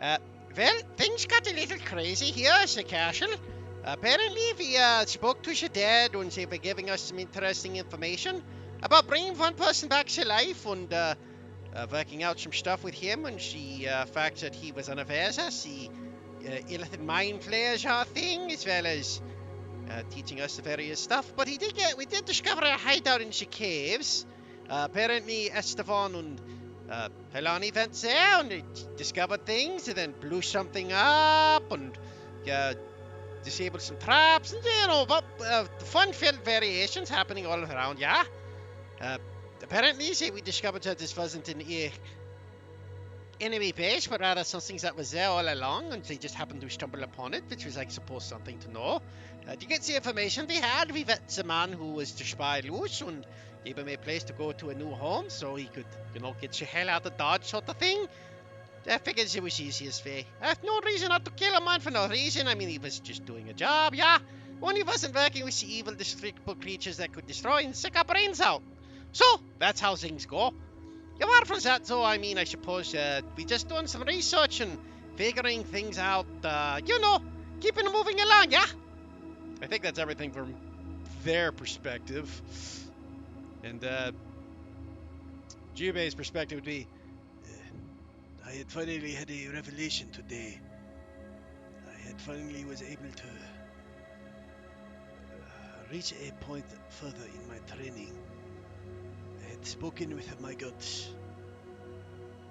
Uh, well, things got a little crazy here, Sir Cashel. Apparently, we spoke to your dad and they were giving us some interesting information about bringing one person back to life and working out some stuff with him and the fact that he was unaware of the illicit mind pleasure thing, as well as teaching us the various stuff. But we did discover a hideout in the caves. Apparently, Estevan and Helani went there and they discovered things and then blew something up and disabled some traps and fun-filled variations happening all around. Yeah. Apparently, we discovered that this wasn't an enemy base, but rather something that was there all along, and they just happened to stumble upon it, which was, I suppose, something to know. To get the information they had, we met the man who was to spy loose, and gave him a place to go to a new home, so he could, get the hell out of Dodge sort of thing. I figured it was easiest way. No reason not to kill a man for no reason. I mean, he was just doing a job, yeah. When he wasn't working with the evil, despicable creatures that could destroy and suck our brains out. So, that's how things go. Apart from that, though, I mean, I suppose we just doing some research and figuring things out, keeping it moving along, yeah? I think that's everything from their perspective. And, Jubei's perspective would be, I had finally had a revelation today. I had finally was able to reach a point further in my training. I had spoken with my gods.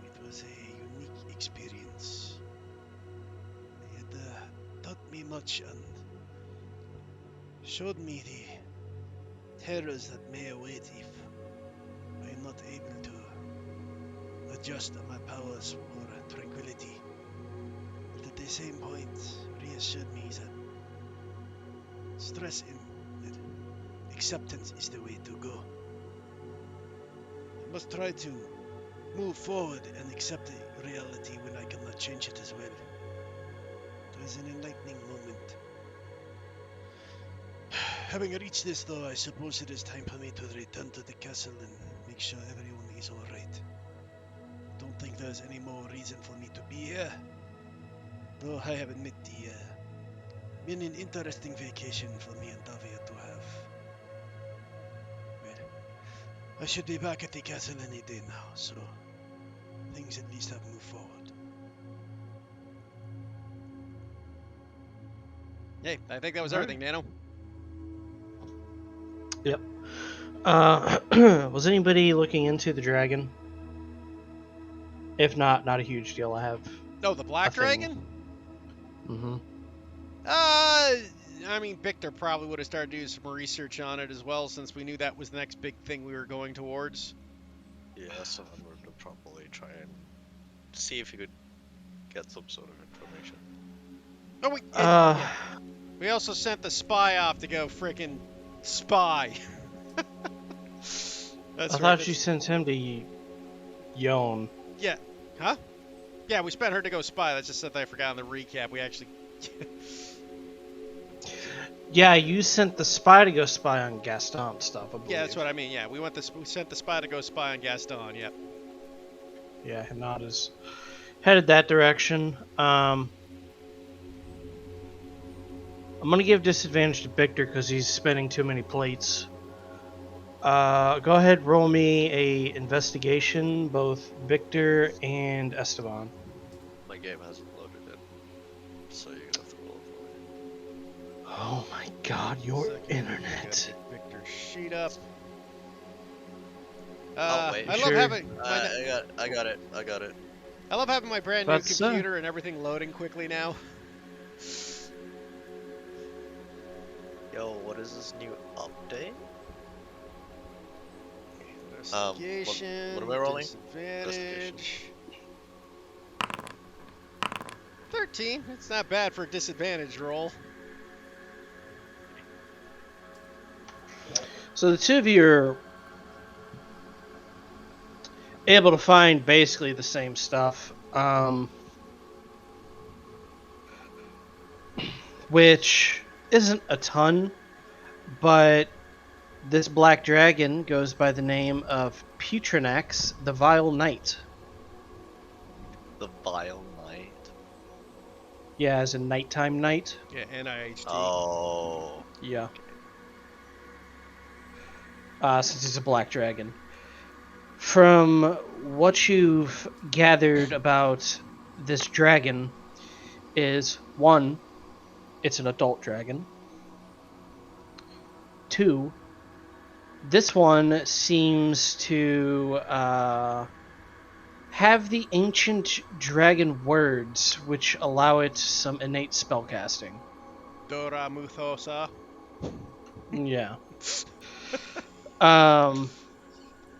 It was a unique experience. They had taught me much and showed me the terrors that may await if I am not able to adjust my powers for tranquility. But at the same point, reassured me that stress and acceptance is the way to go. I must try to move forward and accept the reality when I cannot change it as well. It was an enlightening moment. Having reached this, though, I suppose it is time for me to return to the castle and make sure everyone is alright. Don't think there's any more reason for me to be here. Though I have admit been an interesting vacation for me and Davia to have. Well, I should be back at the castle any day now, so things at least have moved forward. Hey, I think that was everything, Nano. Yep. Was anybody looking into the dragon? If not a huge deal. I have. No, the black dragon? Mm-hmm. I mean, Victor probably would have started doing some research on it as well, since we knew that was the next big thing we were going towards. Yeah, someone would probably try and see if you could get some sort of information. Oh, we also sent the spy off to go frickin' spy. I thought you sent him to Yon. Yeah. Huh? Yeah, we spent her to go spy. That's just something I forgot in the recap. We actually... Yeah, you sent the spy to go spy on Gaston stuff, I believe. Yeah, that's what I mean. Yeah, we sent the spy to go spy on Gaston, yep. Yeah, Hinata's headed that direction. I'm going to give disadvantage to Victor because he's spinning too many plates. Go ahead, roll me a investigation, both Victor and Esteban. My game hasn't loaded it, so you're gonna have to roll it for me. Oh my god, your internet. Victor, sheet up. Oh wait, I love having. I got it. I love having my brand new computer and everything loading quickly now. Yo, what is this new update? Investigation. What am I rolling? Disadvantage. 13. It's not bad for a disadvantage roll. So the two of you are able to find basically the same stuff, which isn't a ton, but this black dragon goes by the name of Putrinax, the Vile Knight. The Vile Knight? Yeah, as a nighttime night. Yeah, NIHT. Oh. Yeah. Since it's a black dragon. From what you've gathered about this dragon is one, it's an adult dragon. Two, this one seems to have the ancient dragon words, which allow it some innate spellcasting. Dora Muthosa. Yeah. Um,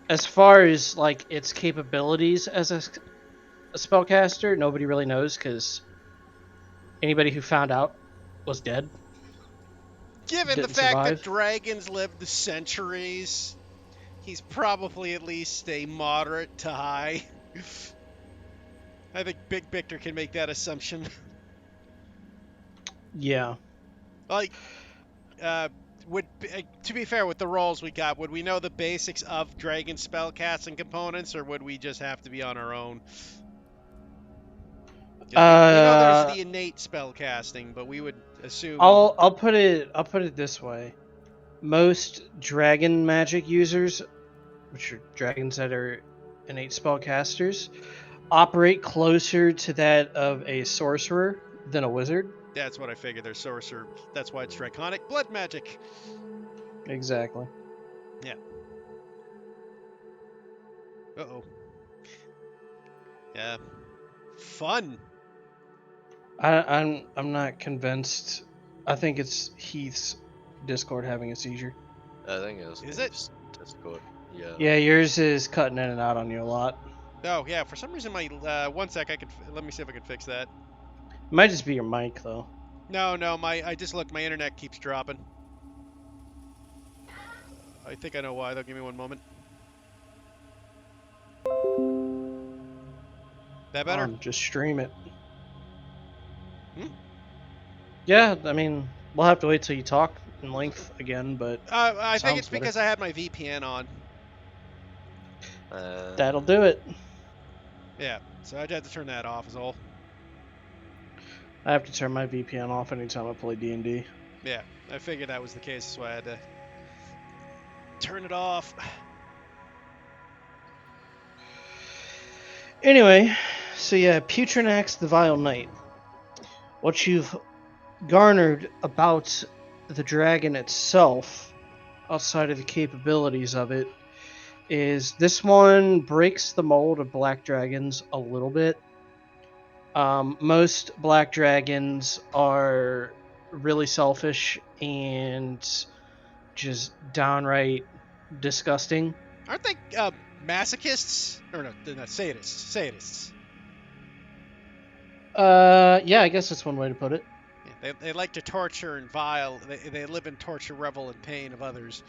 as far as like its capabilities as a spellcaster, nobody really knows because anybody who found out was dead, Given the didn't fact that survive. dragons lived centuries, he's probably at least a moderate to high. I think Big Victor can make that assumption. Yeah. Like, uh, to be fair, with the rolls we got, would we know the basics of dragon spellcasting components, or would we just have to be on our own? 'Cause we know there's Uh, the innate spellcasting, but we would assume. I'll put it this way. Most dragon magic users, which are dragons that are innate spellcasters, operate closer to that of a sorcerer than a wizard. That's what I figured. They're sorcerer. That's why it's draconic blood magic. Exactly. Yeah. Uh-oh. Yeah. Fun. I'm not convinced. I think it's Heath's Discord having a seizure. I think it was Is it? Dave's Discord. Yeah. Yeah, yours is cutting in and out on you a lot. Oh, yeah. For some reason, my... one sec. Let me see if I can fix that. It might just be your mic though. No, I just looked. My internet keeps dropping. I think I know why, though. Give me one moment. That better? Just stream it. Hmm? Yeah, I mean, we'll have to wait till you talk in length again, but I think sounds it's better. because I had my VPN on. That'll do it. Yeah, so I'd have to turn that off is all. I have to turn my VPN off anytime I play D&D. Yeah, I figured that was the case, so I had to turn it off. Anyway, so yeah, Putrinax the Vile Knight. What you've garnered about the dragon itself, outside of the capabilities of it, is this one breaks the mold of black dragons a little bit. Most black dragons are really selfish and just downright disgusting. Aren't they masochists? Or no, they're not sadists. Sadists. Yeah, I guess that's one way to put it. Yeah, they like to torture and vile. They live in torture, revel, and pain of others.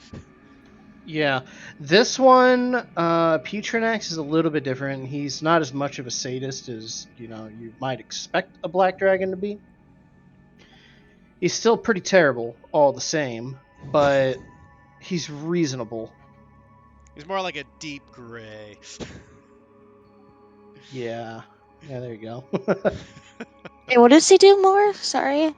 Yeah, this one, Putrinax is a little bit different. He's not as much of a sadist as you might expect a black dragon to be. He's still pretty terrible, all the same, but he's reasonable. He's more like a deep gray. Yeah, there you go. Hey, what does he do more? Sorry.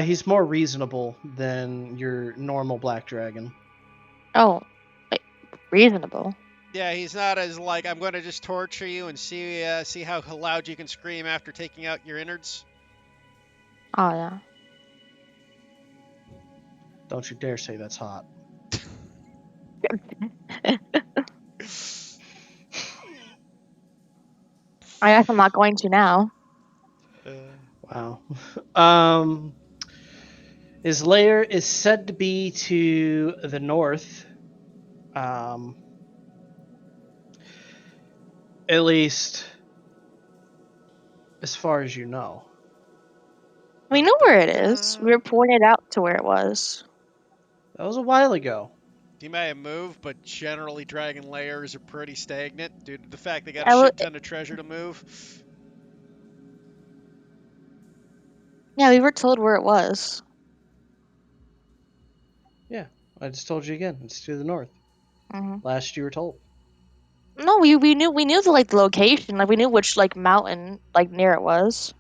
He's more reasonable than your normal black dragon. Oh, like, reasonable. Yeah, he's not as like I'm going to just torture you and see how loud you can scream after taking out your innards. Oh yeah. Don't you dare say that's hot. I guess I'm not going to now. Wow. His lair is said to be to the north. At least as far as you know. We know where it is. We were pointed out to where it was. That was a while ago. He may have moved, but generally dragon layers are pretty stagnant due to the fact they got I a wa- shit ton of treasure to move. Yeah, we were told where it was. Yeah, I just told you again. It's to the north. hmm Last you were told. No, we knew the like the location, like we knew which like mountain like near it was.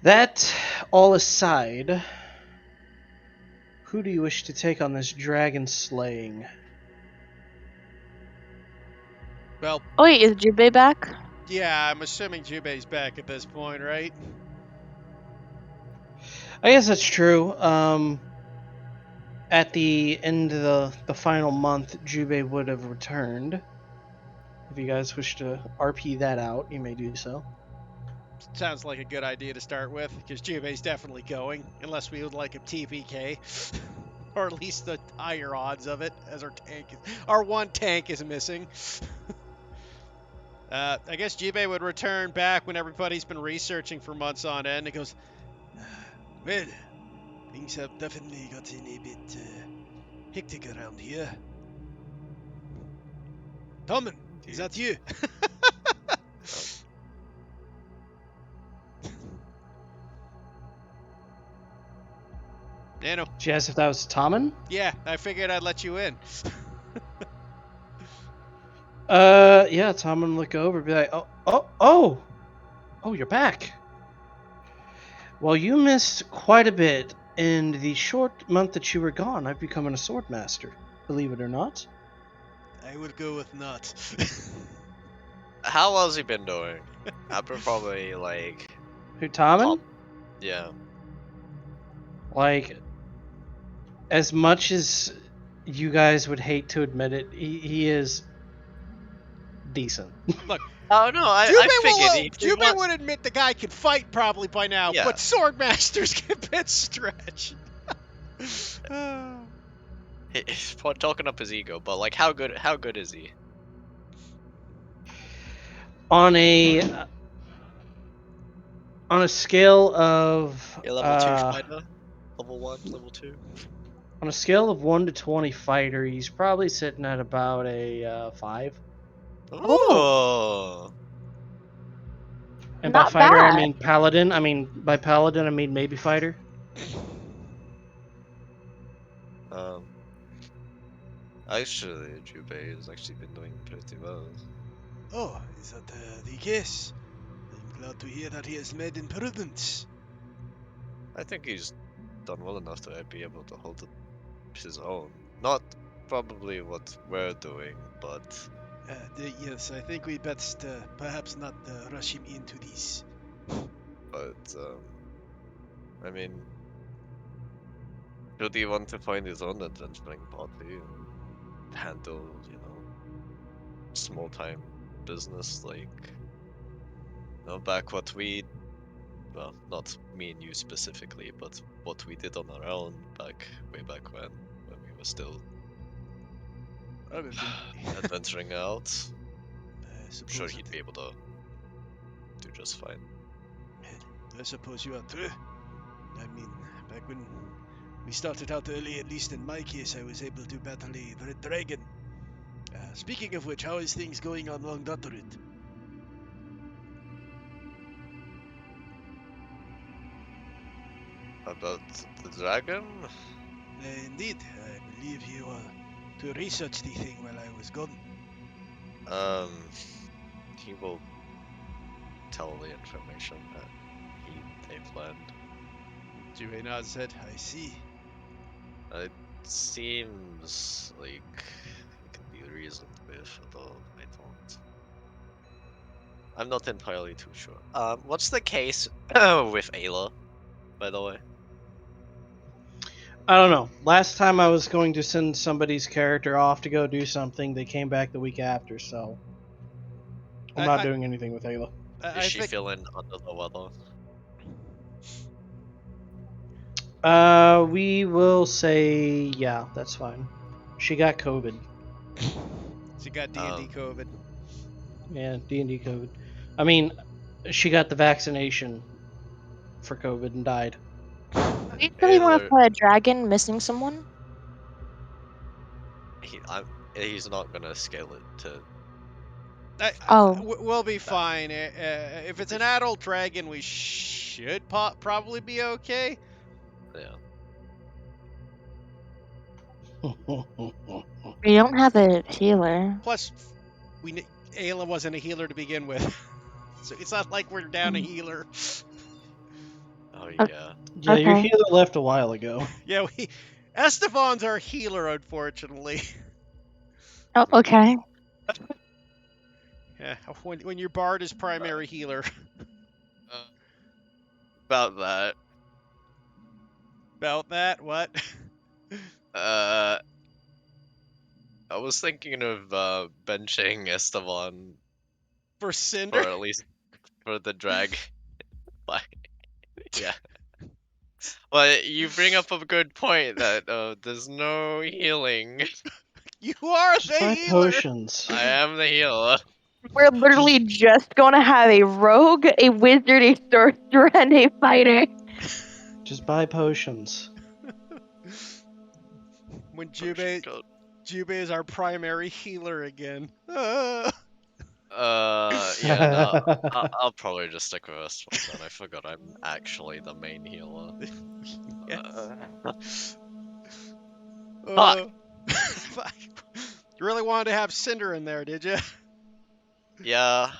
That all aside, who do you wish to take on this dragon slaying? Well, Oh wait, is Jubei back? yeah, I'm assuming Jubei's back at this point, right? I guess that's true. At the end of the final month, Jubei would have returned. If you guys wish to RP that out, you may do so. Sounds like a good idea to start with, because Jubei's definitely going, unless we would like a TPK. Or at least the higher odds of it, as our one tank is missing. I guess Jubei would return back when everybody's been researching for months on end. It goes, well, things have definitely gotten a bit hectic around here. Tommen, is that you? Nano. Did you ask if that was Tommen? Yeah, I figured I'd let you in. Yeah, Tommen would look over and be like, oh, you're back. Well, you missed quite a bit. In the short month that you were gone, I've become a sword master. Believe it or not. I would go with not. How well has he been doing? I've been probably like, Who, Tommen? yeah. Like, as much as you guys would hate to admit it, he is decent. Look, Oh no, I figured Jubei would admit the guy can fight probably by now, Yeah. but sword masters can a bit stretch. he's talking up his ego, but like, how good is he? On a scale of A level 2 fighter? Level 1, level 2? on a scale of 1 to 20 fighter, he's probably sitting at about a 5. Oh. And by Not fighter, I bad. mean paladin. By paladin, I mean maybe fighter. Actually, Jubei has actually been doing pretty well. Oh, is that the case? I'm glad to hear that he has made improvements. I think he's done well enough to be able to hold his own. Not probably what we're doing, but Yes, I think we best perhaps not rush him into this. I mean, should he want to find his own adventuring party and handle, small time business like, back what we, well, not me and you specifically, but what we did on our own way back when we were still adventuring out. I'm sure he'd be able to do just fine. I suppose you are true. I mean, back when we started out early, at least in my case, I was able to battle a red dragon. Speaking of which, how is things going on along that route? About the dragon? Indeed, I believe you were to research the thing while I was gone. He will tell the information that they've learned. Jubei nods his head. I see. It seems like it can be reasoned with, although I'm not entirely too sure. What's the case with Ayla, by the way? I don't know. Last time I was going to send somebody's character off to go do something, they came back the week after, so I'm not doing anything with Ayla. Is she feeling under the weather? We will say, yeah, that's fine. She got COVID. She got D&D COVID. Yeah, D&D COVID. I mean, she got the vaccination for COVID and died. Do you really want to play a dragon missing someone? He's not gonna scale it to. We'll be fine. If it's an adult dragon, we should probably be okay. Yeah. We don't have a healer. Plus, Ayla wasn't a healer to begin with, so it's not like we're down a healer. Oh Okay. yeah. Yeah, your Okay. healer left a while ago. Yeah, Esteban's our healer, unfortunately. Oh, okay. Yeah, when your bard is primary healer. About that. About that, what? I was thinking of benching Esteban For Cinder? for at least for the drag. But yeah. Well, you bring up a good point that there's no healing. You are Just the buy healer! potions. I am the healer. We're literally just gonna have a rogue, a wizard, a sorcerer, and a fighter. Just buy potions. When Potion code. Jube is our primary healer again. Yeah, no, I'll probably just stick with this one then. I forgot I'm actually the main healer. Yes. Fuck. Fuck. You really wanted to have Cinder in there, did you? Yeah.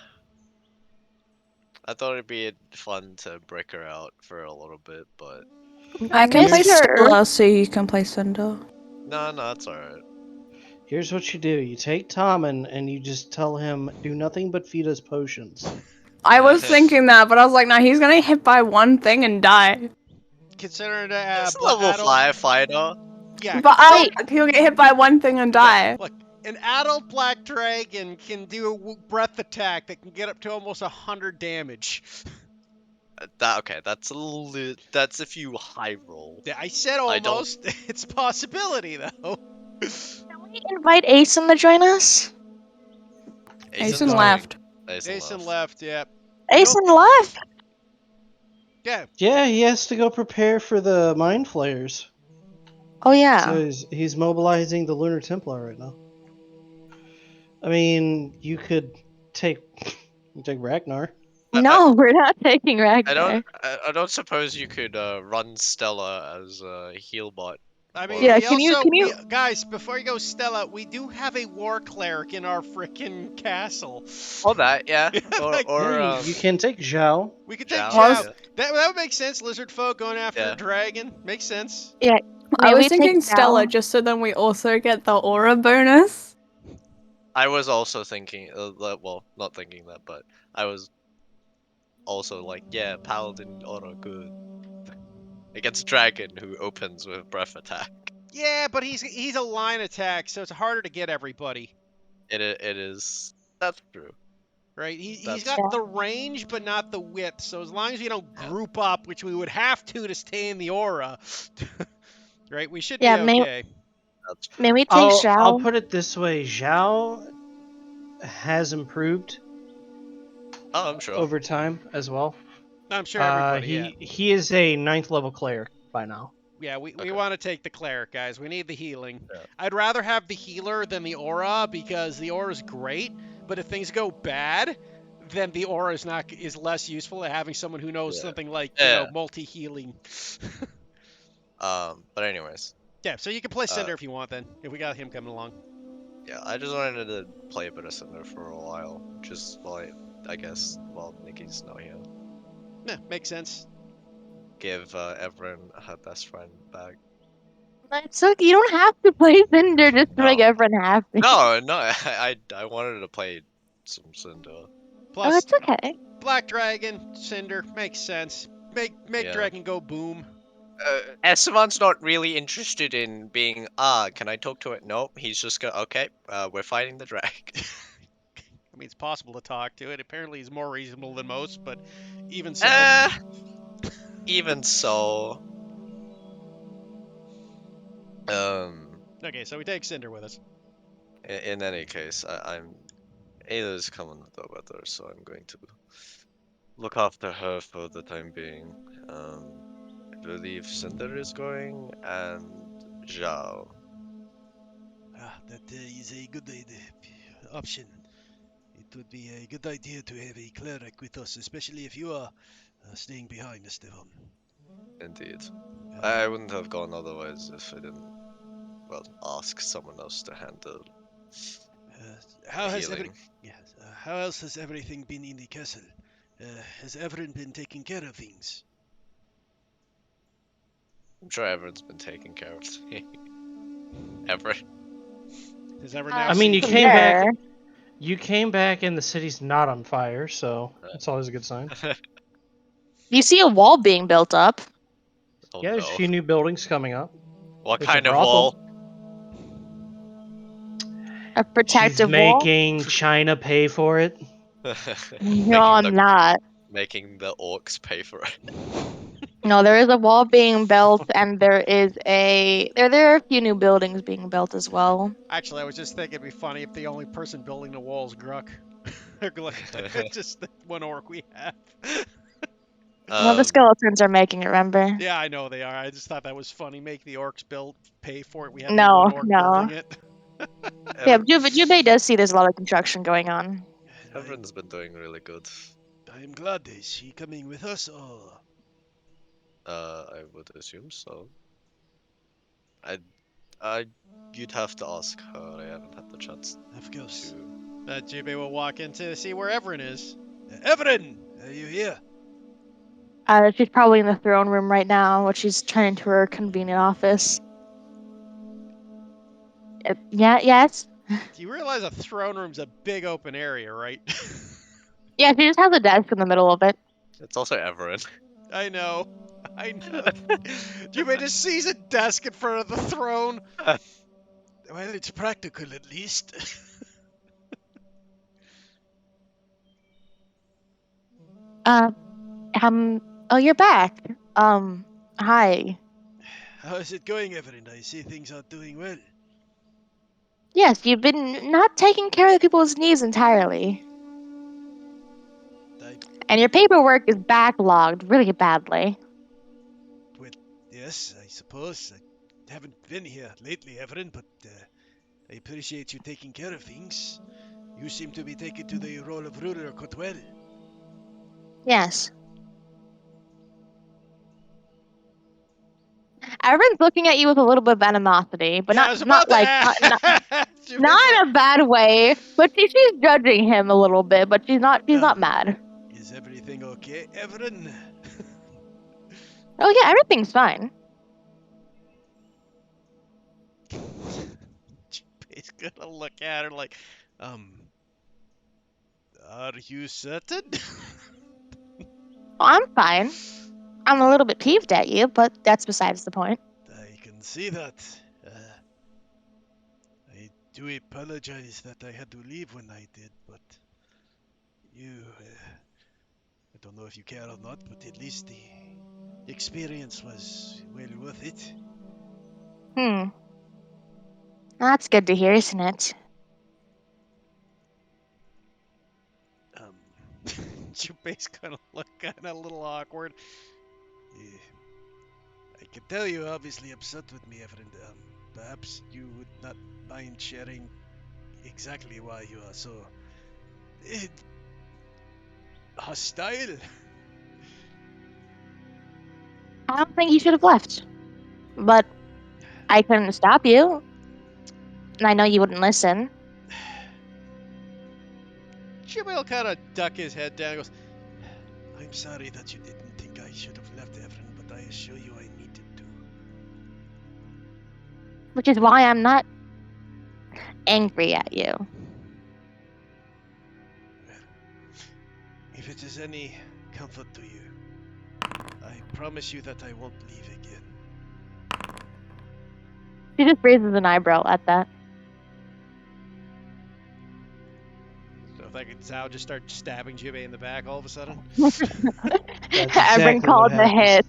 I thought it'd be fun to break her out for a little bit, but I can play missed her. Stella, so you can play Cinder. no, it's alright. Here's what you do. You take Tommen and you just tell him, do nothing but feed us potions. I was thinking that, but I was like, nah, he's gonna hit by one thing and die. Considering It's a level adult, 5 fighter. yeah. But he'll get hit by one thing and die. Look, an adult black dragon can do a breath attack that can get up to almost 100 damage. That's that's if you high roll. Yeah, I said I don't- almost. It's a possibility though. Can we invite Asen to join us? Asen going. left. Jason left, yeah. Asen left? Yeah, Yeah, he has to go prepare for the Mind Flayers. Oh, yeah. So he's mobilizing the Lunar Templar right now. I mean, you could take Ragnar. No, we're not taking Ragnar. I don't suppose you could run Stella as a heal bot. I mean, Yeah, we can you- also, can you- guys, before you go, Stella, we do have a war cleric in our frickin' castle. Or that, yeah. Like, Yeah, you can take Zhao. we could take Zhao, Zhao. yeah. That would make sense. Lizard folk going after Yeah. a dragon makes sense. I May we was thinking take Stella, Zhao? just so then we also get the aura bonus. I was also thinking, well, not thinking that, but I was also like, yeah, Paladin aura good against Dragon who opens with breath attack. Yeah, but he's a line attack, so it's harder to get everybody. It is. That's true. Right? He's That's- got the range, but not the width. So as long as we don't Yeah. group up, which we would have to stay in the aura, right? We should Yeah, be okay. That's true. May we take I'll Zhao? put it this way: Zhao has improved Oh, I'm sure. over time as well. I'm sure everybody. Yeah, He is a 9th level cleric by now. yeah. We Okay. want to take the cleric, guys. We need the healing. Yeah. I'd rather have the healer than the aura because the aura is great, but if things go bad, then the aura is less useful at having someone who knows Yeah. something like Yeah. multi healing. But anyways, Yeah, so you can play Cinder if you want then, if we got him coming along. yeah, I just wanted to play a bit of Cinder for a while, just while I guess while Nikki's not here. Yeah, makes sense. Give everyone her best friend back. It's okay. You don't have to play Cinder just to make No. everyone happy. No, I wanted to play some Cinder. Oh, Plus, it's okay. Black Dragon, Cinder, makes sense. Make Yeah. Dragon go boom. Esteban's not really interested in being, can I talk to it? Nope, he's just go, okay, we're fighting the drag. I mean, it's possible to talk to it. Apparently, he's more reasonable than most, but even so. Even so. Okay, so we take Cinder with us. In any case, I'm Ayla's coming with the weather, so I'm going to look after her for the time being. I believe Cinder is going, and Zhao. That is a good option. It would be a good idea to have a cleric with us, especially if you are staying behind, Esteban. Indeed. I wouldn't have gone otherwise if I didn't well, ask someone else to handle How has healing. how else has everything been in the castle? Has everyone been taking care of things? I'm sure everyone's been taking care of everyone. Has ever Uh, now I mean, seen you from came back. there, You came back and the city's not on fire, so that's always a good sign. you see a wall being built up. Oh Yeah, there's a no. few new buildings coming up. What There's a kind of brothel. wall? A She's protective wall. making China pay for it. No, I'm not. Making the orcs pay for it. No, there is a wall being built, and there are a few new buildings being built as well. Actually, I was just thinking it'd be funny if the only person building the wall is Gruck. Just the one orc we have. Well, the skeletons are making it. Remember? Yeah, I know they are. I just thought that was funny. Make the orcs pay for it. We have the one No, orc no. building it. Yeah, Ever- Jubei does see there's a lot of construction going on. Everyone's been doing really good. I'm glad. Is she coming with us? Or I would assume so. I, I, you'd have to ask her. I haven't had the chance of course. to. Jubei will walk in to see where Everin is. Everin, are you here? She's probably in the throne room right now, which she's turning to her convenient office. Yeah, yes. Do you realize a throne room's a big open area, right? Yeah, she just has a desk in the middle of it. It's also Everin. I know. I know. Jubei just sees a desk in front of the throne. Well, it's practical at least. Uh, oh, you're back. Hi. How is it going, Everin? I see things are doing well. Yes, you've been not taking care of people's needs entirely. I, And your paperwork is backlogged really badly. well, yes, I suppose. I haven't been here lately, Everin, but I appreciate you taking care of things. You seem to be taken to the role of ruler quite well. Yes. Everyone's looking at you with a little bit of animosity, but Yeah, I was not about to like ask. not in a bad way. But she's judging him a little bit, but she's not mad. Is everything okay, Everin? Oh yeah, everything's fine. Jubei's gonna look at her like, Are you certain? I'm fine. I'm a little bit peeved at you, but that's besides the point. I can see that. I do apologize that I had to leave when I did, but I don't know if you care or not, but at least the experience was well worth it. That's good to hear, isn't it? Um, Jubei's gonna look kind of a little awkward. eh, I can tell you're obviously upset with me, Everin. Perhaps you would not mind sharing exactly why you are so eh, hostile. I don't think you should have left. But I couldn't stop you. And I know you wouldn't listen. Jubei will kind of duck his head down and goes, I'm sorry that you didn't think I should have left, Everin, but I assure you I needed to. Which is why I'm not angry at you. Well, if it is any comfort to you, I promise you that I won't leave again. She just raises an eyebrow at that. so if I could, Zhao just start stabbing Jubei in the back all of a sudden. That's Everyone exactly called what the hit.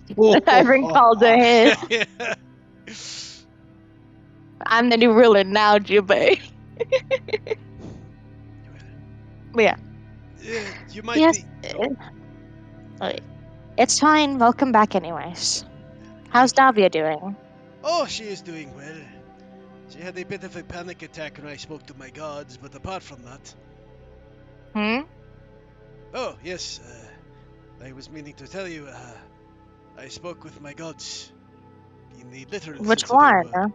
Everyone called the hit. Yeah. I'm the new ruler now, Jubei. Yeah. You might Yes. be. It's fine. Welcome back, anyways. How's Davia doing? Oh, she is doing well. She had a bit of a panic attack when I spoke to my gods, but apart from that. Oh, yes. I was meaning to tell you, I spoke with my gods. In the literal Which sense of the one? word.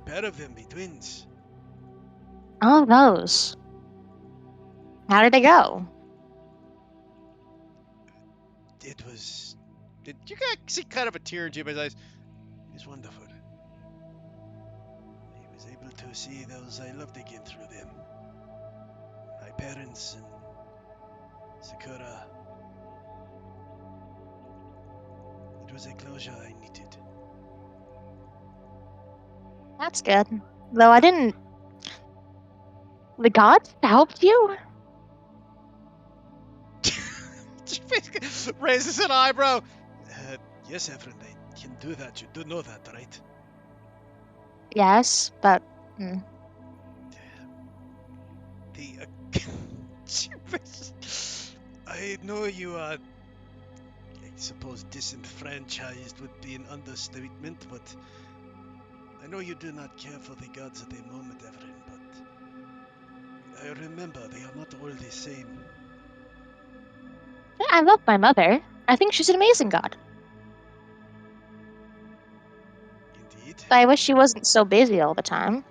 pair of them be twins. All of those. How did it go? It was Did you guys see kind of a tear in Jimmy's eyes? it was wonderful. I was able to see those I loved again through them. My parents and Sakura. It was a closure I needed. That's good. Though I didn't. The gods helped you? Jimmy raises an eyebrow. Yes, Efren, I can do that. You do know that, right? Yes, but. The I know you are, I suppose disenfranchised would be an understatement, but I know you do not care for the gods at the moment, Efren, but I remember they are not all the same. I love my mother. I think she's an amazing god. Indeed. I wish she wasn't so busy all the time.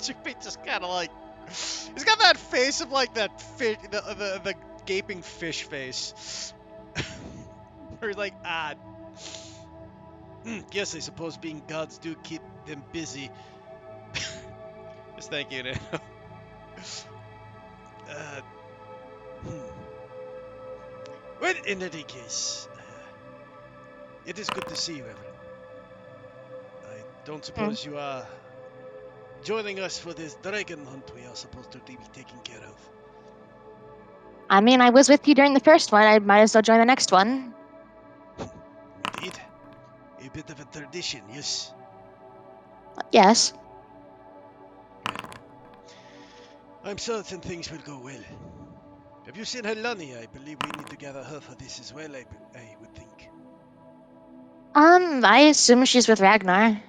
Jimmy just kind of like, he's got that face of like that fish, the gaping fish face. Where he's like, Yes, I suppose being gods do keep them busy. just thank you, Nano. Uh, Well, in any case, it is good to see you, Evelyn. I don't suppose you are joining us for this dragon hunt we are supposed to be taking care of. I mean, I was with you during the first one. I might as well join the next one. Indeed. A bit of a tradition, yes. Yes. I'm certain things will go well. Have you seen Helani? I believe we need to gather her for this as well, I would think. I assume she's with Ragnar.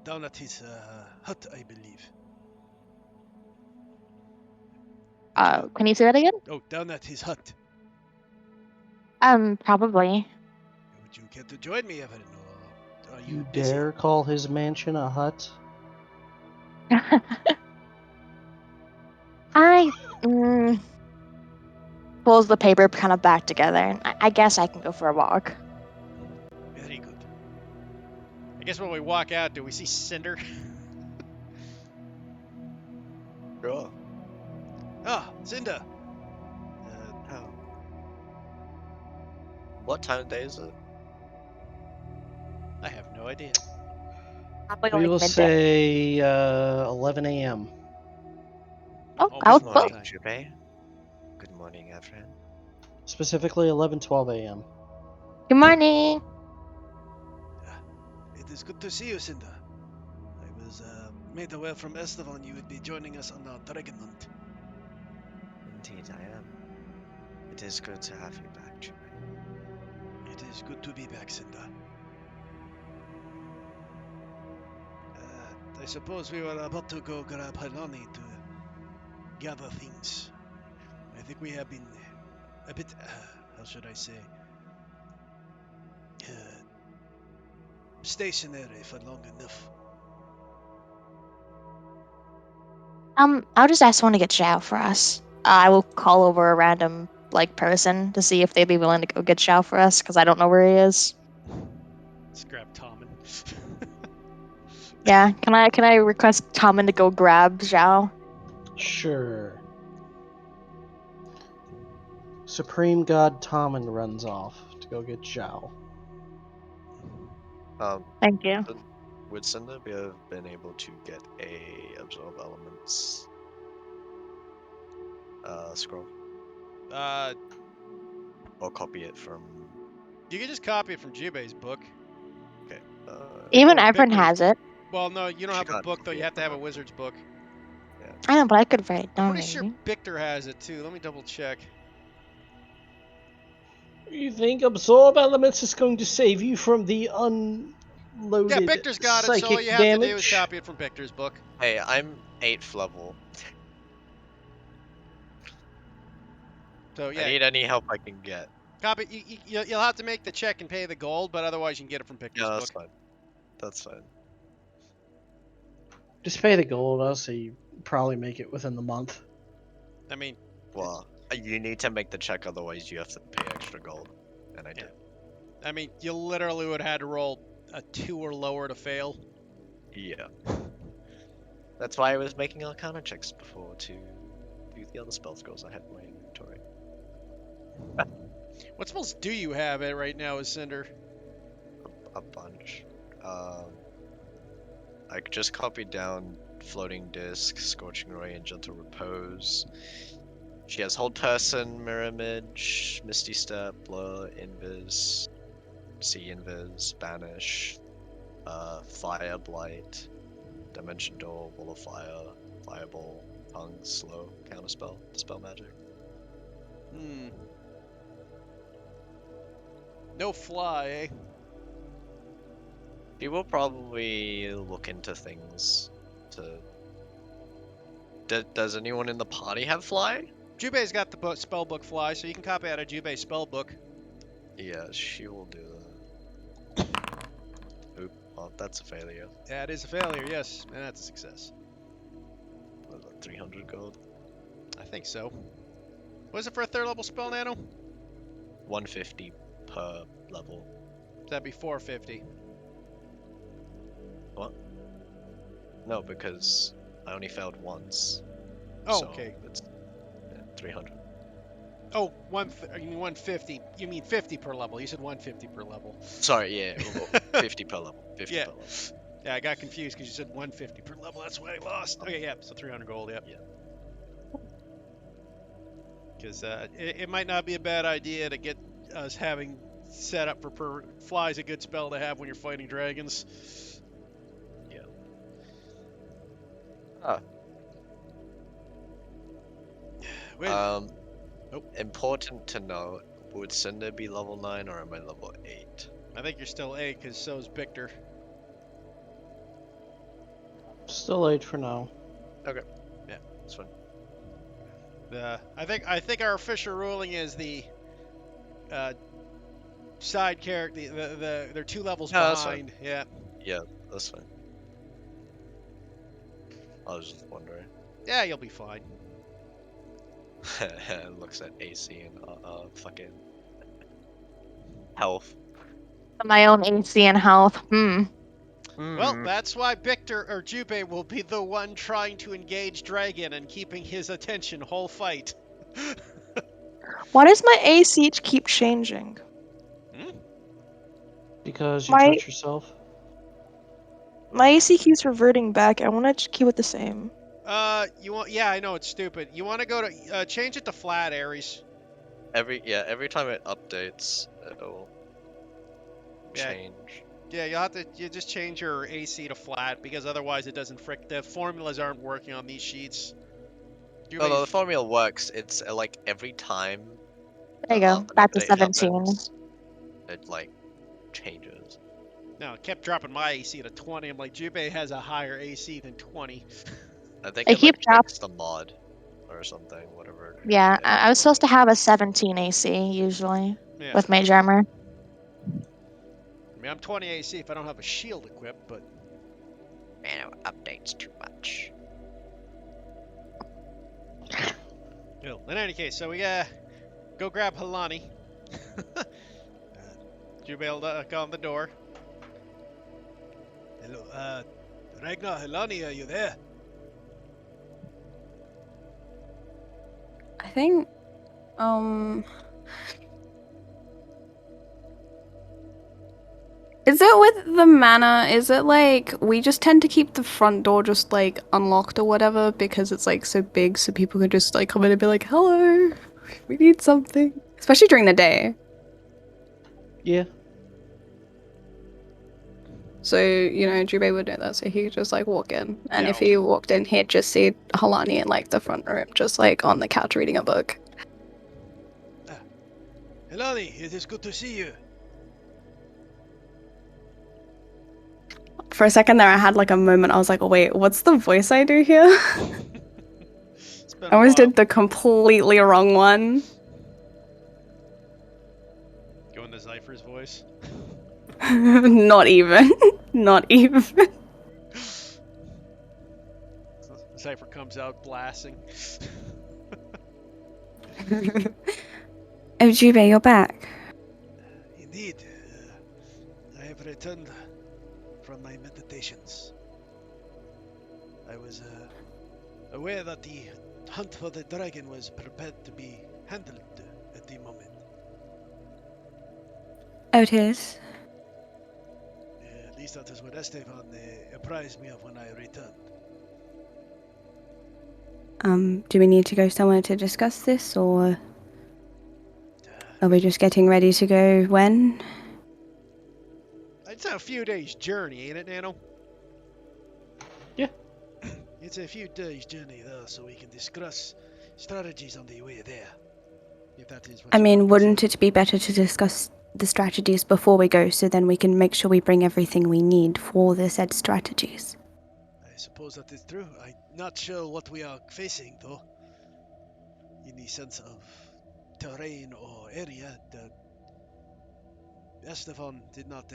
Down at his hut, I believe. Can you say that again? Oh, down at his hut. Probably. Would you care to join me, Evelyn, or are you You busy? dare call his mansion a hut? I pulls the paper kind of back together. I guess I can go for a walk. Very good. I guess when we walk out, do we see Cinder? Sure. Ah, Cinder. Oh. What time of day is it? I have no idea. Probably We like will midday. say 11 a.m. Oh, Almost I'll Good lunchtime. morning, Jubei. Good morning, Efren. Specifically 11:12 a.m. Good morning. It is good to see you, Cinder. I was made aware from Esteban you would be joining us on our dragon hunt. Indeed, I am. It is good to have you back, Jubei. It is good to be back, Cinder. I suppose we were about to go grab Halani to gather things. I think we have been a bit, how should I say, stationary for long enough. I'll just ask someone to get chow for us. I will call over a random person to see if they'd be willing to go get chow for us because I don't know where he is. Let's grab Tommen. Yeah, can I request Tommen to go grab Zhao? Sure. Supreme God Tommen runs off to go get Zhao. Thank you. Would Cinder have been able to get a absorb elements scroll or copy it from? You can just copy it from Jubei's book. Okay. Even Or Efren Victor's. has it. Well, no, you don't She have a can't book though. copy You it have to have a from wizard's book. I know, but I could write it I'm down. pretty sure Maybe. Victor has it too. Let me double check. You think absorb elements is going to save you from the unloaded Yeah, Victor's got it, so all psychic you have to do is damage? copy it from Victor's book. Hey, I'm 8th level. So I yeah, need any help I can get. Copy. You'll have to make the check and pay the gold, but otherwise you can get it from Victor's Yeah, that's book. fine. That's fine. Just pay the gold. I'll say you probably make it within the month. I mean, Well, you need to make the check, otherwise you have to pay extra gold. And I did. you literally would have had to roll a 2 or lower to fail. Yeah. That's why I was making Arcana checks before to do the other spell scrolls I had in my inventory. What spells do you have right now as Cinder? A bunch. I just copied down Floating Disc, Scorching Ray, and Gentle Repose. She has Hold Person, Mirror Image, Misty Step, Blur, Invis, See Invis, Banish, Fire Blight, Dimension Door, Wall of Fire, Fireball, Tongue, Slow, Counterspell, Dispel Magic. No fly, eh? She will probably look into things to... Does anyone in the party have Fly? Jubei's got the spell book fly, so you can copy out of Jubei's spell book. Yeah, she will do that. Oop, well, that's a failure. That is a failure, yes, and that's a success. What is that, 300 gold? I think so. Was it for a 3rd level spell, Nano? 150 per level. That'd be 450. What? No, because I only failed once. Oh, so okay. It's 300. Oh, you mean 150. You mean 50 per level. You said 150 per level. Sorry, yeah, 50 per level. 50 Yeah. per level. Yeah, I got confused because you said 150 per level. That's why I lost. Okay, yeah, so 300 gold, yep. Yeah. Because it might not be a bad idea to get us having set up for fly's a good spell to have when you're fighting dragons. Yeah. Ah. Well, Important to note, would Cinder be level 9 or am I level 8? I think you're still 8 because so's Victor. Still 8 for now. Okay. Yeah, that's fine. I think our official ruling is the side character. They're 2 levels No, that's fine. behind. Yeah. Yeah, that's fine. I was just wondering. Yeah, you'll be fine. Looks at AC and fucking health. My own AC and health. Well, that's why Victor or Jubei will be the one trying to engage Dragon and keeping his attention whole fight. Why does my AC keep changing? Because you My- touch yourself. My AC keeps reverting back. I want to keep it the same. Yeah, I know it's stupid. You want to go to change it to flat, Ares. Every time it updates, it'll change. Yeah, you just change your AC to flat because otherwise it doesn't the formulas aren't working on these sheets. No, the formula works. It's like every time. There you go. Back to update 17. happens, it like changes. No, it kept dropping my AC to 20. I'm like, Jubei has a higher AC than 20. I think They it keep like fixed the mod or something, whatever. Yeah, I was supposed to have a 17 AC usually Yeah. with Mage Armor. I mean, I'm 20 AC if I don't have a shield equipped, but... Man, it updates too much. In any case, so we go grab Halani. Jubei will knock on the door. Hello, Ragnar, Helani, are you there? I think, is it with the manor, is it like, we just tend to keep the front door just like unlocked or whatever because it's like so big so people can just like come in and be like, hello, we need something. Especially during the day. Yeah. So, you know, Jubei would know that, so he could just like walk in. And if Yeah. he walked in, he'd just see Halani in like the front room, just like on the couch reading a book. Helani, it is good to see you. For a second there, I had like a moment. I was like, oh, wait, what's the voice I do here? It's been I always a while. did the completely wrong one. Cypher's voice. Not even. Not even. Cypher comes out blasting. Oh, Jube, you're back. Indeed, I have returned from my meditations. I was aware that the hunt for the dragon was prepared to be handled at the moment. Oh, it is. At least that is what Esteban apprised me of when I returned. Do we need to go somewhere to discuss this, or are we just getting ready to go when? It's a few days' journey, ain't it, Nano? Yeah. It's a few days' journey there, so we can discuss strategies on the way there. If that is what I you mean, want to wouldn't say. it be better to discuss the strategies before we go, so then we can make sure we bring everything we need for the said strategies? I suppose that is true. I'm not sure what we are facing, though. In the sense of terrain or area, Esteban did not.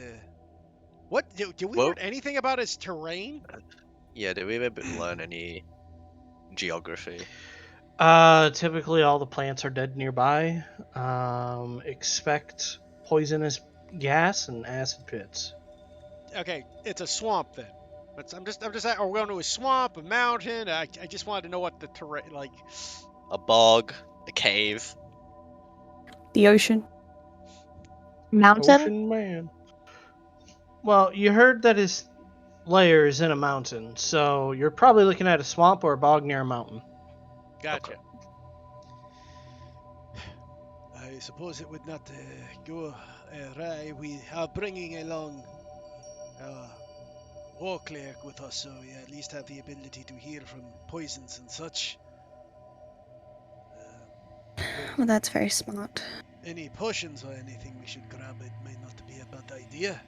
What? Did we Well- learn anything about his terrain? Yeah, did we ever learn any geography? Typically all the plants are dead nearby. Expect poisonous gas and acid pits. Okay, it's a swamp then. I'm just. Are we going to a swamp, a mountain? I just wanted to know what the terrain like. A bog, a cave. The ocean? Mountain? Ocean man. Well, you heard that his lair is in a mountain, so you're probably looking at a swamp or a bog near a mountain. Gotcha. I suppose it would not go awry. We are bringing along our war cleric with us, so we at least have the ability to heal from poisons and such. Well, that's very smart. Any potions or anything we should grab, it may not be a bad idea.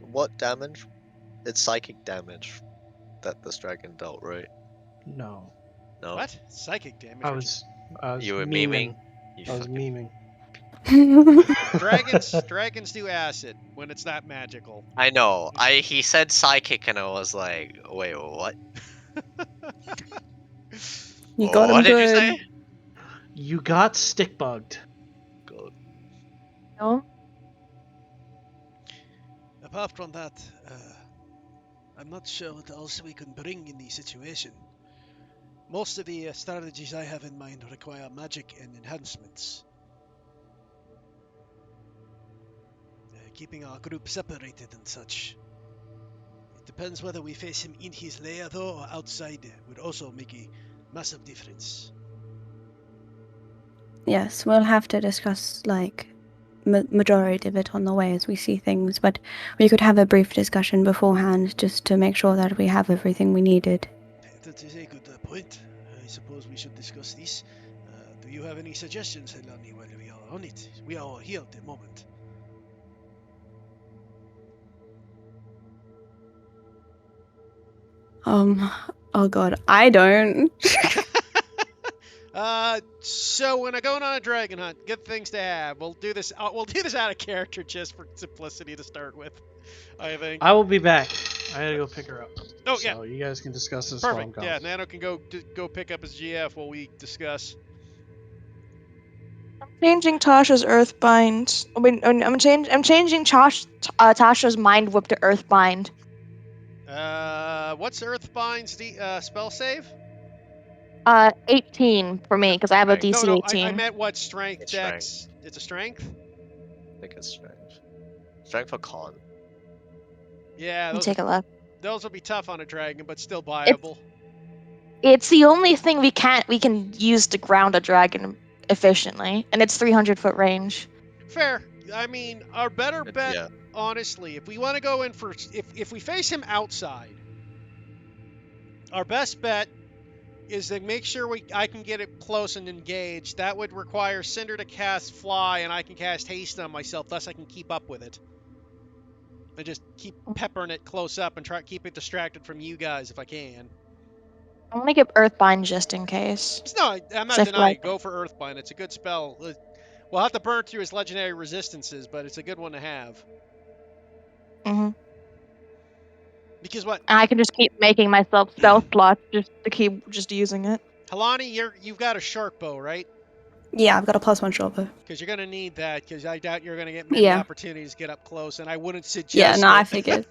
What damage? It's psychic damage that this dragon dealt, right? No, No. What? Psychic damage? I What was I was You were memeing. memeing. You I was fucking. memeing. dragons do acid when it's not magical. I know. He said psychic, and I was like, wait, what? You got him What did you good. say? You got stick bugged. God. No? Apart from that, I'm not sure what else we can bring in the situation. Most of the strategies I have in mind require magic and enhancements. Keeping our group separated and such. It depends whether we face him in his lair though or outside would also make a massive difference. Yes, we'll have to discuss, like, majority of it on the way as we see things, but we could have a brief discussion beforehand just to make sure that we have everything we needed. That is a good point. I suppose we should discuss this. Do you have any suggestions, Helani, while we are on it? We are here at the moment. Oh god, I don't. So when I'm going on a dragon hunt, good things to have. We'll do this. We'll do this out of character just for simplicity to start with. I think. I will be back. I gotta go pick her up. Oh, so yeah. you guys can discuss this while I'm Perfect. gone. Yeah, Nano can go pick up his GF while we discuss. I'm changing Tasha's Earthbind. I'm changing Tasha's Mind Whip to Earthbind. What's Earthbind's spell save? 18 for me because I have a Right. DC No, 18. I meant what strength, It's dex. It's a strength. I think it's strength. Strength or con. Yeah, Let me take a look. those will be tough on a dragon, but still viable. It's the only thing we can use to ground a dragon efficiently, and it's 300-foot range. Fair. I mean, our better bet, Yeah. honestly, if we want to go in for if we face him outside, our best bet is to make sure I can get it close and engaged. That would require Cinder to cast Fly, and I can cast Haste on myself, thus I can keep up with it. And just keep peppering it close up and try to keep it distracted from you guys if I can. I'm gonna give Earthbind just in case. No, I'm not So I feel denying. like- Go for Earthbind. It's a good spell. We'll have to burn through his legendary resistances, but it's a good one to have. Mhm. Because what? And I can just keep making myself spell slots just to keep just using it. Halani, you've got a short bow, right? Yeah, I've got a +1 shoulder. Because you're gonna need that. Because I doubt you're gonna get many Yeah. opportunities to get up close, and I wouldn't suggest Yeah, no, it. I figured.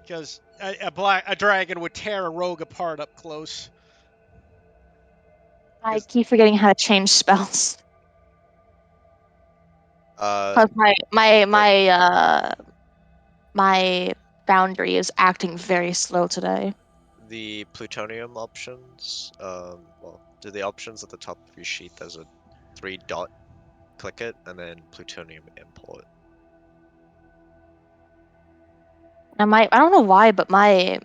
Because a dragon would tear a rogue apart up close. I Yes. keep forgetting how to change spells. Uh, Cause my foundry is acting very slow today. the plutonium options. Well, do the options at the top of your sheet? There's a 3 dot. Click it, and then plutonium import. And I don't know why, but my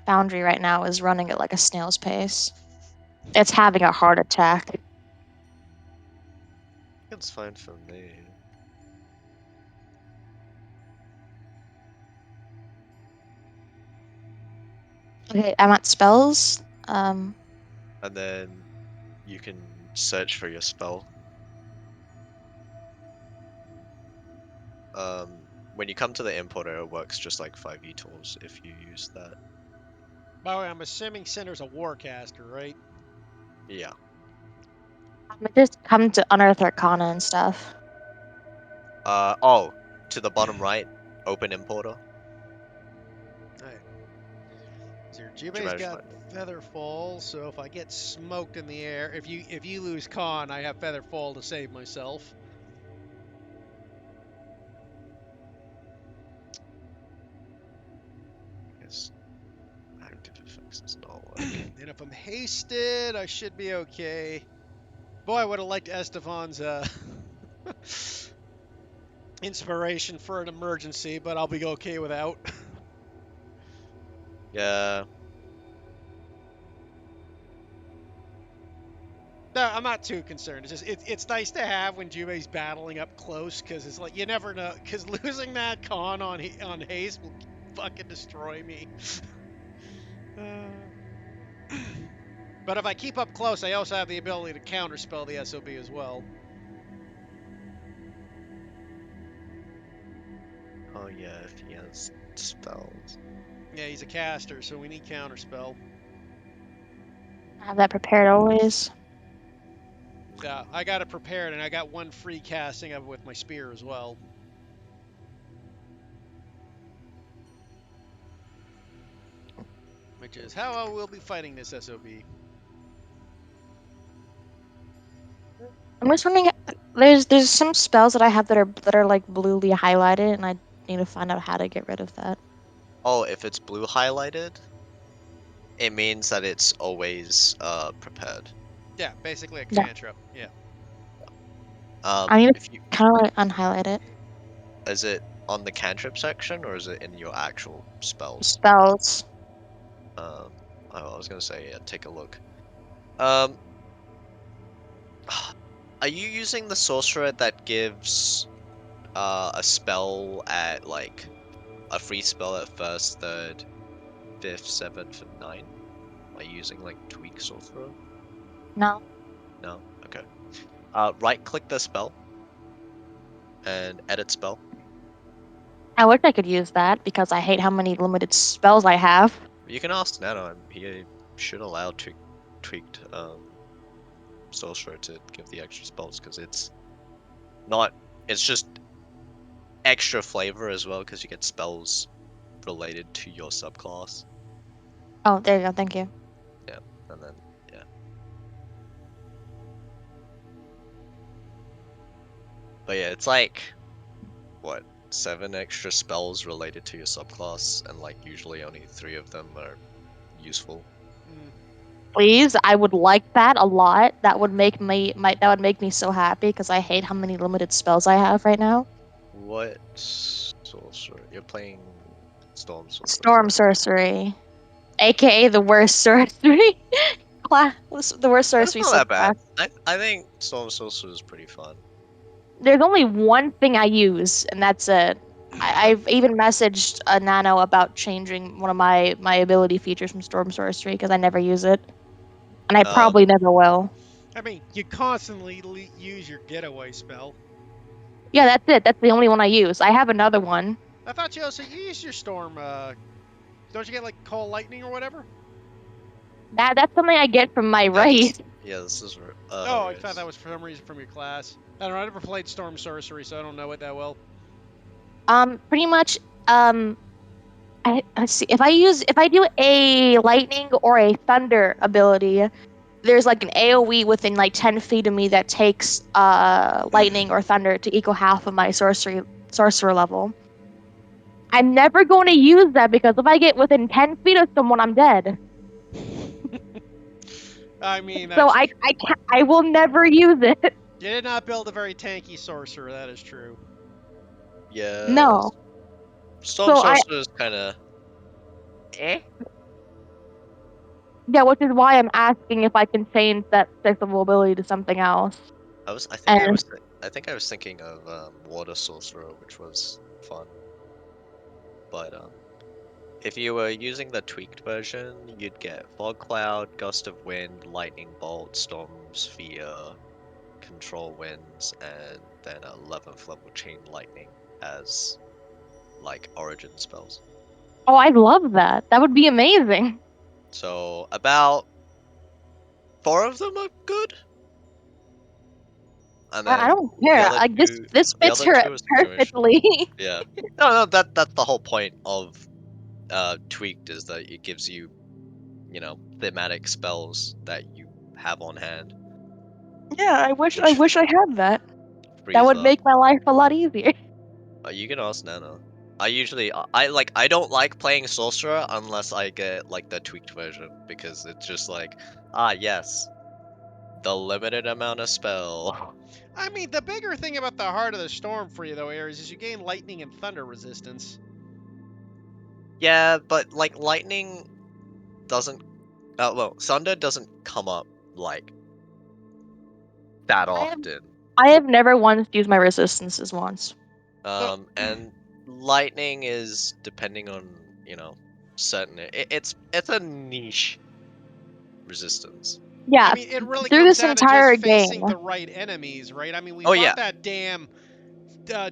foundry right now is running at like a snail's pace. It's having a heart attack. It's fine for me. Okay, I'm at spells. And then you can search for your spell. When you come to the importer, it works just like 5e tools if you use that. By the way, I'm assuming Cinder's a warcaster, right? Yeah. I just come to Unearth Arcana and stuff. Oh, to the bottom right, open importer. Alright. So Did you Jube's manage to got find it? Featherfall, so if I get smoked in the air, if you lose con, I have Featherfall to save myself. Yes. Active effects is not working. And if I'm hasted, I should be okay. Boy, I would have liked Estefan's inspiration for an emergency, but I'll be okay without. Yeah. No, I'm not too concerned. It's just it's nice to have when Jube's battling up close, because it's like you never know. Because losing that con on haste will fucking destroy me. But if I keep up close, I also have the ability to counterspell the SOB as well. Oh yeah, if he has spells. Yeah, he's a caster, so we need counterspell. I have that prepared always. Yeah, I got it prepared, and I got one free casting of it with my spear as well. Which is how I will be fighting this SOB. I'm just wondering. There's some spells that I have that are like bluely highlighted, and I need to find out how to get rid of that. Oh, if it's blue highlighted, it means that it's always prepared. Yeah, basically a Yeah. cantrip. Yeah. I need If you to kind of like unhighlight it. is it on the cantrip section or is it in your actual spells? Spells. Oh, I was gonna say, yeah, take a look. Are you using the sorcerer that gives a spell at like a free spell at first, third, fifth, seventh, and ninth? Are you using like tweak sorcerer? No. No? Okay. Right click the spell and edit spell. I wish I could use that because I hate how many limited spells I have. You can ask Nano, he should allow tweaked sorcerer to give the extra spells because it's just extra flavor as well because you get spells related to your subclass. Oh, there you go. Thank you. Yeah, and then yeah. But yeah, it's like what, 7 extra spells related to your subclass, and like usually only 3 of them are useful. Please, I would like that a lot. That would make me so happy because I hate how many limited spells I have right now. What sorcerer? You're playing Storm Sorcerer. Storm sorcery, aka the worst sorcery class, the worst That's sorcery not that bad. subclass. I think Storm Sorcerer is pretty fun. There's only one thing I use, and that's it. I've even messaged Nano about changing one of my ability features from Storm Sorcery because I never use it, and I probably never will. I mean, you constantly use your getaway spell. Yeah, that's it. That's the only one I use. I have another one. I thought you also used your storm. Don't you get like cold lightning or whatever? That's something I get from my race. Yeah, this is. Oh, I thought that was for some reason from your class. I don't know. I never played Storm Sorcery, so I don't know it that well. Pretty much. Let's see. If I do a lightning or a thunder ability, there's like an AoE within like 10 feet of me that takes lightning or thunder to equal half of my sorcerer level. I'm never going to use that because if I get within 10 feet of someone, I'm dead. I mean, So I will never use it. You did not build a very tanky sorcerer. That is true. Yeah. No. Storm So Sorcerer is kind of. Yeah, which is why I'm asking if I can change that sixth ability to something else. I think I was thinking of Water Sorcerer, which was fun. But if you were using the tweaked version, you'd get Fog Cloud, Gust of Wind, Lightning Bolt, Storm Sphere, Control Winds, and then a 11th level Chain Lightning as like origin spells. Oh, I'd love that. That would be amazing. So about 4 of them are good. And then I don't care. other Like this the fits other her two are situational. perfectly. Yeah. No, that's the whole point of tweaked, is that it gives you, thematic spells that you have on hand. Yeah, I wish Which I had that. frees That would up. make my life a lot easier. You can ask Nana. I don't like playing sorcerer unless I get like the tweaked version, because it's just like, yes, the limited amount of spell. I mean, the bigger thing about the Heart of the Storm for you, though, Ares, is you gain lightning and thunder resistance. Yeah, but like lightning doesn't. Well, thunder doesn't come up like that often. I have never once used my resistances once. And lightning is depending on certain. It's a niche resistance. Yeah, I mean, it really through comes this down to just entire facing game. the right enemies, right? I mean, we Oh, fought yeah. that damn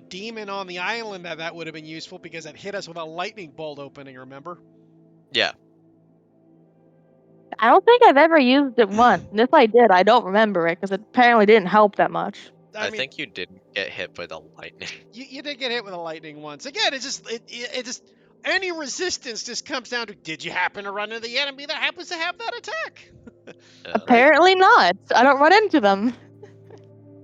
demon on the island that would have been useful because it hit us with a lightning bolt opening, remember? Yeah. I don't think I've ever used it once. And if I did, I don't remember it because it apparently didn't help that much. I mean, think you didn't get hit by the lightning. you did get hit with a lightning once. Again, it just any resistance just comes down to, did you happen to run into the enemy that happens to have that attack? Yeah. Apparently not. I don't run into them.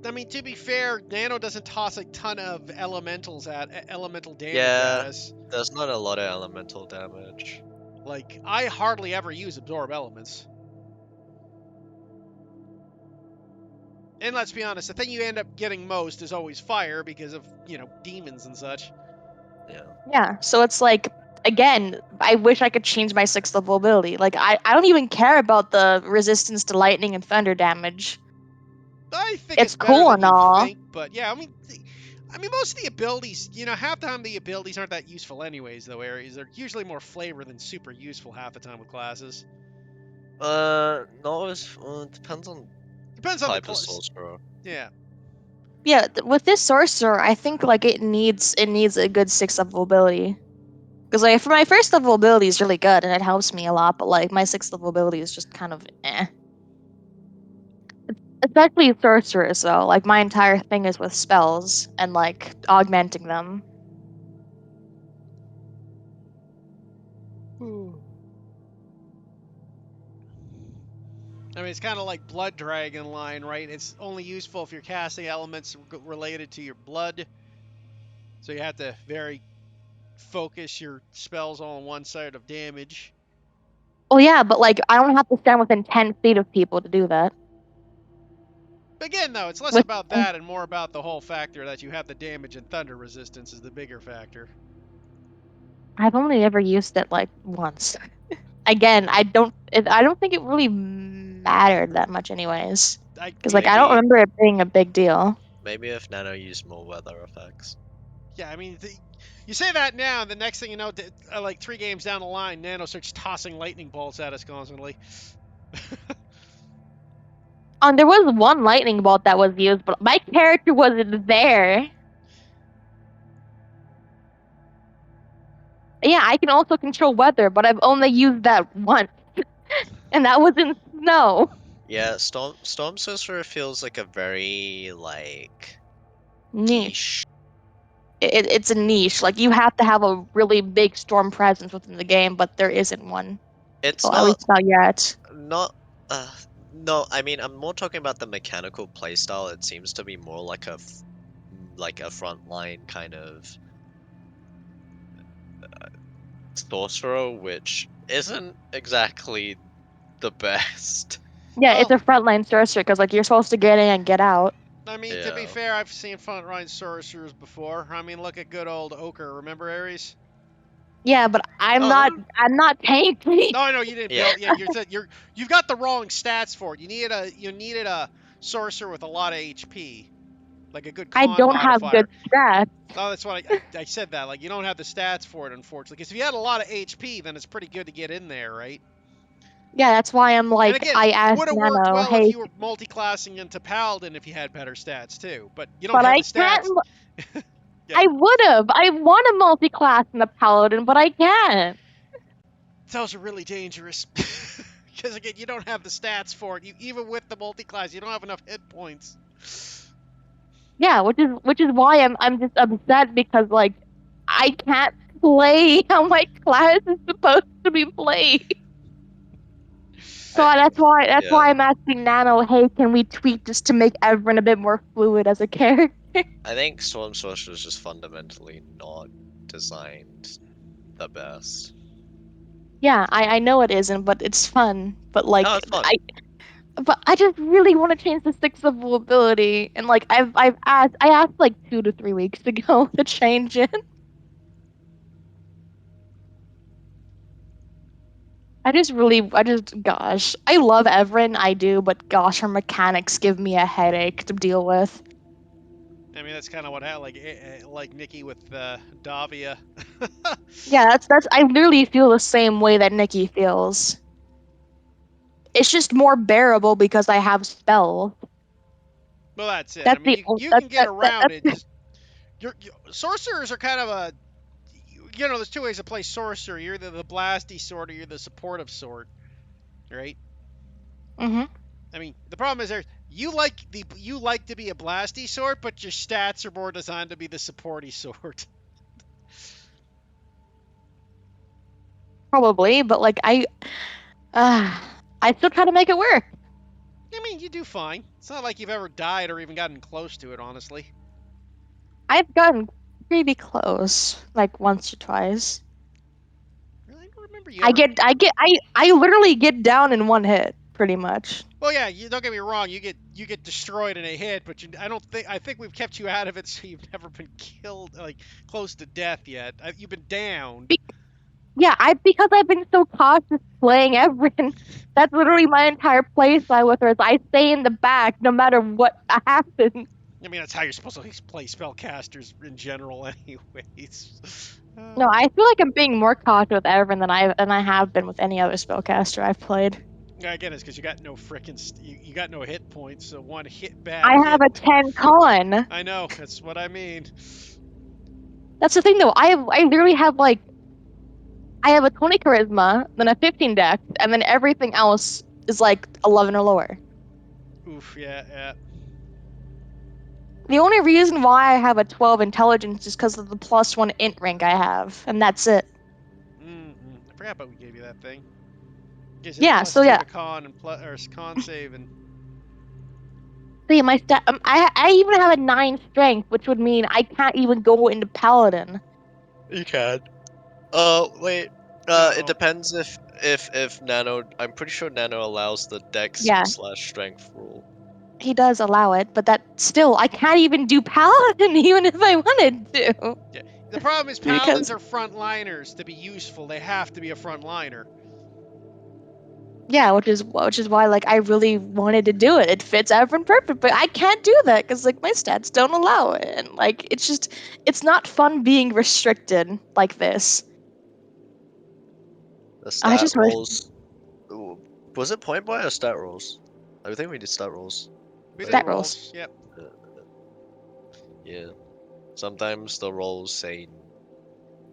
I mean, to be fair, Nano doesn't toss a ton of elemental damage Yeah. at us. There's not a lot of elemental damage. Like, I hardly ever use absorb elements. And let's be honest, the thing you end up getting most is always fire because of, demons and such. Yeah. Yeah, so it's like, again, I wish I could change my sixth level ability. Like, I don't even care about the resistance to lightning and thunder damage. I think It's better cool than and you all. think, but yeah, I mean, most of the abilities, half the time the abilities aren't that useful anyways, though, Ares. They're usually more flavor than super useful half the time with classes. No, it depends on Depends on the type of class. sorcerer. Yeah. Yeah, with this sorcerer, I think like it needs a good sixth level ability. Because like for my first level ability is really good and it helps me a lot, but like my sixth level ability is just kind of Especially sorcerers though. Like my entire thing is with spells and like augmenting them. I mean, it's kind of like Blood Dragon line, right? It's only useful if you're casting elements related to your blood. So you have to very focus your spells on one side of damage. Well, yeah, but like I don't have to stand within 10 feet of people to do that. Again, though, it's less about that and more about the whole factor that you have the damage and thunder resistance is the bigger factor. I've only ever used it like once. Again, I don't think it really mattered that much anyways. Because like I don't remember it being a big deal. Maybe if Nano used more weather effects. Yeah, I mean, you say that now, and the next thing you know, like 3 games down the line, Nano starts tossing lightning bolts at us constantly. There was one lightning bolt that was used, but my character wasn't there. Yeah, I can also control weather, but I've only used that once, and that was in snow. Yeah, Storm Sorcerer feels like a very Niche. niche. It's a niche. Like you have to have a really big storm presence within the game, but there isn't one. It's Well, at least not yet. not uh no, I mean I'm more talking about the mechanical playstyle. It seems to be more like like a frontline kind of sorcerer, which isn't exactly the best. Yeah, it's Well, a frontline sorcerer because like you're supposed to get in and get out. I mean, to be Yeah. fair, I've seen frontline sorcerers before. I mean, look at good old Ochre. Remember Ares? Yeah, but I'm Oh not. no. I'm not tanky. No, I know you didn't Yeah. build. Yeah, you've got the wrong stats for it. You needed a sorcerer with a lot of HP, like a good I con don't have good modifier. stats. Oh, that's what I said that. Like you don't have the stats for it, unfortunately. Because if you had a lot of HP, then it's pretty good to get in there, right? Yeah, that's why I'm And like. again, I asked would have worked Nano, well if hey, you were multi-classing into Paladin if you had better stats too. But you don't but have I the can't. stats. Yeah. I would have. I want a multi-class in the paladin, but I can't. Those are really dangerous. Because again, you don't have the stats for it. Even with the multi-class, you don't have enough hit points. Yeah, which is why I'm just upset because like I can't play how my class is supposed to be played. So I that's yeah. why I'm asking Nano, hey, can we tweak this to make everyone a bit more fluid as a character? I think Storm Sorcerer is just fundamentally not designed the best. Yeah, I know it isn't, but it's fun. But like Oh, it's fun. I just really want to change the sixth level ability, and like I asked like 2 to 3 weeks ago to change it. Gosh, I love Everin, I do, but gosh, her mechanics give me a headache to deal with. I mean, that's kind of what happened. Like Nikki with Davia. Yeah, I literally feel the same way that Nikki feels. It's just more bearable because I have spells. Well, that's it. I That's mean, the you can get around that's it. Just sorcerers are kind of there's 2 ways to play sorcerer. You're either the blasty sort or you're the supportive sort, right? hmm I mean, the problem is you like to be a blasty sort, but your stats are more designed to be the supporty sort. probably, but like I still try to make it work. I mean, you do fine. It's not like you've ever died or even gotten close to it, honestly. I've gotten pretty close, like once or twice. Really, I don't remember you ever. I literally get down in one hit, pretty much. Well, yeah, you don't get me wrong. You get destroyed in a hit, but I think we've kept you out of it, so you've never been killed, like close to death yet. You've been downed. Yeah, because I've been so cautious playing Everin. That's literally my entire playstyle with her. Is I stay in the back no matter what happens. I mean, that's how you're supposed to play spellcasters in general, anyways. No, I feel like I'm being more cautious with Everin than I have been with any other spellcaster I've played. Again, it's because you got no frickin' you got no hit points, so one bad I hit. have a 10 con. I know, that's what I mean. That's the thing though. I literally have like I have a 20 charisma, then a 15 dex, and then everything else is like 11 or lower. Oof, yeah, yeah. The only reason why I have a 12 intelligence is because of the +1 int rank I have, and that's it. I forgot about we gave you that thing. Gives you the Yeah, so +2 yeah. to con and con save and. See, my stat. I even have a 9 strength, which would mean I can't even go into paladin. You can. Wait. No. It depends if Nano. I'm pretty sure Nano allows the Dex Yeah. / Strength rule. He does allow it, but that still, I can't even do paladin even if I wanted to. Yeah. The problem is paladins Because are frontliners. To be useful, they have to be a frontliner. Yeah, which is why like I really wanted to do it. It fits Everin perfect, but I can't do that because like my stats don't allow it, and like it's not fun being restricted like this. The I stat just wish rolls. Was it point buy or stat rolls? I think we did stat rolls. We did stat rolls. rolls. Yep. Uh, yeah. Sometimes the rolls say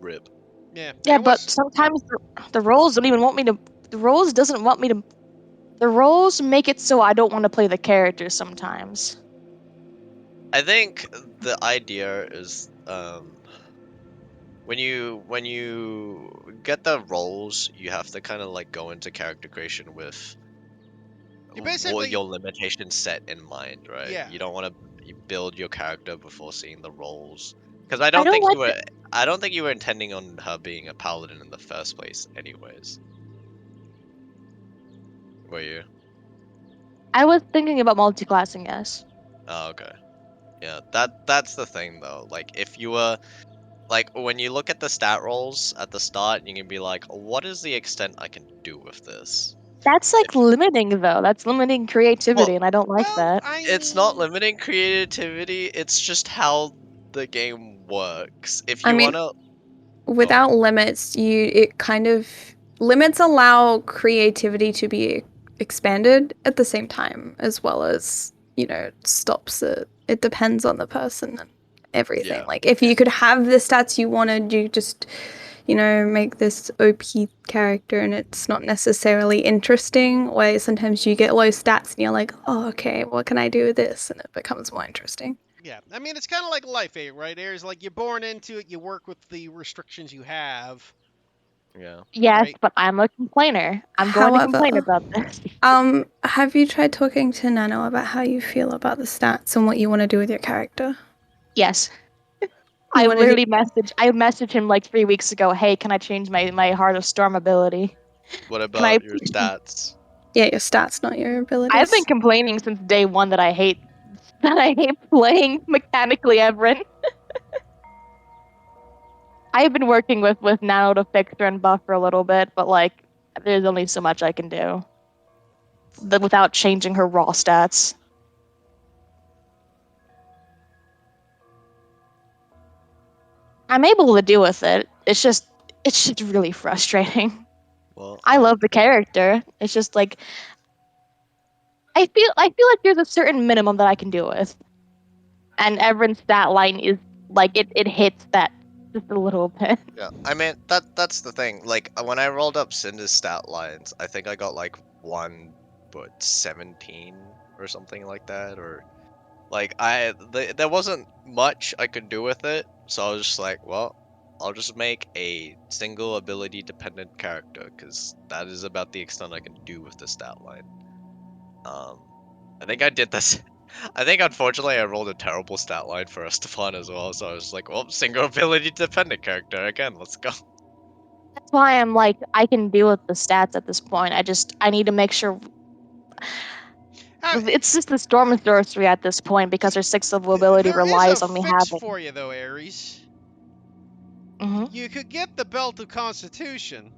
rip. Yeah. Yeah, It but was. sometimes the roles don't even want me to. The roles doesn't want me to. The roles make it so I don't want to play the character sometimes. I think the idea is when you get the roles, you have to kind of like go into character creation with You what basically. your limitations set in mind, right? Yeah. You don't want to build your character before seeing the roles, because I don't like it. I don't think you were intending on her being a paladin in the first place, anyways. Were you? I was thinking about multi-classing, yes. Oh, okay. Yeah, that's the thing though. Like if you were like when you look at the stat rolls at the start, you can be like, what is the extent I can do with this? That's like If limiting though. That's limiting creativity, well, and I don't like Well, that. I it's not mean. limiting creativity, it's just how the game works. If I you mean, wanna go on. without limits, it kind of limits allow creativity to be expanded at the same time, as well as stops it. It depends on the person and everything. Yeah. Like if Yeah. you could have the stats you wanted, you just make this OP character, and it's not necessarily interesting. Or sometimes you get low stats, and you're like, oh, okay, what can I do with this? And it becomes more interesting. Yeah. I mean, it's kind of like life, right? There's like you're born into it. You work with the restrictions you have. Yeah. Yes, Right. but I'm a complainer. I'm going to complain However, about this. have you tried talking to Nano about how you feel about the stats and what you want to do with your character? Yes. I What did he? literally messaged him like 3 weeks ago. Hey, can I change my Heart of Storm ability? What Can I? about your stats? Yeah, your stats, not your I've been abilities. complaining since day one that I hate playing mechanically, Everin. I've been working with Nano to fix her and buff her a little bit, but like there's only so much I can do without changing her raw stats. I'm able to deal with it. It's just really frustrating. Well, I love the character. It's just like I feel like there's a certain minimum that I can deal with, and Everin's stat line is like it hits that just a little bit. yeah. I mean that's the thing. Like when I rolled up Cinder's stat lines, I think I got like 17 or something like that, or like there wasn't much I could do with it, so I was just like, well, I'll just make a single ability dependent character because that is about the extent I can do with the stat line. Um, I think I did this. I think unfortunately I rolled a terrible stat line for Estefan as well, so I was like, well, single ability dependent character again. Let's go. That's why I'm like I can deal with the stats at this point. I need to make sure How, it's just the Storm Sorcery at this point because her sixth level ability there is a relies on me fix having. for you though, Ares. Hmm. You could get the Belt of Constitution.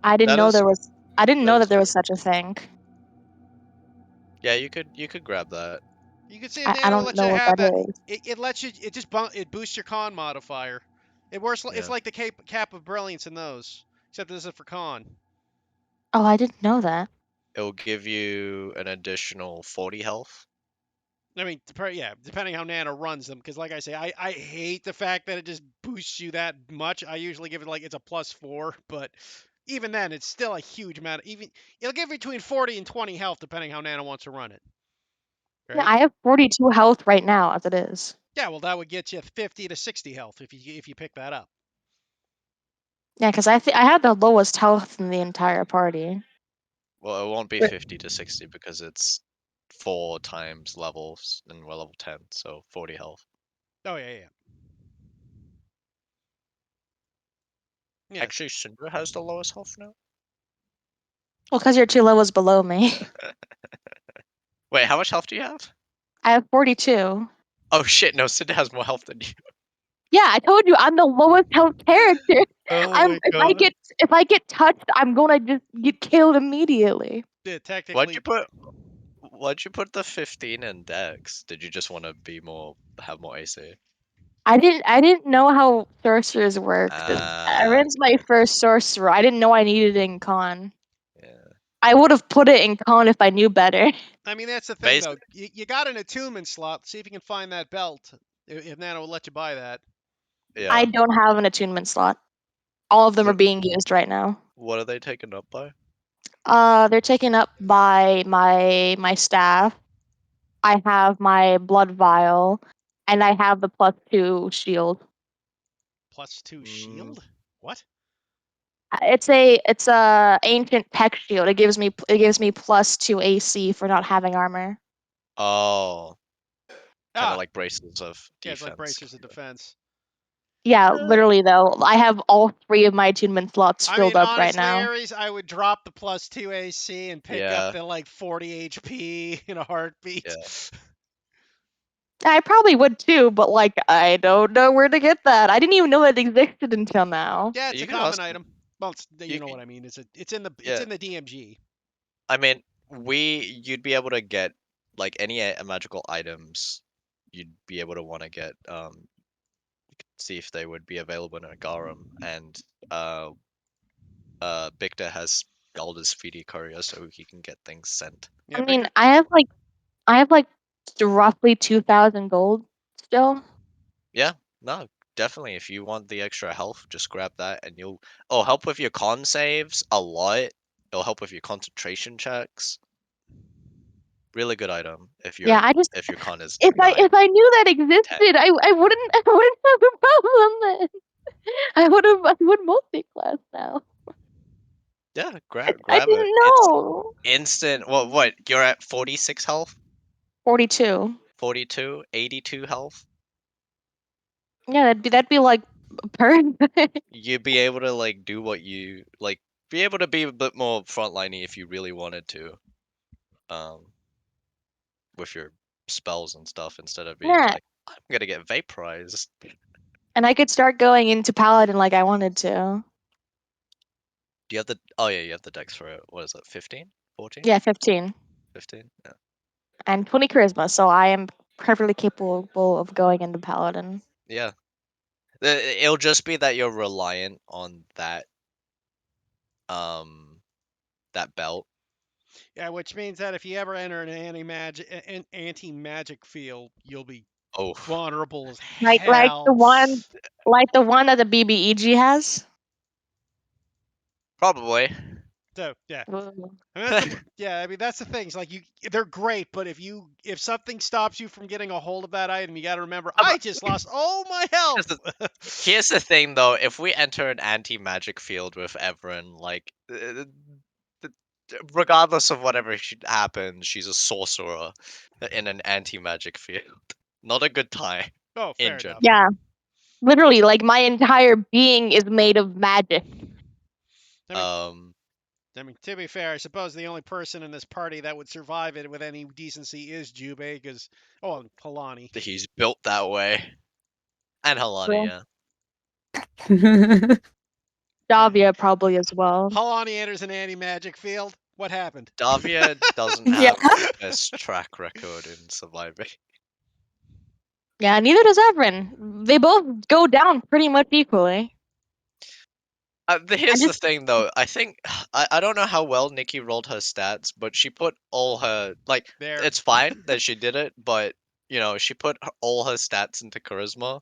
I didn't That know is there was. I didn't that know is that there true. was such a thing. Yeah, you could grab that. You could see if I Nano will don't let know you what have that that. is. It lets you. It just it boosts your con modifier. It works. It's Yeah, like the cap of brilliance in those, except this is for con. Oh, I didn't know that. it will give you an additional 40 health. I mean, yeah, depending how Nano runs them, because like I say, I hate the fact that it just boosts you that much. I usually give it like it's a +4, but even then, it's still a huge amount. Even it'll give between 40 and 20 health depending how Nano wants to run it. Yeah, Right? I have 42 health right now as it is. Yeah, well, that would get you 50 to 60 health if you pick that up. Yeah, because I had the lowest health in the entire party. Well, it won't be But 50 to 60 because it's 4 times levels, and we're level 10, so 40 health. Oh yeah. Yes. Actually, Syndra has the lowest health now. Well, because you're 2 levels below me. Wait, how much health do you have? I have 42. Oh shit, no, Syndra has more health than you. Yeah, I told you I'm the lowest health character. Oh my god. If I get touched, I'm gonna just get killed immediately. Yeah, Why'd technically, you put the 15 in Dex? Did you just want to have more AC? I didn't know how sorcerers worked. Erin's my Okay. first sorcerer. I didn't know I needed it in con. Yeah. I would have put it in con if I knew better. I mean, that's the thing, Basi- though. You got an attunement slot. See if you can find that belt. If Nano will let you buy that. I yeah. don't have an attunement slot. All of them are What being used right now. what are they taken up by? They're taken up by my staff. I have my blood vial, and I have the +2 shield. +2 Mm, shield? What? It's a ancient tech shield. It gives me +2 AC for not having armor. oh, kind of Ah, like braces of yeah, it's like defense. bracers of defense. Yeah, literally though. I have all 3 of my attunement slots I filled mean, up right honestly, now. Ares, I would drop the +2 AC and pick up Yeah, the like 40 HP in a heartbeat. yeah. I probably would too, but like I don't know where to get that. I didn't even know it existed until now. Yeah, it's You a could common ask. item. Well, you You know could, what I mean. It's in the yeah. DMG. I mean, you'd be able to get like any magical items. You'd be able to want to get. See if they would be available in a garum, and uh, Bicta has Galda's Feedy courier, so he can get things sent. Yeah, I mean, Victor. I have like roughly 2,000 gold still. Yeah, no, definitely. If you want the extra health, just grab that, and you'll. Oh, help with your con saves a lot. It'll help with your concentration checks. Really good item Yeah, if your con is if 9, I knew that 10. existed, I wouldn't I wouldn't have a problem then. I would multi-class now. Yeah, I grab it. didn't It's know. instant. What? You're at 46 health, 42. 42, 82 health. Yeah, that'd be like perfect. You'd be able to like do what you like. Be able to be a bit more frontliney if you really wanted to. Um, with your spells and stuff instead of being Yeah, like, I'm gonna get vaporized. and I could start going into paladin like I wanted to. Do you have the? Oh yeah, you have the dex for it. What is it? 15? 14? Yeah, 15 15? Yeah. and 20 charisma, so I am perfectly capable of going into paladin. Yeah. It'll just be that you're reliant on um that belt. Yeah, which means that if you ever enter an anti-magic field, you'll be Oh, vulnerable as Like hell. the one that the BBEG has. probably. So yeah, Ooh. I mean that's I mean that's the thing. It's like they're great, but if something stops you from getting a hold of that item, you got to remember, I But just lost all my here's the, health. here's the thing though, if we enter an anti-magic field with Everin, like regardless of whatever happens, she's a sorcerer in an anti-magic field. Not a good time Oh, in fair enough. general. Yeah, literally, like my entire being is made of magic. I mean, Um, I mean, to be fair, I suppose the only person in this party that would survive it with any decency is Jubei, because and Palani. he's built that way. And Halani, True. yeah. Davia probably as well. Halani enters an anti-magic field. What happened? Davia doesn't Yeah. have the best track record in surviving. Yeah, neither does Evren. They both go down pretty much equally. I Here's the just thing, though. I think I don't know how well Nikki rolled her stats, but she put all her like. There. It's fine that she did it, but she put all her stats into charisma,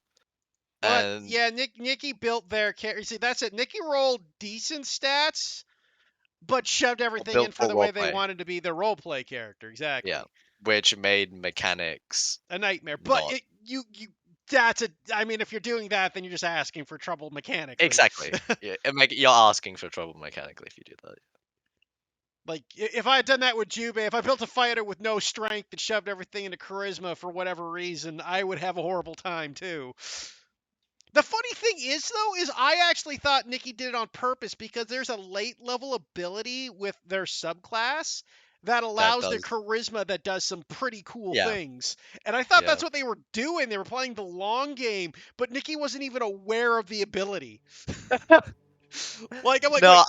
But and yeah, Nikki built their character. See, that's it. Nikki rolled decent stats, but shoved everything in built for for the way they roleplay. wanted to be their roleplay character. Yeah, Exactly. which made mechanics A nightmare. But not that's a. I mean, if you're doing that, then you're just asking for trouble mechanically. exactly. Yeah, you're asking for trouble mechanically if you do that. Like, if I had done that with Jubei, if I built a fighter with no strength and shoved everything into charisma for whatever reason, I would have a horrible time too. The funny thing is, though, is I actually thought Nikki did it on purpose because there's a late level ability with their subclass that allows their does. charisma that does some pretty cool Yeah. things. And I thought Yeah. that's what they were doing. They were playing the long game, but Nikki wasn't even aware of the ability. Like I'm like, No,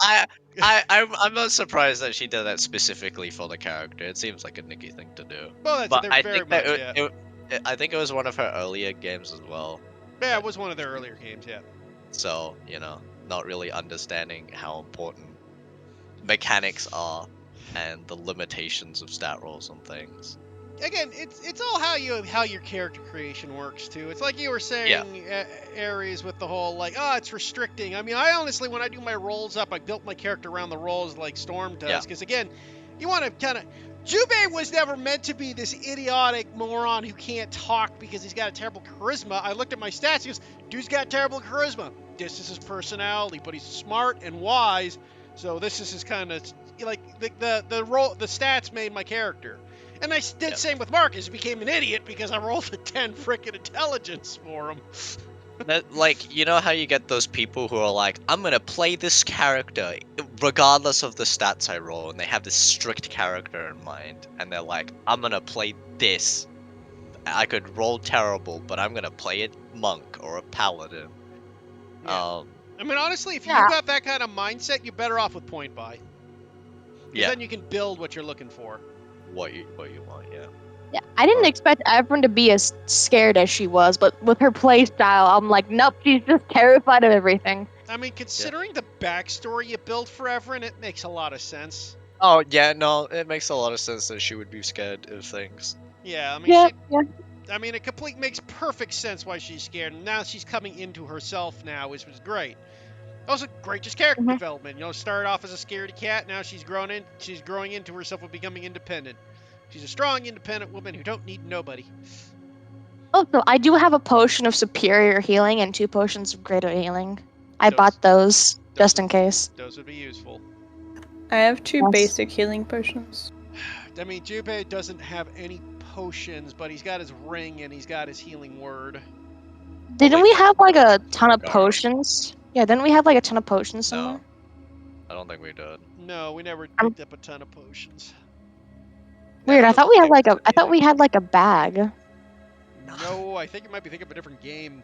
wait, I'm not surprised that she did that specifically for the character. It seems like a Nikki thing to do. well, that's it. But They're I very think that much, yeah. I think it was one of her earlier games as well. Yeah, it was one of their earlier games, yeah. So, not really understanding how important mechanics are and the limitations of stat rolls and things. Again, it's all how your character creation works too. It's like you were saying, Aries, with the whole like, it's restricting. I mean, I honestly, when I do my rolls up, I built my character around the rolls like Storm does, because again, you want to kind of. Jubei was never meant to be this idiotic moron who can't talk because he's got a terrible charisma. I looked at my stats. He goes, dude's got terrible charisma. This is his personality, but he's smart and wise. So this is his kind of like the stats made my character. And I did same with Marcus. He became an idiot because I rolled a 10 frickin' intelligence for him. Like, you know how you get those people who are like, I'm gonna play this character regardless of the stats I roll, and they have this strict character in mind, and they're like, I'm gonna play this. I could roll terrible, but I'm gonna play a monk or a paladin. Yeah. I mean, honestly, if you Yeah. got that kind of mindset, you're better off with point buy. Because then you can build what you're looking for. What you want, yeah. Yeah, I didn't expect Everin to be as scared as she was, but with her playstyle, I'm like, nope, she's just terrified of everything. I mean, considering the backstory you built for Everin, it makes a lot of sense. Oh, yeah, no, it makes a lot of sense that she would be scared of things. Yeah, I mean, Yeah. I mean, it makes perfect sense why she's scared. And now she's coming into herself now, which was great. Also, great just character development. You know, started off as a scaredy cat, now she's growing into herself and becoming independent. She's a strong, independent woman who don't need nobody. Also, I do have a potion of superior healing and 2 potions of greater healing. I bought those just in case. Those would be useful. I have 2 Yes. basic healing potions. I mean, Jubei doesn't have any potions, but he's got his ring and he's got his healing word. Didn't we have like a ton of No. potions? Yeah, didn't we have like a ton of potions somewhere? No. I don't think we did. No, we never picked up a ton of potions. Weird. I Never thought we had like picked I thought we had like a bag. No, I think you might be thinking of a different game.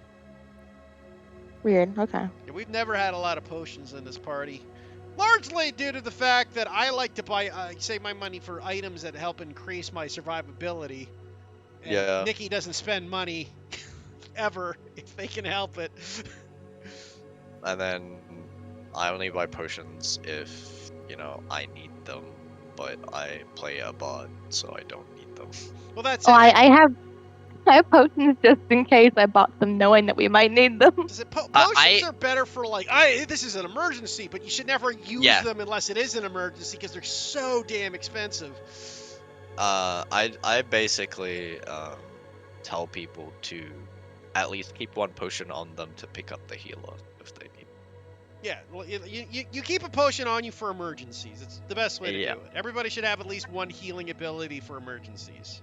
Weird. Okay. Yeah, we've never had a lot of potions in this party. Largely due to the fact that I like to save my money for items that help increase my survivability. And Yeah. Nikki doesn't spend money ever if they can help it. And then I only buy potions if, I need them, but I play a bot, so I don't need them. Well, that's Oh, it. I have potions just in case. I bought them knowing that we might need them. Potions are better for like, this is an emergency, but you should never use them unless it is an emergency because they're so damn expensive. I basically tell people to at least keep 1 potion on them to pick up the healer if they need. Yeah, well, you keep a potion on you for emergencies. It's the best way to do it. Everybody should have at least 1 healing ability for emergencies.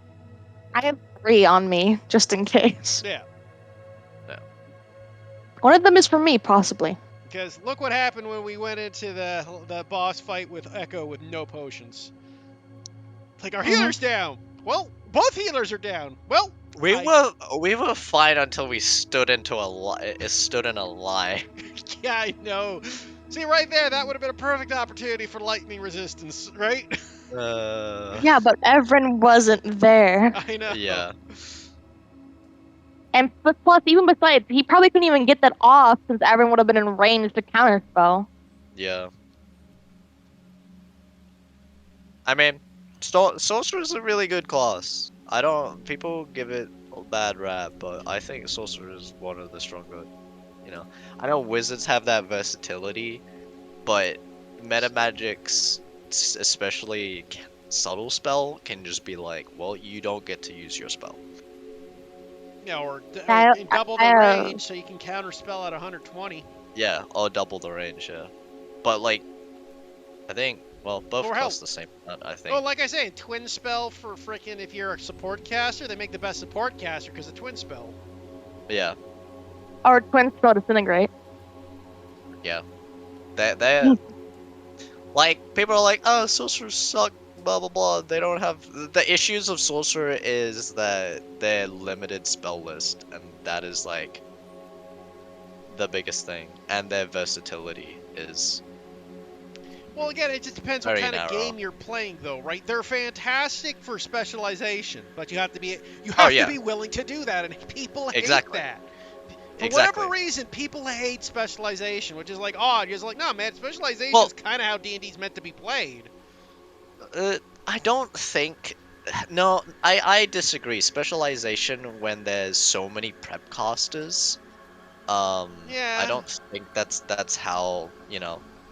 I have 3 on me just in case. Yeah. One of them is for me, possibly. Because look what happened when we went into the boss fight with Echo with no potions. Like, our healer's down. Well, both healers are down. Well, We were fine until we stood in a lie. Yeah, I know. See, right there, that would have been a perfect opportunity for lightning resistance, right? Yeah, but Everin wasn't there. I know. Yeah. And plus, even besides, he probably couldn't even get that off since Everin would have been in range to counterspell. Yeah. I mean, Sorcerer's a really good class. People give it a bad rap, but I think Sorcerer is one of the stronger, I know Wizards have that versatility, but Metamagics, especially Subtle Spell, can just be like, well, you don't get to use your spell. Yeah, or double the range so you can counterspell at 120. Yeah, or double the range, yeah. But, like, I think, well, both cost the same amount, I think. Well, like I say, twin spell for frickin' if you're a support caster, they make the best support caster because of twin spell. Yeah. Or twin spell disintegrate. Yeah. They like, people are like, oh, sorcerers suck. blah blah blah. They don't have the issues of sorcerer is that they're limited spell list, and that is like the biggest thing. And their versatility is Well, again, it just depends what very kind of narrow. game you're playing, though, right? They're fantastic for specialization, but you have to be Oh, yeah. willing to do that, and people hate Exactly. that. For Exactly. whatever reason, people hate specialization, which is like odd. You're just like, no, man, specialization Well- is kind of how D&D's meant to be played. I don't think. No, I disagree. Specialization when there's so many prep casters. I Yeah. don't think that's how,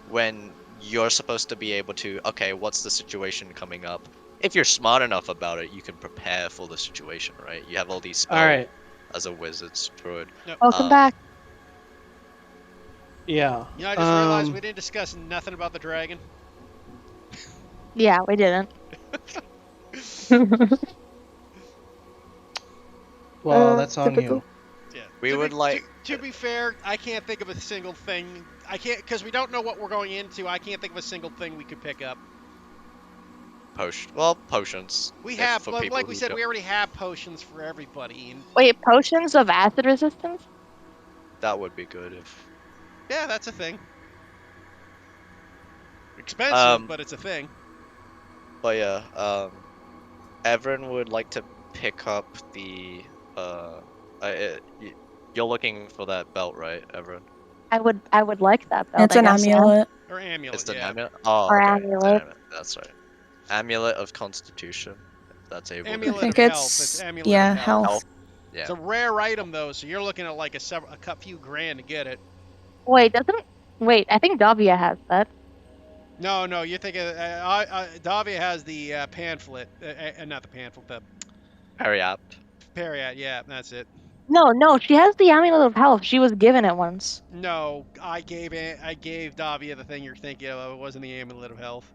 when you're supposed to be able to, okay, what's the situation coming up? If you're smart enough about it, you can prepare for the situation, right? You have all these spells Alright, as a wizard, druid. Welcome back. yeah. You know, I just realized we didn't discuss nothing about the dragon. Yeah, we didn't. Well, that's on typical. you. Yeah. We would like- To be fair, I can't think of a single thing. I can't, because we don't know what we're going into. I can't think of a single thing we could pick up. Potions. We if- have, for like people we who said, don't- we already have potions for everybody. And Wait, potions of acid resistance? That would be good if. yeah, that's a thing. Expensive, but it's a thing. But yeah, Everin would like to pick up the you're looking for that belt, right, Everin? I would like that belt. It's I an guess, yeah. amulet. Or amulet, It's the yeah. amulet. Oh, Or okay. amulet. That's right. Amulet of Constitution. If that's able. I Amulet think of health. it's It's amulet yeah, of health. health. Yeah. It's a rare item, though, so you're looking at like a few grand to get it. Wait, wait, I think Davia has that. No, you're thinking. Davia has the pamphlet, not the pamphlet, the Very apt. Periat. Yeah, that's it. No, she has the amulet of health. She was given it once. No, I gave Davia the thing you're thinking of. It wasn't the amulet of health.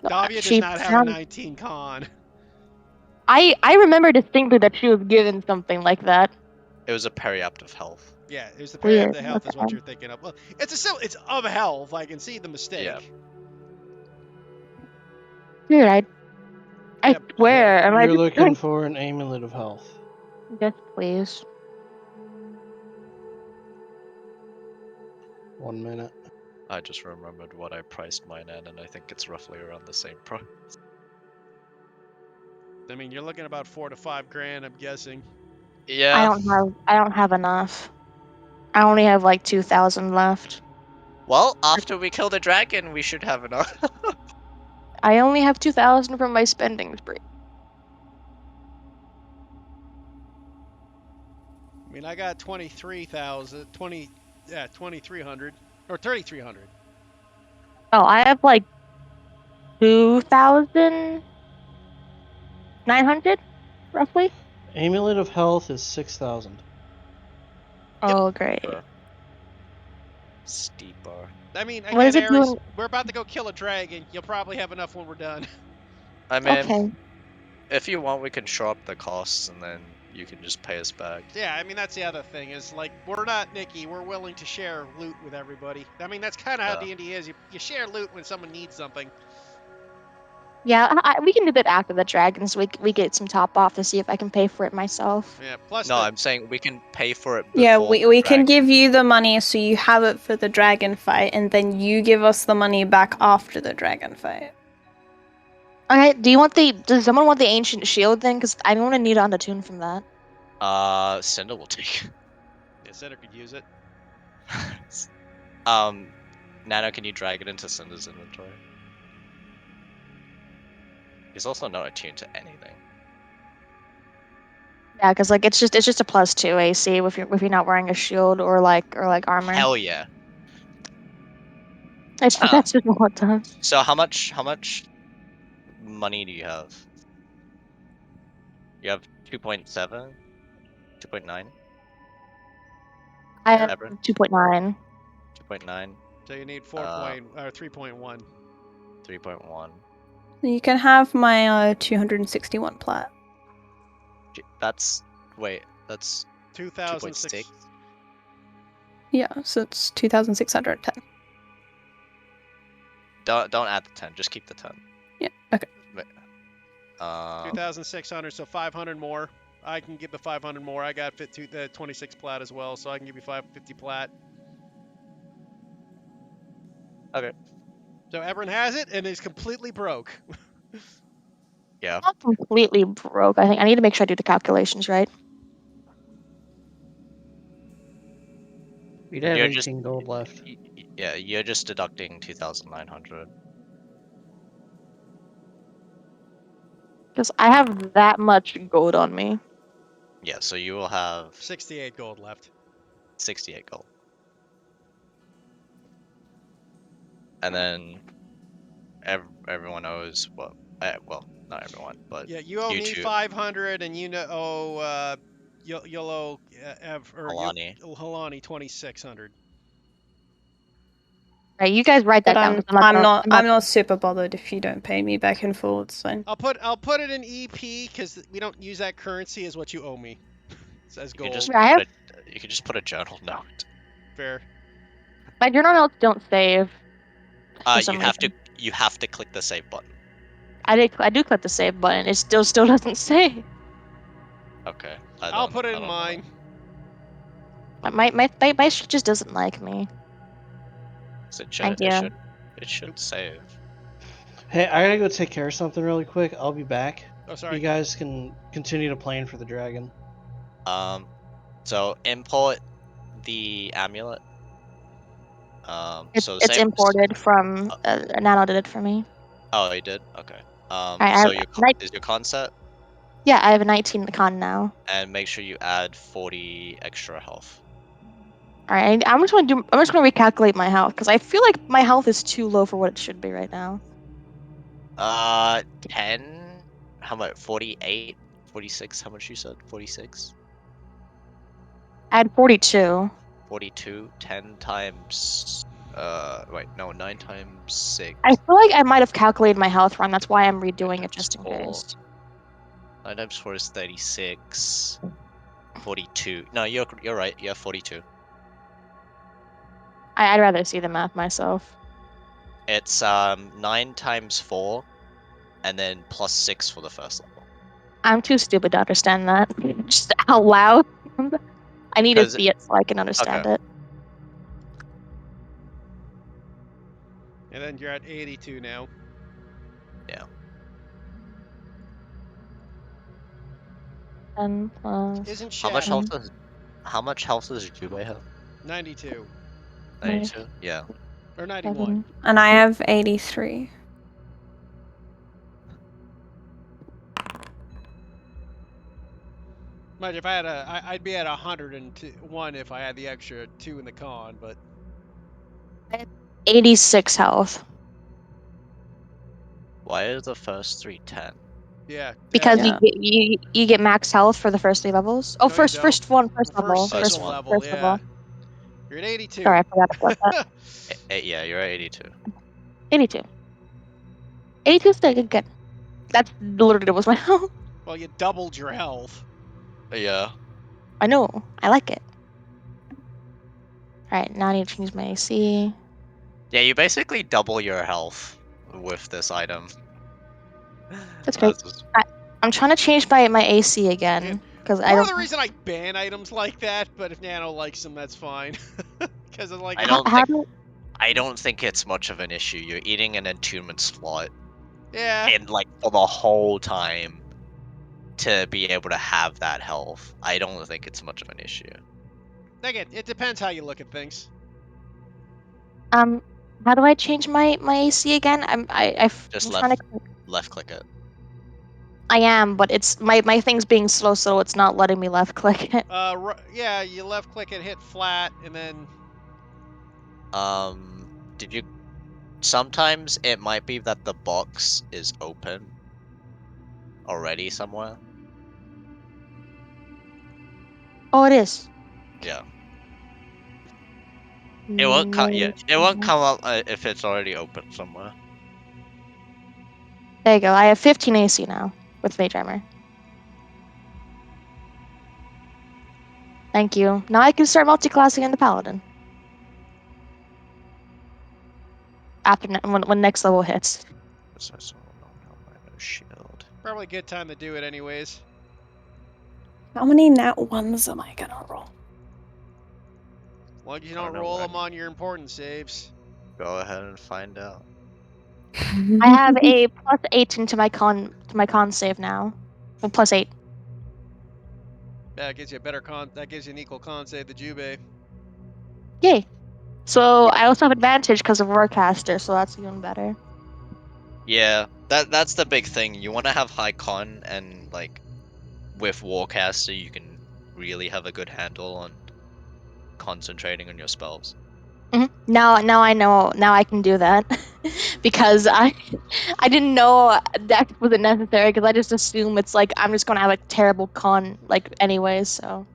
No, Davia does she not have a found- 19 con. I remember distinctly that she was given something like that. It was a periapt of health. Yeah, it's the Weird, Periat of health is what okay. you're thinking of. Well, it's of health. I can see the mistake. Yeah. Dude, I Yep. swear, am I You're just looking for an amulet of health. Yes, please. 1 minute. I just remembered what I priced mine at, and I think it's roughly around the same price. I mean, you're looking at about 4 to 5 grand, I'm guessing. Yeah. I don't have enough. I only have like 2,000 left. Well, after we kill the dragon, we should have enough. I only have 2,000 from my spending spree. I mean, I got 2,300 or 3,300. Oh, I have like 2,900 roughly. Amulet of health is 6,000. Oh, great. Steeper. I mean, What again, is it Ares, doing? we're about to go kill a dragon. You'll probably have enough when we're done. I mean, Okay. if you want, we can show up the costs, and then you can just pay us back. Yeah, I mean, that's the other thing is, like, we're not Nikki. We're willing to share loot with everybody. I mean, that's kind of how Yeah. D&D is. You share loot when someone needs something. Yeah, we can do that after the dragons. We get some top off to see if I can pay for it myself. Yeah, plus No, the, I'm saying we can pay for it before Yeah, the we can dragon. give you the money so you have it for the dragon fight, and then you give us the money back after the dragon fight. Okay, does someone want the ancient shield then? Because I'm gonna need it on the tune from that. Cinder will take. yeah, Center could use it. Nano, can you drag it into Cinder's inventory? He's also not attuned to anything. Yeah, because like it's just a +2 AC if you're not wearing a shield or like armor. Hell yeah. That's just what it does. So how much money do you have? You have 2.7? 2.9? I have Everett? 2.9. 2.9? So you need 3.1. 3.1. You can have my 261 plat. That's... Wait, that's 2,006. 2.6? Yeah, so it's 2,610. Don't add the 10, just keep the 10. Yeah, okay. Um, 2,600, so 500 more. I can give the 500 more. I got fit to the 26 plat as well, so I can give you 550 plat. Okay. So Everin has it and is completely broke. Yeah. Not completely broke. I think I need to make sure I do the calculations right. We'd have You're 18 just gold left. yeah, you're just deducting 2,900. Because I have that much gold on me. Yeah, so you will have 68 gold left. 68 gold. And then everyone owes what? Well, not everyone, but Yeah, you owe you me two, 500, and you owe you'll owe Alani. Halani 2,600. Right, you guys write But that down. 'Cause I'm not super bothered if you don't pay me back and forth. So I'll put it in EP because we don't use that currency as what you owe me. It says You can gold. just I have you can just put a journal note. Fair. my journal notes don't save for some reason. You have to click the save button. I do click the save button. It still doesn't save. Okay. I'll put it I in don't mine. know. My shit just doesn't like me. So it should Thank you. it should save. Hey, I gotta go take care of something really quick. I'll be back. Oh, sorry. You guys can continue to plan for the dragon. So import the amulet. So It's same. imported from Nano did it for me. Oh, you did. Okay. I So have is your con set, yeah, I have a 19 con now. and make sure you add 40 extra health. All right, I'm just gonna recalculate my health because I feel like my health is too low for what it should be right now. 10. How much? 48, 46. How much you said? 46. I had 42. 42. 10 times. Wait, no, 9 times 6. I feel like I might have calculated my health wrong. That's why I'm 9 redoing it times just in 4. case. 9 times 4 is 36. 42. No, you're right. You have 42. I'd rather see the math myself. It's 9 times 4, and then plus 6 for the first level. I'm too stupid to understand that. Just out loud. I need to 'Cause- see it so I can understand it. And then you're at 82 now. Yeah. And Isn't How much shabby. health does Jubei have? 92 92. Yeah. or 91. and I have 83. Mind if I had I'd be at 101 if I had the extra 2 in the con, but 86 health. Why are the first 3 10? yeah. Because Yeah. you get max health for the first 3 levels. Oh, No, you don't. first level. First First single one. level, First yeah. level. You're at 82. Sorry, I forgot about that. Yeah, you're at 82. 82. 82 is still good. That's literally was my health. Well, you doubled your health. Yeah. I know. I like it. Alright, now I need to change my AC. Yeah, you basically double your health with this item. That's great. That's- I'm trying to change my AC again. Because I Part of don't. the reason I ban items like that, but if Nano likes them, that's fine. Because it's like, I don't think it's much of an issue. You're eating an attunement slot yeah. and like for the whole time to be able to have that health. I don't think it's much of an issue. Again, it depends how you look at things. How do I change my AC again? I'm Just trying to. left click it. I am, but it's my thing's being slow, so it's not letting me left click it. Yeah, you left click and hit flat, and then Did you? Sometimes it might be that the box is open already somewhere. Oh, it is. Yeah. It won't come. Yeah, it won't Mm, come up if it's already open somewhere. There you go. I have 15 AC now with Mage Armor. Thank you. Now I can start multi-classing in the Paladin. After when next level hits. Shield. Probably a good time to do it anyways. How many nat ones am I gonna roll? As long as you I don't don't know, roll right? them on your important saves. Go ahead and find out. I have a +8 into my con save now. Well, +8. That gives you a better con. That gives you an equal con save to Jubei. Yay. So I also have advantage because of Warcaster, so that's even better. Yeah, that's the big thing. You want to have high con, and like with Warcaster, you can really have a good handle on concentrating on your spells. Now I know. Now I can do that because I didn't know Dex wasn't necessary because I just assume it's like I'm just gonna have a terrible con like anyways. So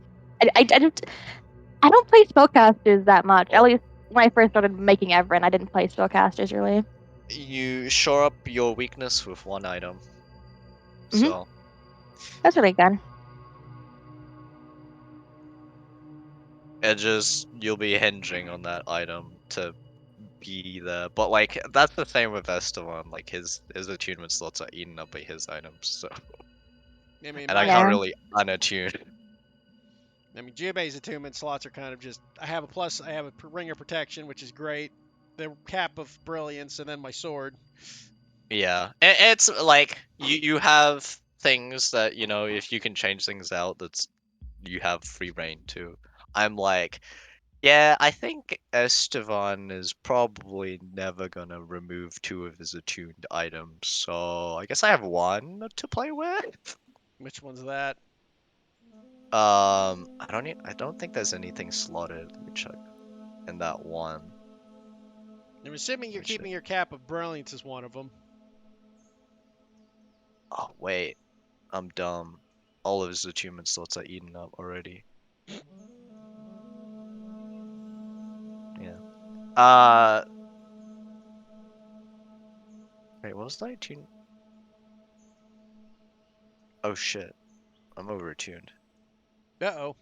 I don't play spellcasters that much. At least when I first started making Everin, I didn't play spellcasters really. You shore up your weakness with one item. Mhm. So That's really good. it just you'll be hinging on that item to be there. But like that's the same with Esteban. Like his attunement slots are eaten up by his items. So I mean, and I my can't Yeah. really unattune. I mean, Jubei's attunement slots are kind of just. I have a plus. I have a ring of protection, which is great. The cap of brilliance, and then my sword. Yeah, it's like you have things that you know if you can change things out, that's you have free reign to. I'm like, yeah, I think Estevan is probably never gonna remove two of his attuned items, so I guess I have one to play with. Which one's that? I don't think there's anything slotted. Let me check. In that one. I'm assuming Let you're me check. keeping your cap of brilliance as one of them. Oh wait, I'm dumb. All of his attunement slots are eaten up already. Yeah. Wait, what was that attune? Oh shit, I'm over attuned. Uh-oh.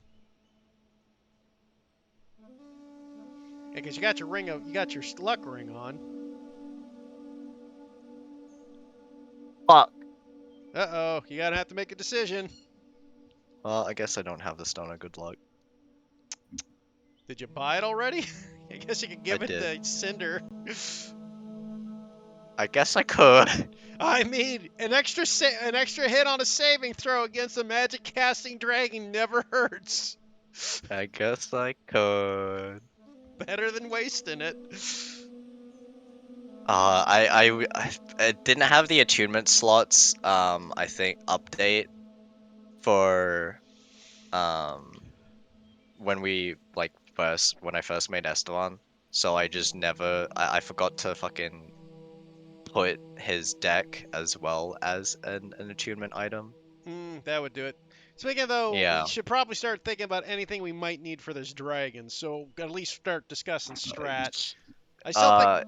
Yeah, because you got your ring of. You got your luck ring on. Fuck. Uh-oh. You gotta have to make a decision. Well, I guess I don't have the stone of good luck. Did you buy it already? I guess you could I give it did. to Cinder. I guess I could. I mean, an extra hit on a saving throw against a magic casting dragon never hurts. I guess I could. Better than wasting it. I didn't have the attunement slots. I think update for when we like when I first made Esteban. So I just never I forgot to fucking put his deck as well as an attunement item. That would do it. Speaking of though, we Yeah. should probably start thinking about anything we might need for this dragon. So at least start discussing strat. I still think. Uh,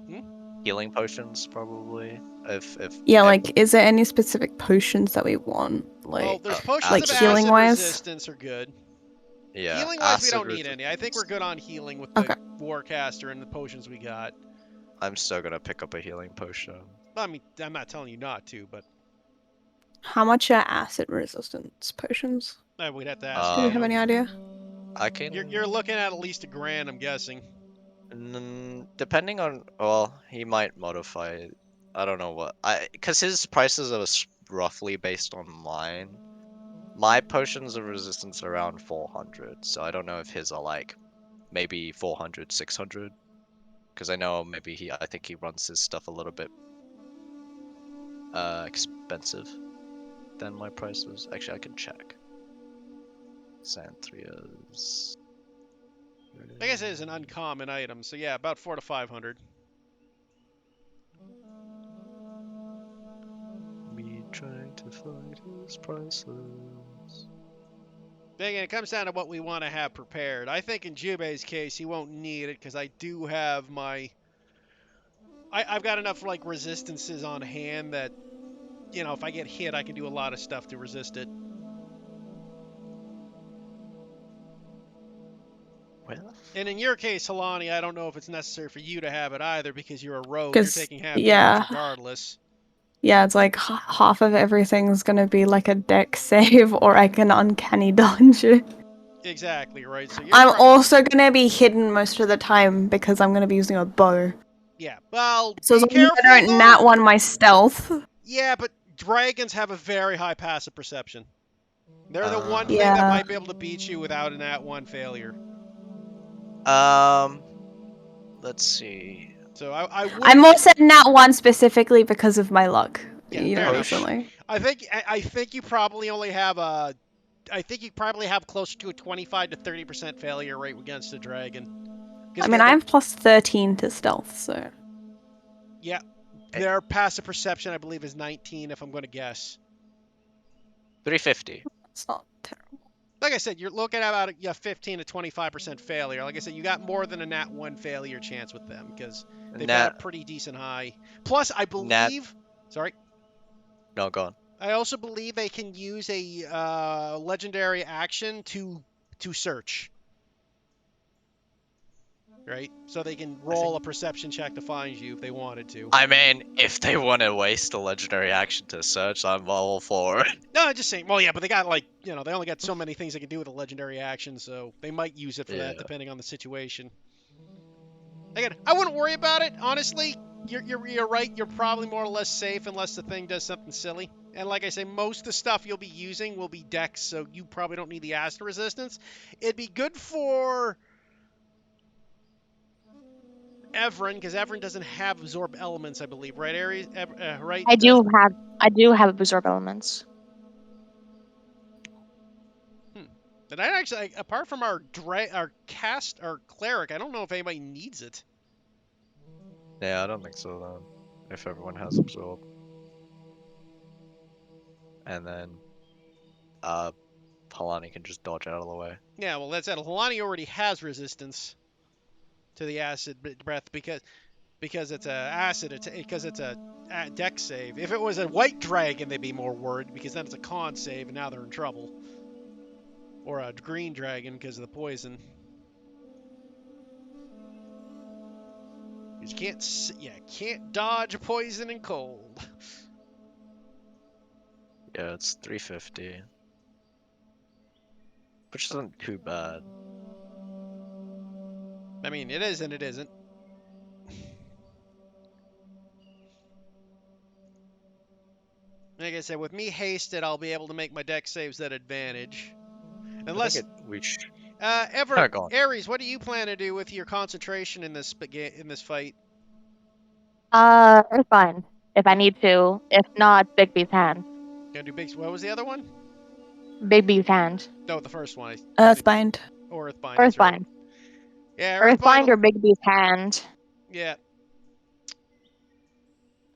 Hmm? healing potions probably. Yeah, If like, is there any specific potions that we want? Well, Like, there's potions like of acid healing acid wise? resistance are good. yeah, Healing wise, we acid don't need any. I think we're resistance. good on healing with the Okay. Warcaster and the potions we got. I'm still gonna pick up a healing potion. I mean, I'm not telling you not to, but How much are acid resistance potions? we'd have to ask Do we Um, have Daniel. any idea? I You're can. looking at least $1,000, I'm guessing. Depending on, well, he might modify it. I don't know what because his prices are roughly based on mine. My potions of resistance are around 400, so I don't know if his are like maybe 400, 600. Because I know maybe I think he runs his stuff a little bit expensive than my prices. Actually, I can check. Santhria's. I guess it is an uncommon item, so yeah, about 400 to 500. Me trying to find his prices. Again, it comes down to what we want to have prepared. I think in Jubei's case, he won't need it because I do have my. I've got enough like resistances on hand that, you know, if I get hit, I can do a lot of stuff to resist it. Well, And in your case, Halani, I don't know if it's necessary for you to have it either because you're a rogue. You're Because, taking half damage yeah, regardless. Yeah, it's like half of everything's gonna be like a deck save or like an uncanny dodge. Exactly, right? So you're I'm probably... also gonna be hidden most of the time because I'm gonna be using a bow. Yeah, well, So as be long as careful, I don't though. nat one my stealth. Yeah, but dragons have a very high passive perception. They're the one thing that Yeah. might be able to beat you without an at-1 failure. Let's see. So I I wouldn't... more said nat one specifically because of my luck. Yeah, You fair know, enough. recently. I think you probably only have a... I think you probably have closer to a 25 to 30% failure rate against a dragon. I Because mean, again, I have plus 13 to stealth, so. yeah, their passive perception, I believe, is 19, if I'm going to guess. 350. It's not terrible. Like I said, you're looking at about a 15 to 25% failure. Like I said, you got more than a nat 1 failure chance with them because they've got a Nat. pretty decent high. Plus, I Nat. believe... Sorry. No, go on. I also believe they can use a legendary action to search. Right? So they can roll a perception check to find you if they wanted to. I mean, if they want to waste a legendary action to search, I'm all for it. No, I'm just saying. Well, yeah, but they got they only got so many things they can do with a legendary action, so they might use it for that Yeah. depending on the situation. Again, I wouldn't worry about it. Honestly, you're right. You're probably more or less safe unless the thing does something silly. And like I say, most of the stuff you'll be using will be dex, so you probably don't need the acid resistance. It'd be good for Evren, because Evren doesn't have absorb elements, I believe, right, Aries? Right? I do have absorb elements. And I actually, apart from our cleric, I don't know if anybody needs it. Yeah, I don't think so then. If everyone has absorb. And then Palani can just dodge out of the way. Yeah, well, that's it. Halani already has resistance to the acid breath because it's a acid, because it's a dex save. If it was a white dragon, they'd be more worried because then it's a con save, and now they're in trouble. Or a green dragon because of the poison. You can't dodge poison and cold. Yeah, it's 350. Which isn't too bad. I mean, it is and it isn't. Like I said, with me hasted, I'll be able to make my dex saves at advantage. Unless, Aries, what do you plan to do with your concentration in this fight? Earthbind, if I need to. If not, Bigby's hand. Gonna do big. What was the other one? Bigby's hand. No, the first one. Earthbind. Or Earthbind. Earthbind. Right. Yeah, Earthbind or Bigby's hand. Yeah.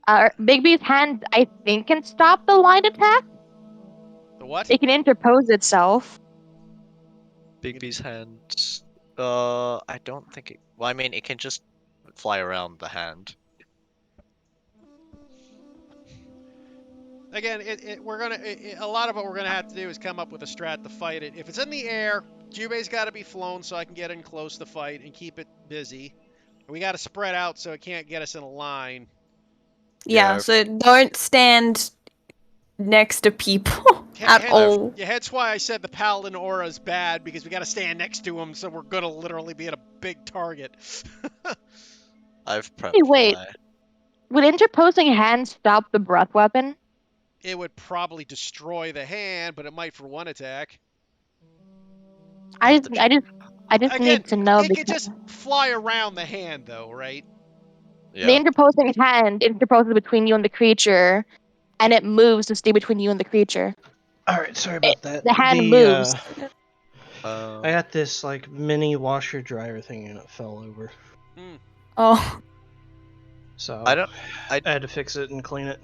Bigby's hand, I think, can stop the line attack. The what? It can interpose itself. Bigby's hand. I don't think it. Well, I mean, it can just fly around the hand. Again, a lot of what we're gonna have to do is come up with a strat to fight it. If it's in the air, Jubei's got to be flown so I can get in close to fight and keep it busy. We got to spread out so it can't get us in a line. Yeah, so don't stand next to people at all. Yeah, that's why I said the paladin aura is bad, because we got to stand next to him, so we're gonna literally be at a big target. I've prepped. Hey, wait. Would interposing hand stop the breath weapon? It would probably destroy the hand, but it might for one attack. I just need to know. It could just fly around the hand, though, right? Yeah. The interposing hand interposes between you and the creature, and it moves to stay between you and the creature. All right, sorry about that. The hand moves. I got this like mini washer dryer thing and it fell over. Oh. So I had to fix it and clean it.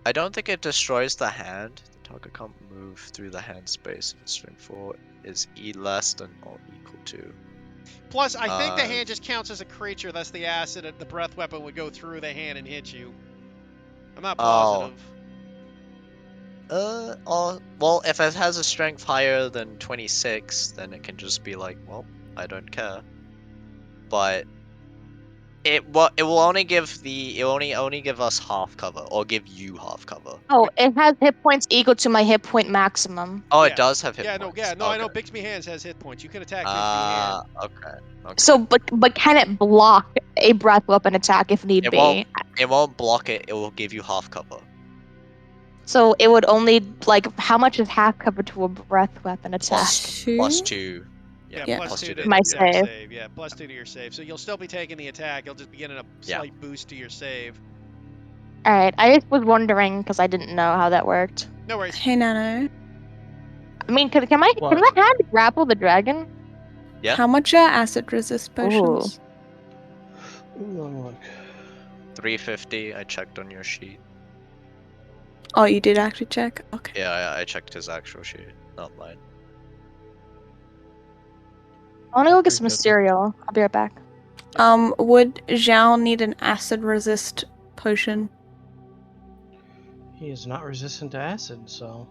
I don't think it destroys the hand. The target can't move through the hand space if its strength 4 is less than or equal to. Plus, I think the hand just counts as a creature, thus the acid, the breath weapon would go through the hand and hit you. I'm not positive. Well, if it has a strength higher than 26, then it can just be like, well, I don't care. But It will only give only give us half cover, or give you half cover. Oh, it has hit points equal to my hit point maximum. Oh, Yeah. it does have hit Yeah, points. I Okay. know. Bixby Hands has hit points. You can attack Bixby Hand. Okay. So, but can it block a breath weapon attack if need It be? won't block it. It will give you half cover. So it would only how much is half cover to a breath weapon attack? Plus two. Yeah, Yeah. plus two to My deck save. save. Yeah, plus 2 to your save. So you'll still be taking the attack. You'll just be getting a slight boost to your save. All right, I just was wondering because I didn't know how that worked. No worries. Hey, Nano. I mean, can my What? hand grapple the dragon? Yeah. How much are acid resist potions? Ooh, look. 350. I checked on your sheet. Oh, you did actually check? Okay. Yeah, I checked his actual sheet, not mine. I want to go get some 350. cereal. I'll be right back. Would Zhao need an acid resist potion? He is not resistant to acid, so.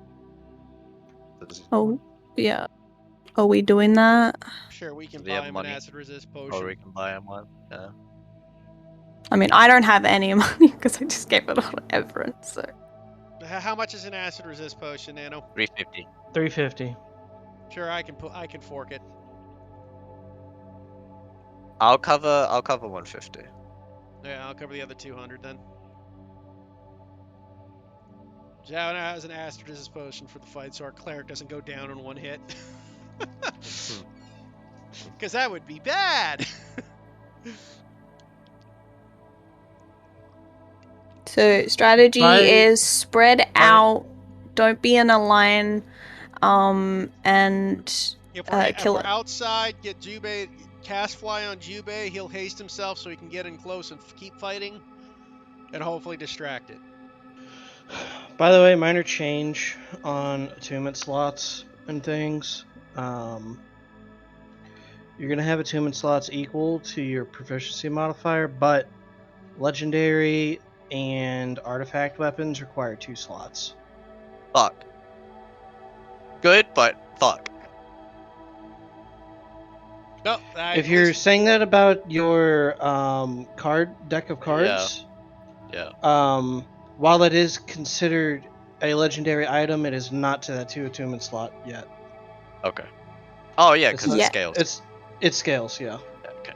Oh, yeah. Are we doing that? Sure, we can Do you have buy him money? an acid resist Or potion. we can buy him one. Yeah. I mean, I don't have any money because I just gave it all to Everett, so. How much is an acid resist potion, Nano? 350. 350. Sure, I can fork it. I'll cover 150. Yeah, I'll cover the other 200 then. Zhao now has an acid resist potion for the fight, so our cleric doesn't go down in one hit. Because that would be bad. So, strategy is spread Right. out, don't be in a line, and If we're kill it. outside, get Jubei, cast fly on Jubei, he'll haste himself so he can get in close and keep fighting, and hopefully distract it. By the way, minor change on attunement slots and things. You're going to have attunement slots equal to your proficiency modifier, but legendary and artifact weapons require 2 slots. Fuck. Good, but fuck. No, If you're saying that about your card deck of cards, Yeah. while it is considered a legendary item, it is not to that 2 attunement slot yet. Okay. Oh yeah, It's because not- it scales. It scales, yeah. Okay.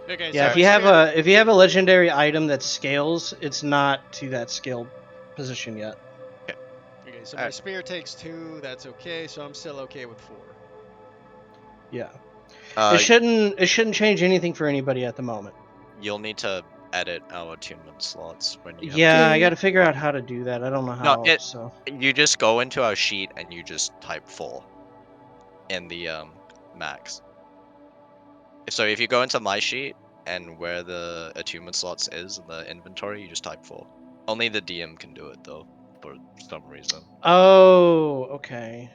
Okay, Yeah, so if you have a legendary item that scales, it's not to that scaled position yet. Okay, so my spear takes 2. That's okay. So I'm still okay with 4. Yeah. It shouldn't change anything for anybody at the moment. You'll need to edit our attunement slots when you have. Yeah, I got to figure out how to do that. I don't know how. No, so you just go into our sheet and you just type 4 in the max. So if you go into my sheet and where the attunement slots is in the inventory, you just type 4. Only the DM can do it though, for some reason. Oh, okay.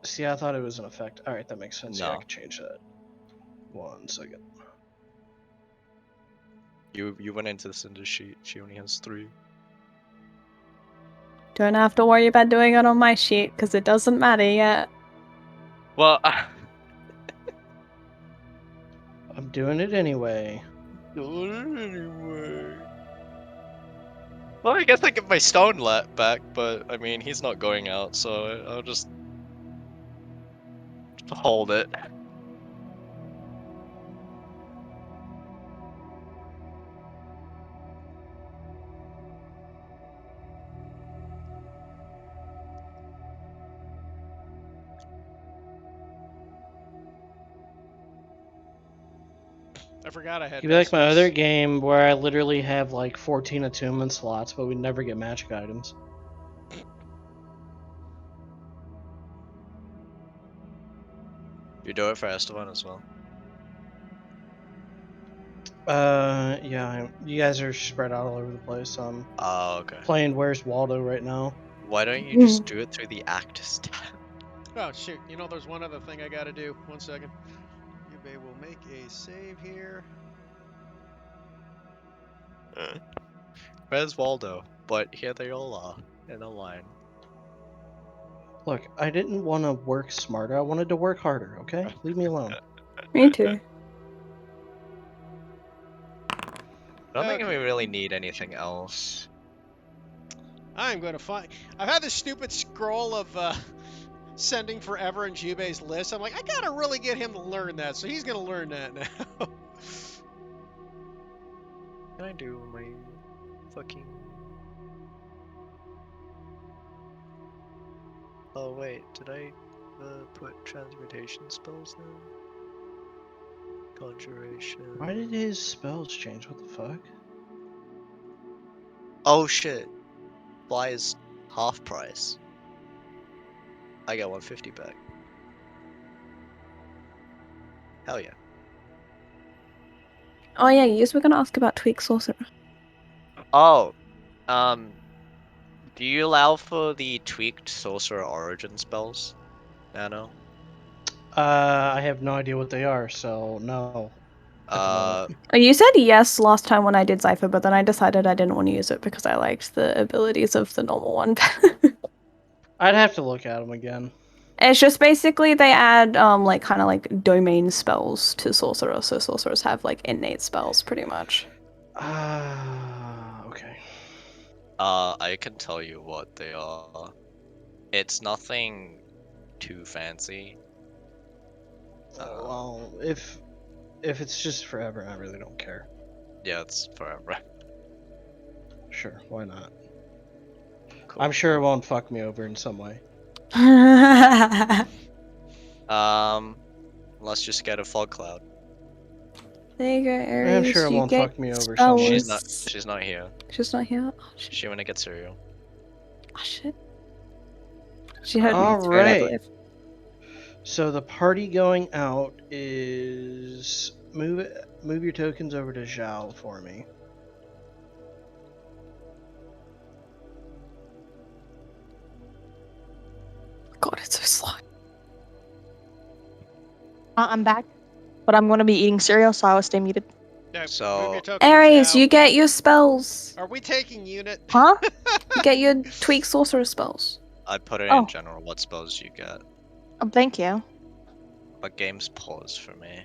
See, I thought it was an effect. All right, that makes sense. Yeah, I No. can change that. 1 second. You went into this sheet. She only has 3. Don't have to worry about doing it on my sheet because it doesn't matter yet. Well, I'm doing it anyway. Well, I guess I get my stone back, but I mean, he's not going out, so I'll just hold it. I forgot I had. It'd be like my other game where I literally have like 14 attunement slots, but we never get magic items. You do it for Esteban as well. Yeah, you guys are spread out all over the place. Oh, okay. Playing Where's Waldo right now. Why don't you just do it through the act tab? Oh shoot! You know, there's one other thing I gotta do. 1 second. Yubei will make a save here. Where's Waldo? But here they all are, in a line. Look, I didn't want to work smarter. I wanted to work harder, okay? Leave me alone. Me too. I don't think we Okay. really need anything else. I'm going to find... I've had this stupid scroll of sending forever in Jubei's list. I'm like, I gotta really get him to learn that, so he's gonna learn that now. Can I do my fucking... Oh wait, did I put transmutation spells now? Conjuration... Why did his spells change? What the fuck? Oh shit! Fly is half price. I get 150 back. Hell yeah. Oh yeah, you were gonna ask about Tweak Sorcerer. Oh, do you allow for the tweaked sorcerer origin spells, Nano? I have no idea what they are, so no. At the moment. Oh, you said yes last time when I did Cypher, but then I decided I didn't want to use it because I liked the abilities of the normal one. I'd have to look at them again. It's just basically they add like kind of like domain spells to sorcerers, so sorcerers have like innate spells pretty much. Okay. I can tell you what they are. It's nothing too fancy. Well, if it's just forever, I really don't care. Yeah, it's forever. Sure, why not? Cool. I'm sure it won't fuck me over in some way. Let's just get a fog cloud. There you go, Aries. I'm sure it you won't get fuck me over spells. somewhere. She's not here. She's not here. Oh shit. She wanna get cereal. Oh shit. She heard me. All It's great, I right. believe. So the party going out is move your tokens over to Zhao for me. God, it's so slow. I'm back, but I'm gonna be eating cereal, so I will stay muted. Yeah, So- move your token Aries, now. you get your spells. Are we taking unit? Huh? You get your Tweak Sorcerer spells. I put it Oh. in general, what spells you get. Thank you. But game's paused for me.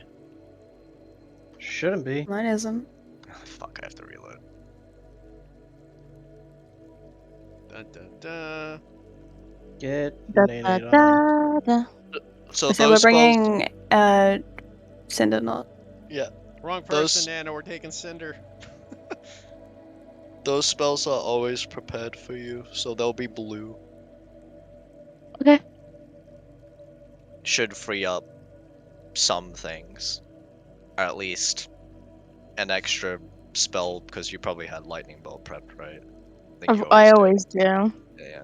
Shouldn't be. Mine isn't. Fuck, I have to reload. Dun, dun, dun. Get Da, your da, name on. da, da. So So we're those spells... bringing Cinder Knot. Yeah. Wrong Those- person, Nano. We're taking Cinder. Those spells are always prepared for you, so they'll be blue. Okay. Should free up some things. Or at least an extra spell, because you probably had Lightning Bolt prepped, right? think you I do. always do. Yeah.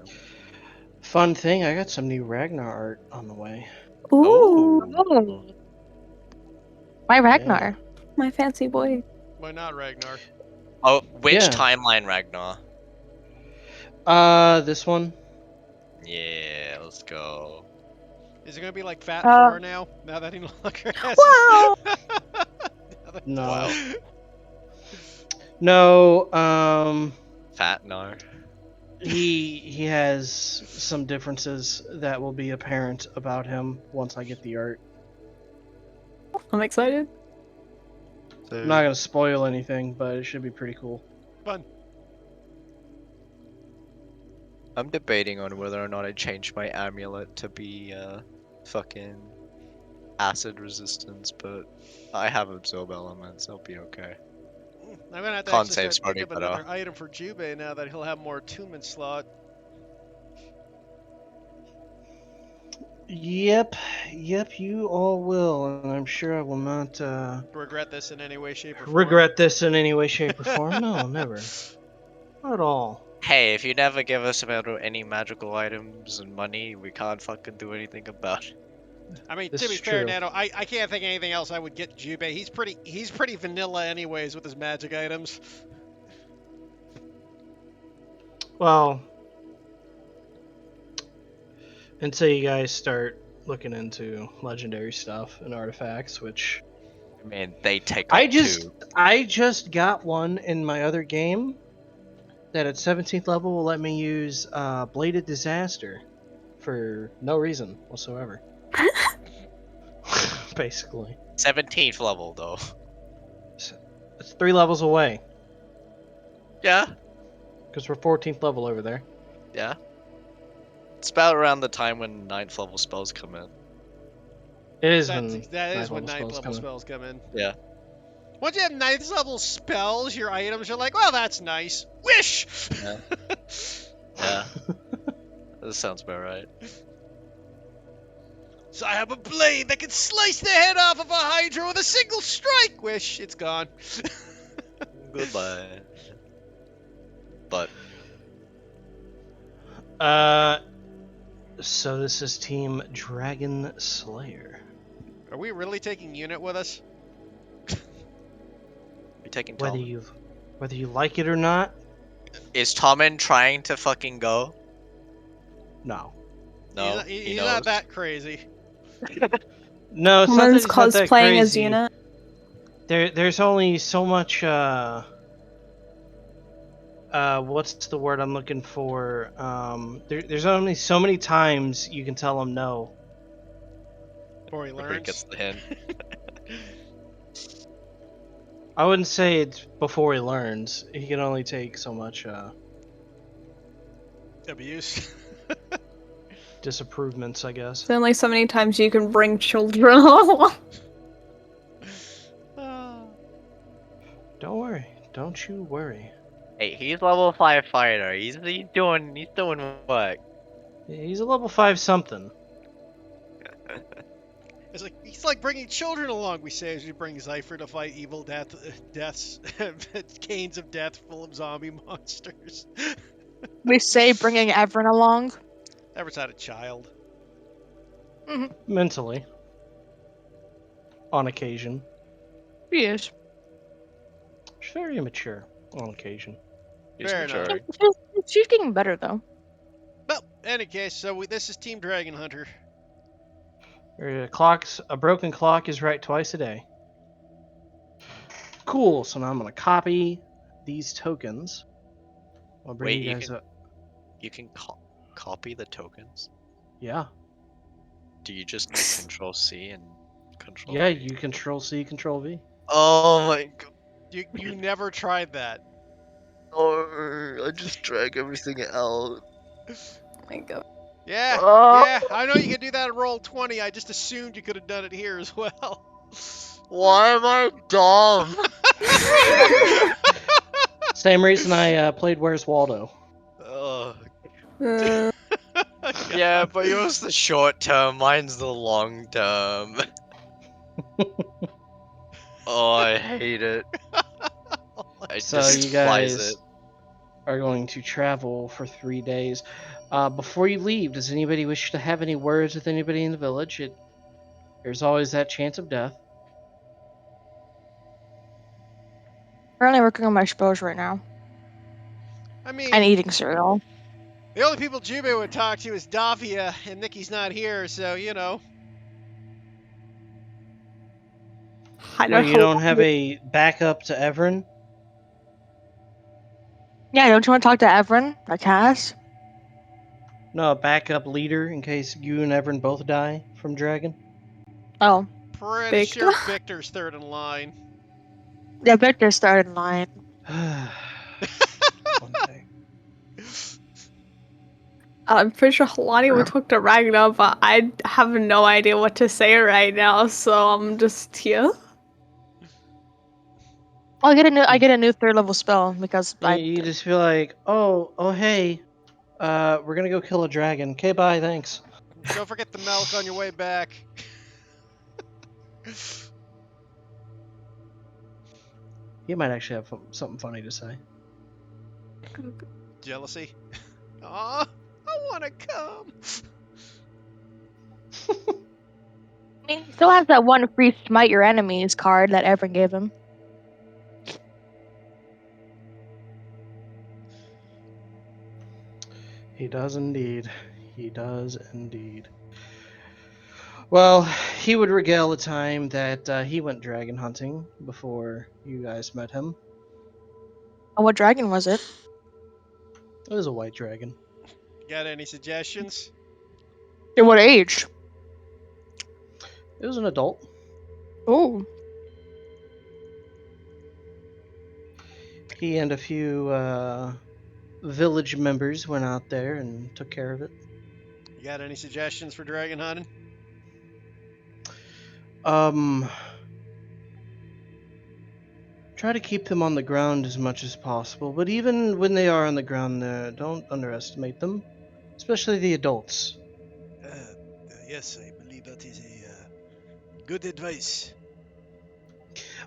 Fun thing, I got some new Ragnar art on the way. Ooh, Oh. My Ragnar. my fancy boy. Why not, Ragnar? Oh, which Yeah. timeline, Ragnar? This one. Yeah, let's go. Is it gonna be like Fat Uh, Thor now? Now that he no longer has. Wow. No. Wow. No, Fat Nar. he has some differences that will be apparent about him once I get the art. I'm excited. I'm not gonna spoil anything, but it should be pretty cool. Fun. I'm debating on whether or not I change my amulet to be fucking acid resistance, but I have absorb elements, I'll be okay. I'm gonna have to Con actually save's start thinking of probably better. another item for Jubei now that he'll have more attunement slot. Yep, you all will, and I'm sure I will not Regret this in any way, shape, or form. regret this in any way, shape, or form. No, never. Not at all. Hey, if you never give us any magical items and money, we can't fucking do anything about it. I mean, This to be is fair, true. Nano, I can't think of anything else I would get Jubei. He's pretty vanilla anyways with his magic items. Well, until you guys start looking into legendary stuff and artifacts, which I mean, they take up I just got one in my other game that at 17th level will let me use Bladed Disaster for no reason whatsoever. Basically. 17th level, though. It's 3 levels away. Yeah, Because we're 14th level over there. yeah. It's about around the time when 9th level spells come in. It is That when is ninth when level 9th spells level come in. spells come in. Yeah. Once you have 9th level spells, your items are like, well, that's nice. Wish! Yeah. Yeah. That sounds about right. So I have a blade that can slice the head off of a Hydra with a single strike. Wish, it's gone. Goodbye. But So this is Team Dragon Slayer. Are we really taking unit with us? you taking Whether Tommen? you like it or not, Is Tommen trying to fucking go? no. No, he's he not knows. that crazy. No, it's not that Woman's he's not that cosplaying as crazy. Yuna. There's only so much what's the word I'm looking for? There's only so many times you can tell him no. Before he Before he learns. gets the hint. I wouldn't say it's before he learns. He can only take so much Abuse. disapprovements, I guess. There's only so many times you can bring children along. Ah. Don't worry. Don't you worry. Hey, he's level 5 fighter. He's doing work. He's a level 5 something. It's like he's like bringing children along. We say as we bring Zypher to fight evil deaths, canes of death full of zombie monsters. We say bringing Everin along. Ever's had a child. Mentally. On occasion. He is. She's very immature on occasion. He's Fair enough. maturing. She's getting better though. Well, any case, so this is Team Dragon Hunter. A broken clock is right twice a day. Cool, so now I'm gonna copy these tokens. I'll bring Wait, you guys up. you can copy the tokens? Yeah. Do you just Control C and Control Yeah, V? you Control C, Control V. Oh my god. You never tried that. Oh, I just drag everything out. Oh my god. Yeah, Oh. yeah. I know you can do that at roll 20. I just assumed you could have done it here as well. Why am I dumb? Same reason I played Where's Waldo. Ugh. Uh, Yeah, but yours the short term, mine's the long term. Oh, I hate it. I So you despise guys it. are going to travel for 3 days. Before you leave, does anybody wish to have any words with anybody in the village? There's always that chance of death. Currently working on my spells right now. I mean, And eating cereal. the only people Jube would talk to is Davia, and Nikki's not here, so you know. I Wait, you hope- don't have a backup to Everin? Yeah, don't you want to talk to Everin? Or Cass? No, a backup leader in case you and Everin both die from Dragon? Oh. Pretty Victor? sure Victor's third in line. Yeah, Victor started in line. One day. I'm pretty sure Halani would talk to Ragnar, but I have no idea what to say right now, so I'm just here. I get a new third level spell because You just feel like, oh hey, we're gonna go kill a dragon. Okay, bye, thanks. Don't forget the milk on your way back. He might actually have something funny to say. Jealousy. Aw, I want to come. I mean, he still has that one free smite your enemies card that Everin gave him. He does indeed. He does indeed. Well, he would regale the time that he went dragon hunting before you guys met him. Oh, what dragon was it? It was a white dragon. Got any suggestions? At what age? It was an adult. Oh. He and a few village members went out there and took care of it. You got any suggestions for dragon hunting? Try to keep them on the ground as much as possible, but even when they are on the ground, don't underestimate them, especially the adults. Yes, I believe that is a good advice.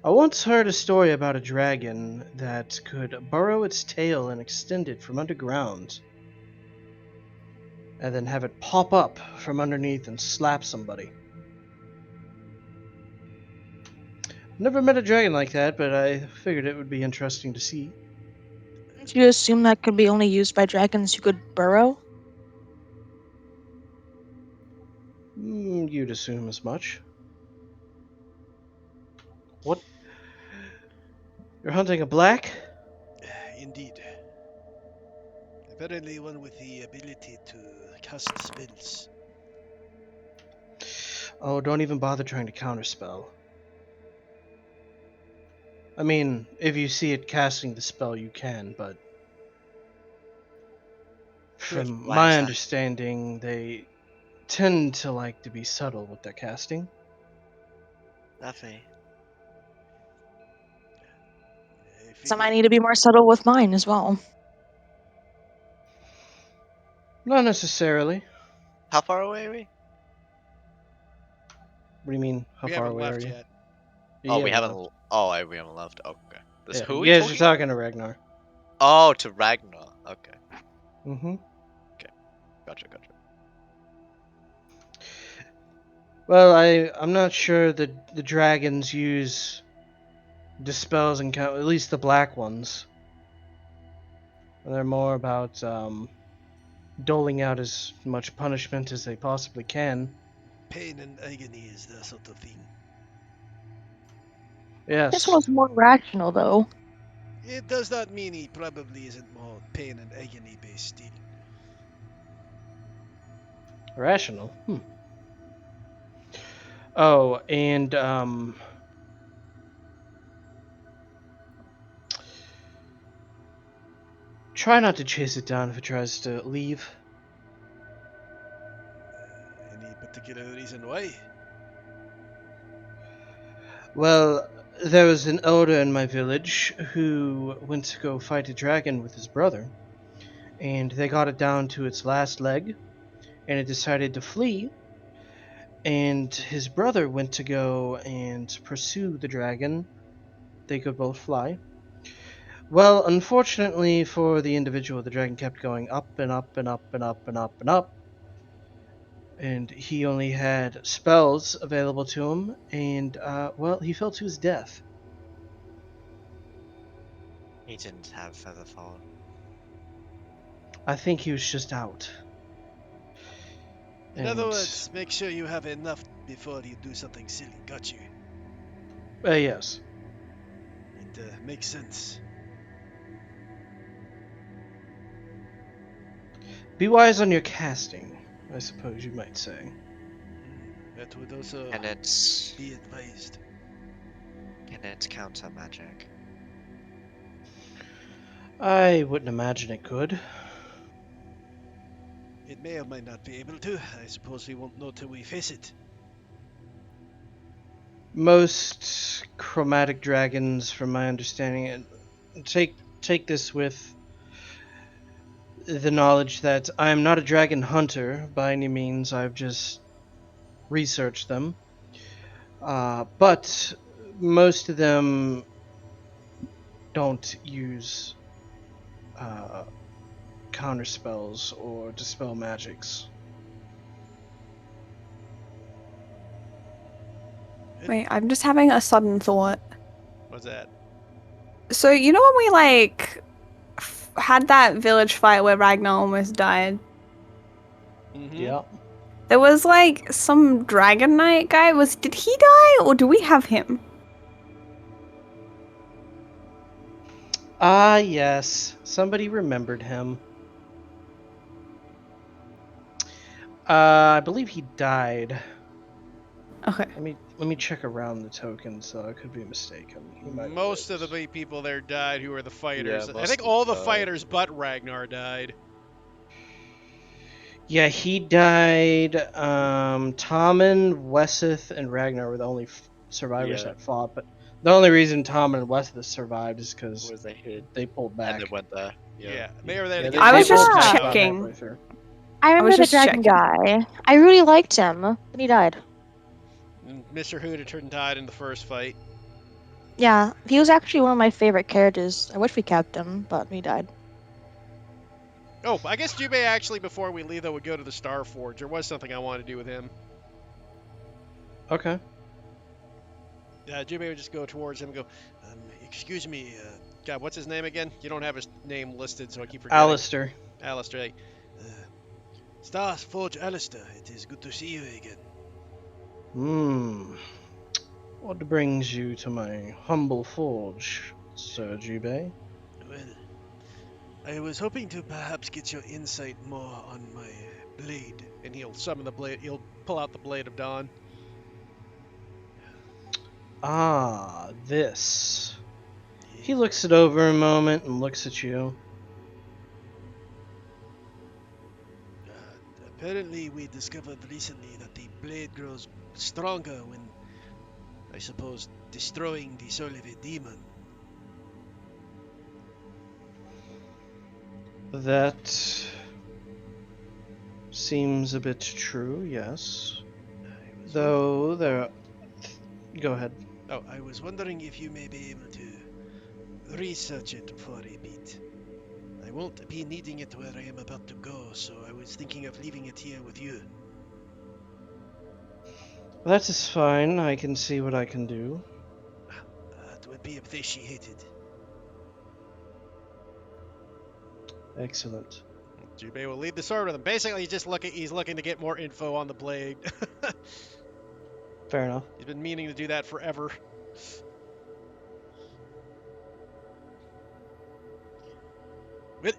I once heard a story about a dragon that could burrow its tail and extend it from underground, and then have it pop up from underneath and slap somebody. Never met a dragon like that, but I figured it would be interesting to see. Did you assume that could be only used by dragons who could burrow? You'd assume as much. What? You're hunting a black? Indeed. Apparently one with the ability to cast spells. Oh, don't even bother trying to counterspell. I mean, if you see it casting the spell, you can, but from Why is my that? understanding, they tend to like to be subtle with their casting. Lovely. I So I figure might need to be more subtle with mine as well. Not necessarily. How far away are we? What do you mean? How We far haven't away are left you? yet. Oh, we haven't. left. We haven't left. Okay. This Yeah, who are you we guys are talking? talking to Ragnar. Oh, to Ragnar. Okay. Mm-hmm. Gotcha. Well, I'm not sure that the dragons use dispels and count, at least the black ones. They're more about doling out as much punishment as they possibly can. pain and agony is the sort of thing. This Yes, one's more rational, though. It does not mean he probably isn't more pain and agony based still. rational. Oh, and try not to chase it down if it tries to leave. Any particular reason why? Well, there was an elder in my village who went to go fight a dragon with his brother, and they got it down to its last leg, and it decided to flee. And his brother went to go and pursue the dragon. They could both fly. Well, unfortunately for the individual, the dragon kept going up and up and up and up and up and up, and he only had spells available to him, and well, he fell to his death. He didn't have feather fall. I think he was just out. In other words, make sure you have enough before you do something silly. Got you. Yes. It makes sense. Be wise on your casting, I suppose you might say. That would also And it's be advised. counter magic. I wouldn't imagine it could. It may or might not be able to. I suppose we won't know till we face it. Most chromatic dragons, from my understanding, and take this with the knowledge that I am not a dragon hunter by any means. I've just researched them. But most of them don't use counter spells or dispel magics. Wait, I'm just having a sudden thought. What's that? So you know when we had that village fight where Ragnar almost died? Mm-hmm. Yeah. There was some dragon knight guy. Did he die or do we have him? Ah, yes. Somebody remembered him. I believe he died. Okay. Let me Let me check around the tokens, though. I could be mistaken. He might have Most of lived. the people there died who were the fighters. I most think of all them the died. fighters but Ragnar died. Yeah, he died. Tommen, Weseth, and Ragnar were the only survivors Yeah. that fought. But the only reason Tommen and Weseth survived is because Was they hid? they pulled And back. they went there. Yeah, they were there Yeah, to they, get I they was Jason just pulled back out. about checking. halfway through. I remember the just dragon checking. guy. I really liked him. Then he died. And Mr. Hooterton died in the first fight. Yeah, he was actually one of my favorite characters. I wish we kept him, but he died. Oh, I guess Jubei actually, before we leave, though, would go to the Star Forge. There was something I wanted to do with him. Okay. Jubei would just go towards him and go, excuse me, God, what's his name again? You don't have his name listed, so I keep forgetting. Alistair. Alistair. Star Forge Alistair, it is good to see you again. What brings you to my humble forge, Sir Jubei? Well, I was hoping to perhaps get your insight more on my blade. And he'll summon the blade. He'll pull out the Blade of Dawn. Ah, this. He looks it over a moment and looks at you. Apparently, we discovered recently that the blade grows stronger when, I suppose, destroying the soul of a demon. That seems a bit true, yes. Though there. Go ahead. Oh, I was wondering if you may be able to research it for a bit. I won't be needing it where I am about to go, so I was thinking of leaving it here with you. That is fine. I can see what I can do. It would be appreciated. Excellent. Jubei will leave the sword with him. Basically, he's looking to get more info on the blade. Fair enough. He's been meaning to do that forever. Well,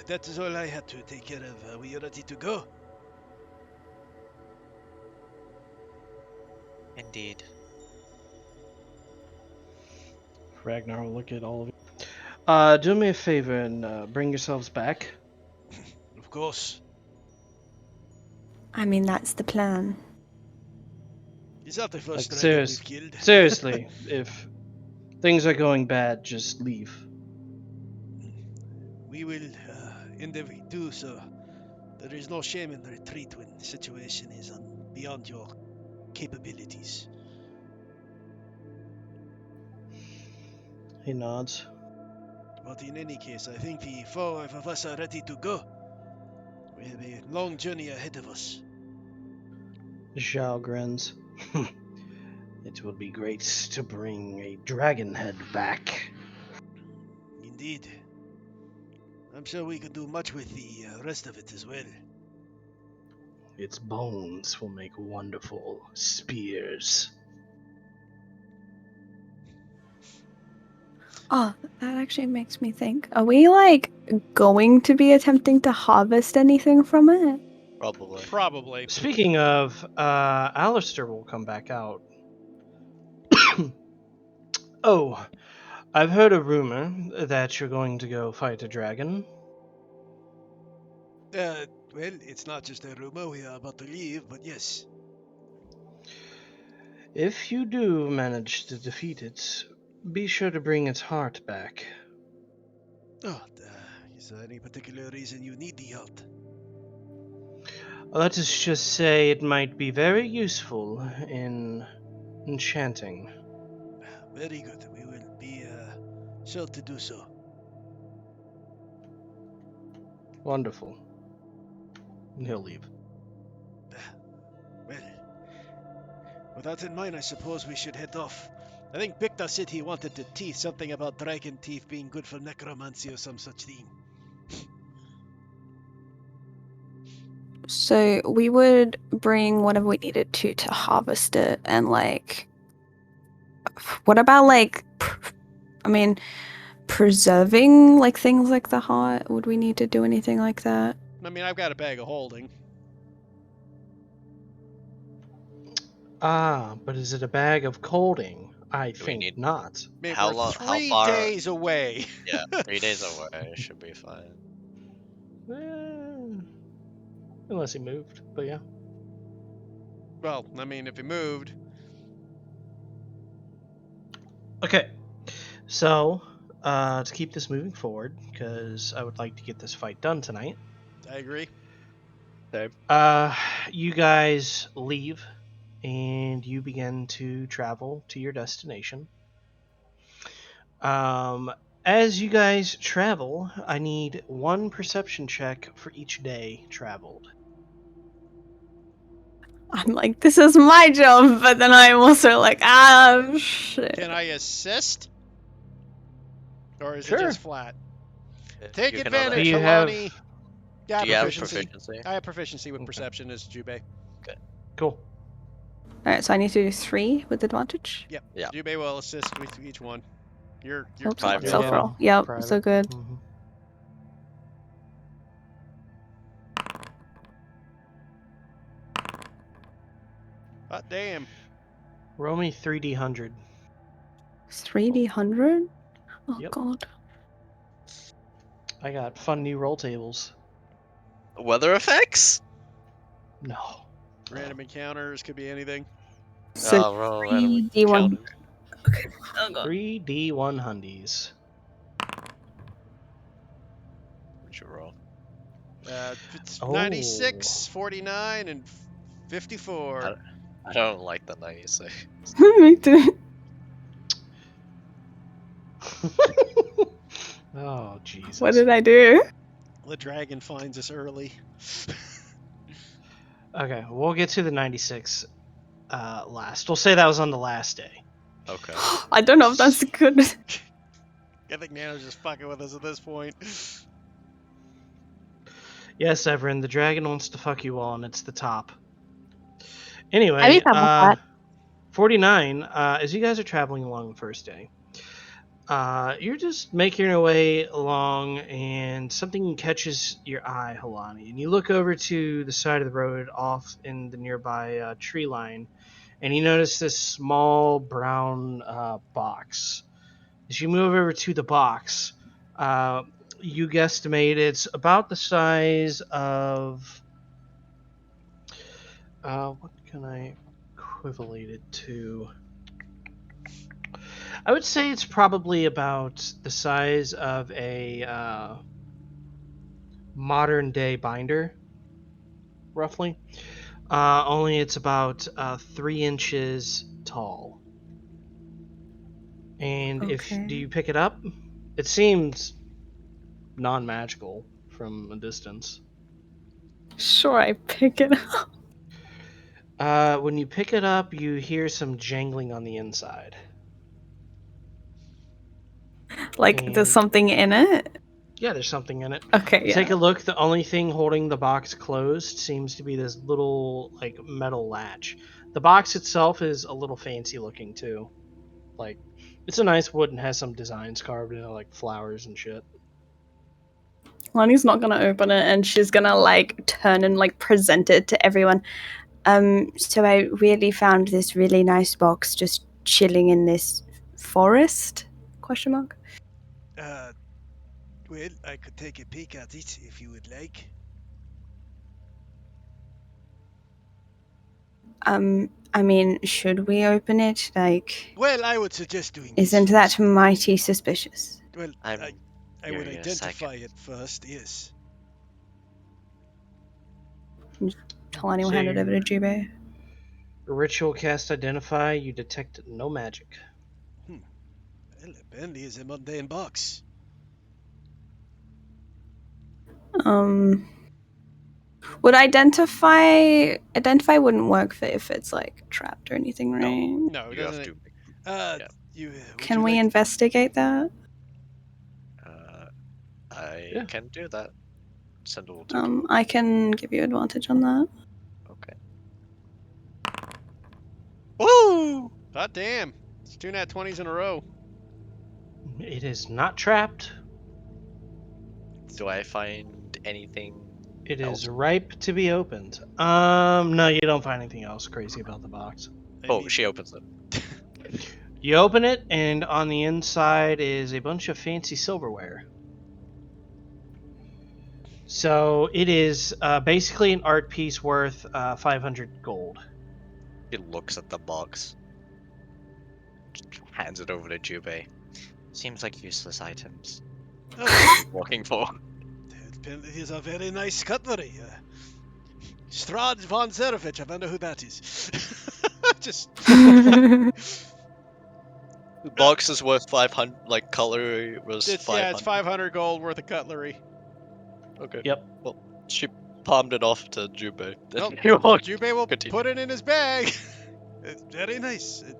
that is all I had to take care of. Are we ready to go? Indeed. Ragnar will look at all of you. Do me a favor and bring yourselves back. Of course. I mean, that's the plan. Is that the first Like, dragon we've killed? seriously, if things are going bad, just leave. We will endeavor to do so. There is no shame in retreat when the situation is beyond your capabilities. He nods. But in any case, I think the 4 of us are ready to go. We have a long journey ahead of us. Zhao grins. It will be great to bring a dragon head back. Indeed. I'm sure we can do much with the rest of it as well. Its bones will make wonderful spears. Oh, that actually makes me think. Are we, like, going to be attempting to harvest anything from it? Probably. Probably. Speaking of, Alistair will come back out. Oh, I've heard a rumor that you're going to go fight a dragon. Well, it's not just a rumor we are about to leave, but yes. If you do manage to defeat it, be sure to bring its heart back. Oh, is there any particular reason you need the heart? Let us just say it might be very useful in enchanting. Very good. We will be sure to do so. Wonderful. And he'll leave. Well, with that in mind, I suppose we should head off. I think Victor said he wanted the teeth, something about dragon teeth being good for necromancy or some such thing. So we would bring whatever we needed to harvest it, and like, what about like, I mean, preserving like things like the heart? Would we need to do anything like that? I mean, I've got a bag of holding. Ah, but is it a bag of colding? I Do we think need- not. Mate, How we're long- how 3 far- days away. Yeah, 3 days away should be fine. Unless he moved, but yeah. Well, I mean, if he moved. Okay, so to keep this moving forward, because I would like to get this fight done tonight. I agree. You guys leave, and you begin to travel to your destination. As you guys travel, I need one perception check for each day traveled. I'm like, this is my job, but then I'm also like, shit. Can I assist? Or is Sure. it just flat? Take You can advantage, Do you Hilani. have- Yeah, Do you have proficiency. proficiency? I have proficiency with Okay. perception as Jubei. Cool. Alright, so I need to do 3 with advantage. Yep. Yeah. Jubei will assist with each one. You're Oops, private. self-roll. Yep, Private. so good. Mhm. hot damn. Roll me 3D100. 3D100? Oh Yep. god. I got fun new roll tables. Weather effects? No. Random encounters could be anything. So Oh, roll random 3D1. encounter. Okay. Oh god. 3D100s. What'd you roll? It's Oh. 96, 49, and 54. I don't like the 96. Me too. Oh, Jesus. What did I do? The dragon finds us early. Okay, we'll get to the 96 last. We'll say that was on the last day. Okay. I don't know if that's good. I think Nano's just fucking with us at this point. Yes, Everin, the dragon wants to fuck you all, and it's the top. Anyway, I'd be fine with that. 49, as you guys are traveling along the first day, you're just making your way along, and something catches your eye, Hilani. And you look over to the side of the road off in the nearby tree line, and you notice this small brown box. As you move over to the box, you guesstimate it's about the size of... what can I equivalent it to? I would say it's probably about the size of a modern day binder, roughly. Only it's about 3 inches tall. And do Okay. you pick it up? It seems non-magical from a distance. Sure, I pick it up. When you pick it up, you hear some jangling on the inside. Like, there's And- something in it? Yeah, there's something in it. Okay, yeah. Take a look. The only thing holding the box closed seems to be this little, like, metal latch. The box itself is a little fancy looking, too. Like, it's a nice wood and has some designs carved in it, like flowers and shit. Lonnie's not gonna open it, and she's gonna, like, turn and, like, present it to everyone. So I really found this really nice box just chilling in this forest? Question mark. Well, I could take a peek at it if you would like. I mean, should we open it? Like, Well, I would suggest doing this isn't that first. mighty suspicious? Well, I'm I would hearing a identify second. it first, yes. Talani will hand it over to Jubei. Ritual cast identify, you detect no magic. Well, apparently it's a mundane box. Would identify wouldn't work for if it's like trapped or anything, right? No, it You have doesn't. to. Yeah. Would Can you we like investigate that? I Yeah. can do that. Send will take a look. I can give you advantage on that. Okay. Woo! Hot damn. It's 2 nat 20s in a row. It is not trapped. Do I find anything? It else? is ripe to be opened. No, you don't find anything else crazy about the box. Oh, she opens it. You open it, and on the inside is a bunch of fancy silverware. So it is basically an art piece worth 500 gold. She looks at the box. Hands it over to Jubei. Seems like useless items. Oh, Walking for. it is a very nice cutlery. Strad von Zerevich, I wonder who that is. Just The box is worth 500. Like cutlery was It's 500. it's 500 gold worth of cutlery. Okay. Yep. Well, she palmed it off to Jubei. Well, You walk- Jubei will continue. put it in his bag. it's very nice. It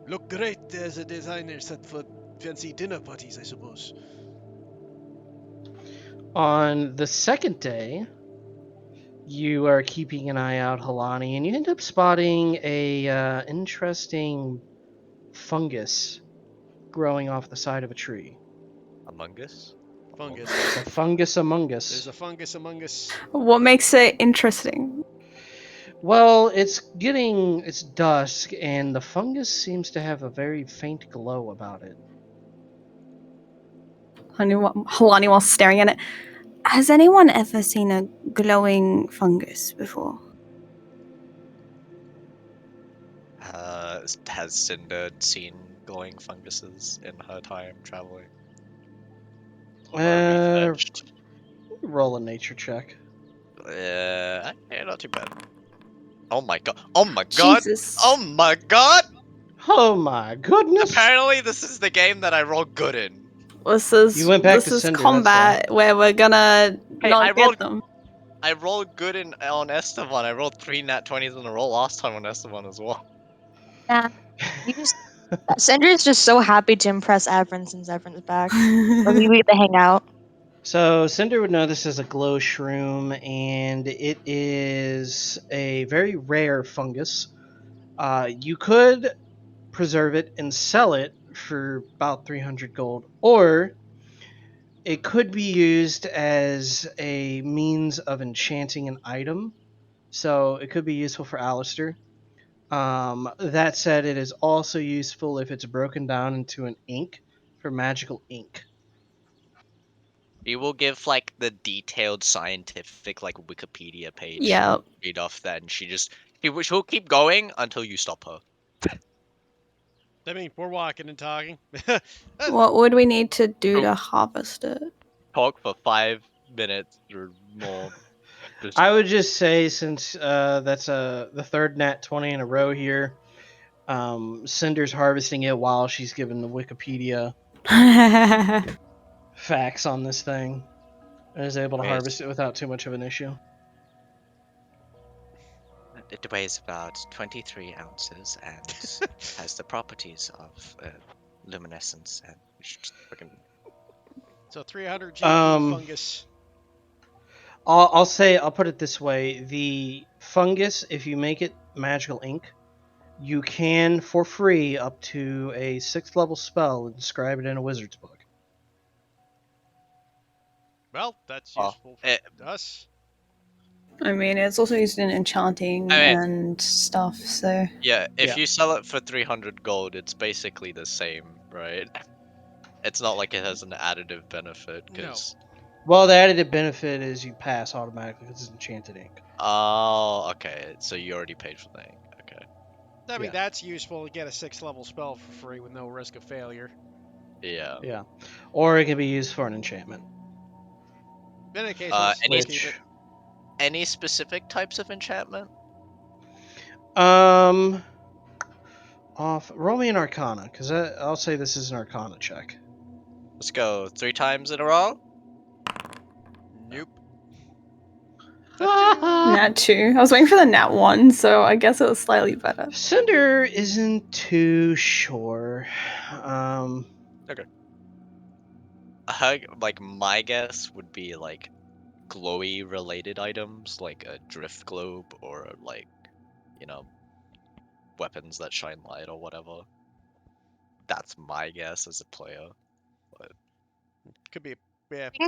look great as a designer set for fancy dinner parties, I suppose. On the second day, you are keeping an eye out, Halani, and you end up spotting a interesting fungus growing off the side of a tree. Among Us? Fungus. It's a fungus among There's us. a fungus among us. What makes it interesting? Well, it's dusk, and the fungus seems to have a very faint glow about it. Halani while staring at it. Has anyone ever seen a glowing fungus before? Has Cinder seen glowing funguses in her time traveling? Or refetched? Roll a nature check. Yeah, not too bad. Oh my god. Oh my god. Jesus. Oh my god! Oh my goodness! Apparently this is the game that I roll good in. This is You went back to this is Cinder, combat where we're gonna Hey, not I get rolled- them. I rolled good in on Esteban. I rolled 3 nat 20s in a row last time on Esteban as well. Nah, you just Cinder's just so happy to impress Evran since Evran's back. Or we get to hang out. So Cinder would know this as a glow shroom, and it is a very rare fungus. You could preserve it and sell it for about 300 gold, or it could be used as a means of enchanting an item. So it could be useful for Alistair. That said, it is also useful if it's broken down into an ink for magical ink. She will give like the detailed scientific like Wikipedia page. Yeah. Read off that, and she'll keep going until you stop her. I mean, we're walking and talking. What would we need to do to harvest it? Talk for 5 minutes or more. Just I would just say, since that's the third nat 20 in a row here, Cinder's harvesting it while she's giving the Wikipedia facts on this thing, and is able to Yes. harvest it without too much of an issue. It weighs about 23 ounces and has the properties of luminescence, and we should just fucking. So 300 GP Um, fungus. I'll put it this way: the fungus, if you make it magical ink, you can for free up to a 6th level spell inscribe it in a wizard's book. Well, that's Oh, useful for it- us. I mean, it's also used in enchanting I mean- and stuff, so. Yeah, if Yeah. you sell it for 300 gold, it's basically the same, right? It's not like it has an additive benefit, because. Well, the additive benefit is you pass automatically because it's enchanted ink. Oh, okay. So you already paid for the ink. Okay. I mean, Yeah. that's useful to get a 6th level spell for free with no risk of failure. Yeah. Yeah, or it can be used for an enchantment. In any case, Uh, let's any- keep it. Any specific types of enchantment? Roll me an Arcana, because I'll say this is an Arcana check. Let's go 3 times in a row. Nope. Nat 2. I was waiting for the nat 1, so I guess it was slightly better. Cinder isn't too sure. Like my guess would be like glowy related items, like a drift globe or like, you know, weapons that shine light or whatever. That's my guess as a player. Could be. Yeah. We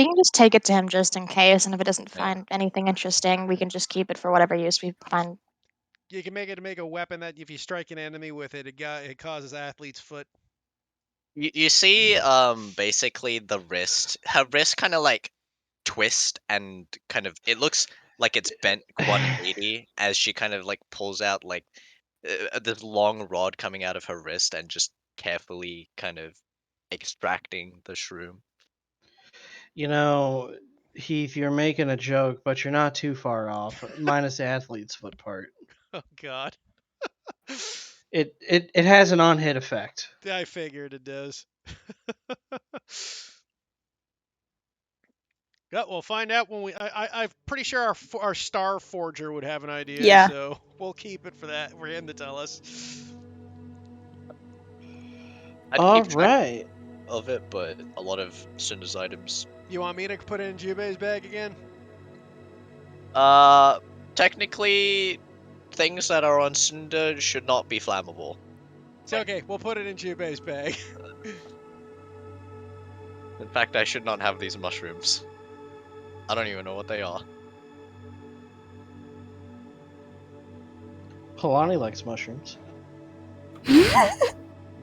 can just take it to him just in case, and if it doesn't Yeah. find anything interesting, we can just keep it for whatever use we find You can make it to make a weapon that if you strike an enemy with it, it causes athlete's foot. You see, basically the wrist, her wrist kind of like twist and kind of it looks like it's bent 180 as she kind of like pulls out like this long rod coming out of her wrist and just carefully kind of extracting the shroom. You know, Heath, you're making a joke, but you're not too far off. Minus the athlete's foot part. Oh God. It has an on-hit effect. I figured it does. Yeah, we'll find out when I'm pretty sure our Star Forger would have an idea, Yeah. so we'll keep it for that, for him to tell us. I'd All keep track right. of it, but a lot of Cinder's items. You want me to put it in Jubei's bag again? Technically, things that are on Cinder should not be flammable. It's okay, we'll put it in Jubei's bag. In fact, I should not have these mushrooms. I don't even know what they are. Kalani likes mushrooms.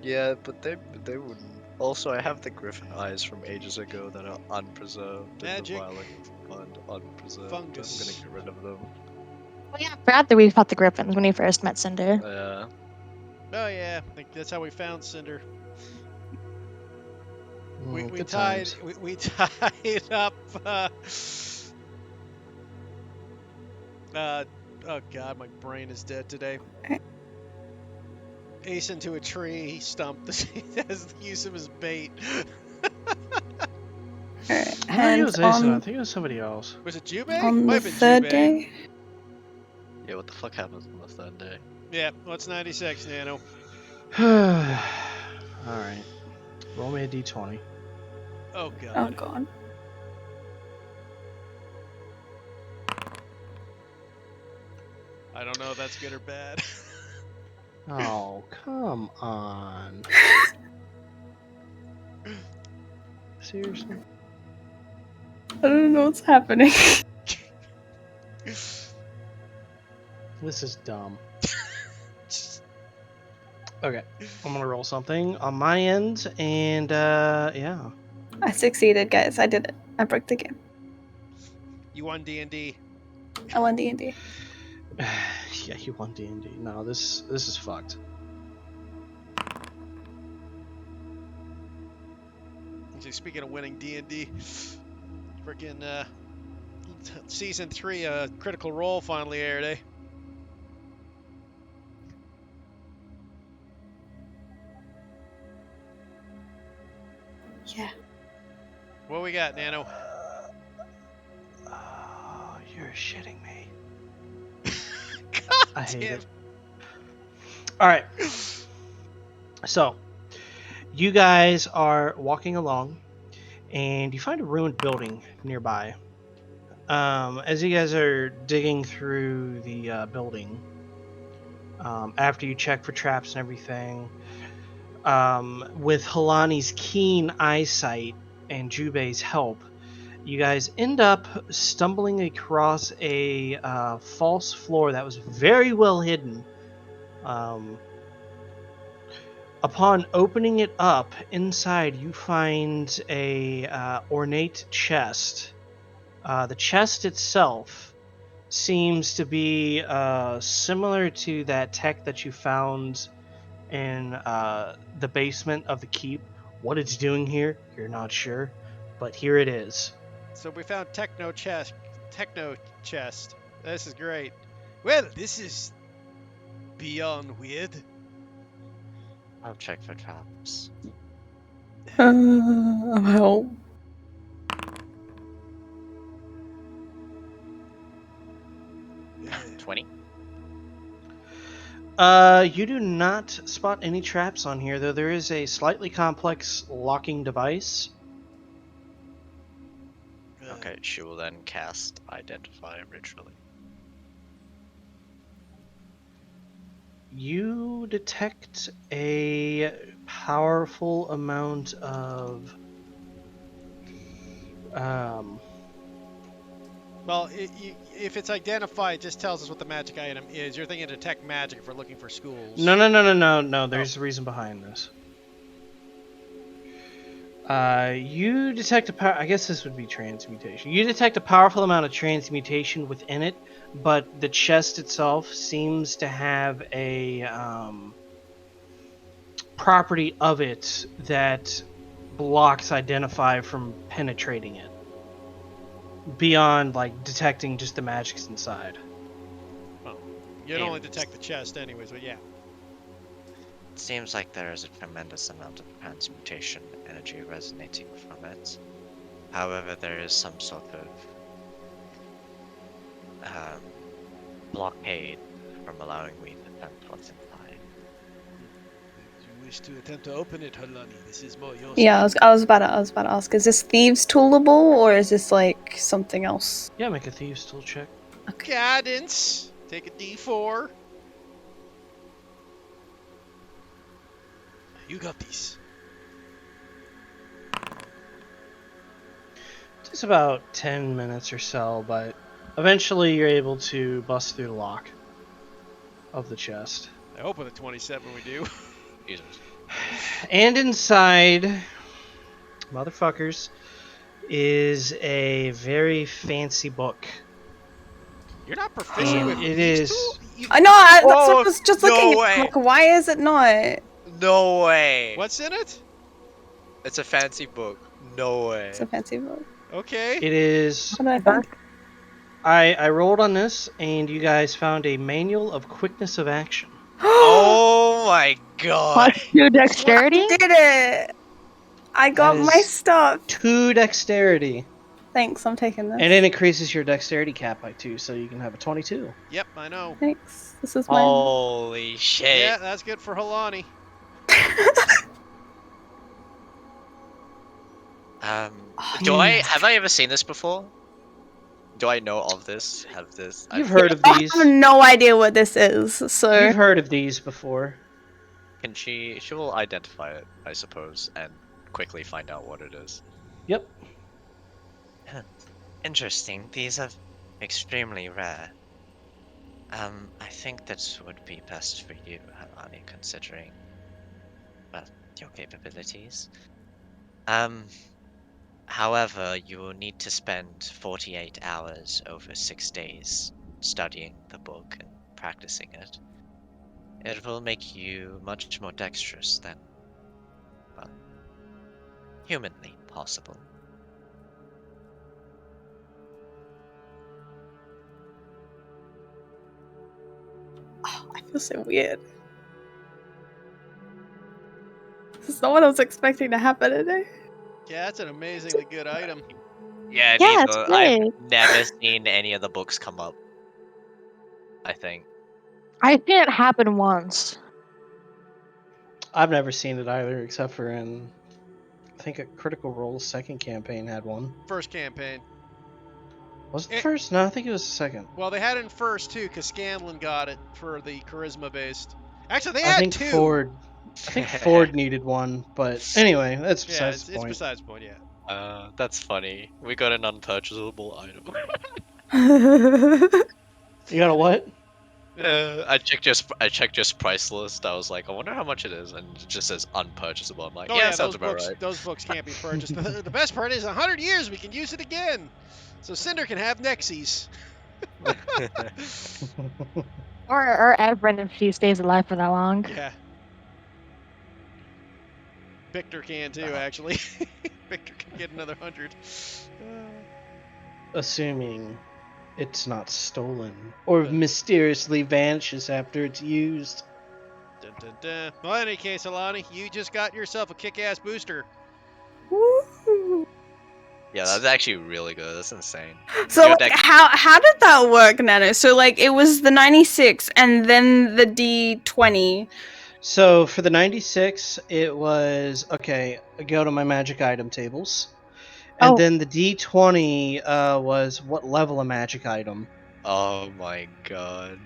Yeah, but they wouldn't. Also, I have the griffin eyes from ages ago that are unpreserved. Magic. And the violet unpreserved. Fungus. I'm gonna get rid of them. Oh yeah, Brad, that we fought the Griffins when we first met Cinder. Oh yeah, I think that's how we found Cinder. We Good tied times. we tied up oh God, my brain is dead today. Ace into a tree stump as the use of his bait. Alright, I think it and was Asen. I on, think it was somebody else. Was it Jubei? on Might the have been third Jubei. day. Yeah, what the fuck happens on the third day? Yeah, what's 96, Nano? Alright. Roll me a d20. Oh Oh God. god. I don't know if that's good or bad. Oh, come on. Seriously? I don't know what's happening. This is dumb. Okay, I'm gonna roll something on my end, and yeah. I succeeded, guys. I did it. I broke the game. You won D&D. I won D&D. Yeah, you won D&D. No, this is fucked. Actually, speaking of winning D&D, freaking season 3 Critical Role finally aired, eh? Yeah. What we got, Nano? Oh, you're shitting me. God I hate damn. it. Alright. So, you guys are walking along, and you find a ruined building nearby. As you guys are digging through the building, after you check for traps and everything, with Halani's keen eyesight and Jubei's help, you guys end up stumbling across a false floor that was very well hidden. Upon opening it up, inside you find a ornate chest. The chest itself seems to be similar to that tech that you found in the basement of the keep. What it's doing here, you're not sure, but here it is. So we found Techno chest. This is great. Well, this is beyond weird. I'll check for traps. I'm home. Yeah. 20? You do not spot any traps on here, though there is a slightly complex locking device. Okay, she will then cast Identify ritually. You detect a powerful amount of Well, if it's identified, it just tells us what the magic item is. You're thinking detect magic if we're looking for schools. No. There's a reason behind this. You detect I guess this would be transmutation. You detect a powerful amount of transmutation within it, but the chest itself seems to have a property of it that blocks Identify from penetrating it. Beyond, like, detecting just the magics inside. Well, you'd only detect the chest anyways, but yeah. It seems like there is a tremendous amount of transmutation energy resonating from it. However, there is some sort of blockade from allowing me to sense what's inside. If you wish to attempt to open it, Halani, this is more your Yeah, speed. I was about to ask, is this thieves toolable or is this like something else? Yeah, make a thieves tool check. Okay. Guidance. Take a D4. You got these. It's about 10 minutes or so, but eventually you're able to bust through the lock of the chest. I hope with a 27 we do. Jesus. And inside, motherfuckers, is a very fancy book. You're not proficient with it these is. tools? I know, that's what I Oh, was just no looking way. at. Like, why is it not? No way! What's in it? It's a fancy book. No way. It's a fancy book. Okay. It is. What did I find? I rolled on this, and you guys found a manual of quickness of action. Oh my god! Plus 2 dexterity? I did it! I got That my is stuff. 2 dexterity. Thanks, I'm taking this. And it increases your dexterity cap by 2, so you can have a 22. Yep, I know. Thanks. This is mine. Holy shit! Yeah, that's good for Halani. Oh, Have I ever seen this before? Do I know of this? Have this? You've heard of I these. have no idea what this is, so... You've heard of these before. Can she will identify it, I suppose, and quickly find out what it is. Yep. Interesting. These are extremely rare. I think that would be best for you, Halani, considering, well, your capabilities. However, you will need to spend 48 hours over 6 days studying the book and practicing it. It will make you much more dexterous than, well, humanly possible. Oh, I feel so weird. This is not what I was expecting to happen today. Yeah, that's an amazingly good item. Yeah, Yeah, neither. it's I've good. never seen any of the books come up. I think. I've seen it happen once. I've never seen it either, except for in, I think, a Critical Role second campaign had one. First campaign. Was it the first? No, I think it was the second. Well, they had it in first too, because Scanlon got it for the charisma based. Actually, they I had think two. Ford needed one, but anyway, that's Yeah, besides the it's point. besides the point. Yeah. That's funny. We got an unpurchasable item. You got a what? I checked just price list. I was like, I wonder how much it is, and it just says unpurchasable. I'm like, Oh yeah, yeah, sounds those about books. right. Those books can't be purchased. The best part is, 100 years we can use it again. So Cinder can have Nexies. Or Everin if she stays alive for that long. Yeah. Victor can too, actually. Victor can get another 100. Assuming it's not stolen or mysteriously vanishes after it's used. Dun, dun, dun. Well, in any case, Alani, you just got yourself a kick-ass booster. Woo. Yeah, that's actually really good. That's insane. So Your like, deck- how did that work, Nano? So like it was the 96 and then the D20. So for the 96, it was okay. Go to my magic item tables, and Oh. then the D20 was what level of magic item. Oh my god.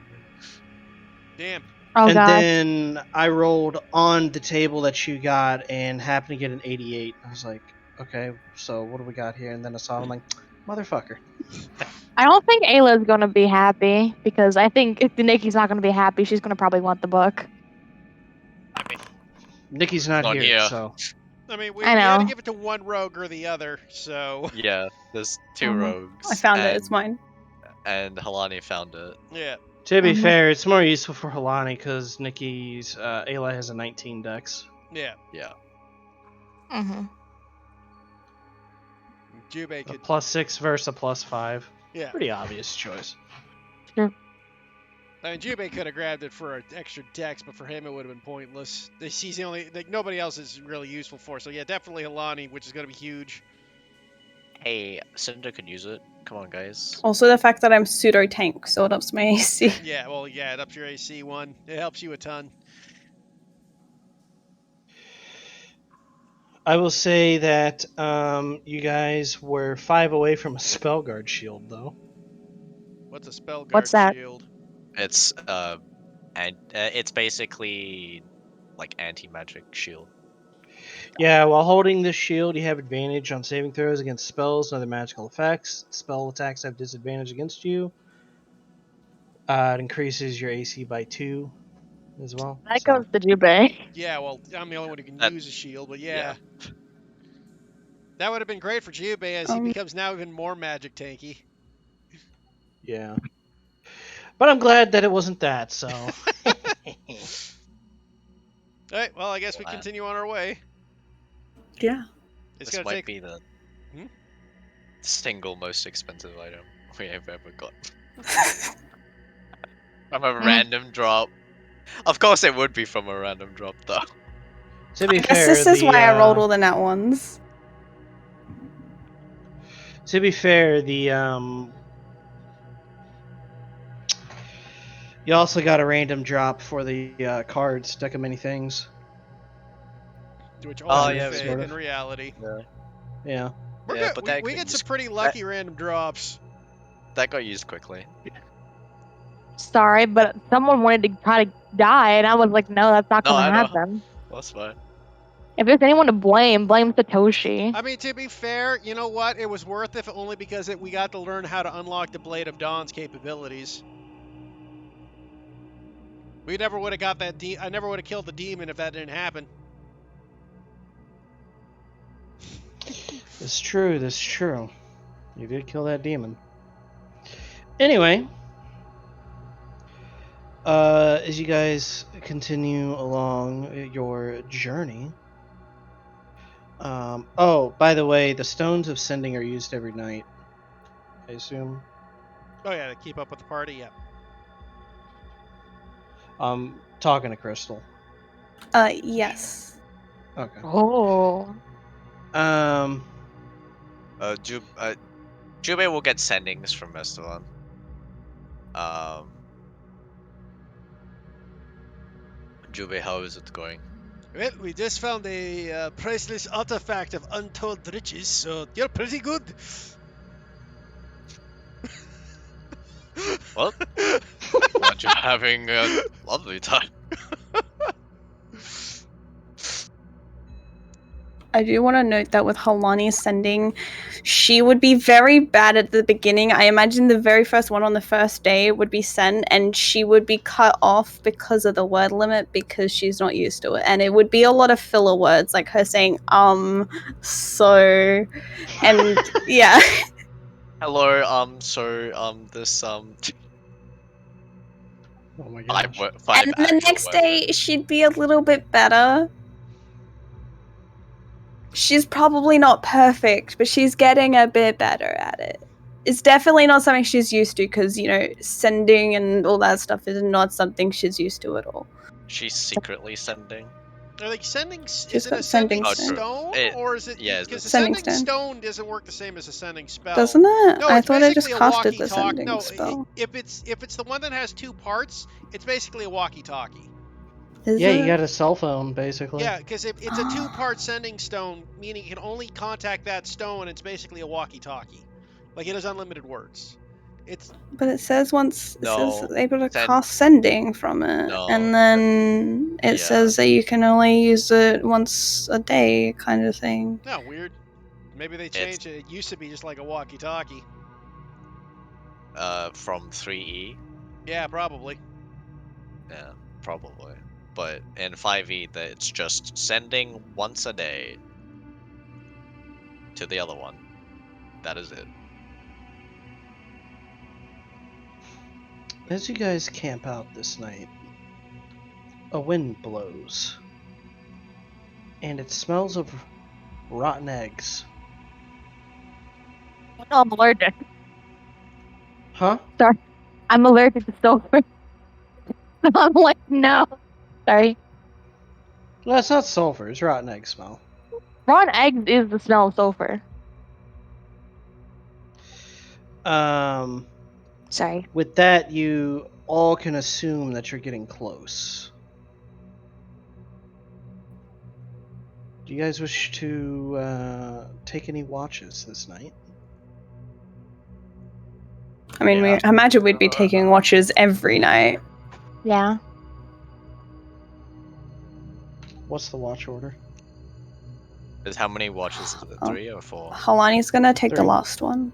Damn. Oh and god. then I rolled on the table that you got and happened to get an 88. I was like, okay, so what do we got here? And then I saw it, I'm like, Motherfucker. I don't think Ayla's gonna be happy because I think if Nikki's not gonna be happy, she's gonna probably want the book. I mean, Nikki's not Not here, here. so I mean, we I had to know. give it to one rogue or the other, so Yeah, there's 2 Mhm. rogues. I found it. and, It's mine. And Halani found it. yeah. to be Mhm. fair, it's more useful for Halani because Nikki's Ayla has a 19 dex. Yeah. Yeah. Mm-hmm. Jubei A could. +6 versus a +5. Yeah. Pretty obvious choice. I mean, Jubei could have grabbed it for an extra dex, but for him it would have been pointless. He's the only, like, nobody else is really useful for. So yeah, definitely Halani, which is going to be huge. hey, Cinder could use it. Come on, guys. Also, the fact that I'm pseudo tank, so it ups my AC. Yeah, well, yeah, it ups your AC one. It helps you a ton. I will say that you guys were 5 away from a spell guard shield, though. What's a spell guard What's that? shield? It's and it's basically like anti-magic shield. Yeah, while holding this shield, you have advantage on saving throws against spells and other magical effects. Spell attacks have disadvantage against you. It increases your AC by 2 as well. That so. goes to Jubei. Yeah, well, I'm the only one who can That- use a shield, but yeah. That would have been great for Jubei as he becomes now even more magic tanky. Yeah. But I'm glad that it wasn't that, so. Alright, well, I guess we Wow. continue on our way. Yeah. It's This gonna might take. be the Hmm? single most expensive item we have ever got. From a Hmm. random drop. Of course it would be from a random drop, though. To be I guess fair, this is the, why I rolled all the nat ones. To be fair, the you also got a random drop for the cards, deck of many things. Which Oh, also yeah, fit sort of. in reality. Yeah. We're Yeah, good. but We that get got some used- pretty lucky random drops. That got used quickly. Sorry, but someone wanted to try to die, and I was like, no, that's not No, gonna I know. happen. That's fine. If there's anyone to blame Satoshi. I mean, to be fair, you know what? It was worth it only because we got to learn how to unlock the Blade of Dawn's capabilities. We never would have got that. I never would have killed the demon if that didn't happen. That's true, that's true. You did kill that demon. Anyway, as you guys continue along your journey. Oh, by the way, the stones of sending are used every night, I assume. Oh yeah, to keep up with the party. Yeah. Talking to Crystal. Yes. Okay. Oh. Jubei will get sendings from Esteban. Jubei, how is it going? Well, we just found a priceless artifact of untold riches, so you're pretty good. Well, glad you're having a lovely time. I do want to note that with Halani sending, she would be very bad at the beginning. I imagine the very first one on the first day would be sent, and she would be cut off because of the word limit because she's not used to it. And it would be a lot of filler words, like her saying, so, and yeah. Hello, this, Oh my five, gosh. five And the actual next words. day, she'd be a little bit better. She's probably not perfect, but she's getting a bit better at it. It's definitely not something she's used to because, you know, sending and all that stuff is not something she's used to at all. She's secretly sending. Are they sending? She's Is it a got sending sending stone. stone, It- or is it? yeah, it's Because a the sending sending stone. stone doesn't work the same as a sending spell. Doesn't it? No, I it's thought I just basically a casted the walkie-talkie. sending No, spell. if it's the one that has two parts, it's basically a walkie-talkie. Is Yeah, it? you got a cell phone, basically. Yeah, because if it's a two-part sending stone, meaning you can only contact that stone, it's basically a walkie-talkie. Like it has unlimited words. It's But it says once it No, says able to send- cast sending from it, No, and then it yeah. says that you can only use it once a day, kind of thing. no weird. Maybe they It's- changed it. It used to be just like a walkie-talkie. From 3E. Yeah, probably. Yeah, probably. But in 5E, it's just sending once a day to the other one. That is it. As you guys camp out this night, a wind blows, and it smells of rotten eggs. No, I'm allergic. Huh? I'm allergic to sulfur. I'm like, no. Sorry. No, it's not sulfur. It's rotten egg smell. Raw eggs is the smell of sulfur. Um, Sorry. with that, you all can assume that you're getting close. Do you guys wish to take any watches this night? I mean, Yeah. I imagine we'd be taking watches every night. Yeah. What's the watch order? How many watches is it? Oh. 3 or 4? Halani's gonna take the 3. last one.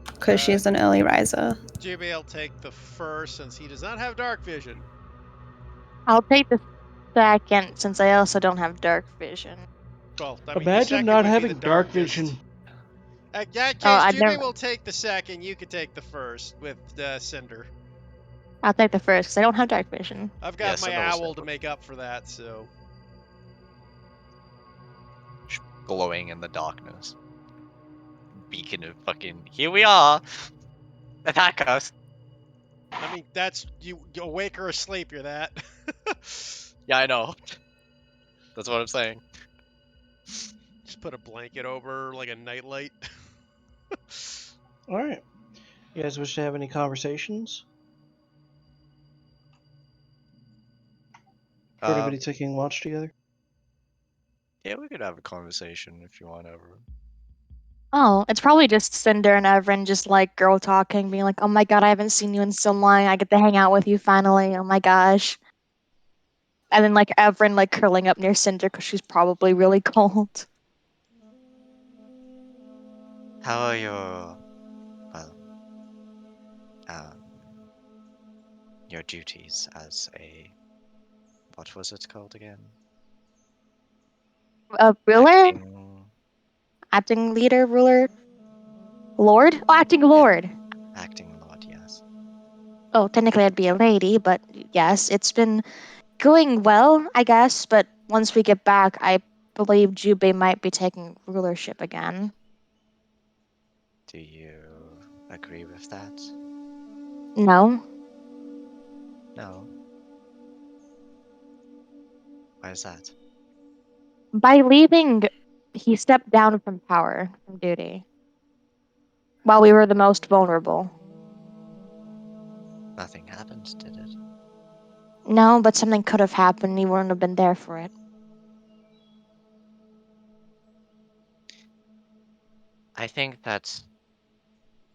Because she's an early riser. Jimmy will take the first since he does not have dark vision. I'll take the second since I also don't have dark vision. Well, I mean, the Imagine second not would be having the dark darkest. vision. In that Oh, case, I Jimmy never- will take the second. You could take the first with Cinder. I'll take the first because I don't have dark vision. I've got Yeah, my Cinder will owl take to make up for that, so. Glowing in the darkness. Beacon of fucking. Here we are! Attack us! I mean, that's you awake or asleep. You're that. Yeah, I know. That's what I'm saying. Just put a blanket over like a nightlight. All right. You guys wish to have any conversations? For anybody taking watch together? Yeah, we could have a conversation if you want ever. Oh, it's probably just Cinder and Everin just like girl talking, being like, oh my god, I haven't seen you in so long. I get to hang out with you finally. Oh my gosh. And then like Everin like curling up near Cinder because she's probably really cold. How are your, well, um, your duties as a, what was it called again? Ruler? Acting, Acting leader, ruler? Lord? Oh, acting lord. acting lord, yes. Oh, technically I'd be a lady, but yes, it's been going well, I guess. But once we get back, I believe Jubei might be taking rulership again. Do you agree with that? No. No. Why is that? By leaving, he stepped down from power, from duty, while we were the most vulnerable. Nothing happened, did it? No, but something could have happened and he wouldn't have been there for it. I think that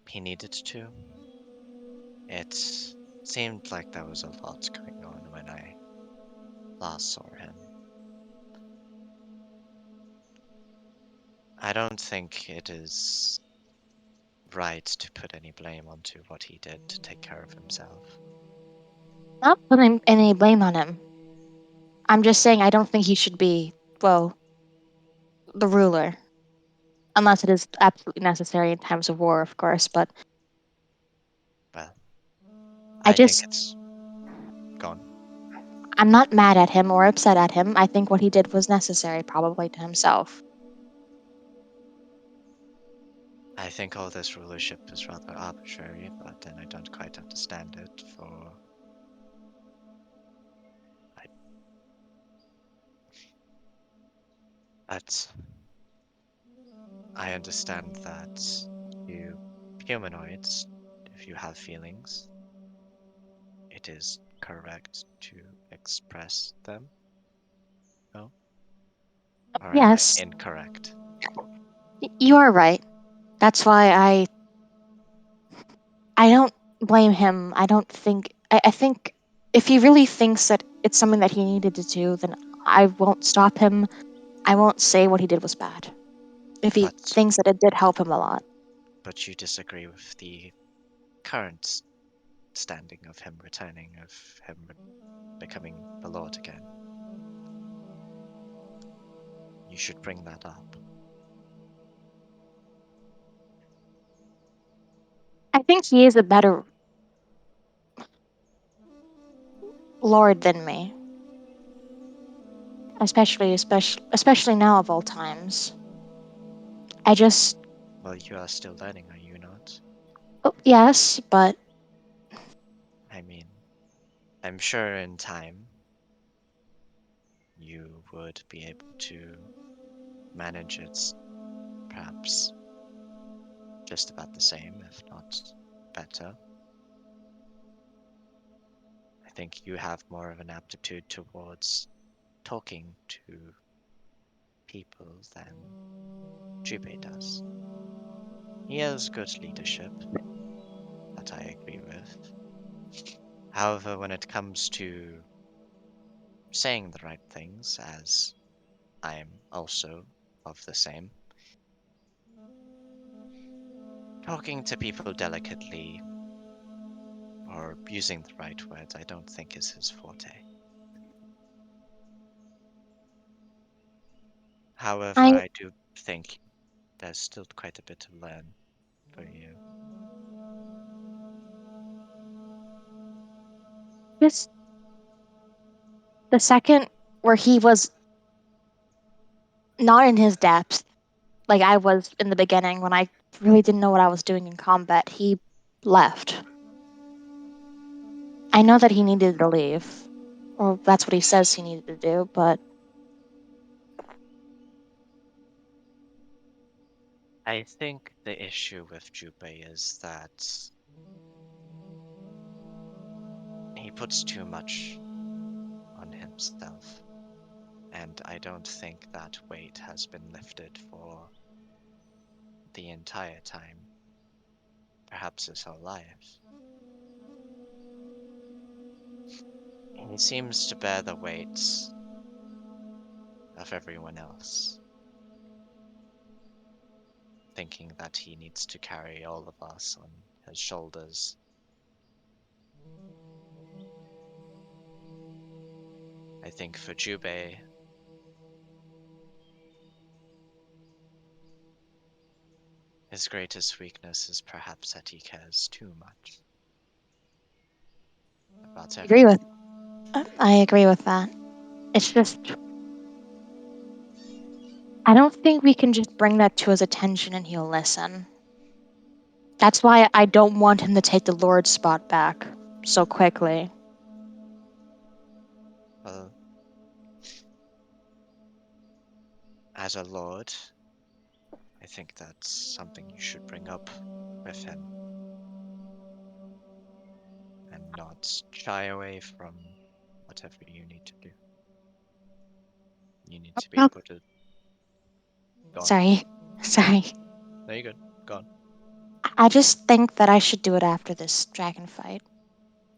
he needed to. It seemed like there was a lot going on when I last saw him. I don't think it is right to put any blame onto what he did to take care of himself. Not putting any blame on him. I'm just saying I don't think he should be, well, the ruler. Unless it is absolutely necessary in times of war, of course, but Well, I I think just, it's gone. I'm not mad at him or upset at him. I think what he did was necessary, probably to himself. I think all this rulership is rather arbitrary, but then I don't quite understand it for. But I understand that you humanoids, if you have feelings, it is correct to express them. No? Or am I Yes, incorrect? you are right. That's why I don't blame him. I don't think, I think if he really thinks that it's something that he needed to do, then I won't stop him. I won't say what he did was bad. if he But thinks that it did help him a lot. but you disagree with the current standing of him returning, of him becoming the Lord again. You should bring that up. I think he is a better lord than me, especially now of all times. I just, Well, you are still learning, are you not? oh, yes, but I mean, I'm sure in time you would be able to manage it perhaps just about the same, if not better. I think you have more of an aptitude towards talking to people than Jubei does. He has good leadership, that I agree with. However, when it comes to saying the right things, as I am also of the same, talking to people delicately or using the right words, I don't think is his forte. However, I I do think there's still quite a bit to learn for you. just the second where he was not in his depth, like I was in the beginning when I really didn't know what I was doing in combat, he left. I know that he needed to leave. Or that's what he says he needed to do, but I think the issue with Jubei is that he puts too much on himself, and I don't think that weight has been lifted for the entire time, perhaps his whole life. He seems to bear the weight of everyone else, thinking that he needs to carry all of us on his shoulders. I think for Jubei, his greatest weakness is perhaps that he cares too much about I agree with everything. I agree with that. It's just I don't think we can just bring that to his attention and he'll listen. That's why I don't want him to take the Lord's spot back so quickly. Well, as a lord, I think that's something you should bring up with him and not shy away from whatever you need to do. You need to be Oh, able to go on. sorry. Sorry. No, you're good. Go on. I just think that I should do it after this dragon fight.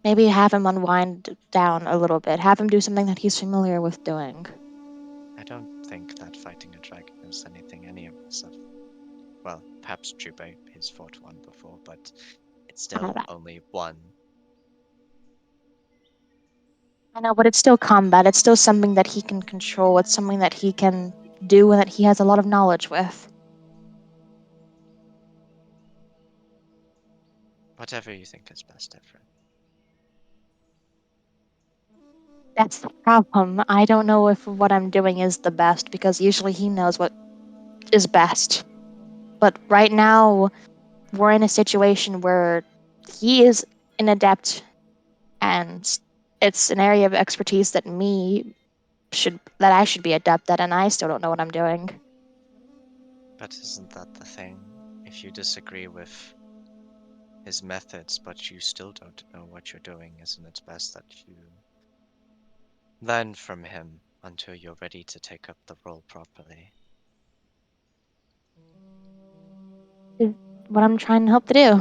Maybe have him unwind down a little bit. Have him do something that he's familiar with doing. I don't think that fighting a dragon is anything any of us have. Well, perhaps Jubei has fought one before, but it's still only one. I know, but it's still combat. It's still something that he can control. It's something that he can do and that he has a lot of knowledge with. Whatever you think is best, Efren. That's the problem. I don't know if what I'm doing is the best because usually he knows what is best. But right now, we're in a situation where he is an adept and it's an area of expertise that I should be adept at, and I still don't know what I'm doing. But isn't that the thing? If you disagree with his methods, but you still don't know what you're doing, isn't it best that you learn from him until you're ready to take up the role properly? Is what I'm trying to hope to do.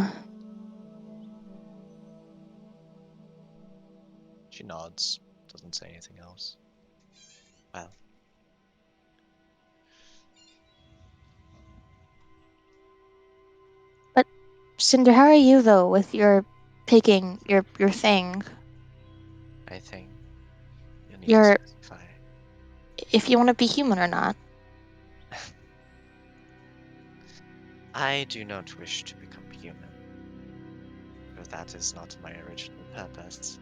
She nods, doesn't say anything else. Well, Cinder, how are you though with your picking your thing? I think you need to Your specify. if you want to be human or not. I do not wish to become human, for that is not my original purpose.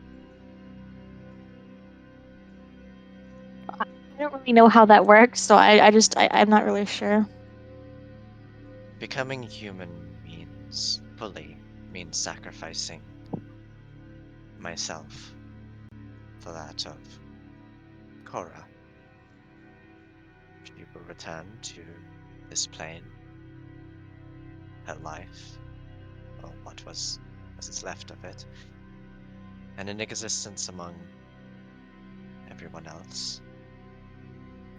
I don't really know how that works, so I'm not really sure. Becoming human means sacrificing myself for that of Korra. She will return to this plane, her life, or what is left of it, and an existence among everyone else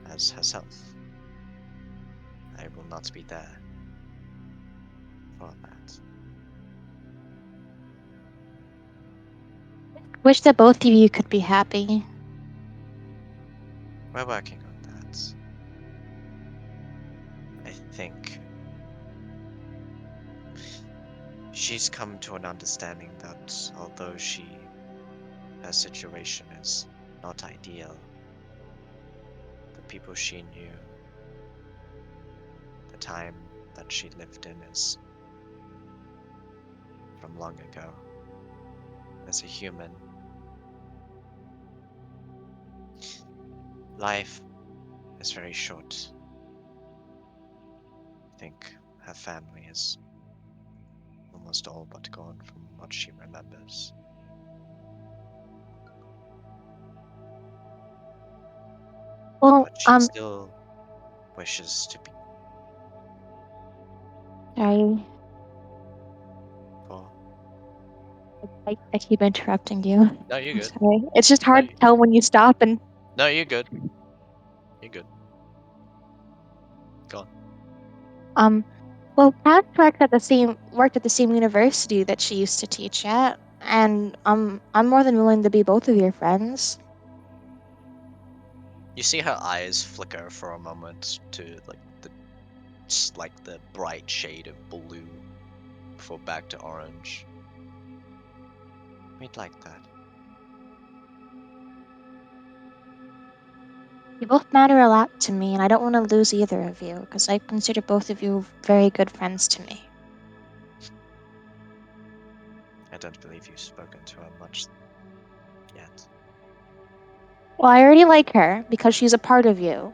as herself. I will not be there for that. Wish that both of you could be happy. We're working on that. I think she's come to an understanding that although her situation is not ideal, the people she knew, the time that she lived in is from long ago. As a human, life is very short. I think her family is almost all but gone from what she remembers. Well, But she still wishes to be sorry, for. I keep interrupting you. No, you're I'm good. sorry. It's just No, hard to tell when you stop and no, you're good. You're good. Go on. well, Pat worked at the same university that she used to teach at, and I'm more than willing to be both of your friends. You see her eyes flicker for a moment to the bright shade of blue before back to orange. We'd like that. You both matter a lot to me, and I don't want to lose either of you, because I consider both of you very good friends to me. I don't believe you've spoken to her much yet. Well, I already like her, because she's a part of you.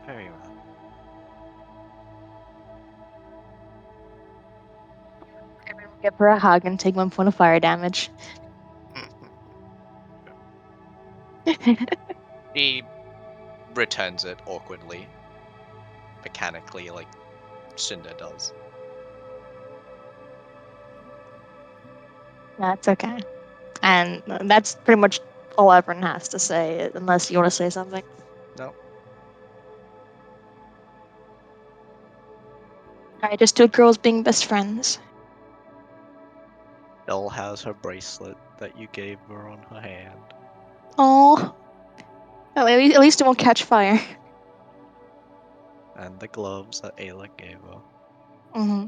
Very well. Everyone give her a hug and take 1 point of fire damage. She returns it awkwardly, mechanically, like Cinder does. That's okay. And that's pretty much all everyone has to say, unless you want to say something. No. Alright, just two girls being best friends. Belle has her bracelet that you gave her on her hand. Oh, at least it won't catch fire. And the gloves that Ayla gave her. Mm-hmm.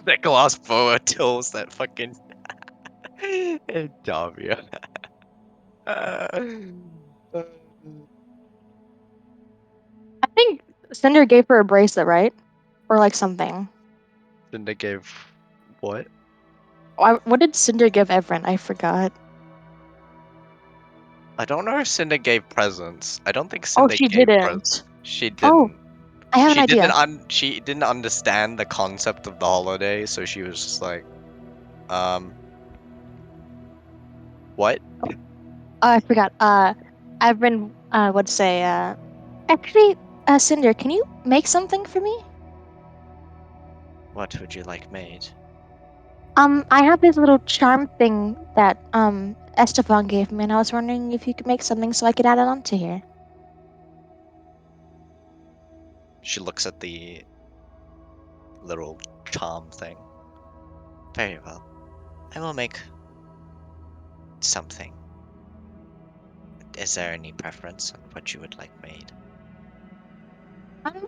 The glass boa tills that fucking Davia. I think Cinder gave her a bracelet, right? Or like something. Cinder gave what? What did Cinder give Everin? I forgot. I don't know if Cinder gave presents. I don't think Oh, Cinder she gave didn't. presents. She Oh, didn't. I have an idea. She didn't understand the concept of the holiday, so she was just like, what? Oh, I forgot. Everin would say, actually, Cinder, can you make something for me? What would you like made? I have this little charm thing that Estefan gave me, and I was wondering if you could make something so I could add it onto here. She looks at the little charm thing. Very well. I will make something. Is there any preference on what you would like made?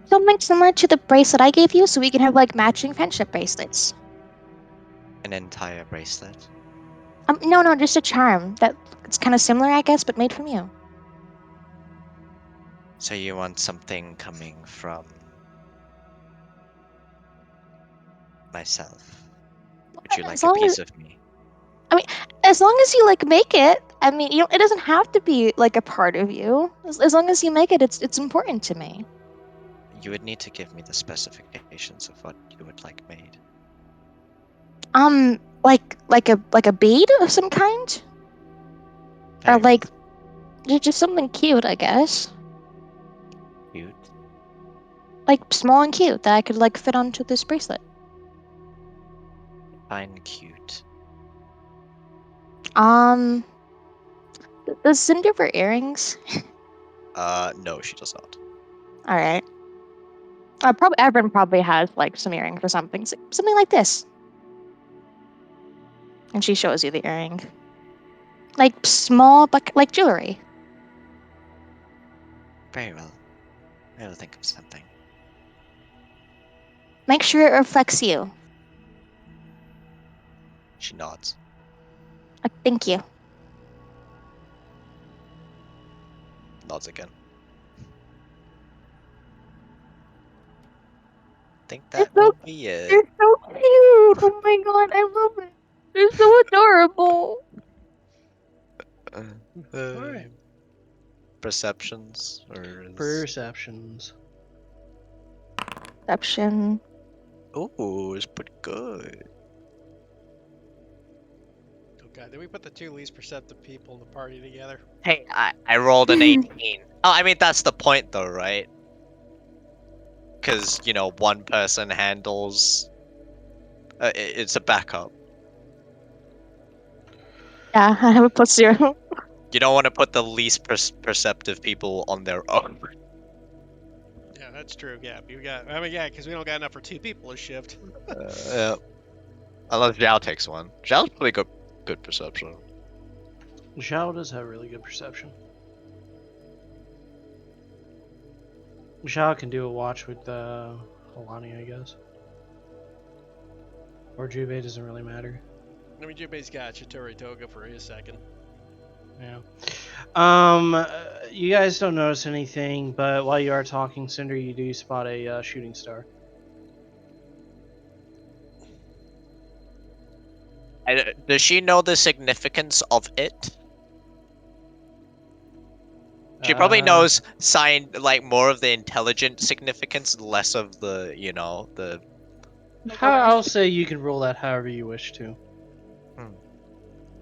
Something similar to the bracelet I gave you, so we can have like matching friendship bracelets. An entire bracelet? No, just a charm. That it's kind of similar, I guess, but made from you. So you want something coming from myself? Would you like As a long piece as of me? as long as you like make it. I mean, it doesn't have to be like a part of you. As long as you make it, it's important to me. You would need to give me the specifications of what you would like made. Like a bead of some kind, or Very like just something cute, I guess. cute. Like small and cute that I could like fit onto this bracelet. Fine, cute. Um, does Cinder wear earrings? No, she does not. All right. Probably everyone probably has like some earrings or something, something like this. And she shows you the earring, like small but like jewelry. Very well. I will think of something. Make sure it reflects you. She nods. Thank you. Nods again. Think They're that so will be it. they're so cute. Oh my god, I love it. They're so adorable. Alright. Perceptions or is... Perceptions. Perception. Ooh, it's pretty good. Okay, then we put the two least perceptive people in the party together. Hey, I rolled an 18. Oh, I mean, that's the point though, right? Because, you know, one person handles... it's a backup. Yeah, I have a +0. You don't want to put the least perceptive people on their own. Yeah, that's true. Yeah, because we don't got enough for two people to shift. Yeah. Unless Zhao takes one. Zhao's pretty good perception. Zhao does have really good perception. Zhao can do a watch with Alani, I guess. Or Jubei, doesn't really matter. I mean, Jubei's got Chitori Toga for his second. Yeah. You guys don't notice anything, but while you are talking, Cinder, you do spot a shooting star. Does she know the significance of it? She probably knows like more of the intelligent significance, less of the, you know, the... I'll say you can roll that however you wish to.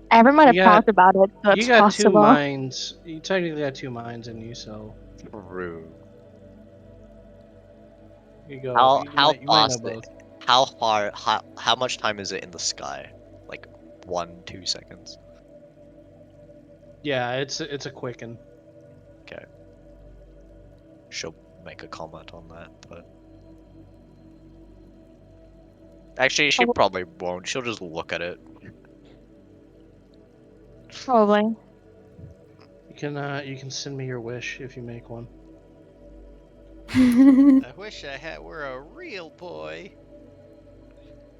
Everyone might have You got- talked about it, so You it's got two possible. minds. You technically got 2 minds in you, so True. you go. How you might know fast? both. How far? How much time is it in the sky? Like 1-2 seconds. Yeah, it's a quicken. Okay. She'll make a comment on that, but actually, she probably won't. She'll just look at it. Probably. You can send me your wish if you make one. I wish I were a real boy.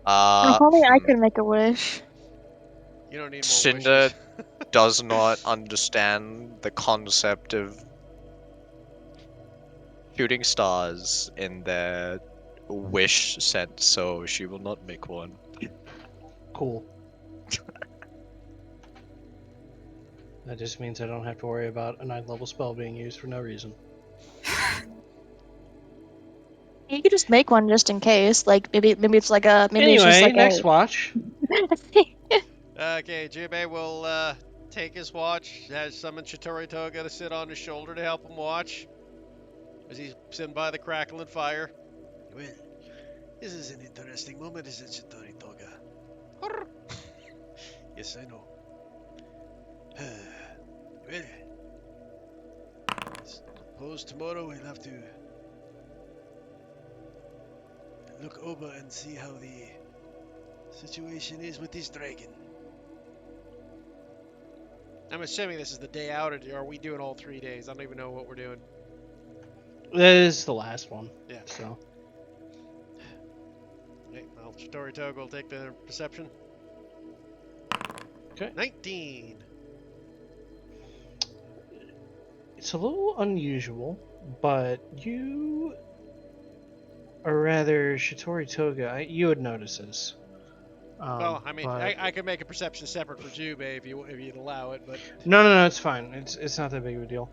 If only I could make a wish. You don't need more Cinder wishes. does not understand the concept of shooting stars in their wish sense, so she will not make one. Cool. That just means I don't have to worry about a 9th level spell being used for no reason. You could just make one just in case. Like maybe it's like a it's just Anyway, like next watch. Okay, Jubei will take his watch, has summon Chitori Toga to sit on his shoulder to help him watch as he's sitting by the crackling fire. Well, this is an interesting moment, isn't it, Chitori Toga? Yes, I know. Well, suppose tomorrow we'll have to look over and see how the situation is with this dragon. I'm assuming this is the day out, or are we doing all 3 days? I don't even know what we're doing. That is the last one. Yeah. So Okay, well, Story Tog will take the perception. Okay. 19. it's a little unusual, but you, or rather, Shitori Toga, you would notice this. Well, I mean, but- I could make a perception separate for Jubei if you'd allow it, but No, it's fine. It's not that big of a deal.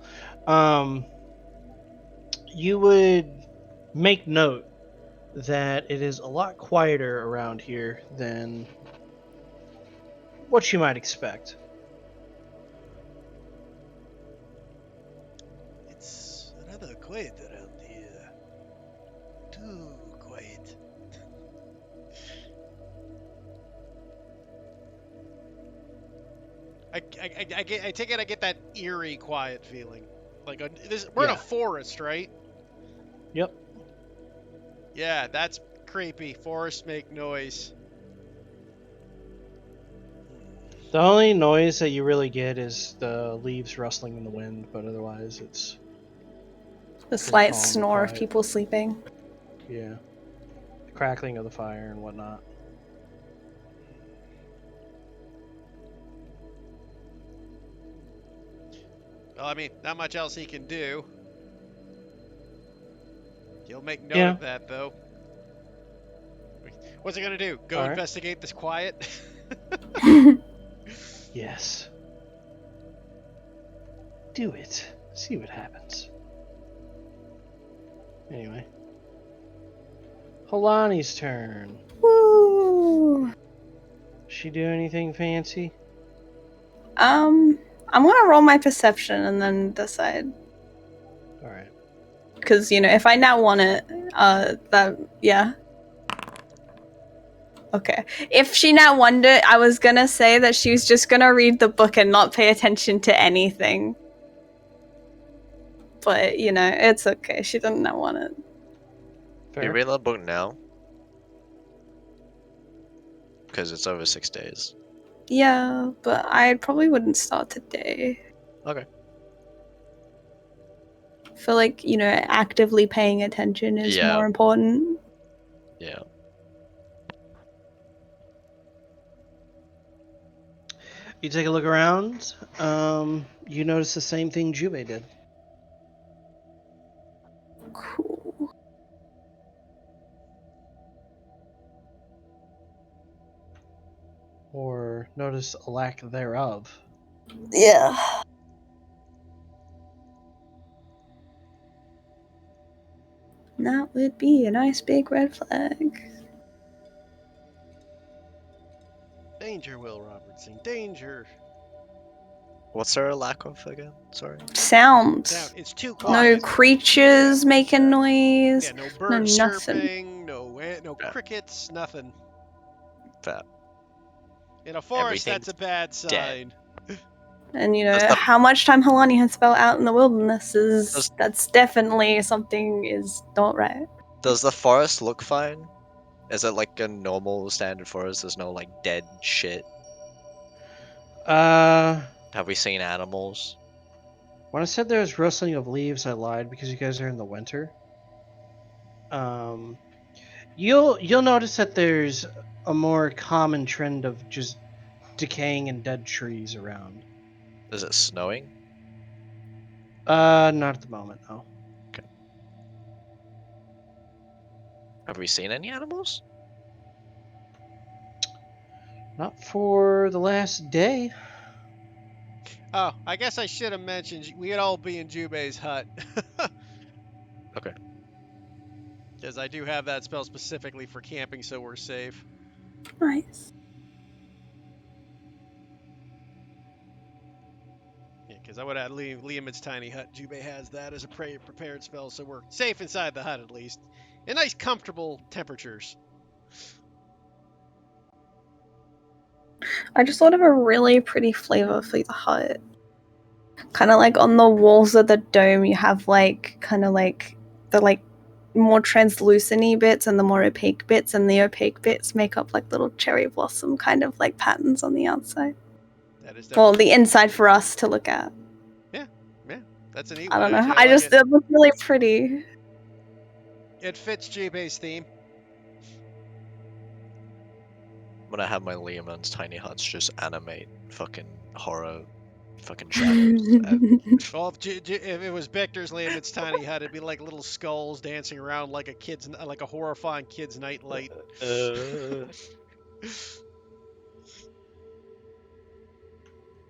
You would make note that it is a lot quieter around here than what you might expect. It's rather quiet around here. Too quiet. I take it I get that eerie, quiet feeling. Like we're in a Yeah. forest, right? Yep. Yeah, that's creepy. Forests make noise. The only noise that you really get is the leaves rustling in the wind, but otherwise it's The slight calm and snore of quiet. people sleeping. yeah, the crackling of the fire and whatnot. Well, I mean, not much else he can do. He'll make note Yeah. of that, though. What's he gonna do? Go All right. investigate this quiet? Yes. Do it. See what happens. Anyway. Holani's turn. Woo! She do anything fancy? I'm gonna roll my perception and then decide. Alright. Because, if I now want it, yeah. Okay. If she now won it, I was gonna say that she was just gonna read the book and not pay attention to anything. But, it's okay. She doesn't now want it. You Fair. read the book now? Because it's over 6 days. Yeah, but I probably wouldn't start today. Okay. I feel like, actively paying attention is Yeah. more important. Yeah. You take a look around. You notice the same thing Jubei did. Cool. Or notice a lack thereof. Yeah. That would be a nice big red flag. Danger, Will Robertson. Danger. What's there a lack of again? Sorry. Sounds. Sound. It's too No quiet. creatures making noise. Yeah, no birds nothing. chirping, no Yeah. crickets, nothing. That. In a forest, Everything's that's a bad sign. And Does the- how much time Halani has spent out in the wilderness Does- that's definitely something is not right. Does the forest look fine? Is it like a normal standard forest? There's no like dead shit. Have we seen animals? When I said there was rustling of leaves, I lied because you guys are in the winter. You'll notice that there's a more common trend of just decaying and dead trees around. Is it snowing? Not at the moment, no. Have we seen any animals? Not for the last day. Oh, I guess I should have mentioned we'd all be in Jubei's hut. Okay. Because I do have that spell specifically for camping, so we're safe. Nice. Yeah, because I would add Liam's tiny hut. Jubei has that as a prepared spell, so we're safe inside the hut at least. In nice, comfortable temperatures. I just thought of a really pretty flavor for the hut. Kind of like on the walls of the dome, you have kind of the more translucent-y bits and the more opaque bits, and the opaque bits make up like little cherry blossom kind of patterns on the outside. That is Well, definitely. the inside for us to look at. Yeah, that's a neat I one. don't know. Actually, I like it. It looked really pretty. It fits G-Bay's theme. I'm gonna have my Leomund's tiny huts just animate fucking horror, fucking shadows. Well, if it was Victor's Lehman's tiny hut, it'd be like little skulls dancing around like like a horrifying kid's nightlight.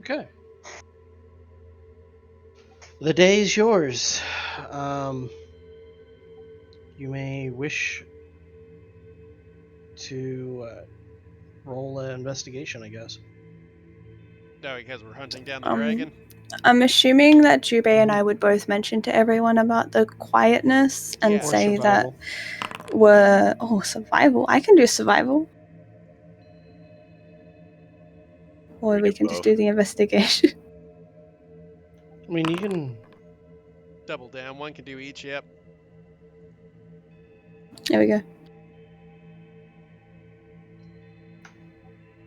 Okay. The day is yours. You may wish to roll an investigation, I guess. No, because we're hunting down the Um, dragon. I'm assuming that Jubei and I would both mention to everyone about the quietness and Yeah. Or say survival. that survival. I can do survival. Or We we do can just both. do the investigation. I mean, you can. Double down. One can do each. Yep. There we go.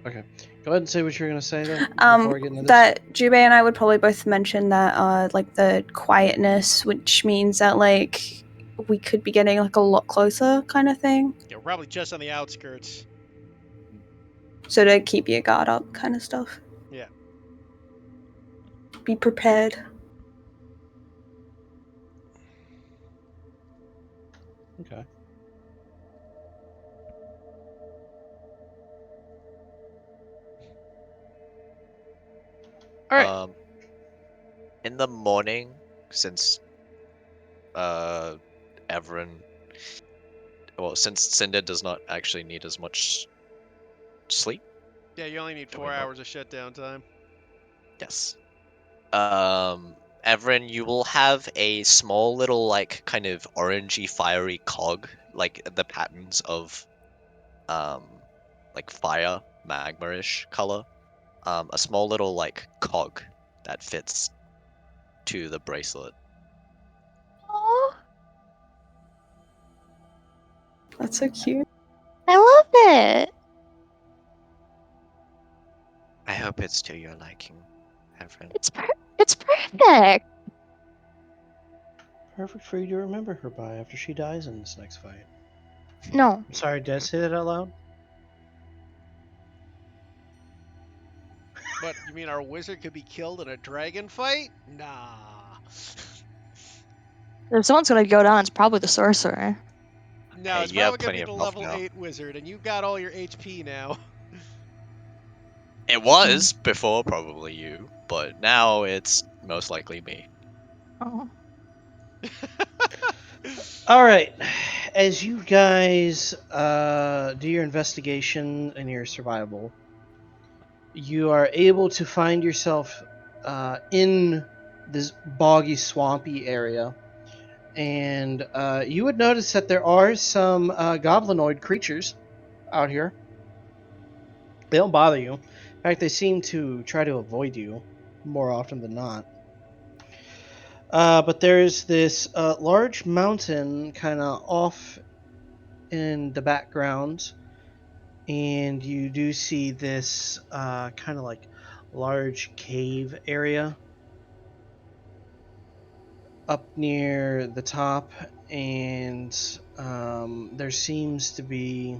Okay. Go ahead and say what you're going to say, though, before I get into this. That Jubei and I would probably both mention that like the quietness, which means that like we could be getting like a lot closer kind of thing. Yeah, we're probably just on the outskirts. So to keep your guard up kind of stuff. Yeah. Be prepared. Okay. All right. In the morning, since Everin, since Cinder does not actually need as much sleep. Yeah, you only need Do 4 we know? hours of shutdown time. Yes. Everin, you will have a small little like kind of orangey fiery cog, like the patterns of like fire, magma-ish color. A small little like cog that fits to the bracelet. Aw, That's so cute. I love it. I hope it's to your liking, Everin. It's perfect. Perfect for you to remember her by after she dies in this next fight. No, I'm sorry, did I say that out loud? What, you mean our wizard could be killed in a dragon fight? Nah. if someone's gonna go down, it's probably the sorcerer. No, Hey, it's you have probably gonna plenty be of the buff level now. 8 wizard, and you got all your HP now. It was before probably you, but now it's most likely me. Oh. All right. As you guys do your investigation and your survival, you are able to find yourself in this boggy, swampy area. And you would notice that there are some goblinoid creatures out here. They don't bother you. In fact, they seem to try to avoid you more often than not. But there's this large mountain kind of off in the background, and you do see this kind of like large cave area up near the top, and there seems to be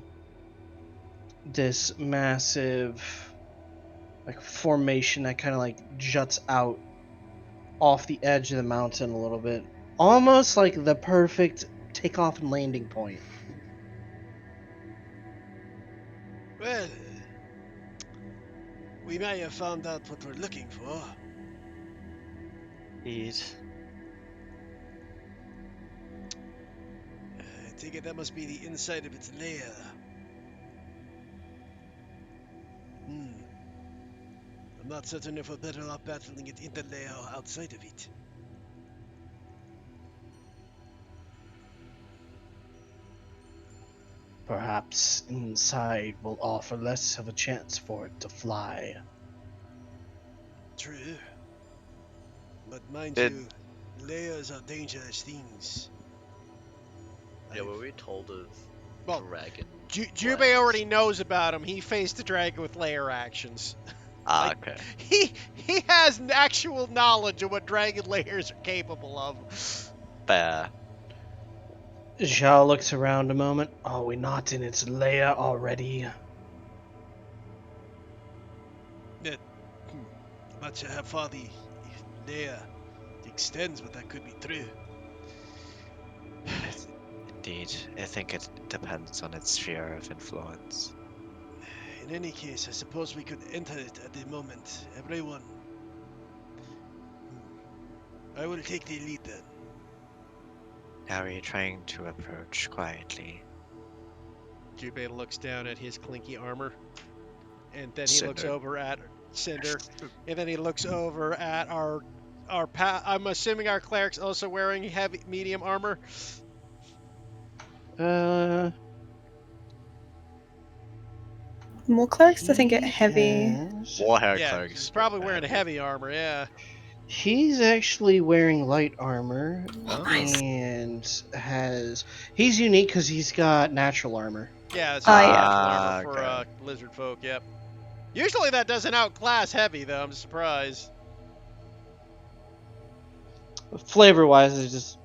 this massive like formation that kind of like juts out off the edge of the mountain a little bit, almost like the perfect takeoff and landing point. Well, we may have found out what we're looking for. Indeed. I take it that must be the inside of its lair. I'm not certain if we're better off battling it in the lair or outside of it. Perhaps inside will offer less of a chance for it to fly. True. But mind Did- you, lairs are dangerous things. Yeah, were we told of Well, dragon? Jubei already knows about him. He faced the dragon with layer actions. Ah, okay. He has an actual knowledge of what dragon layers are capable of. Fair. Zhao looks around a moment. Are we not in its lair already? I'm not sure how far the layer extends, but that could be true. Indeed, I think it depends on its sphere of influence. In any case, I suppose we could enter it at the moment. Everyone. I will take the lead then. Are we trying to approach quietly? Jubei looks down at his clinky armor, and then he looks Cinder. over at Cinder, and then he looks over at I'm assuming our cleric's also wearing heavy medium armor. More clerics, I think, get he heavy. has- Warhair Yeah, clerics. he's probably get wearing heavy armor. Yeah. He's actually wearing light armor Oh. Nice. and he's unique because he's got natural armor. Yeah, it's Oh, just yeah. natural armor for Okay. lizard folk. Yep. Usually that doesn't outclass heavy though. I'm surprised. Flavor wise,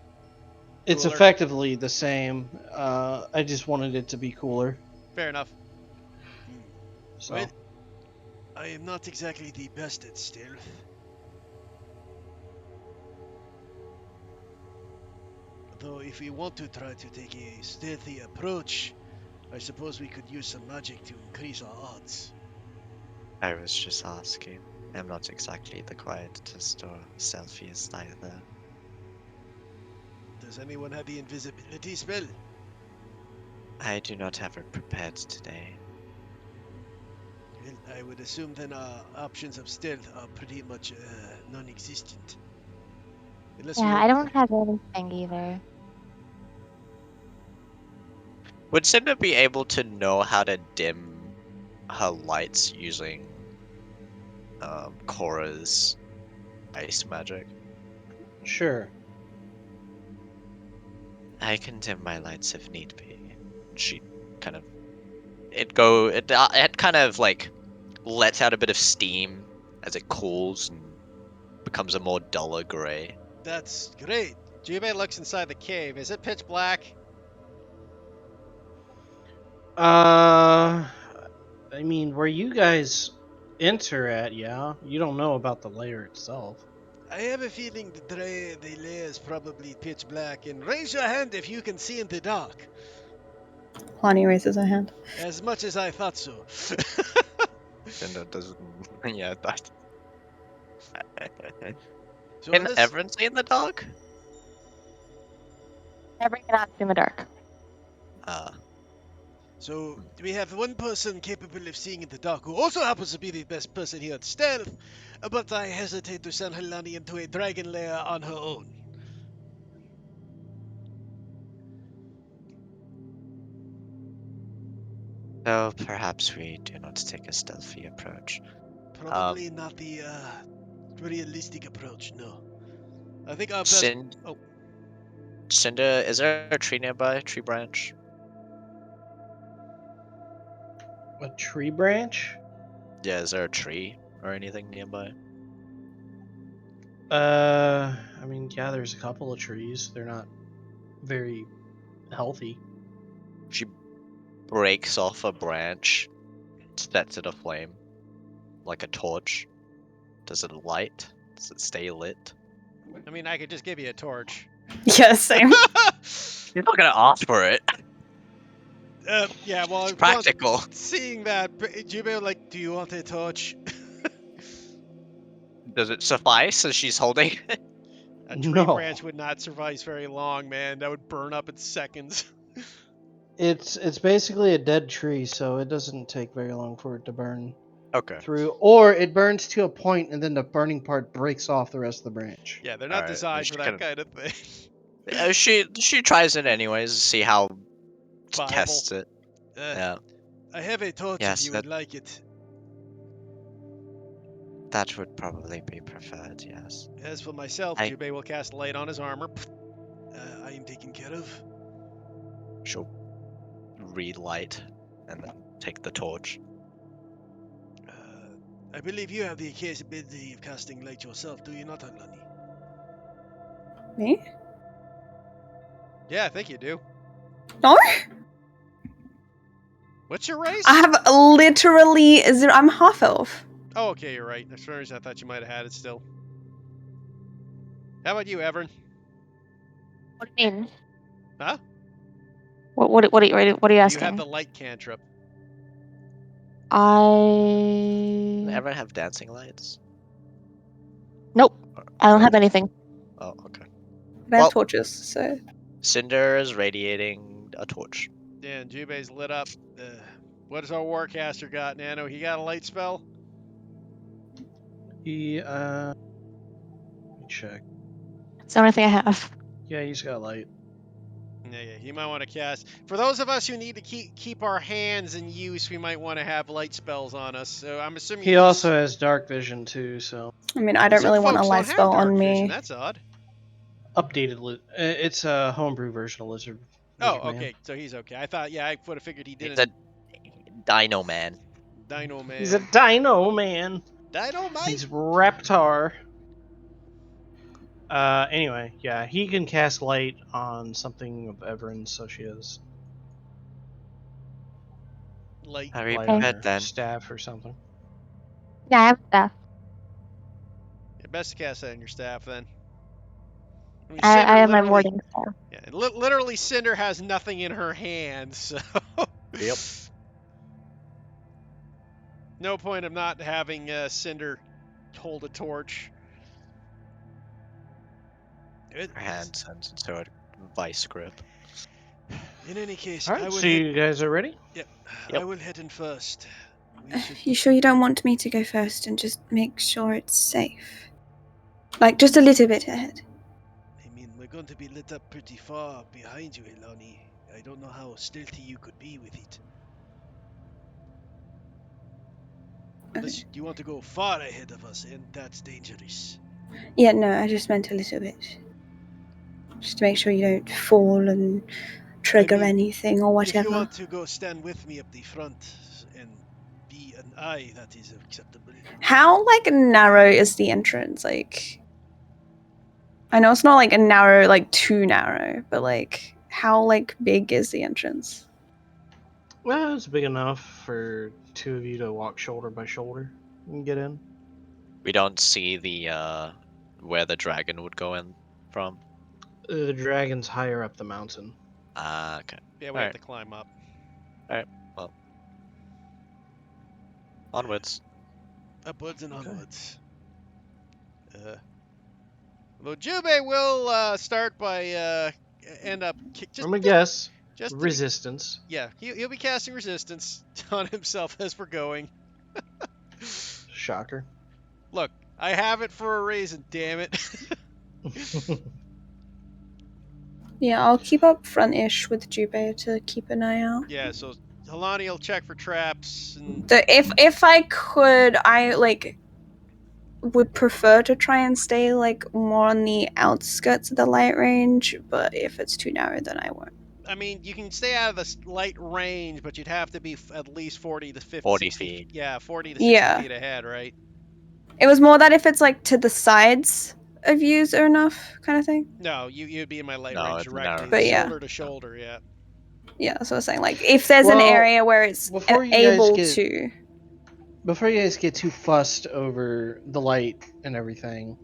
it's Cooler. effectively the same. I just wanted it to be cooler. Fair enough. So Well, I am not exactly the best at stealth. Though if we want to try to take a stealthy approach, I suppose we could use some magic to increase our odds. I was just asking. I'm not exactly the quietest or stealthiest either. Does anyone have the invisibility spell? I do not have it prepared today. Well, I would assume then our options of stealth are pretty much non-existent. Unless Yeah, we I don't have anything either. Would Cinder be able to know how to dim her lights using Korra's ice magic? sure. I can dim my lights if need be. She kind of it kind of like lets out a bit of steam as it cools and becomes a more duller gray. That's great. Jubei looks inside the cave. Is it pitch black? I mean, where you guys enter at, yeah. You don't know about the layer itself. I have a feeling the layer is probably pitch black. And raise your hand if you can see in the dark. Lonnie raises her hand. As much as I thought so. Cinder doesn't. Yeah, that. So Can unless- everyone see in the dark? Never cannot see in the dark. So we have one person capable of seeing in the dark who also happens to be the best person here at stealth, but I hesitate to send Helani into a dragon lair on her own. So perhaps we do not take a stealthy approach. Probably not the realistic approach, no. I think our best... Oh. Cinder, is there a tree nearby? Tree branch? A tree branch? Yeah, is there a tree or anything nearby? I mean, yeah, there's a couple of trees. They're not very healthy. She breaks off a branch, sets it aflame, like a torch. Does it light? Does it stay lit? I mean, I could just give you a torch. Yeah, same. You're not gonna ask for it. Yeah, well, It's practical. Seeing that, Jubei like, do you want a torch? Does it suffice as she's holding it? A tree No. branch would not survive very long, man. That would burn up in seconds. It's basically a dead tree, so it doesn't take very long for it to burn Okay. through. Or it burns to a point, and then the burning part breaks off the rest of the branch. Yeah, they're not Alright, designed she for that kinda- kind of thing. She tries it anyways to see how to Viable. test it. Yeah, I have a torch Yes, if you would like it. that would probably be preferred. Yes. As for myself, Jubei will cast light on his armor. I am taken care of. She'll relight and then take the torch. I believe you have the capability of casting light yourself, do you not, Alani? Me? Yeah, I think you do. No? What's your race? I have literally zero. I'm half elf. Oh, okay, you're right. For some reason I thought you might have had it still. How about you, Everin? What do you mean? Huh? What are you Do you asking? have the light cantrip? Does I everyone have dancing lights? nope. Or- I don't no? have anything. Oh, okay. I have Well- torches, so. Cinder is radiating a torch. Yeah, and Jubei's lit up. What does our warcaster got, Nano? He got a light spell? He, let me check. It's the only thing I have. Yeah, he's got light. Yeah, he might want to cast. For those of us who need to keep our hands in use, we might want to have light spells on us. So I'm assuming He also has dark vision too, so I mean, I don't Some really want a folks light don't have spell dark on vision. me. That's odd. updated. It's a homebrew version of Lizard. Oh, Man. okay. So he's okay. I thought, yeah, I would have figured he He's didn't. a Dino Man. Dino Man. He's a dino man. Dino Mike. He's Reptar. Anyway, yeah, he can cast light on something of Everin, so she has Light. Are we light on prepared her then? staff or something. Yeah, I have stuff. Yeah, best to cast that on your staff then. I mean, I Cinder have my literally- warding stuff. Yeah, literally, Cinder has nothing in her hands, so. Yep. No point of not having Cinder hold a torch. Good. Her hand turns into a vice grip. In any case, All I right, will so head. you guys are ready? Yep. Yep. I will head in first. We should. You sure you don't want me to go first and just make sure it's safe? Like, just a little bit ahead. I mean, we're going to be lit up pretty far behind you, Elani. I don't know how stealthy you could be with it. Unless you want to go far ahead of us, and that's dangerous. Yeah, no, I just meant a little bit. Just to make sure you don't fall and trigger I mean, anything or If you whatever. want to go stand with me up the front and be an eye, that is acceptable. How, like, narrow is the entrance? Like, I know it's not, like, a narrow, like, too narrow, but, like, how, like, big is the entrance? Well, it's big enough for two of you to walk shoulder by shoulder and get in. We don't see the where the dragon would go in from. The dragon's higher up the mountain. Ah, okay. Yeah, we have to climb up. Onwards. Upwards and Okay. onwards. Well, Jubei will start by end up I'm gonna guess just to be- resistance. yeah, he'll be casting resistance on himself as we're going. Shocker. Look, I have it for a reason. Damn it. Yeah, I'll keep up front-ish with Jubei to keep an eye out. Yeah, so Halani will check for traps and So if I could, I like would prefer to try and stay like more on the outskirts of the light range, but if it's too narrow, then I won't. I mean, you can stay out of the light range, but you'd have to be at least 40 to 50 40 60 feet. Yeah, 40 to 60 Yeah. feet ahead, right? It was more that if it's like to the sides of views are enough, kind of thing. No, you'd be in my light No, range it's directly, narrow. But yeah. shoulder to shoulder, yeah. Yeah, so I was saying like if there's an Well, area where it's before you guys able get- to. Before you guys get too fussed over the light and everything,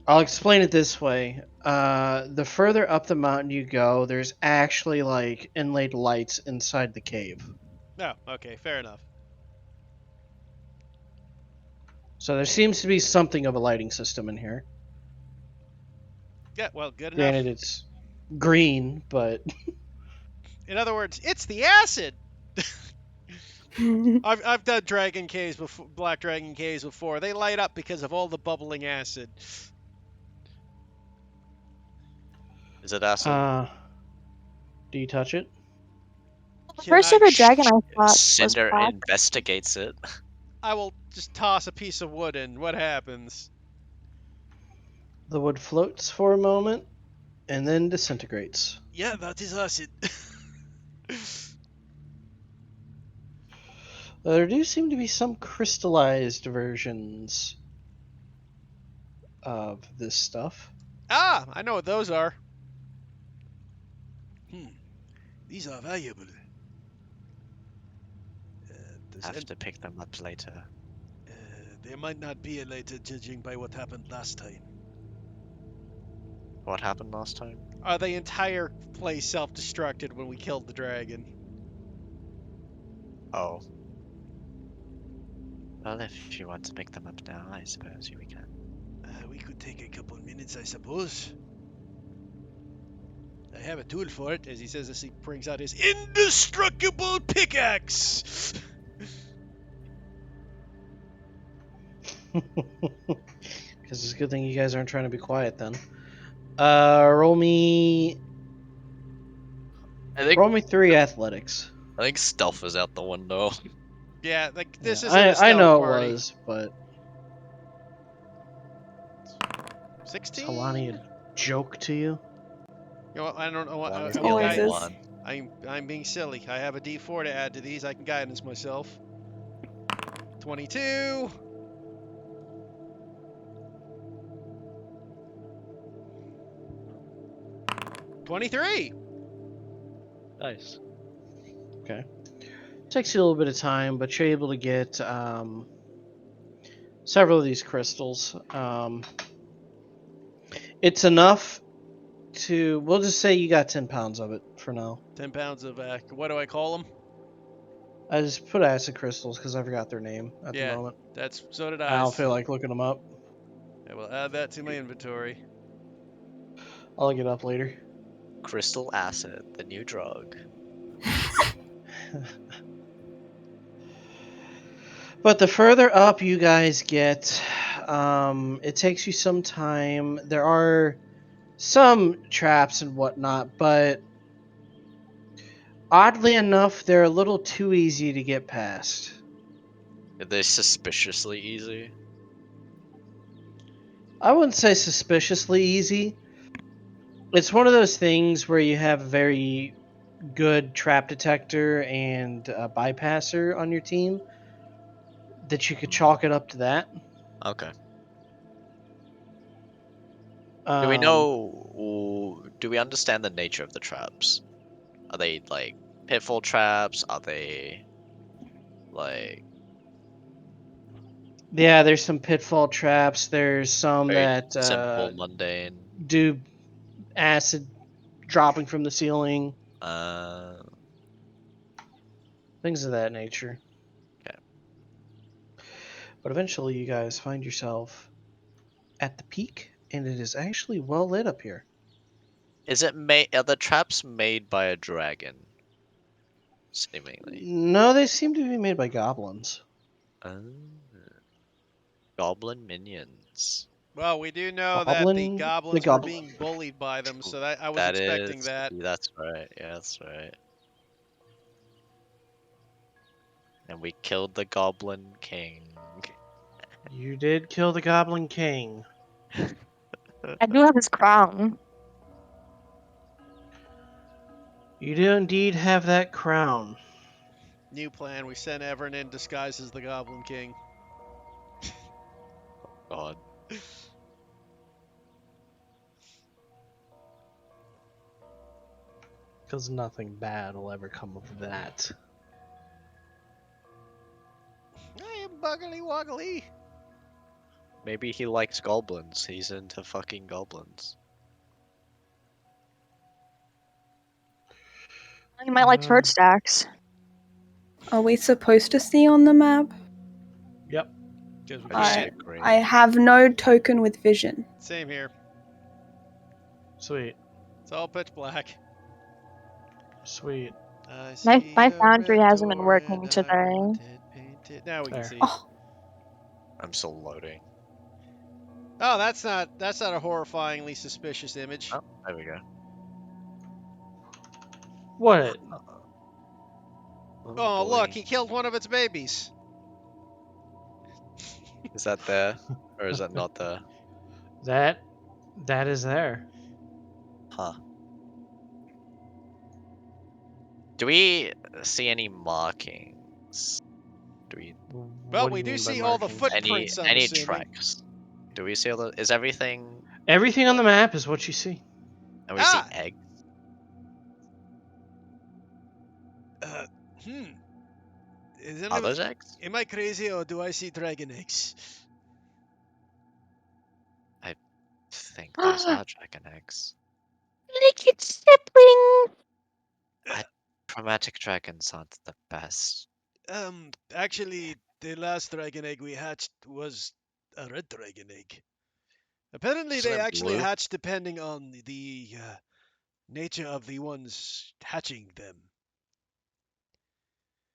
I'll explain it this way. The further up the mountain you go, there's actually like inlaid lights inside the cave. No, okay, fair enough. So there seems to be something of a lighting system in here. Yeah, well, good enough. Granted, it's green, but In other words, it's the acid. I've done dragon caves before, black dragon caves before. They light up because of all the bubbling acid. Is it acid? do you touch it? The Can first I- ever dragon I fought was Cinder black. investigates it. I will just toss a piece of wood in. What happens? The wood floats for a moment and then disintegrates. Yeah, that is acid. There do seem to be some crystallized versions of this stuff. Ah, I know what those are. These are valuable. Does Have an- to pick them up later. there might not be a later, judging by what happened last time. What happened last time? The entire place self-destructed when we killed the dragon. Oh. Well, if you want to pick them up now, I suppose we can. We could take a couple minutes, I suppose. I have a tool for it, As he says as he brings out his indestructible pickaxe. Because it's a good thing you guys aren't trying to be quiet then. Roll me I think 3 athletics. stealth is out the window. Yeah, like this Yeah, isn't a I stealth know party. it was, but 16. Talani a joke to you? You know what? I don't know what. Lonnie's I the mean, always only is. one. I'm being silly. I have a D4 to add to these. I can guidance myself. 22. $23. Nice. Okay. Takes you a little bit of time, but you're able to get several of these crystals. It's enough to, we'll just say you got 10 pounds of it for now. 10 pounds of, what do I call them? I just put acid crystals because I forgot their name at the Yeah, moment. so did I I. don't feel like looking them up. I will add that to my inventory. I'll look it up later. Crystal acid, the new drug. But the further up you guys get, it takes you some time. There are some traps and whatnot, but oddly enough, they're a little too easy to get past. Are they suspiciously easy? I wouldn't say suspiciously easy. It's one of those things where you have a very good trap detector and a bypasser on your team that you could chalk it up to that. Okay. Do we Um, know? Do we understand the nature of the traps? Are they like pitfall traps? Are they like Yeah, there's some pitfall traps. There's some very that simple, mundane? do acid dropping from the ceiling, Uh, things of that nature. Okay. But eventually, you guys find yourself at the peak, and it is actually well lit up here. is it made? Are the traps made by a dragon? Seemingly. No, they seem to be made by goblins. Oh. Goblin minions. Well, we do know that the The goblins were goblin. being bullied by them, so that I was That expecting is. that. That's right. Yeah, that's right. And we killed the Goblin King. You did kill the Goblin King. I do have his crown. You do indeed have that crown. New plan. We send Everin in disguised as the Goblin King. God. Because nothing bad will ever come of that. I am buggly woggly. Maybe he likes goblins. He's into fucking goblins. You might like turd stacks. Are we supposed to see on the map? Yep. Just I just see I, a green. I have no token with vision. Same here. Sweet. It's all pitch black. Sweet. My foundry hasn't been working today. Now we can There. see. Oh, I'm still loading. Oh, that's not a horrifyingly suspicious image. Oh, there we go. What? Oh, boy. look, he killed one of its babies. Is that there? Or is that not there? That is there. Huh. Do we see any markings? Do we Well, What we you do mean by see all the markings? footprints. I'm any assuming. tracks? Do we see all the? Is everything? Everything on the map is what you see. And we see Ah. eggs. Is Are anyone, those eggs? am I crazy or do I see dragon eggs? I think those are dragon eggs. Like it's sibling. Chromatic dragons aren't the best. Actually, the last dragon egg we hatched was a red dragon egg. Apparently, Isn't they it actually blue? hatch depending on the nature of the ones hatching them.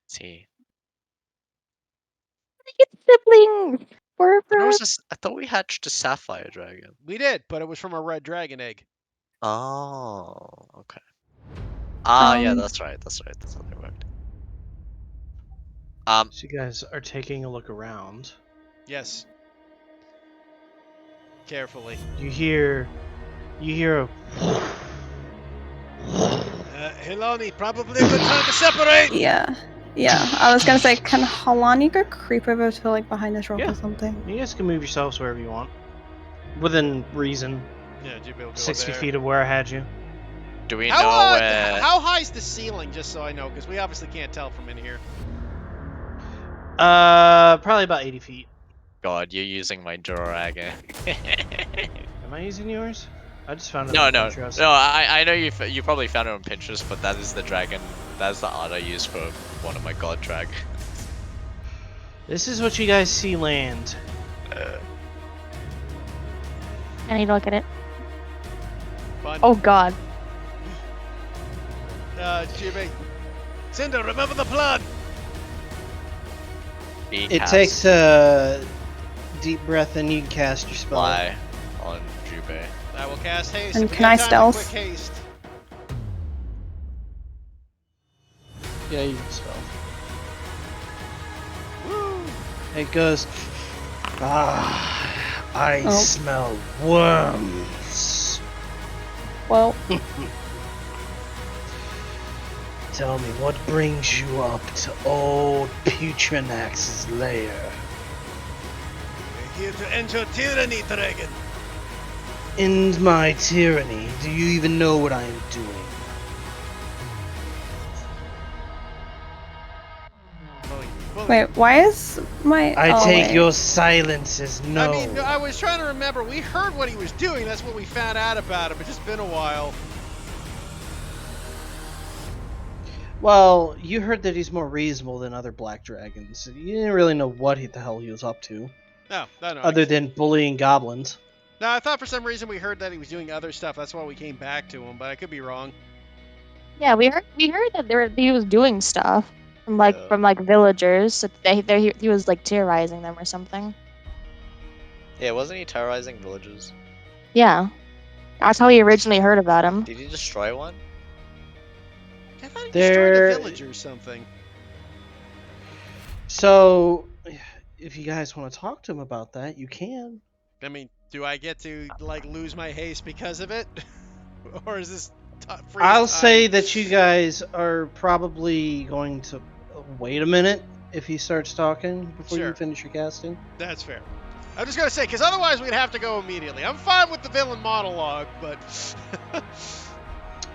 See, Like it's siblings. I thought we hatched a sapphire dragon. We did, but it was from a red dragon egg. Oh, okay. Ah, yeah, Um, that's right. That's how they worked. So you guys are taking a look around. Yes. Carefully. You hear a Hilani, probably a good time to separate! yeah. Yeah. I was gonna say, can Halani go creep over to like behind this rock Yeah. or something? You guys can move yourselves wherever you want. Within reason. Yeah, Jubei will go 60 there. feet of where I had you. Do we How, know where? how high is the ceiling, just so I know? Because we obviously can't tell from in here. Probably about 80 feet. God, you're using my dragon. Am I using yours? I just found it No, on no, Pinterest. no. I know you probably found it on Pinterest, but that is the dragon. That's the art I use for one of my god dragons. This is what you guys see land. I need to look at it. Fun. Oh god. Jubei. Cinder, remember the plan! Being It cast takes a deep breath and you can cast your spell. fly on Jubei. I will cast haste. And If we can I have time, a stealth? Quick haste. Yeah, you can spell. Woo! It goes. Ah, I Oh. smell worms. Well, Tell me, what brings you up to old Putrinax's lair? We're here to end your tyranny, dragon! End my tyranny. Do you even know what I am doing? wait, why is my... I oh, take wait. your silence as no. I mean, I was trying to remember. We heard what he was doing. That's what we found out about him. It's just been a while. Well, you heard that he's more reasonable than other black dragons. You didn't really know what the hell he was up to, No. other than bullying goblins. No, I thought for some reason we heard that he was doing other stuff. That's why we came back to him, but I could be wrong. Yeah, we heard that he was doing stuff from Yeah. villagers. That he was like terrorizing them or something. Yeah, wasn't he terrorizing villagers? Yeah, that's how we originally heard about him. Did he destroy one? I thought he There- destroyed a village or something. So, if you guys want to talk to him about that, you can. I mean, do I get to like lose my haste because of it, or is this freeze I'll time? say that you guys are probably going to wait a minute if he starts talking before Sure. you finish your casting. That's fair. I'm just gonna say, because otherwise we'd have to go immediately. I'm fine with the villain monologue, but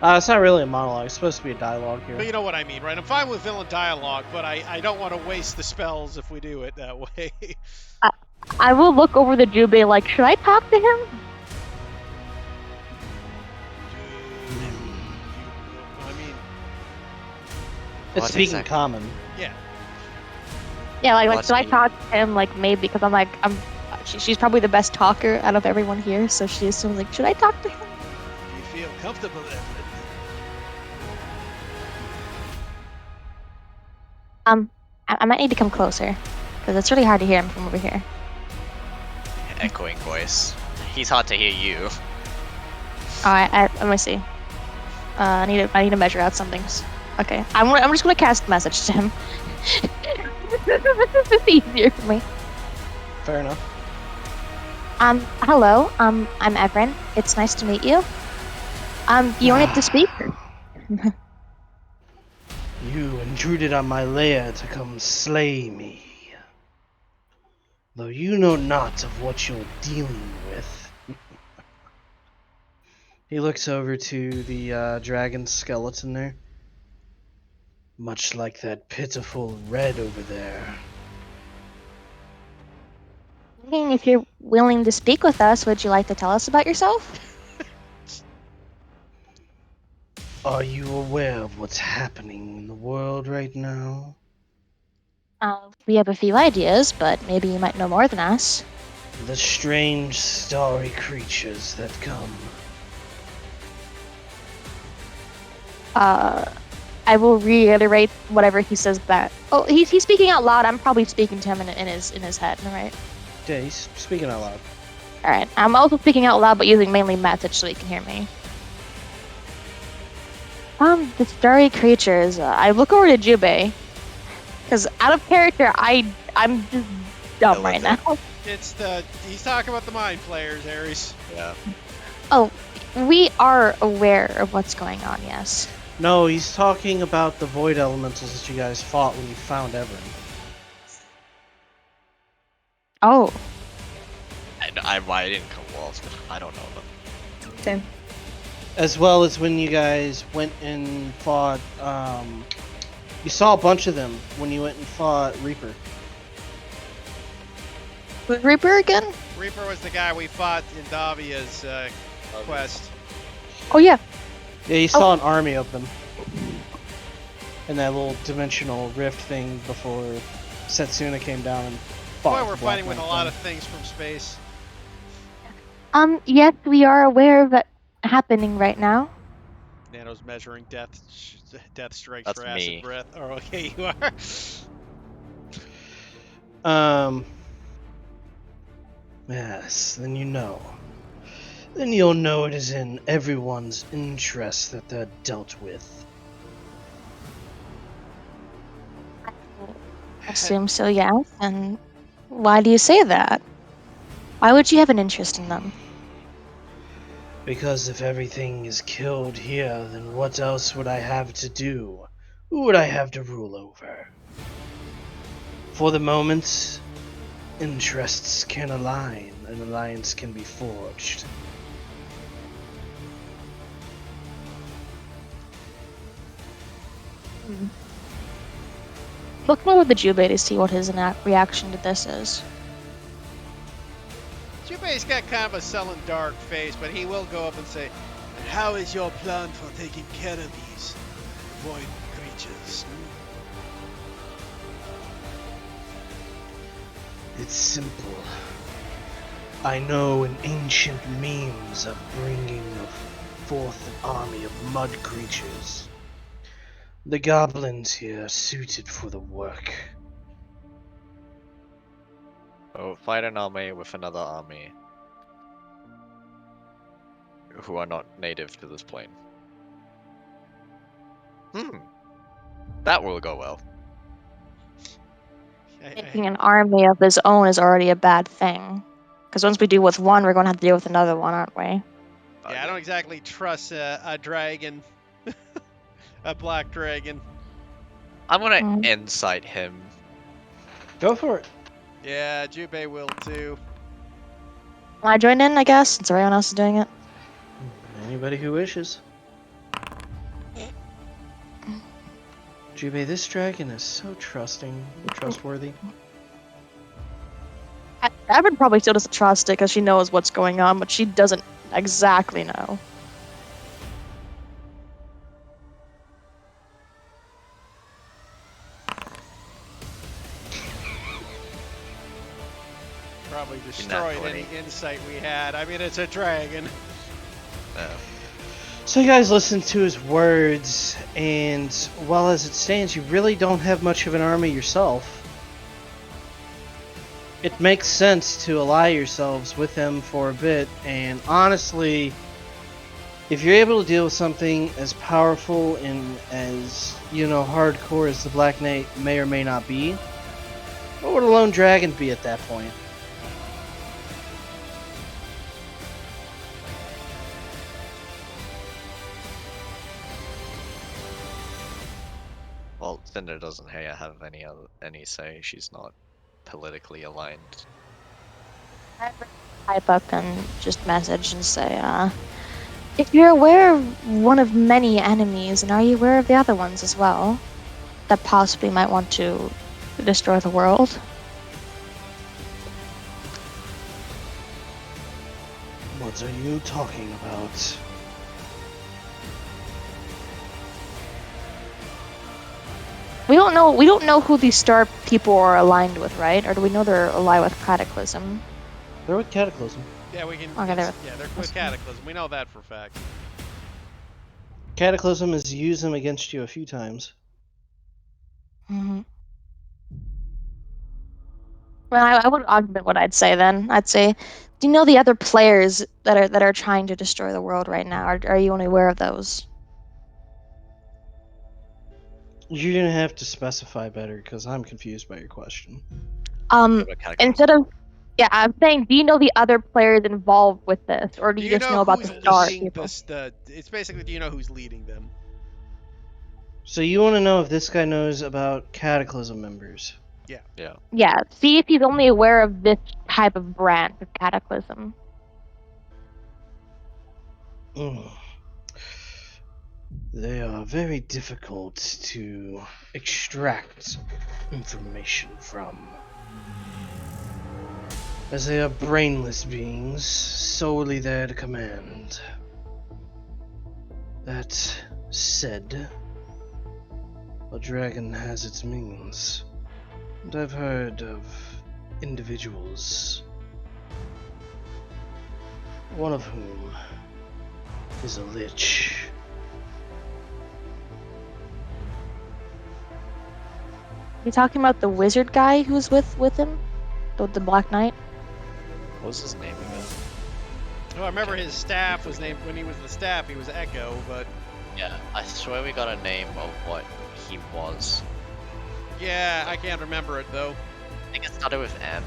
It's not really a monologue. It's supposed to be a dialogue here. but you know what I mean, right? I'm fine with villain dialogue, but I don't want to waste the spells if we do it that way. I will look over the Jubei like, should I talk to him? I mean, It's What speaking exactly? common. yeah. Yeah, like What's should I he- talk to him? Like maybe because she's probably the best talker out of everyone here, so she assumes like, should I talk to him? You feel comfortable, Evelyn? I might need to come closer because it's really hard to hear him from over here. Echoing voice. He's hard to hear you. Let me see. I need to measure out some things. Okay, I'm just gonna cast a message to him. This is easier for me. Fair enough. Hello. I'm Everin. It's nice to meet you. You wanted to speak? You intruded on my lair to come slay me. though you know not of what you're dealing with. He looks over to the dragon skeleton there. Much like that pitiful red over there. If you're willing to speak with us, would you like to tell us about yourself? Are you aware of what's happening in the world right now? We have a few ideas, but maybe you might know more than us. The strange starry creatures that come. I will reiterate whatever he says back. Oh, he's speaking out loud. I'm probably speaking to him in his head, right? Yeah, he's speaking out loud. All right. I'm also speaking out loud, but using mainly message so he can hear me. The starry creatures. I look over to Jubei, because out of character, I'm just dumb right now. He's talking about the mind flayers, Ares. Yeah. Oh, we are aware of what's going on. Yes. No, he's talking about the void elementals that you guys fought when you found Everin. Oh. I didn't come well. I don't know them. Same. As well as when you guys went and fought, you saw a bunch of them when you went and fought Reaper. Who's Reaper again? Reaper was the guy we fought in Davia's quest. Oh yeah. Yeah, you saw an army of them. In that little dimensional rift thing before Setsuna came down and fought. Boy, we're fighting with a lot of things from space. Yes, we are aware of it happening right now. Nano's measuring death strikes That's for acid me. breath. Oh, okay, you are. Yes, then you know. Then you'll know it is in everyone's interest that they're dealt with. Assume so, yes. And why do you say that? Why would you have an interest in them? Because if everything is killed here, then what else would I have to do? Who would I have to rule over? For the moment, interests can align, an alliance can be forged. Look more with the Jubei to see what his reaction to this is. Jubei's got kind of a sullen, dark face, but he will go up and say, And how is your plan for taking care of these void creatures? It's simple. I know an ancient means of bringing forth an army of mud creatures. The goblins here are suited for the work. Oh, fight an army with another army who are not native to this plane. That will go well. Making an army of his own is already a bad thing. Because once we deal with one, we're going to have to deal with another one, aren't we? yeah, I don't exactly trust a dragon. A black dragon. I'm gonna incite him. Go for it. Yeah, Jubei will too. Can I join in, I guess, since everyone else is doing it? Anybody who wishes. Jubei, this dragon is so trustworthy. Evan probably still doesn't trust it because she knows what's going on, but she doesn't exactly know. Probably destroyed any insight we had. I mean, it's a dragon. So you guys listen to his words, and well as it stands, you really don't have much of an army yourself. It makes sense to ally yourselves with him for a bit, and honestly, if you're able to deal with something as powerful and as, hardcore as the Black Knight may or may not be, what would a lone dragon be at that point? Well, Cinder doesn't have any say. She's not politically aligned I type up and just message and say, if you're aware of one of many enemies, and are you aware of the other ones as well? That possibly might want to destroy the world? What are you talking about? We don't know who these star people are aligned with, right? Or do we know they're aligned with Cataclysm? They're with Cataclysm. Yeah, we can. Okay, Yeah, they're with Cataclysm. We know that for a fact. Cataclysm has used them against you a few times. Mm-hmm. Well, I would augment what I'd say then. I'd say, do you know the other players that are trying to destroy the world right now? Are you only aware of those? You're gonna have to specify better because I'm confused by your question. What about Cataclysm? Instead of I'm saying, do you know the other players involved with this, or do Do you you just know know about who's the star leading people? this? It's basically, do you know who's leading them? So you want to know if this guy knows about Cataclysm members? Yeah. Yeah, see if he's only aware of this type of branch of Cataclysm. Mm. They are very difficult to extract information from, as they are brainless beings, solely there to command. That said, a dragon has its means, and I've heard of individuals, one of whom is a lich. You talking about the wizard guy who's with him, the Black Knight? What was his name again? Oh, I remember his staff was named when he was the staff. He was Echo, but Yeah, I swear we got a name of what he was. yeah, I can't remember it though. I think it started with M.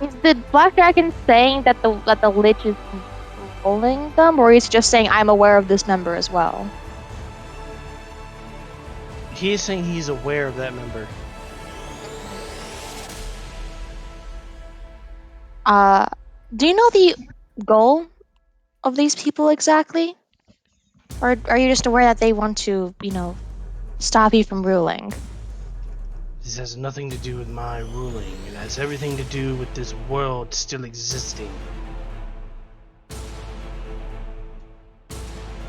Is the Black Dragon saying that the lich is controlling them, or he's just saying I'm aware of this member as well? He's saying he's aware of that member. Do you know the goal of these people exactly? Or are you just aware that they want to, stop you from ruling? This has nothing to do with my ruling. It has everything to do with this world still existing.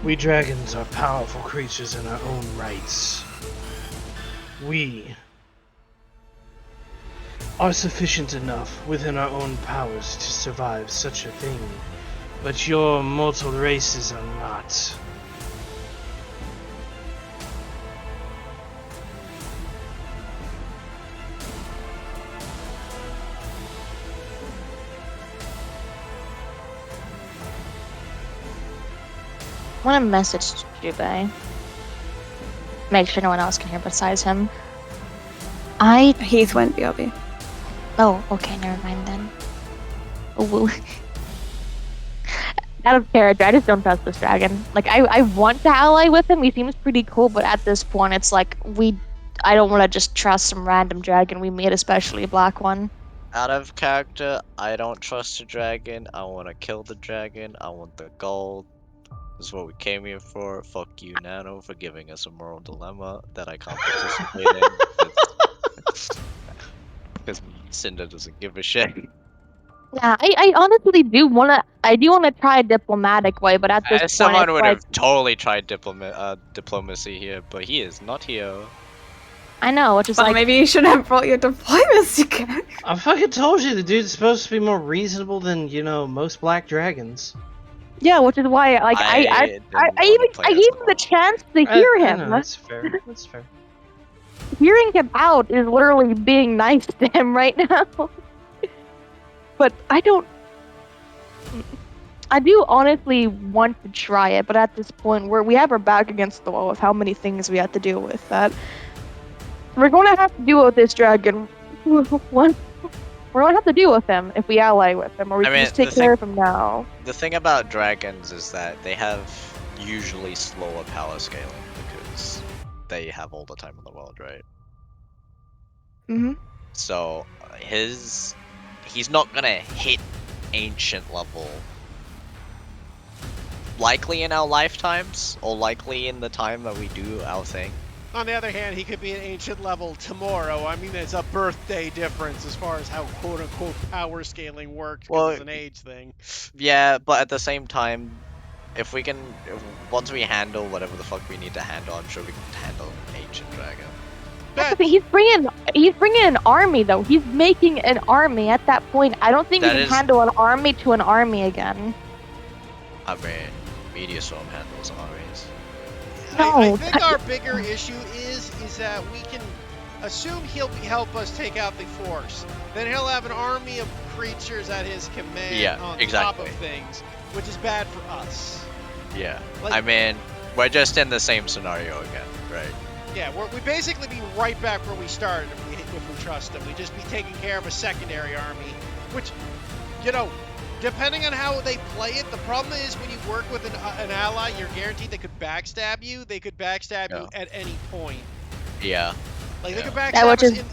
We dragons are powerful creatures in our own rights. We are sufficient enough within our own powers to survive such a thing, but your mortal races are not. I want to message Jubei. Make sure no one else can hear besides him. Heath went BRB. Oh, okay, never mind then. Oh, well. Out of character, I just don't trust this dragon. Like, I want to ally with him. He seems pretty cool, but at this point, it's like I don't want to just trust some random dragon we meet, especially a black one. Out of character, I don't trust the dragon. I want to kill the dragon. I want the gold. This is what we came here for. Fuck you, Nano, for giving us a moral dilemma that I can't participate in. Because Cinder doesn't give a shit. Yeah, I honestly do want to. I do want to try a diplomatic way, but at this point, Someone it's would like have totally tried diplomacy here, but he is not here. I know, which is Well, like maybe you should have brought your diplomacy guy. I fucking told you the dude's supposed to be more reasonable than, most black dragons. yeah, which is why like I didn't wanna play I as gave him the well. chance to hear I him. know, that's fair. That's fair. Hearing him out is literally being nice to him right now. But I do honestly want to try it, but at this point we have our back against the wall with how many things we have to deal with that we're going to have to deal with this dragon. We're going to have to deal with him if we ally with him, or we I can mean, just take the care thing- of him now. The thing about dragons is that they have usually slower power scaling because they have all the time in the world, right? Hmm. So he's not gonna hit ancient level. Likely in our lifetimes, or likely in the time that we do our thing. On the other hand, he could be an ancient level tomorrow. I mean, there's a birthday difference as far as how quote-unquote power scaling works, because Well, it's an age thing. Yeah, but at the same time, if once we handle whatever the fuck we need to handle, I'm sure we can handle an ancient dragon. That's the thing. He's bringing an army though. He's making an army at that point. I don't think That we can is- handle an army to an army again. I mean, Meteor Storm handles armies. I No, think our bigger issue is that we can assume he'll help us take out the Force. Then he'll have an army of creatures at his command Yeah, on top exactly. of things, which is bad for us. Yeah, Like- I mean, we're just in the same scenario again, right? Yeah, we basically be right back where we started if we trust him. We'd just be taking care of a secondary army, which, you know, depending on how they play it, the problem is when you work with an ally, you're guaranteed they could backstab you. They could backstab you at any point. Yeah, Like, they Yeah. could Yeah, backstab which us is-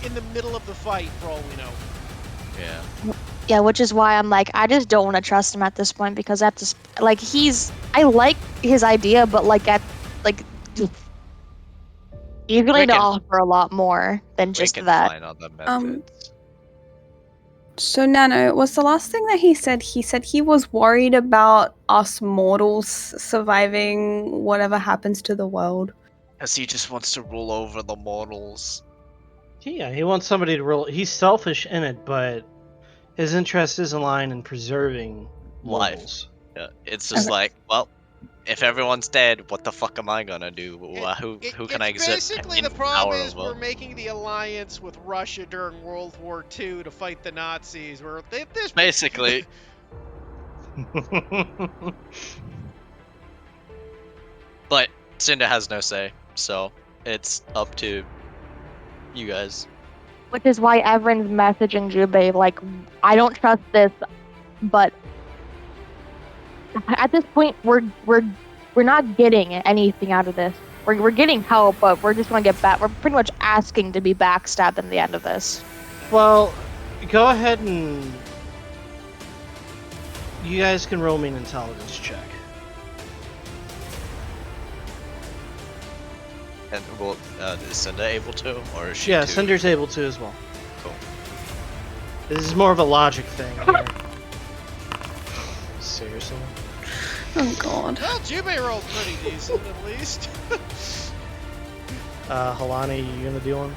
in the middle of the fight, for all we know. yeah. yeah, which is why I'm like, I just don't want to trust him at this point because at this, like, I like his idea, but like he's going to can- offer a lot more than We just can that. find other methods. So Nano, was the last thing that he said he was worried about us mortals surviving whatever happens to the world. Because he just wants to rule over the mortals. Yeah, he wants somebody to rule. He's selfish in it, but his interest is aligned in preserving Life. mortals. Yeah, it's just Okay. like, well, if everyone's dead, what the fuck am I gonna do? Who can I It's exert basically the power problem is over? we're making the alliance with Russia during World War II to fight the Nazis. This Basically, but Cinder has no say, so it's up to you guys. Which is why Everin's messaging Jubei, like, I don't trust this, but at this point, we're not getting anything out of this. We're getting help, but we're just going to get back. We're pretty much asking to be backstabbed in the end of this. Well, go ahead and you guys can roll me an intelligence check. And well, is Cinder able to, or is she? Yeah, too- Cinder's able to as well. Cool. This is more of a logic thing here. Seriously. Oh god. Well, Jubei rolled pretty decent, at least. Halani, you gonna do one?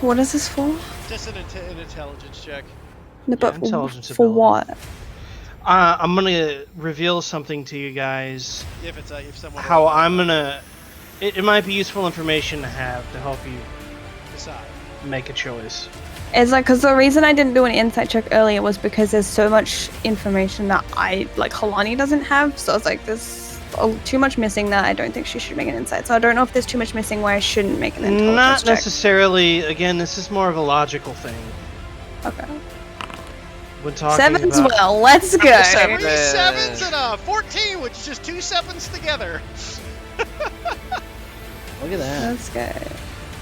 What is this for? Just an intelligence check. No, but intelligence for ability. what? I'm gonna reveal something to you guys. If someone How I'm gonna. It might be useful information to have to help you decide. make a choice. It's like, because the reason I didn't do an insight check earlier was because there's so much information that Halani doesn't have. So it's like, there's too much missing that I don't think she should make an insight. So I don't know if there's too much missing where I shouldn't make an intelligence Not check. necessarily. Again, this is more of a logical thing. Okay. When talking Sevens about... well, let's go. Seven. 3 sevens and a 14, which is just 2 sevens together. Look at that. Let's go.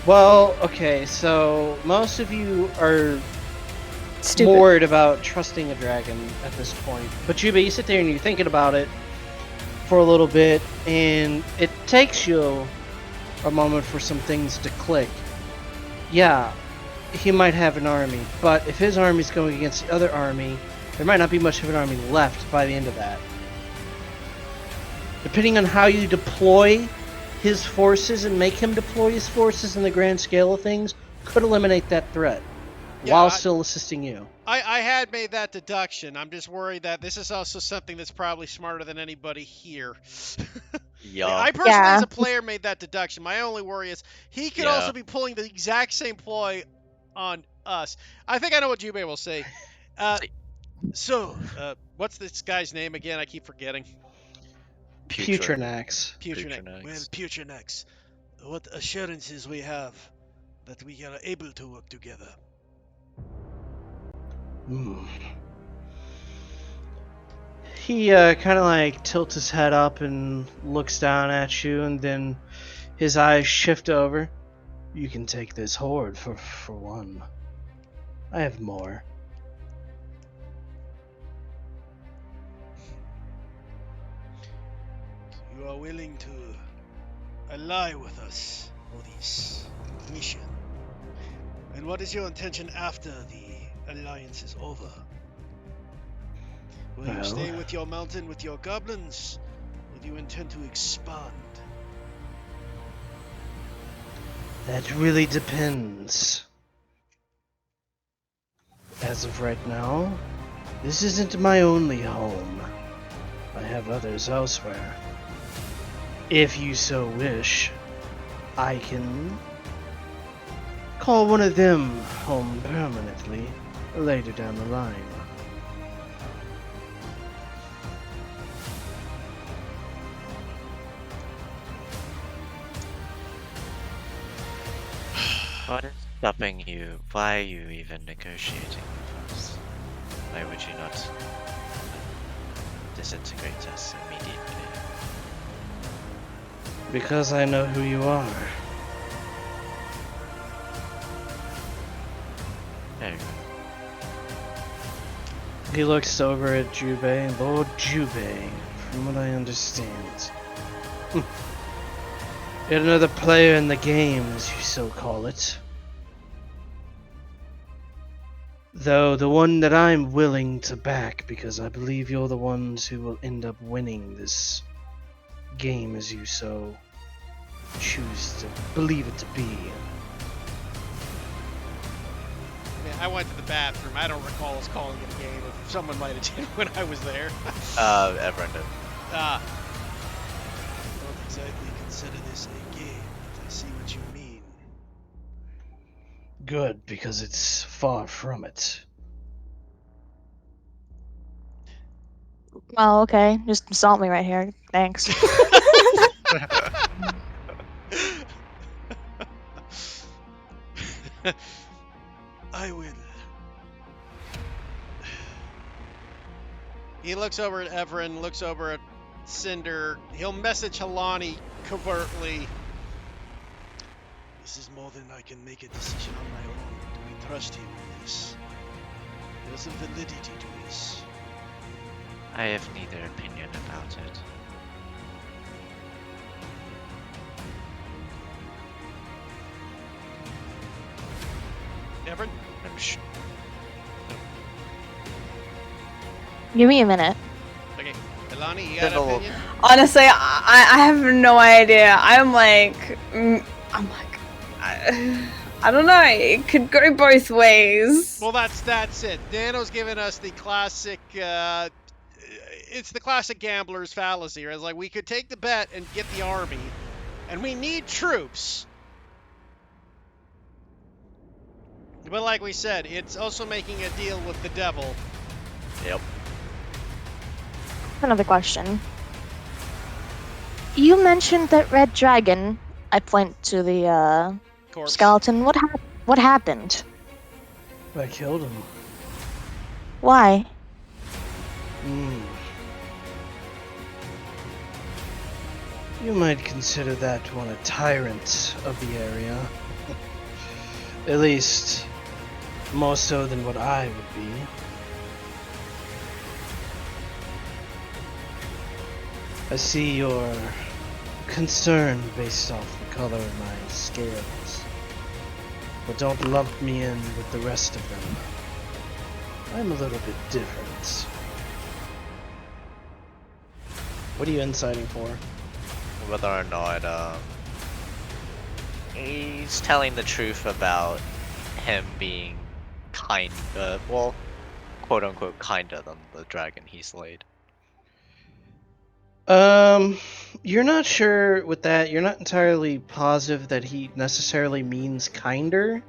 Well, okay, so most of you are Stupid. bored about trusting a dragon at this point. But you sit there and you're thinking about it for a little bit, and it takes you a moment for some things to click. Yeah, he might have an army, but if his army's going against the other army, there might not be much of an army left by the end of that. Depending on how you deploy his forces and make him deploy his forces in the grand scale of things, could eliminate that threat Yeah, while still assisting you. I had made that deduction. I'm just worried that this is also something that's probably smarter than anybody here. Yeah. I personally, Yeah. as a player, made that deduction. My only worry is he could Yeah. also be pulling the exact same ploy on us. I think I know what Jubei will say. What's this guy's name again? I keep forgetting. Putrinax. Putrinax. Well, Putrinax, what assurances we have that we are able to work together? He kind of like tilts his head up and looks down at you, and then his eyes shift over. You can take this horde for one. I have more. You are willing to ally with us for this mission. And what is your intention after the alliance is over? Will you Well- stay with your mountain with your goblins, or do you intend to expand? That really depends. As of right now, this isn't my only home. I have others elsewhere. If you so wish, I can call one of them home permanently later down the line. What is stopping you? Why are you even negotiating with us? Why would you not disintegrate us immediately? Because I know who you are. Very well. He looks over at Jubei. Lord Jubei, from what I understand. Yet another player in the game, as you so call it. Though the one that I'm willing to back, because I believe you're the ones who will end up winning this game as you so choose to believe it to be. I went to the bathroom. I don't recall us calling it a game. If someone might have did when I was there. Everyone did. Ah, Don't exactly consider this a game, but I see what you mean. Good, because it's far from it. Oh, okay. Just insult me right here. Thanks. I will. he looks over at Everin, looks over at Cinder. He'll message Halani covertly. This is more than I can make a decision on my own. Do we trust you with this? There's a validity to this. I have neither opinion about it. Everin? I'm sure. Give me a minute. Okay. Halani, you got an Little- opinion? Honestly, I have no idea. I'm like, I don't know. It could go both ways. Well, that's it. Dano's giving us the classic, it's the classic gambler's fallacy. Right? It's like, we could take the bet and get the army, and we need troops. But like we said, it's also making a deal with the devil. Yep. Another question. You mentioned that red dragon. I point to the Corpse. skeleton. What happened? I killed him. Why? You might consider that one a tyrant of the area. At least, more so than what I would be. I see your concern based off the color of my scales. But don't lump me in with the rest of them. I'm a little bit different. What are you inciting for? Whether or not He's telling the truth about him being well, quote unquote, kinder than the dragon he slayed. You're not sure with that. You're not entirely positive that he necessarily means kinder.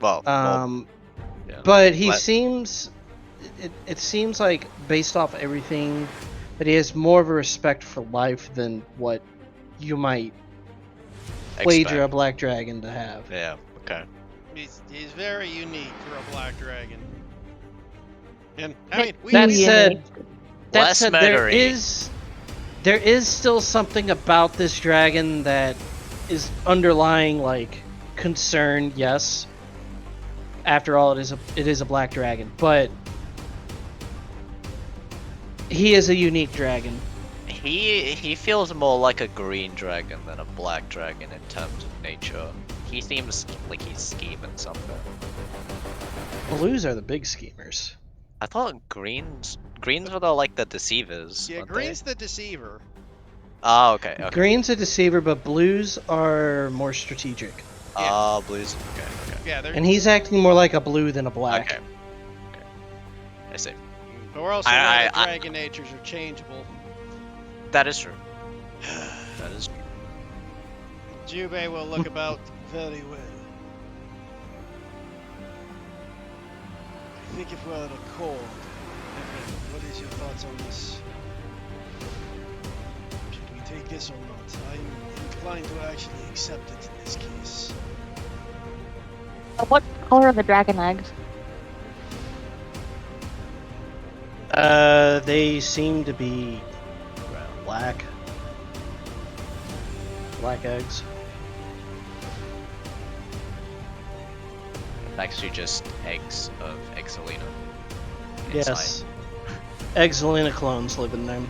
well, yeah. But he Let- seems. It seems like, based off everything, that he has more of a respect for life than what you might wager a expect. black dragon to have. Yeah. Okay. He's very unique for a black dragon. And I Hey, mean, we That Yeah. said, That Less said, murdery. there is still something about this dragon that is underlying like concern. Yes. After all, it is a black dragon, but he is a unique dragon. He feels more like a green dragon than a black dragon in terms of nature. He seems like he's scheming something. Blues are the big schemers. I thought greens were like the deceivers. Yeah, weren't green's they? the deceiver. Oh, okay. Okay. Green's a deceiver, but blues are more strategic. Yeah. Oh, blues. Okay. Okay. Yeah, they're. And he's acting more like a blue than a black. Okay. Okay. I see. But we're also I- aware that I- dragon natures are changeable. That is true. That is true. Jubei will look about. Very well. I think if we're at a call, what is your thoughts on this? Should we take this or not? I'm inclined to actually accept it in this case. What color are the dragon eggs? They seem to be black. Black eggs. Actually, just eggs of Exalina. Yes. Exalina clones live in them.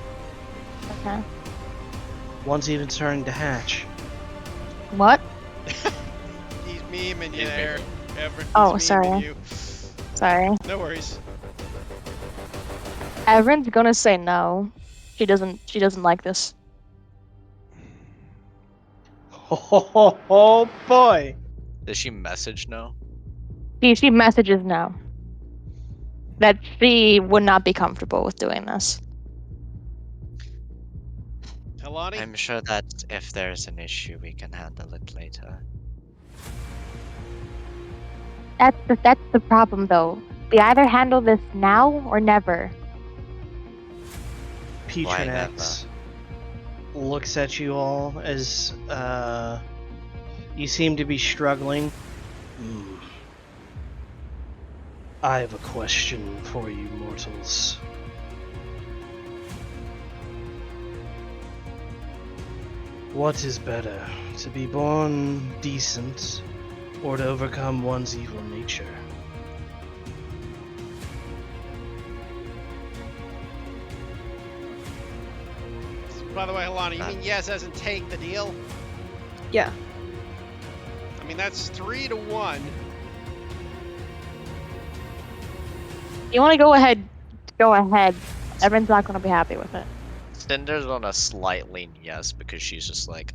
Okay. One's even starting to hatch. What? He's memeing you He's there. Everett, Oh, he's sorry. memeing you. Sorry. No worries. Everin's gonna say no. She doesn't like this. Oh boy! Does she message no? She messages no. That she would not be comfortable with doing this. Helani? I'm sure that if there's an issue, we can handle it later. That's the problem though. We either handle this now or never. Why Petronax looks at you all as you seem to be struggling. I have a question for you mortals. What is better, to be born decent or to overcome one's evil nature? By the way, Helani, you mean yes as in take the deal? Yeah. I mean, that's 3-1. You want to go ahead? Go ahead. Everyone's not gonna be happy with it. Cinder's on a slight lean yes because she's just like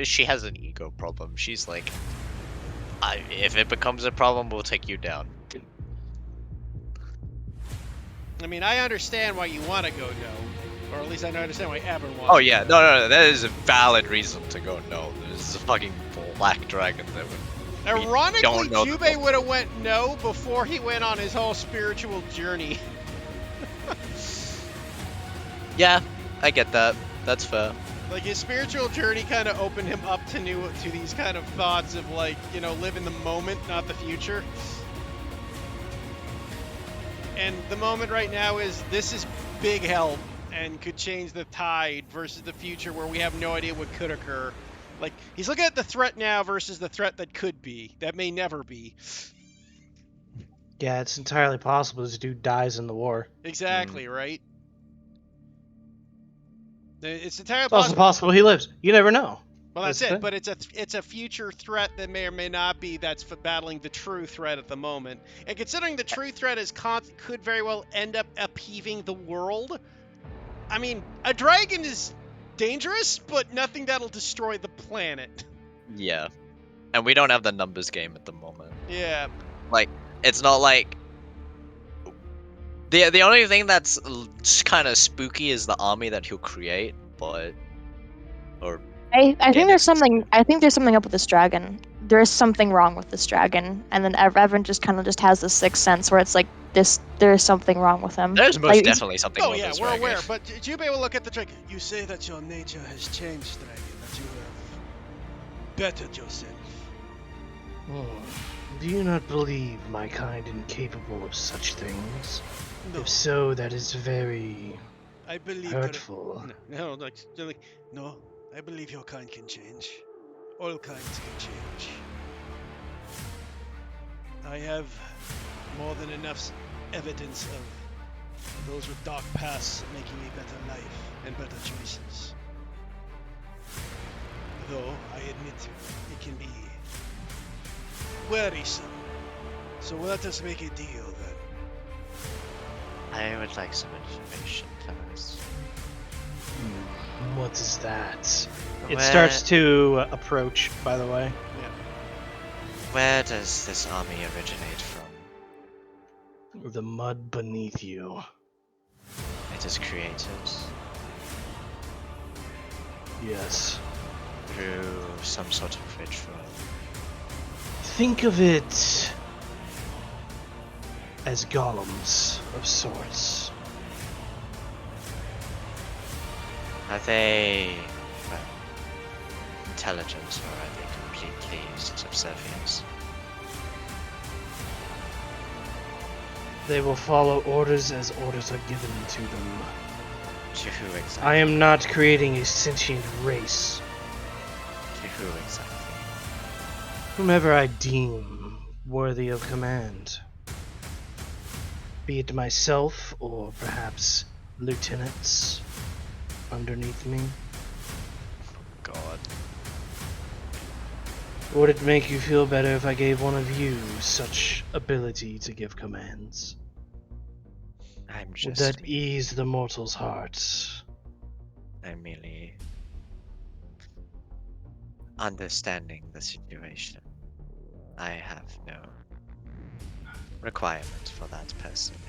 she has an ego problem. She's like, if it becomes a problem, we'll take you down. I mean, I understand why you want to go no, or at least I understand why Evan wants. Oh yeah, no, that is a valid reason to go no. There's a fucking black dragon that would. Ironically, don't know the Jubei book. would have went no before he went on his whole spiritual journey. Yeah, I get that. That's fair. Like his spiritual journey kind of opened him up to these kind of thoughts of like, you know, live in the moment, not the future. And the moment right now is this is big help and could change the tide versus the future where we have no idea what could occur. Like he's looking at the threat now versus the threat that could be, that may never be. Yeah, it's entirely possible this dude dies in the war. Exactly, right? It's entirely It's also possible. possible he lives. You never know. Well, that's That's it. it. But it's a future threat that may or may not be that's battling the true threat at the moment. And considering the true threat is could very well end up upheaving the world. I mean, a dragon is dangerous, but nothing that'll destroy the planet. Yeah, and we don't have the numbers game at the moment. Yeah. Like, it's not like the only thing that's kind of spooky is the army that he'll create, but I think Yeah, there's something. I think there's something up with this dragon. There is something wrong with this dragon, and then Evan just kind of just has this sixth sense where it's like this. There's somking wrong with him. there's most Like, definitely something. Oh with yeah, this we're dragon. aware. But Jubei will look at the dragon. You say that your nature has changed, dragon, that you have bettered yourself. Do you not believe my kind incapable of such things? No, If so, that is very I believe hurtful. No, I believe your kind can change. All kinds can change. I have more than enough evidence of those with dark pasts making a better life and better choices. Though, I admit, it can be wearisome. So let us make a deal then. I would like some information first. What is that? It Where- starts to approach, by the way. Where does this army originate from? The mud beneath you. It is created Yes. through some sort of ritual. Think of it as golems of sorts. Are they intelligent or are they completely subservient? They will follow orders as orders are given to them. To who exactly? I am not creating a sentient race. To who exactly? Whomever I deem worthy of command. Be it myself or perhaps lieutenants underneath me. God. Would it make you feel better if I gave one of you such ability to give commands? I'm Would just that ease the mortal's hearts? I'm merely understanding the situation. I have no requirement for that personally.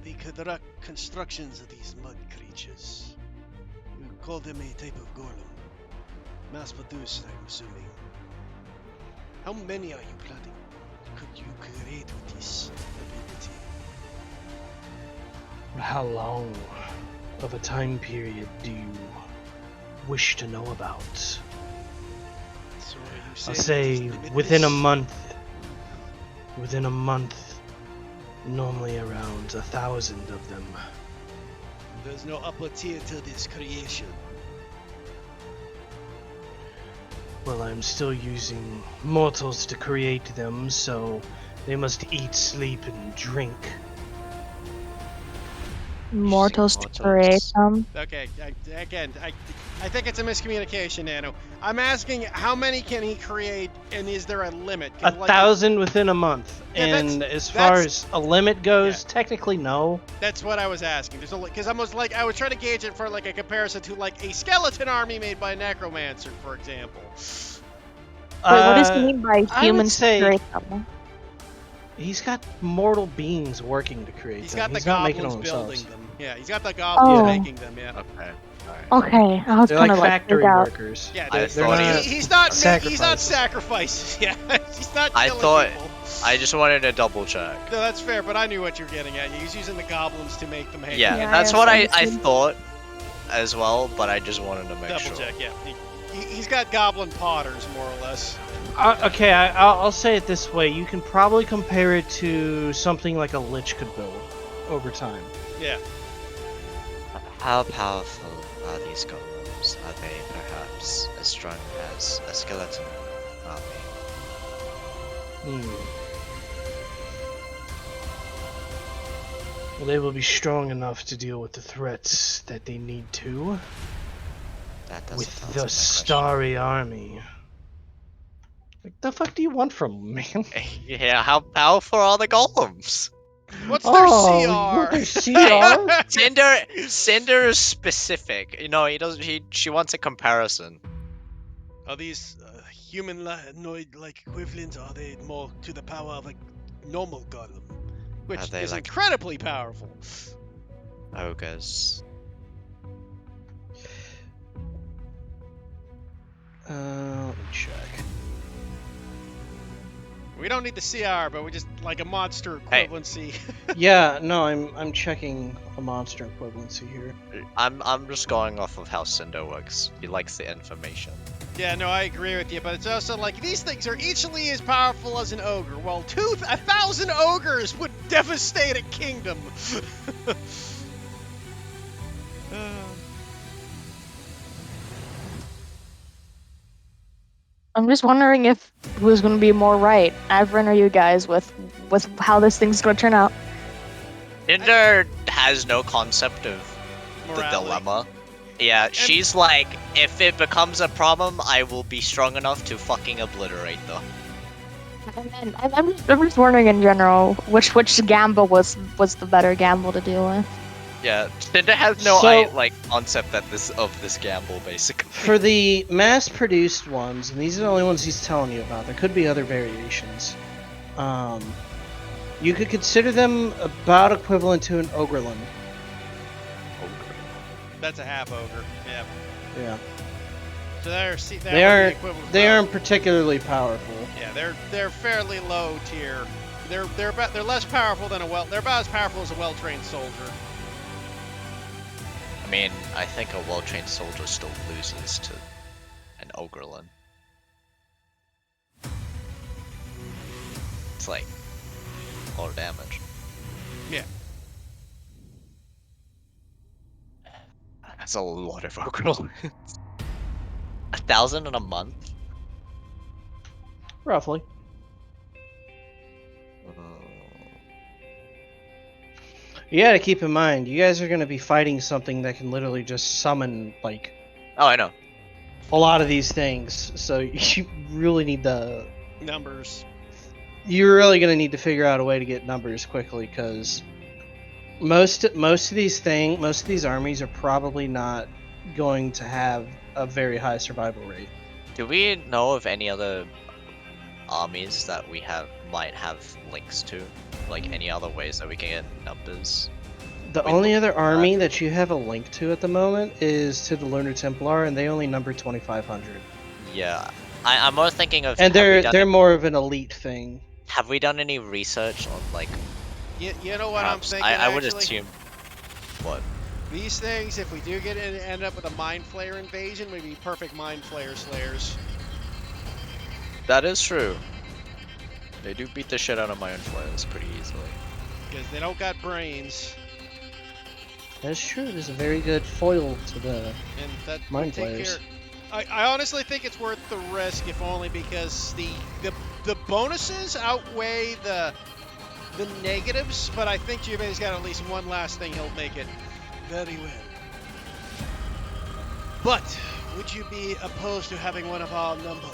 The constructions of these mud creatures. You call them a type of golem. Mass produced, I'm assuming. How many are you planning? Could you create with this ability? How long of a time period do you wish to know about? So are you I'll saying say it is limitless? within a month, normally around 1,000 of them. There's no upper tier to this creation. Well, I'm still using mortals to create them, so they must eat, sleep, and drink. Mortals to mortals. create them. Okay, I think it's a miscommunication, Nano. I'm asking how many can he create, and is there a limit? 'Cause, like, 1,000 within a month. Yeah, And as far as a limit goes, technically no. That's what I was asking. There's because I was trying to gauge it for like a comparison to like a skeleton army made by a necromancer, for example. Wait, what does he mean by I would humans to say create them? he's got mortal beings working to create He's them. got the He's not making them goblins themselves. building them. Yeah, he's got the goblins Oh. making them. Yeah. Okay. Okay, I was They're kind like of like factory freaked out. workers. Yeah, I they're thought not he's not sacrifices. sacrificing. Yeah, he's not I killing thought- people. I just wanted to double check. No, that's fair, but I knew what you were getting at. He's using the goblins to make them hang. Yeah, Yeah, that's I what I understood. thought as well, but I just wanted to make Double sure. check. Yeah, he's got goblin potters more or less. Okay, I'll say it this way. You can probably compare it to something like a lich could build over time. Yeah. How powerful are these golems? Are they perhaps as strong as a skeleton army? Well, they will be strong enough to deal with the threats that they need to. That doesn't With answer my the question. starry army. What the fuck do you want from me, man? Yeah, how powerful are the golems? What's their Oh, CR? you want their CR? Cinder is specific. You know, she wants a comparison. Are these humanoid-like equivalent? Are they more to the power of a normal golem? Which Are they is like- incredibly powerful. Ogres. Let me check. We don't need the CR, but we just like a monster equivalency. Yeah, no, I'm checking a monster equivalency here. I'm just going off of how Cinder works. He likes the information. Yeah, no, I agree with you, but it's also like these things are easily as powerful as an ogre. Well, 1,000 ogres would devastate a kingdom. I'm just wondering if who's going to be more right, Avrin or you guys, with how this thing's going to turn out. Cinder has no concept of the Morality. dilemma. Yeah, she's like, if it becomes a problem, I will be strong enough to fucking obliterate them. And I'm just wondering in general, which gamble was the better gamble to deal with. Yeah, Cinder has no So- concept of this gamble, basically. For the mass-produced ones, and these are the only ones he's telling you about, there could be other variations. You could consider them about equivalent to an Ogrelin. That's a half ogre. Yeah. Yeah. So They would be the equivalent They of- aren't particularly powerful. Yeah, they're fairly low tier. They're less powerful than they're about as powerful as a well-trained soldier. I mean, I think a well-trained soldier still loses to an Ogrelin. It's like more damage. Yeah. That's a lot of Ogrelins. 1,000 in a month? Roughly. You gotta keep in mind, you guys are gonna be fighting something that can literally just summon, like, Oh, I know. a lot of these things. So you really need Numbers. You're really gonna need to figure out a way to get numbers quickly, because most of these armies are probably not going to have a very high survival rate. Do we know of any other armies that we might have links to? Like any other ways that we can get numbers? The only other army that you have a link to at the moment is to the Lunar Templar, and they only number 2,500. Yeah, I'm more thinking of. And they're more of an elite thing. Have we done any research on like? You know what I'm perhaps- thinking? I would actually? assume. What? These things, if we do end up with a Mind Flayer invasion, we'd be perfect Mind Flayer slayers. That is true. They do beat the shit out of Mind Flayers pretty easily. Because they don't got brains. That's true. There's a very good foil to the And that would Mind take Flayers. care. I honestly think it's worth the risk, if only because the bonuses outweigh the negatives, but I think Jube's got at least one last thing he'll make it. Very well. But would you be opposed to having one of our number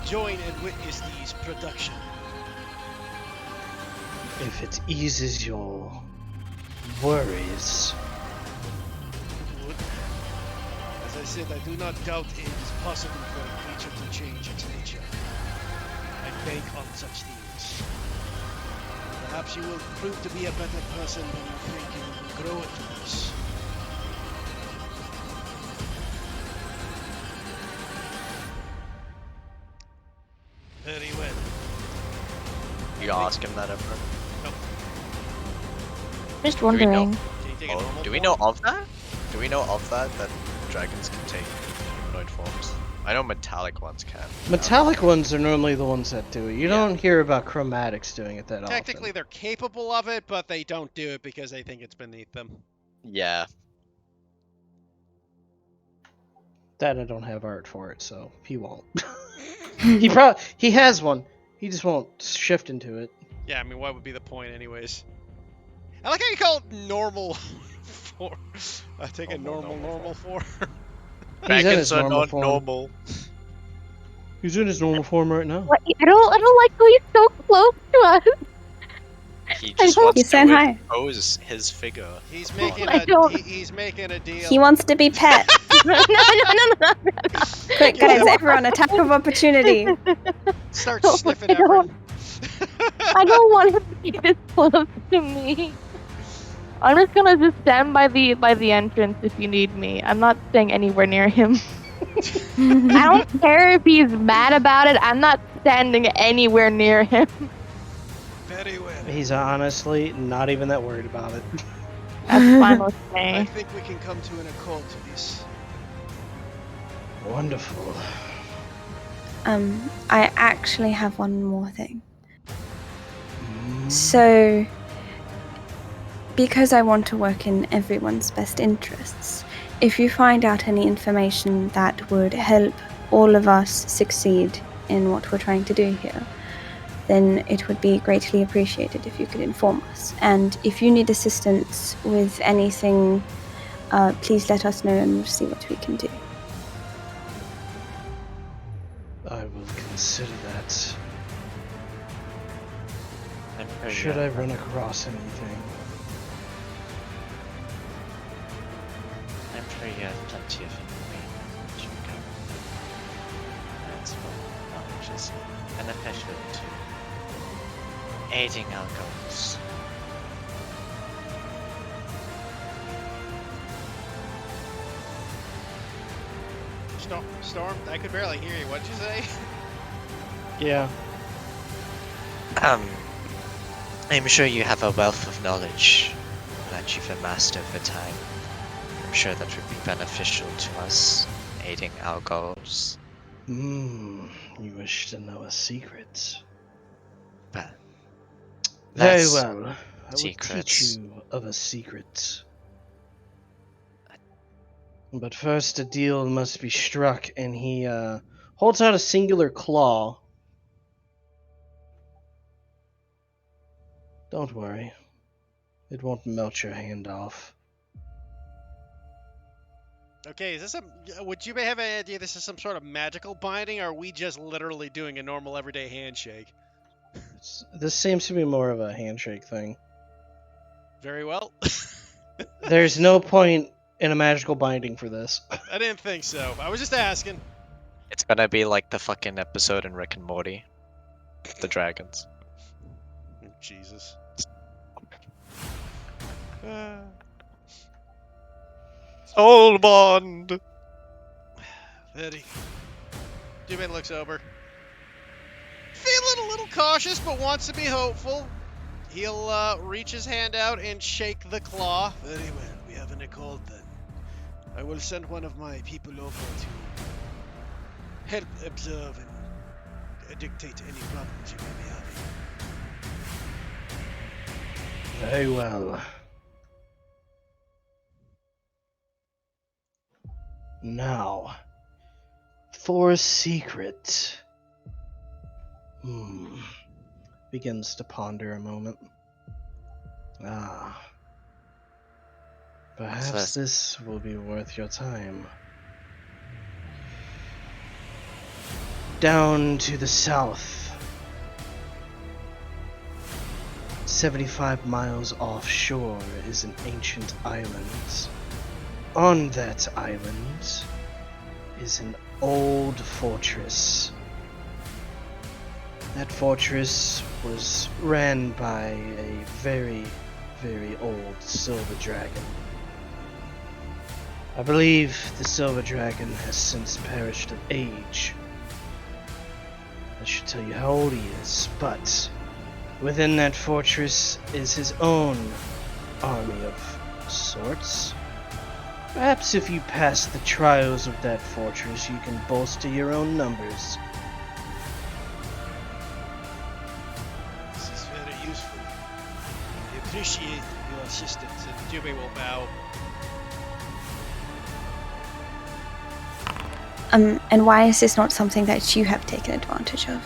join and witness these production? If it eases your worries. Good. As I said, I do not doubt it is possible for a creature to change its nature. I bank on such things. Perhaps you will prove to be a better person than you think you will grow into this. Very well. You ask him that, Emperor? Just we know- wondering. Can you take a Oh, normal do we form? know of that? Do we know of that dragons can take humanoid forms? I know metallic ones can. Metallic ones are normally the ones that do it. You Yeah. don't hear about chromatics doing it that Technically, often. they're capable of it, but they don't do it because they think it's beneath them. Yeah. That I don't have art for it, so he won't. He has one. He just won't shift into it. Yeah, I mean, what would be the point, anyways? I like how you call it normal form. I take a normal form. He's in his Dragons are normal not form. normal. He's in his normal form right now. What? I don't like how he's so close to us. He just know. wants He's to saying hi. impose his figure. He's making I don't- he's making a deal. He wants to be pet. no. Quick, guys, everyone, attack of opportunity. Start No, sniffing I don't. everyone. I don't want him to be this close to me. I'm just gonna just stand by the entrance if you need me. I'm not staying anywhere near him. I don't care if he's mad about it. I'm not standing anywhere near him. Very well. He's honestly not even that worried about it. That's fine with I me. think we can come to an accord to this. Wonderful. I actually have one more thing. Mm, So, because I want to work in everyone's best interests, if you find out any information that would help all of us succeed in what we're trying to do here, then it would be greatly appreciated if you could inform us. And if you need assistance with anything, please let us know and we'll see what we can do. I will consider that. I'm sure Should you I have run across anything? I'm sure you have plenty of information that you can transfer knowledge is beneficial to aiding our goals. Storm, I could barely hear you. What'd you say? Yeah. I'm sure you have a wealth of knowledge that you've amassed over time. I'm sure that would be beneficial to us, aiding our goals. You wish to know a secret? Well, Very that's well. I will teach secrets. you of a secret. But first, a deal must be struck, and he holds out a singular claw. Don't worry. It won't melt your hand off. Okay, is this would you have any idea this is some sort of magical binding, or are we just literally doing a normal everyday handshake? This seems to be more of a handshake thing. Very well. There's no point in a magical binding for this. I didn't think so. I was just asking. It's gonna be like the fucking episode in Rick and Morty. The dragons. Jesus. Soul bond! Very. Dubin looks over. Feeling a little cautious, but wants to be hopeful. He'll reach his hand out and shake the claw. Very well. We have an accord then. I will send one of my people over to help observe and dictate any problems you may be having. Very well. Now, for a secret. Begins to ponder a moment. Perhaps this will be worth your time. Down to the south, 75 miles offshore, is an ancient island. On that island is an old fortress. That fortress was ran by a very, very old silver dragon. I believe the silver dragon has since perished of age. I should tell you how old he is, but within that fortress is his own army of sorts. Perhaps if you pass the trials of that fortress, you can bolster your own numbers. This is very useful. I appreciate your assistance. And Dubin will bow. And why is this not something that you have taken advantage of?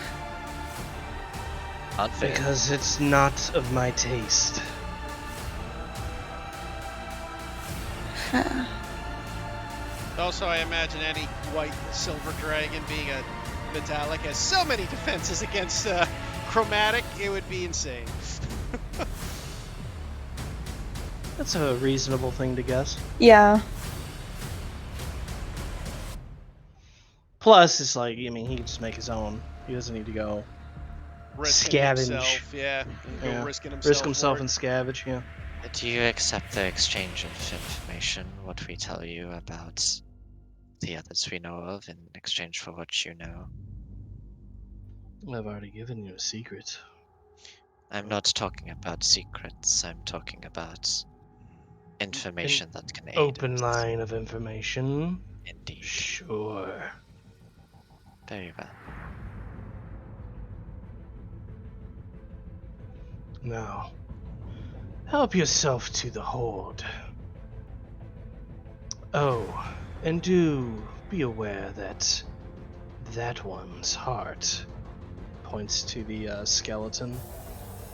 Unfair. Because it's not of my taste. Also, I imagine any white silver dragon being a metallic has so many defenses against chromatic, it would be insane. That's a reasonable thing to guess. Yeah. Plus, it's like, I mean, he can just make his own. He doesn't need to go Risking Scavenge. himself, yeah. Go Yeah. risking himself. risk himself for and it. scavenge, yeah. Do you accept the exchange of information, what we tell you about the others we know of in exchange for what you know. I've already given you a secret. I'm not talking about secrets, I'm talking about information that can aid Open us. line of information. Indeed. Sure. Very well. Now, help yourself to the Horde. Oh, and do be aware that that one's heart points to the skeleton.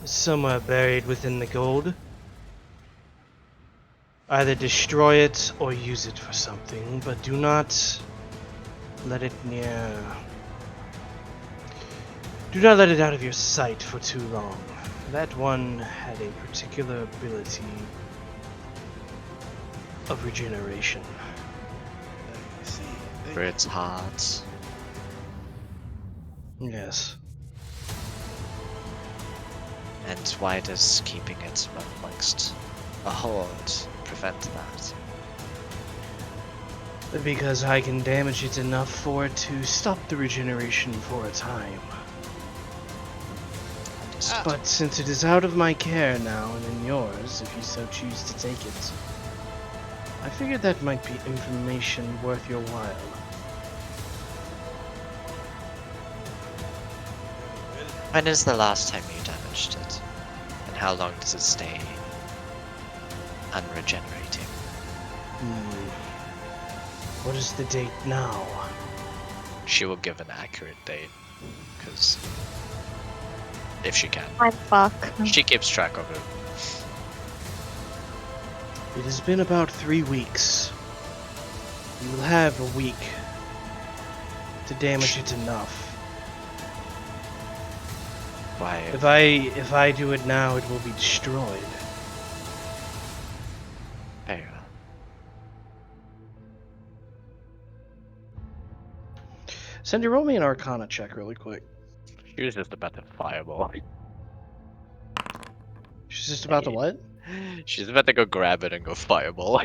Is somewhere buried within the gold. Either destroy it or use it for something, but do not let it do not let it out of your sight for too long. That one had a particular ability of regeneration. I see. Thank For you. its heart. Yes. And why does keeping it amongst a horde prevent that? Because I can damage it enough for it to stop the regeneration for a time. But since it is out of my care now and in yours, if you so choose to take it, I figured that might be information worth your while. When is the last time you damaged it? And how long does it stay unregenerating? What is the date now? She will give an accurate date, because if she can. I'm fuck. She keeps track of it. It has been about 3 weeks. You will have a week to damage it enough. Why? If I do it now, it will be destroyed. Very well. Cindy, roll me an Arcana check really quick. She was just about to fireball. She's just about to what? She's about to go grab it and go fireball.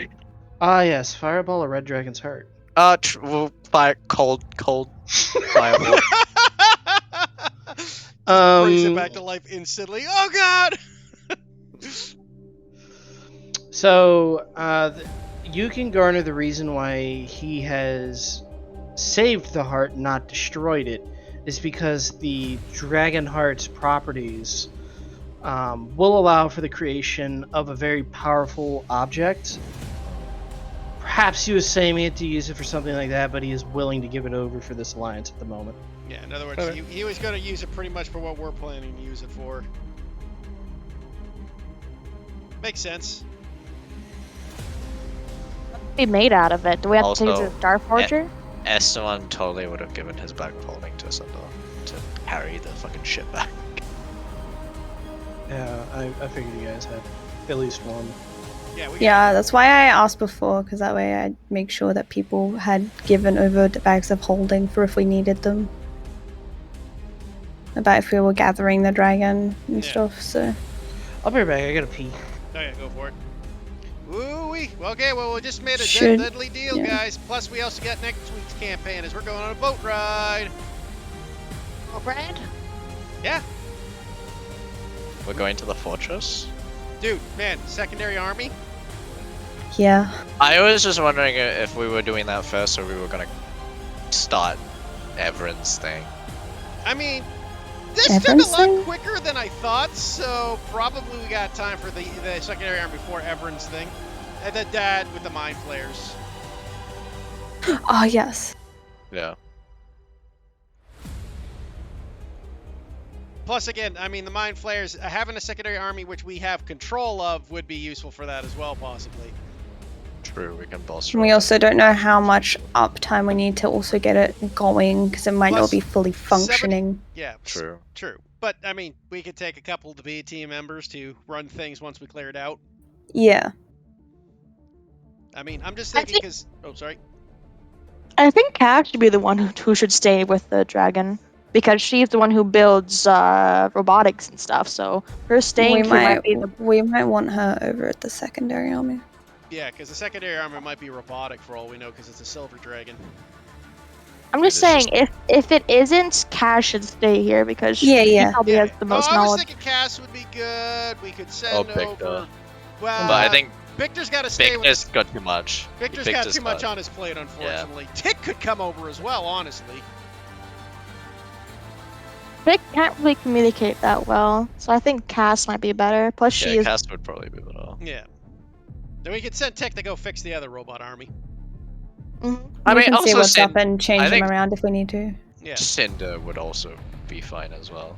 Ah, yes, Fireball or Red Dragon's Heart. Well, fire, cold fireball. Just brings it back to life instantly. Oh god! So, you can garner the reason why he has saved the heart, not destroyed it, is because the Dragon Heart's properties will allow for the creation of a very powerful object. Perhaps he was saving it to use it for something like that, but he is willing to give it over for this alliance at the moment. Yeah, in other words, Okay. he was going to use it pretty much for what we're planning to use it for. Makes sense. Be made out of it. Do we have to take it Also, to the Star Forger? Esteban totally would have given his back folding to Sundar to carry the fucking shit back. Yeah, I figured you guys had at least one. Yeah, we Yeah, that's why I asked before, because that way I'd make sure that people had given over the bags of holding for if we needed them. About if we were gathering the dragon and Yeah. stuff, so. I'll be right back, I gotta pee. Oh yeah, go for it. Woo-wee. Okay, well, we just made a Should- deadly deal, yeah. guys. Plus, we also got next week's campaign as we're going on a boat ride. Oh, Brad? Yeah. We're going to the fortress? Dude, man, secondary army? Yeah. I was just wondering if we were doing that first or we were gonna start Everin's thing. I mean, this took a Everyone's lot thing? quicker than I thought, so probably we got time for the secondary army before Everin's thing. And the dad with the mind flayers. Oh, yes. Yeah. Plus, again, I mean, the mind flayers, having a secondary army which we have control of would be useful for that as well, possibly. True, we can bolster. We also don't know how much uptime we need to also get it going, because it might Plus, not be fully functioning. Yeah, True. true. But, I mean, we could take a couple of the B team members to run things once we clear it out. Yeah. I mean, I'm just I thinking think- because... Oh, sorry. I think Cash should be the one who should stay with the dragon. Because she's the one who builds robotics and stuff, so her staying here might be the... We might want her over at the secondary army. Yeah, because the secondary armor might be robotic for all we know, because it's a silver dragon. I'm just It's saying, just- if it isn't, Cash should stay here because Yeah, he yeah. probably has the most I was knowledge. thinking Cass would be good. We could Oh, send Victor. over. Well, But I think Victor's got to stay with. Victor's got too much. Victor's got too much on his plate, unfortunately. Tick could come over as well, honestly. Vic can't really communicate that well, so I think Cass might be better. Plus, she Yeah, is. Cass would probably be better. Yeah. Then we could send Tick to go fix the other robot army. Mhm. I we mean, can see also what's up Sin- and change I them think- around if we need to. Yeah. Cinder would also be fine as well.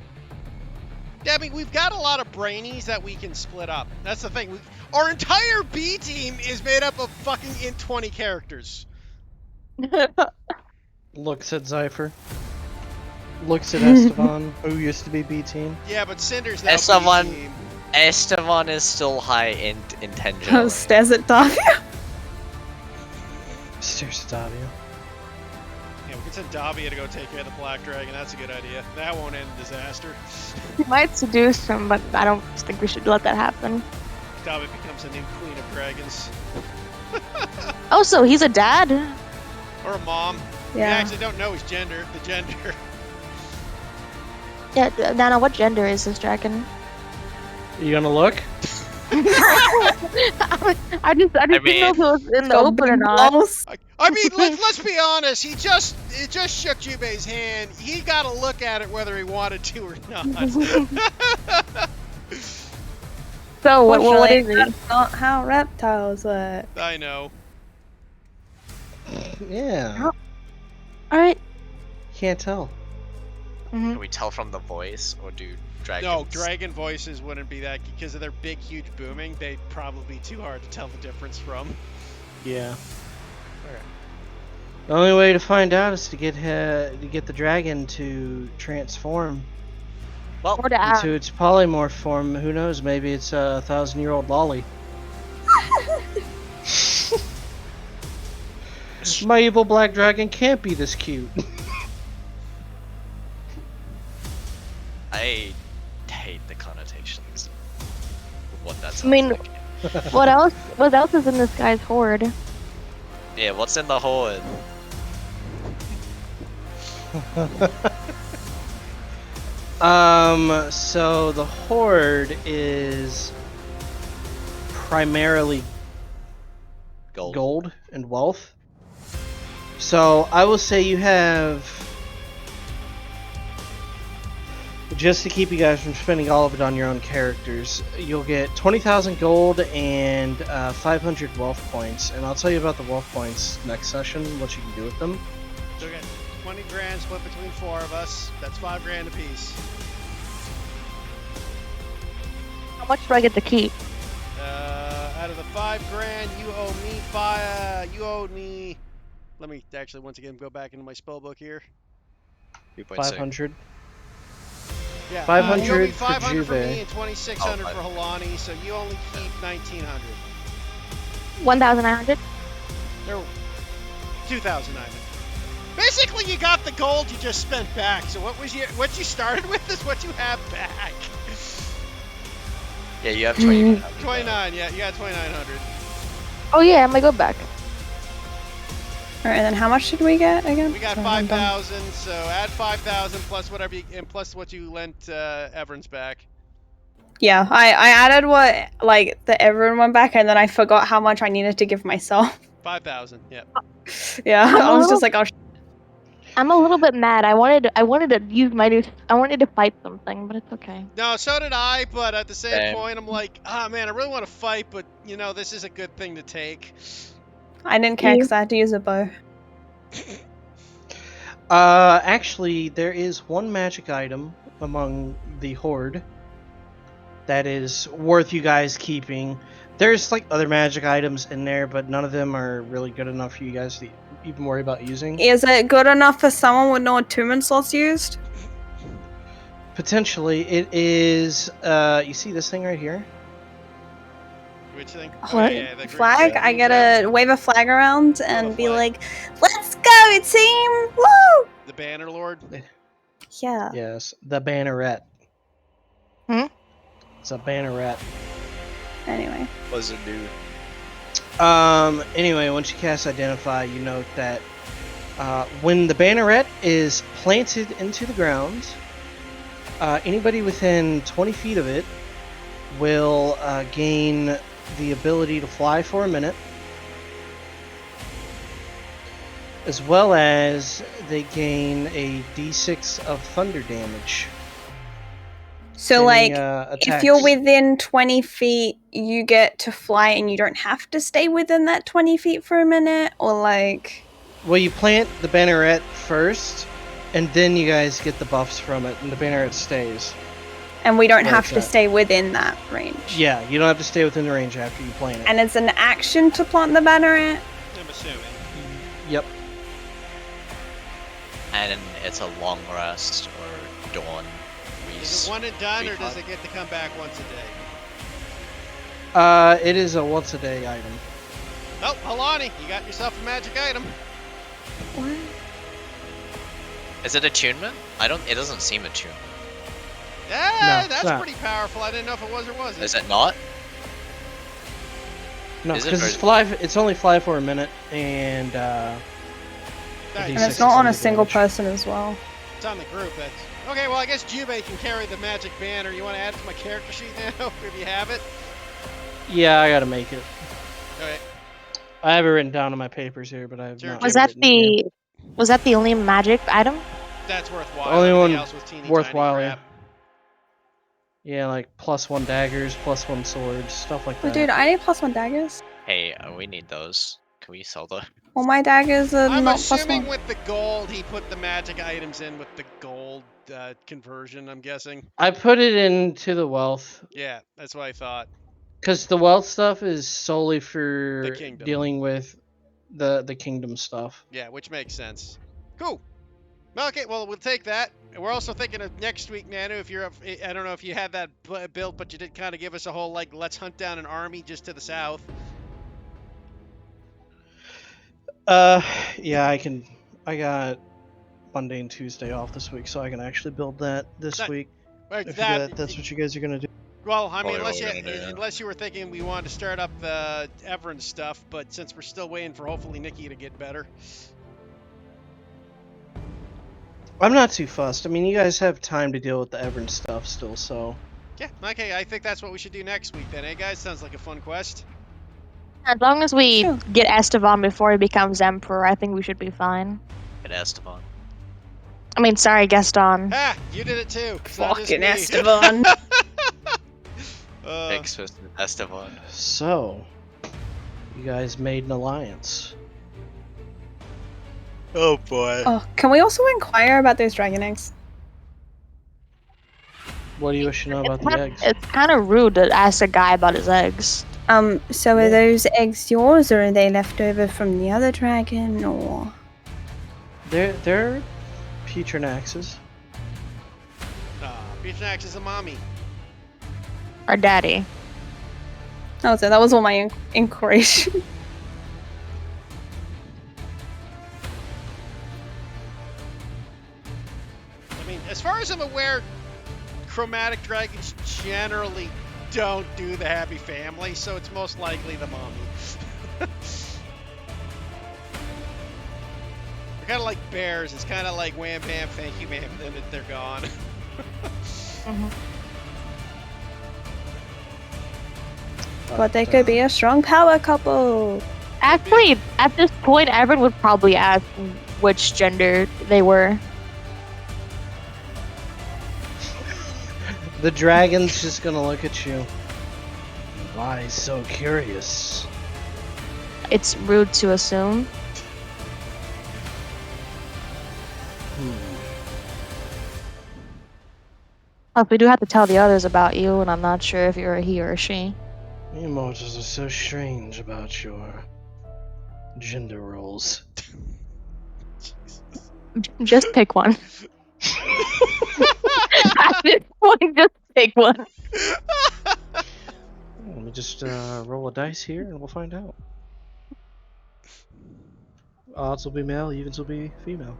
Yeah, I mean, we've got a lot of brainies that we can split up. That's the thing. Our entire B team is made up of fucking int 20 characters. Looks at Zypher. Looks at Esteban, who used to be B team. Yeah, but Cinder's now Esteban- B team. Esteban is still high in intention. Stares at Davia. Stares at Davia. Yeah, we can send Davia to go take care of the Black Dragon. That's a good idea. That won't end in disaster. We might seduce him, but I don't think we should let that happen. Davia becomes a new queen of dragons. Also, he's a dad. Or a mom. We Yeah. actually don't know his gender. The gender. Yeah, Nana, what gender is this dragon? You gonna look? I just didn't know if it was in the Got open or big not. balls. I mean, let's be honest. It just shook Jubei's hand. He got to look at it whether he wanted to or not. So, what is he? That's not how reptiles work. I know. Yeah. Alright. Can't tell. Can we tell from the voice, or do dragons? No, dragon voices wouldn't be that because of their big, huge booming. They'd probably be too hard to tell the difference from. Yeah. The only way to find out is to get the dragon to transform Well, Or to ask. into its polymorph form. Who knows? Maybe it's a 1,000-year-old lolly. My evil black dragon can't be this cute. I hate the connotations of what that sounds mean- like. What else? What else is in this guy's horde? Yeah, what's in the horde? So the horde is primarily gold and wealth. So I will say you have, just to keep you guys from spending all of it on your own characters, you'll get 20,000 gold and 500 wealth points. And I'll tell you about the wealth points next session, what you can do with them. So we got 20 grand split between 4 of us. That's 5 grand apiece. How much do I get to keep? Out of the 5 grand, you owe me 5. You owe me. Let me actually once again go back into my spell book here. 2.6. 500. Yeah, 500 you owe me for 500 for Jubei. me and 2,600 Oh, for Halani, so you only keep 1,900. 1,900. There, 2,900. Basically, you got the gold you just spent back. So what you started with is what you have back. Yeah, you have 20. 29, yeah, you got 2,900. Oh yeah, I might go back. Alright, and then how much did we get again? We got Sorry, I'm done. 5,000, so add 5,000 plus whatever and plus what you lent Everins back. Yeah, I added what, like, the everyone went back, and then I forgot how much I needed to give myself. 5,000, yeah. Yeah, I was just like, oh, I'm a little bit mad. I wanted to use my new. I wanted to fight something, but it's okay. No, so did I, but at the same Same. point, I'm like, man, I really want to fight, but you know, this is a good thing to take. I didn't care because I had to use a bow. Actually, there is one magic item among the horde that is worth you guys keeping. There's like other magic items in there, but none of them are really good enough for you guys to even worry about using. Is it good enough for someone with no attunement slots used? Potentially, it is. You see this thing right here? Which thing? What? yeah, the Flag? great- I gotta wave a flag around and be flag. like, let's go, team! Woo! The Banner Lord. Yeah. Yes, the banneret. Hmm? It's a banneret. Anyway. Was it new? Anyway, once you cast Identify, you note that when the banneret is planted into the ground, anybody within 20 feet of it will gain the ability to fly for a minute, as well as they gain a d6 of thunder damage. So, Any, like, if attacks. you're within 20 feet, you get to fly and you don't have to stay within that 20 feet for a minute? Or, like... Well, you plant the banneret first, and then you guys get the buffs from it, and the banneret stays. And we don't Where have it's to at. stay within that range? Yeah, you don't have to stay within the range after you plant it. And it's an action to plant the banneret? I'm assuming. Yep. And it's a long rest or dawn. Is it one and done, or does it get to come back once a day? It is a once a day item. Oh, Alani, you got yourself a magic item. What? Is it attunement? It doesn't seem attunement. Yeah, No, it's that's not. pretty powerful. I didn't know if it was or wasn't. Is it not? No, Is it because it's only fly for a minute, and Nice. And D6 it's not on a thunder single damage. person as well. It's on the group. That's okay. Well, I guess Jubei can carry the magic banner. You want to add it to my character sheet now, if you have it? Yeah, I gotta make it. Okay. I have it written down in my papers here, but I have Sure, not Was Jim. that written it down. was that the only magic item? That's worthwhile. Only Everything one else was teeny worthwhile, tiny yeah. crap. Yeah, like +1 daggers, +1 swords, stuff like Oh, that. dude, I need +1 daggers. Hey, we need those. Can we sell those? All my daggers are I'm not assuming +1. with the gold, he put the magic items in with the gold conversion, I'm guessing. I put it into the wealth, Yeah, that's what I thought. because the wealth stuff is solely for The kingdom. dealing with the kingdom stuff. Yeah, which makes sense. Cool. Okay, well, we'll take that. And we're also thinking of next week, Nanu, if you're up, I don't know if you had that built, but you did kind of give us a whole, like, let's hunt down an army just to the south. Yeah, I got Monday and Tuesday off this week, so I can actually build that this That- week. Right, If that's what you guys are gonna do. Well, I mean, Probably what we're gonna do, yeah. unless you were thinking we wanted to start up the Everin stuff, but since we're still waiting for hopefully Nikki to get better. I'm not too fussed. I mean, you guys have time to deal with the Everin stuff still, so. Yeah, okay, I think that's what we should do next week then, eh, guys? Sounds like a fun quest. As long as we Sure. get Esteban before he becomes emperor, I think we should be fine. Get Esteban. I mean, sorry, Gaston. Ah, you did it too. It's not just Fucking me. Esteban. Thanks, Mr. Esteban. So, you guys made an alliance. Oh boy. Oh, can we also inquire about those dragon eggs? What do you wish to know about the eggs? It's kind of rude to ask a guy about his eggs. So are those eggs yours, or are they left over from the other dragon, or...? They're Petronax's. Petronax is a mommy. Or daddy. Oh, so that was all my inquiry. I mean, as far as I'm aware, chromatic dragons generally don't do the happy family, so it's most likely the mommy. They're kind of like bears. It's kind of like wham bam, thank you, ma'am, and then they're gone. But they could be a strong power couple. Actually, at this point, Evan would probably ask which gender they were. The dragon's just gonna look at you. Why so curious? It's rude to assume. Plus, we do have to tell the others about you, and I'm not sure if you're a he or a she. You mortals are so strange about your gender roles. Just pick one. At this point, just pick one. Let me just roll a dice here and we'll find out. Odds will be male, evens will be female.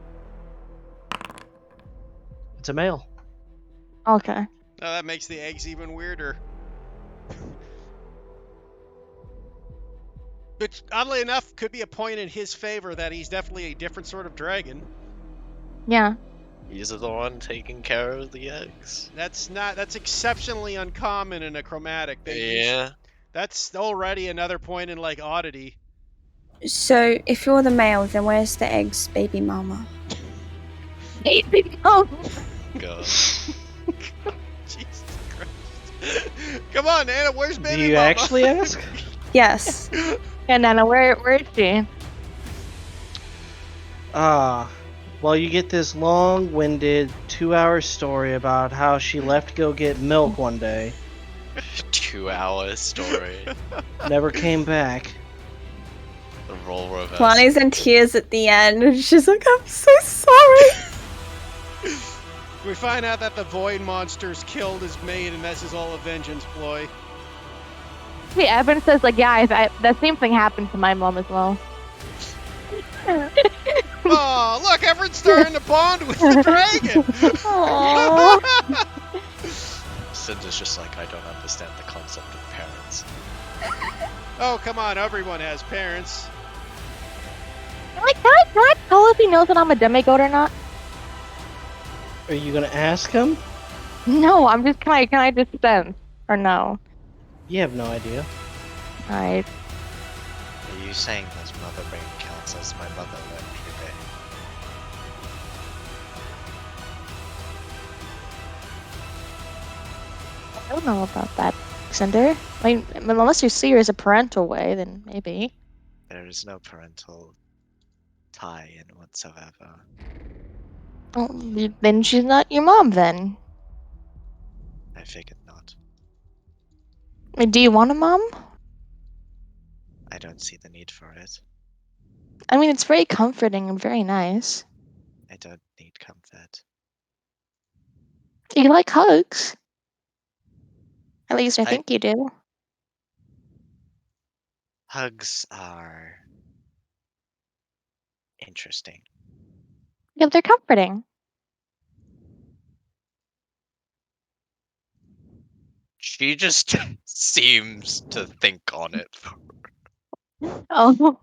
It's a male. Okay. Now that makes the eggs even weirder. Which, oddly enough, could be a point in his favor that he's definitely a different sort of dragon. Yeah. He's the one taking care of the eggs. That's exceptionally uncommon in a chromatic. Yeah. That's already another point in, like, oddity. So, if you're the male, then where's the egg's baby mama? Baby. Oh. God. Jesus Christ. Come on, Anna, where's Do baby you mama? actually ask? Yes. And Nana, where is she? Well, you get this long-winded 2-hour story about how she left to go get milk one day, 2-hour story. never came back. The role reversal. Lonnie's in tears at the end, and she's like, I'm so sorry. We find out that the void monster's killed his maid, and this is all a vengeance ploy. Hey, Evan says, like, yeah, that same thing happened to my mom as well. Oh, look, Everett's starting to bond with the dragon. Cinder's just like, I don't understand the concept of parents. Oh, come on, everyone has parents. Like, can I tell if he knows that I'm a demigod or not? Are you gonna ask him? No, I'm just, can I just sense? Or no? You have no idea. Alright. Are you saying that mother brain counts as my mother learned today? I don't know about that, Cinder. I mean, unless you see her as a parental way, then maybe. There is no parental tie-in whatsoever. Well, then she's not your mom, then. I figured not. I mean, do you want a mom? I don't see the need for it. I mean, it's very comforting and very nice. I don't need comfort. You like hugs. At least I I- think you do. Hugs are interesting. Yeah, they're comforting. She just seems to think on it. Oh.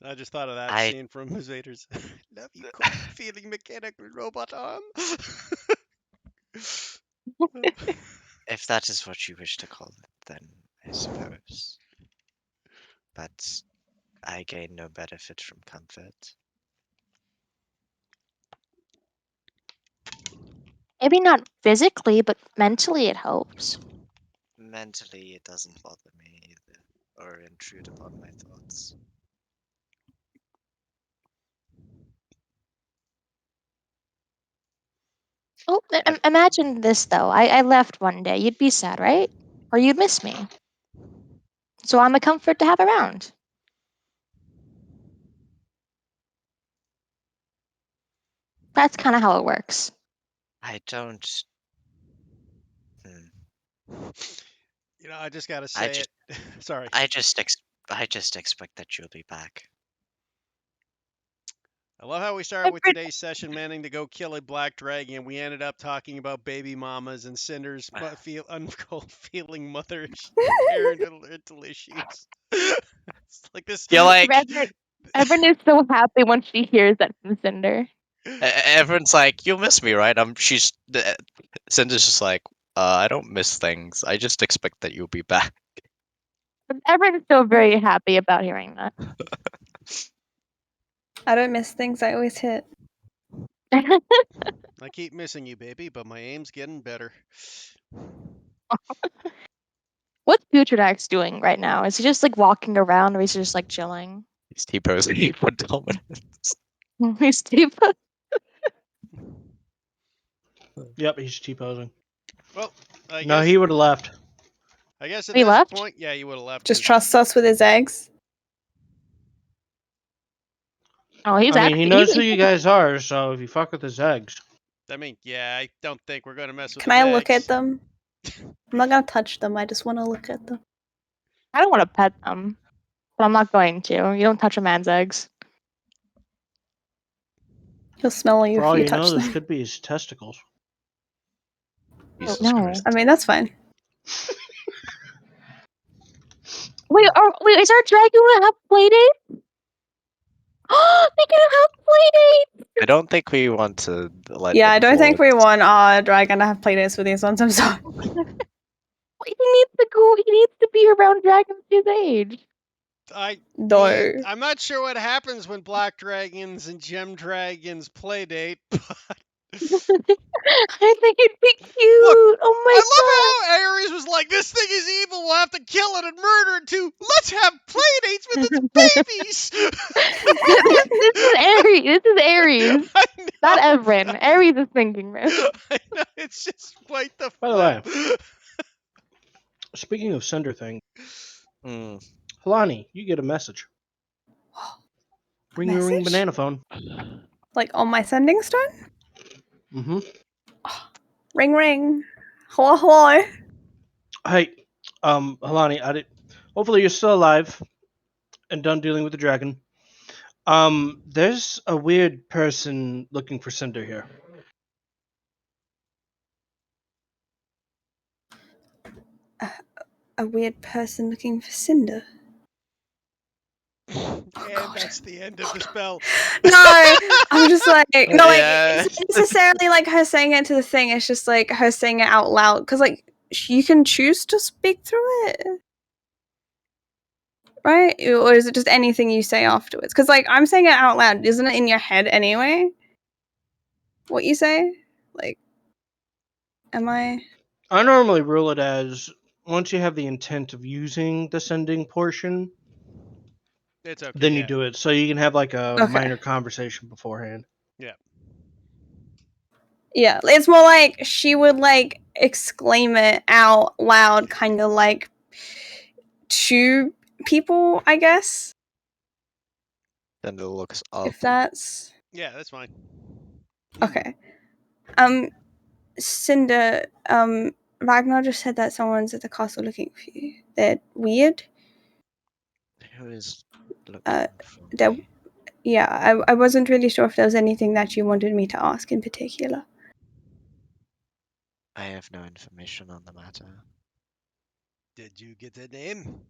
I just thought of that I- scene from Vader's love you, cold feeling mechanical robot arm. If that is what you wish to call it, then I suppose. But I gain no benefit from comfort. Maybe not physically, but mentally it helps. Mentally, it doesn't bother me either, or intrude upon my thoughts. Oh, imagine this though. I left one day. You'd be sad, right? Or you'd miss me. So I'm a comfort to have around. That's kind of how it works. I don't. You know, I just gotta say it. Sorry. I just expect that you'll be back. I love how we started with today's session manning to go kill a black dragon. We ended up talking about baby mamas and Cinder's uncalled feeling mother parental issues. It's like this. You're like Evan is so happy when she hears that from Cinder. everyone's like, you'll miss me, right? Cinder's just like, I don't miss things. I just expect that you'll be back. Evan is still very happy about hearing that. I don't miss things, I always hit. I keep missing you, baby, but my aim's getting better. What's Futurdax doing right now? Is he just like walking around or is he just like chilling? He's T-posing for dominance. He's deep. Yep, he's T-posing. Well, I No, guess he would have left. I guess at He this left? point, yeah, you would have left. Just 'cause- trust us with his eggs. Oh, he's I mean, actually. he knows who you guys are, so if you fuck with his eggs. I mean, yeah, I don't think we're gonna mess with. Can I look at them? I'm not gonna touch them, I just want to look at them. I don't want to pet them, but I'm not going to. You don't touch a man's eggs. He'll smell you For all if you you know, touch this them. could be his testicles. Jesus no. Christ. I mean, that's fine. Wait, is our dragon gonna have playdate? They can have playdate. I don't think we want to let. Yeah, I don't think we influence- want our dragon to have playdates with these ones. I'm sorry. He needs to go. He needs to be around dragons his age. No. I'm not sure what happens when black dragons and gem dragons playdate, but I think it'd be cute. Look, Oh my I love how Ares was like, "This thing is evil. We'll have to kill it and murder it too. Let's have playdates with its babies." this is Aries. This is Aries, I know. not Evren. Aries is thinking this. I know. It's just quite the By the way, flip. speaking of sender thing, Hmm. Halani, you get a message. Ring, ring, ring, Message? banana phone. Like on my sending stone? Mm-hmm. Ring ring. Hello, hello. Hey, Halani, hopefully you're still alive and done dealing with the dragon. There's a weird person looking for Cinder here. A weird person looking for Cinder. And God. that's the end of the spell. No, I'm just like, no, like, Yeah. it's not necessarily like her saying it to the thing. It's just like her saying it out loud. Because, like, you can choose to speak through it. Right? Or is it just anything you say afterwards? Because, like, I'm saying it out loud. Isn't it in your head anyway? What you say? Like, am I? I normally rule it as once you have the intent of using the sending portion, It's okay. then you Yeah. do it. So you can have like a Okay. minor conversation beforehand. Yeah, it's more like she would, like, exclaim it out loud, kind of like to people, I guess. Then it looks up. If that's Yeah, that's fine. okay. Cinder, Ragnar just said that someone's at the castle looking for you. They're weird. Who is looking for they're- me? Yeah, I wasn't really sure if there was anything that you wanted me to ask in particular. I have no information on the matter. Did you get a name?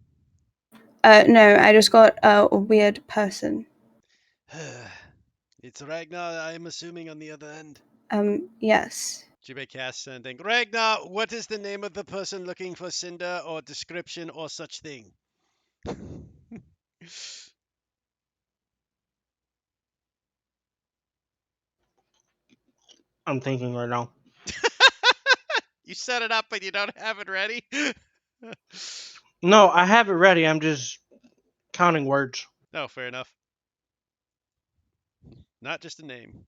No, I just got a weird person. It's Ragnar, I'm assuming, on the other end. Yes. Jibe cast sending. Ragnar, what is the name of the person looking for Cinder or description or such thing? I'm thinking right now. You set it up, but you don't have it ready. No, I have it ready. I'm just counting words. No, fair enough. Not just a name.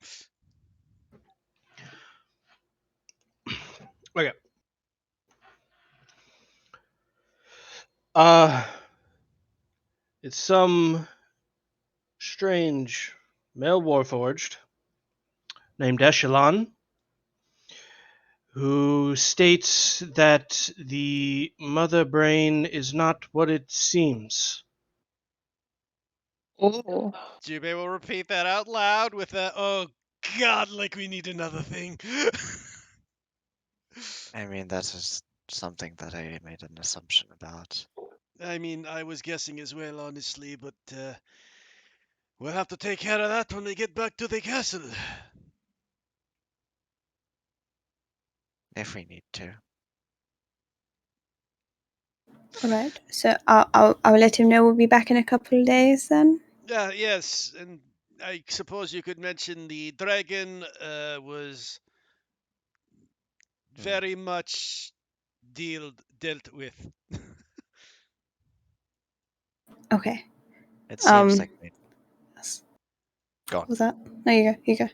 Okay. It's some strange male warforged named Echelon who states that the mother brain is not what it seems. Ooh. Jibe will repeat that out loud with a, "Oh God, like we need another thing." I mean, that is something that I made an assumption about. I mean, I was guessing as well, honestly, but we'll have to take care of that when we get back to the castle. If we need to. All right. So I'll let him know we'll be back in a couple of days then. Yes, and I suppose you could mention the dragon was very much dealt with. Okay. It seems like we. Gone. What was that? No, you go. You go.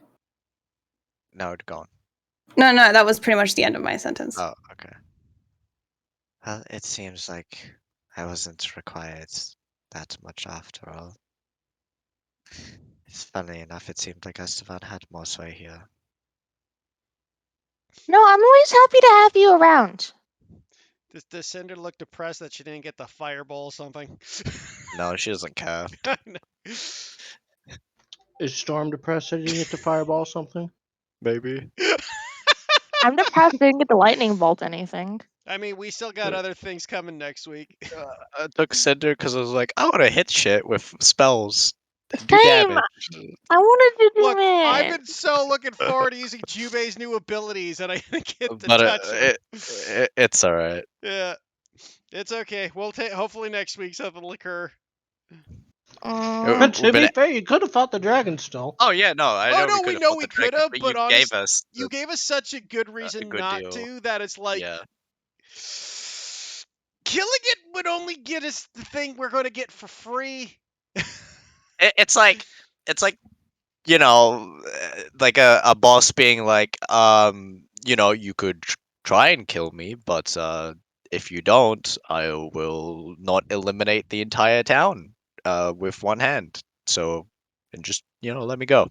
No, it's gone. No, that was pretty much the end of my sentence. Oh, okay. Well, it seems like I wasn't required that much after all. It's funny enough, it seemed like Esteban had more sway here. No, I'm always happy to have you around. Does Cinder look depressed that she didn't get the fireball or something? No, she doesn't care. I know. Is Storm depressed that he didn't get to fireball something? Maybe. I'm depressed I didn't get the lightning bolt anything. I mean, we still got other things coming next week. I took Cinder because I was like, I want to hit shit with spells and do Same. damage. I wanted to do Look, I've it. been so looking forward to using Jubei's new abilities, and I didn't get to But touch them. it's alright. Yeah, it's okay. We'll take. Hopefully next week something will occur. But to be fair, you could have fought the dragon still. Oh yeah, no, I Oh know no, we we know could we have could have, but but you honest, gave us you gave us such a good a reason good not deal. to that it's like Yeah, killing it would only get us the thing we're going to get for free. it's like you know, like a boss being like, you know, you could try and kill me, but if you don't, I will not eliminate the entire town with one hand. So, and just let me go.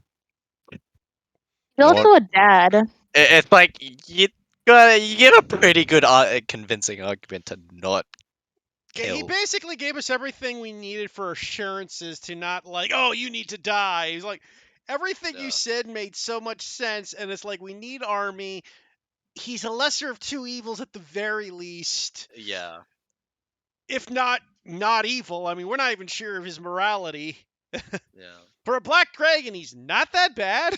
You're More, also a dad. it's like you get a pretty good convincing argument to not Yeah, he kill. basically gave us everything we needed for assurances to not like, oh, you need to die. He's like, everything you Yeah. said made so much sense, and it's like we need Army. He's a lesser of two evils at the very least, Yeah. if not evil. I mean, we're not even sure of his morality. Yeah. For a black dragon, he's not that bad.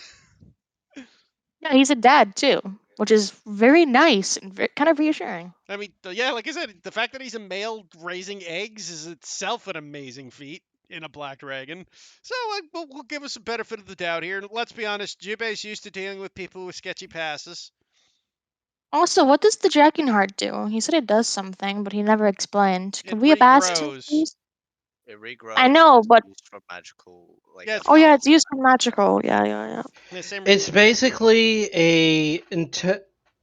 Yeah, he's a dad too, which is very nice and kind of reassuring. I mean, yeah, like I said, the fact that he's a male raising eggs is itself an amazing feat in a black dragon. So we'll give us a benefit of the doubt here. Let's be honest, Jubei's used to dealing with people with sketchy passes. Also, what does the dragon heart do? He said it does something, but he never explained. It Could we have asked him, regrows. please? It regrows. I know, and but it's used for magical, like Yeah, a it's oh yeah, fountain. it's used for magical. Yeah. Yeah, same. It's basically a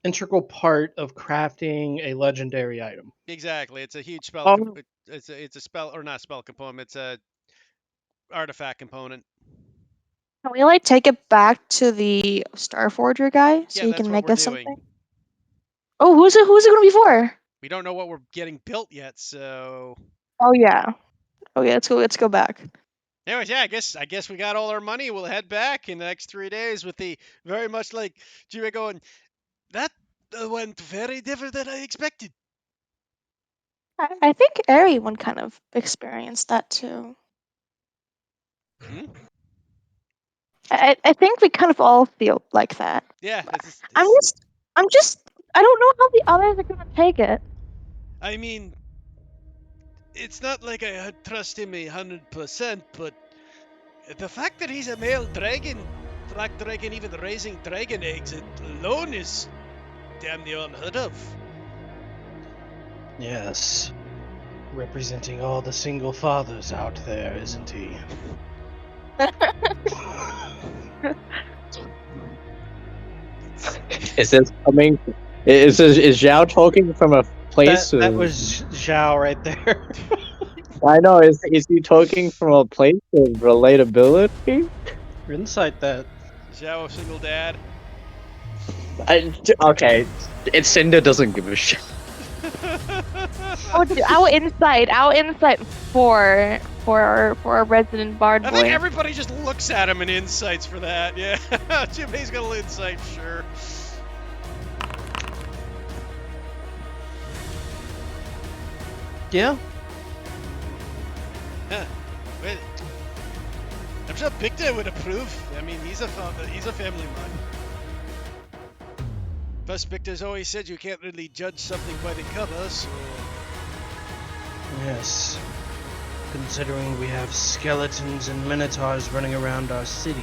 integral part of crafting a legendary item. Exactly. It's a huge spell. Oh. It's a spell or not spell component. It's a artifact component. Can we like take it back to the Starforger guy so Yeah, he that's can what make we're us doing. something? Oh, who's it gonna be for? We don't know what we're getting built yet, so. Oh yeah. Let's go back. Anyways, yeah, I guess we got all our money. We'll head back in the next 3 days with the very much like Jubei going. That went very different than I expected. I think everyone kind of experienced that too. Hmm? I think we kind of all feel like that. Yeah, I'm just I don't know how the others are gonna take it. I mean, it's not like I trust him 100%, but the fact that he's a male dragon, black dragon, even raising dragon eggs alone is damn near unheard of. Yes. Representing all the single fathers out there, isn't he? Is this coming? Is Zhao talking from a place? That was Zhao right there. I know. Is he talking from a place of relatability? Insight that. Zhao, single dad. Okay, it's Cinder doesn't give a shit. Oh, our insight for our resident bard I boy. think everybody just looks at him and insights for that. Yeah, Jubei's got a little insight, sure. Yeah. Huh. Well, I'm sure Victor would approve. I mean, he's a family man. Plus, Victor's always said you can't really judge something by the cover, so. Yes. Considering we have skeletons and minotaurs running around our city,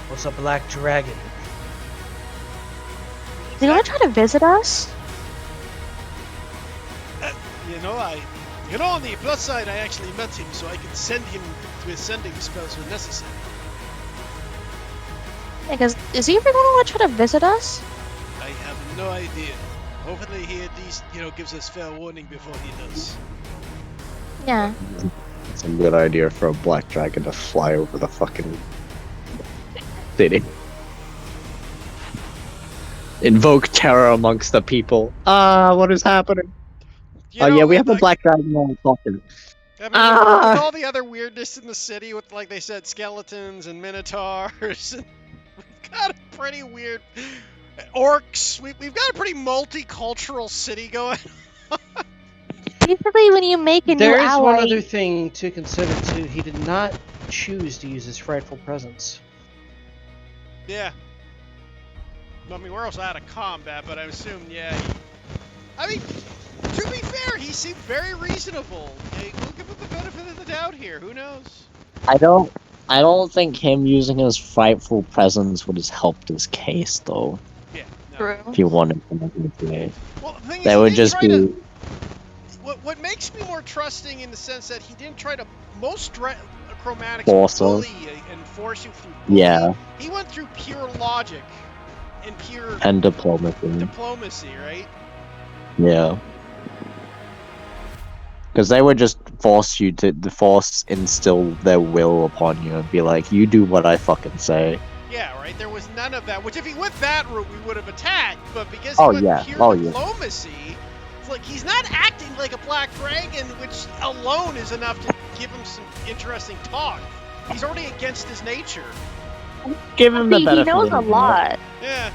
what's a black dragon? Is he gonna try to visit us? On the plus side, I actually met him, so I can send him with sending spells when necessary. Yeah, because is he ever gonna try to visit us? I have no idea. Hopefully, he at least, gives us fair warning before he does. Yeah. It's a good idea for a black dragon to fly over the fucking city. Invoke terror amongst the people. What is happening? We have a black dragon on talking. I mean, with all the other weirdness in the city, with like they said, skeletons and minotaurs, we've got a pretty weird orcs. We've got a pretty multicultural city going. Basically, when you make a new There is one ally, other thing to consider too. He did not choose to use his frightful presence. Yeah. I mean, we're also out of combat, but I assume, yeah. I mean, to be fair, he seemed very reasonable. Hey, we'll give him the benefit of the doubt here. Who knows? I don't think him using his frightful presence would have helped his case, though. Yeah. No. True. If you wanted to make it play. Well, the thing is, That he would didn't just try be. to. What makes me more trusting in the sense that he didn't try to chromatics Force bully us. and force you through bullying. Yeah. He went through pure logic and pure And diplomacy. diplomacy, right? Yeah. Because they would just force you to instill their will upon you and be like, you do what I fucking say. Yeah, right. There was none of that. Which, if he went that route, we would have attacked. But because Oh, he went yeah. pure Oh, yeah. diplomacy, it's like he's not acting like a black dragon, which alone is enough to give him some interesting talk. He's already against his nature. Give him the he benefit knows of a the doubt. lot. Yeah.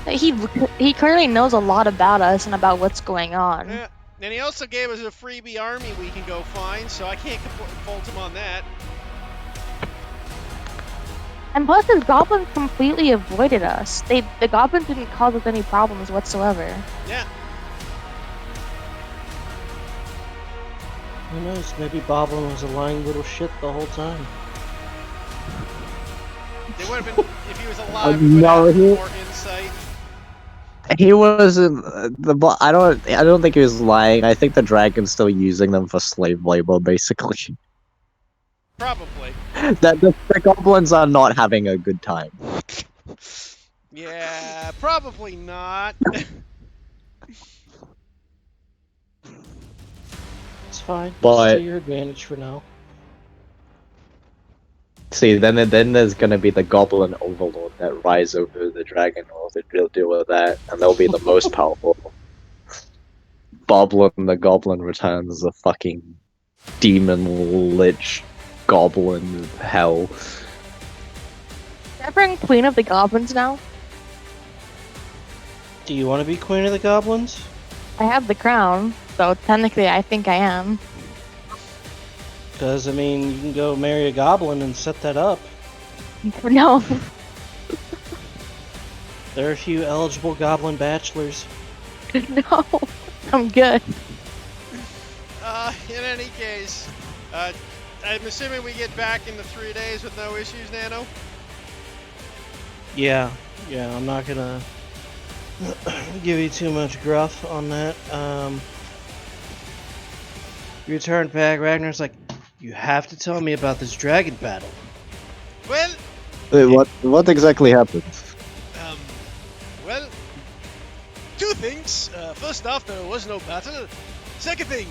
He clearly knows a lot about us and about what's going on. Yeah. And he also gave us a freebie army we can go find, so I can't fault him on that. And plus, his goblins completely avoided us. The goblins didn't cause us any problems whatsoever. Yeah. Who knows? Maybe Boblin was a lying little shit the whole time. They would have been, if he was alive, we would no, have he- more insight. He wasn't I don't think he was lying. I think the dragon's still using them for slave labor, basically. Probably. That the goblins are not having a good time. Yeah, probably not. It's fine. But- It's to your advantage for now. See, then there's gonna be the goblin overlord that rise over the dragon or they'll deal with that, and they'll be the most powerful. Boblin the Goblin returns as a fucking demon lich goblin of hell. Should I bring Queen of the Goblins now? Do you want to be Queen of the Goblins? I have the crown, so technically I think I am. Because, I mean, you can go marry a goblin and set that up. No. There are a few eligible goblin bachelors. No. I'm good. In any case, I'm assuming we get back in the 3 days with no issues, Nano? Yeah, I'm not gonna give you too much gruff on that. You return back, Ragnar's like, you have to tell me about this dragon battle. Well, Wait, what exactly happened? well, two things. First off, there was no battle. Second thing,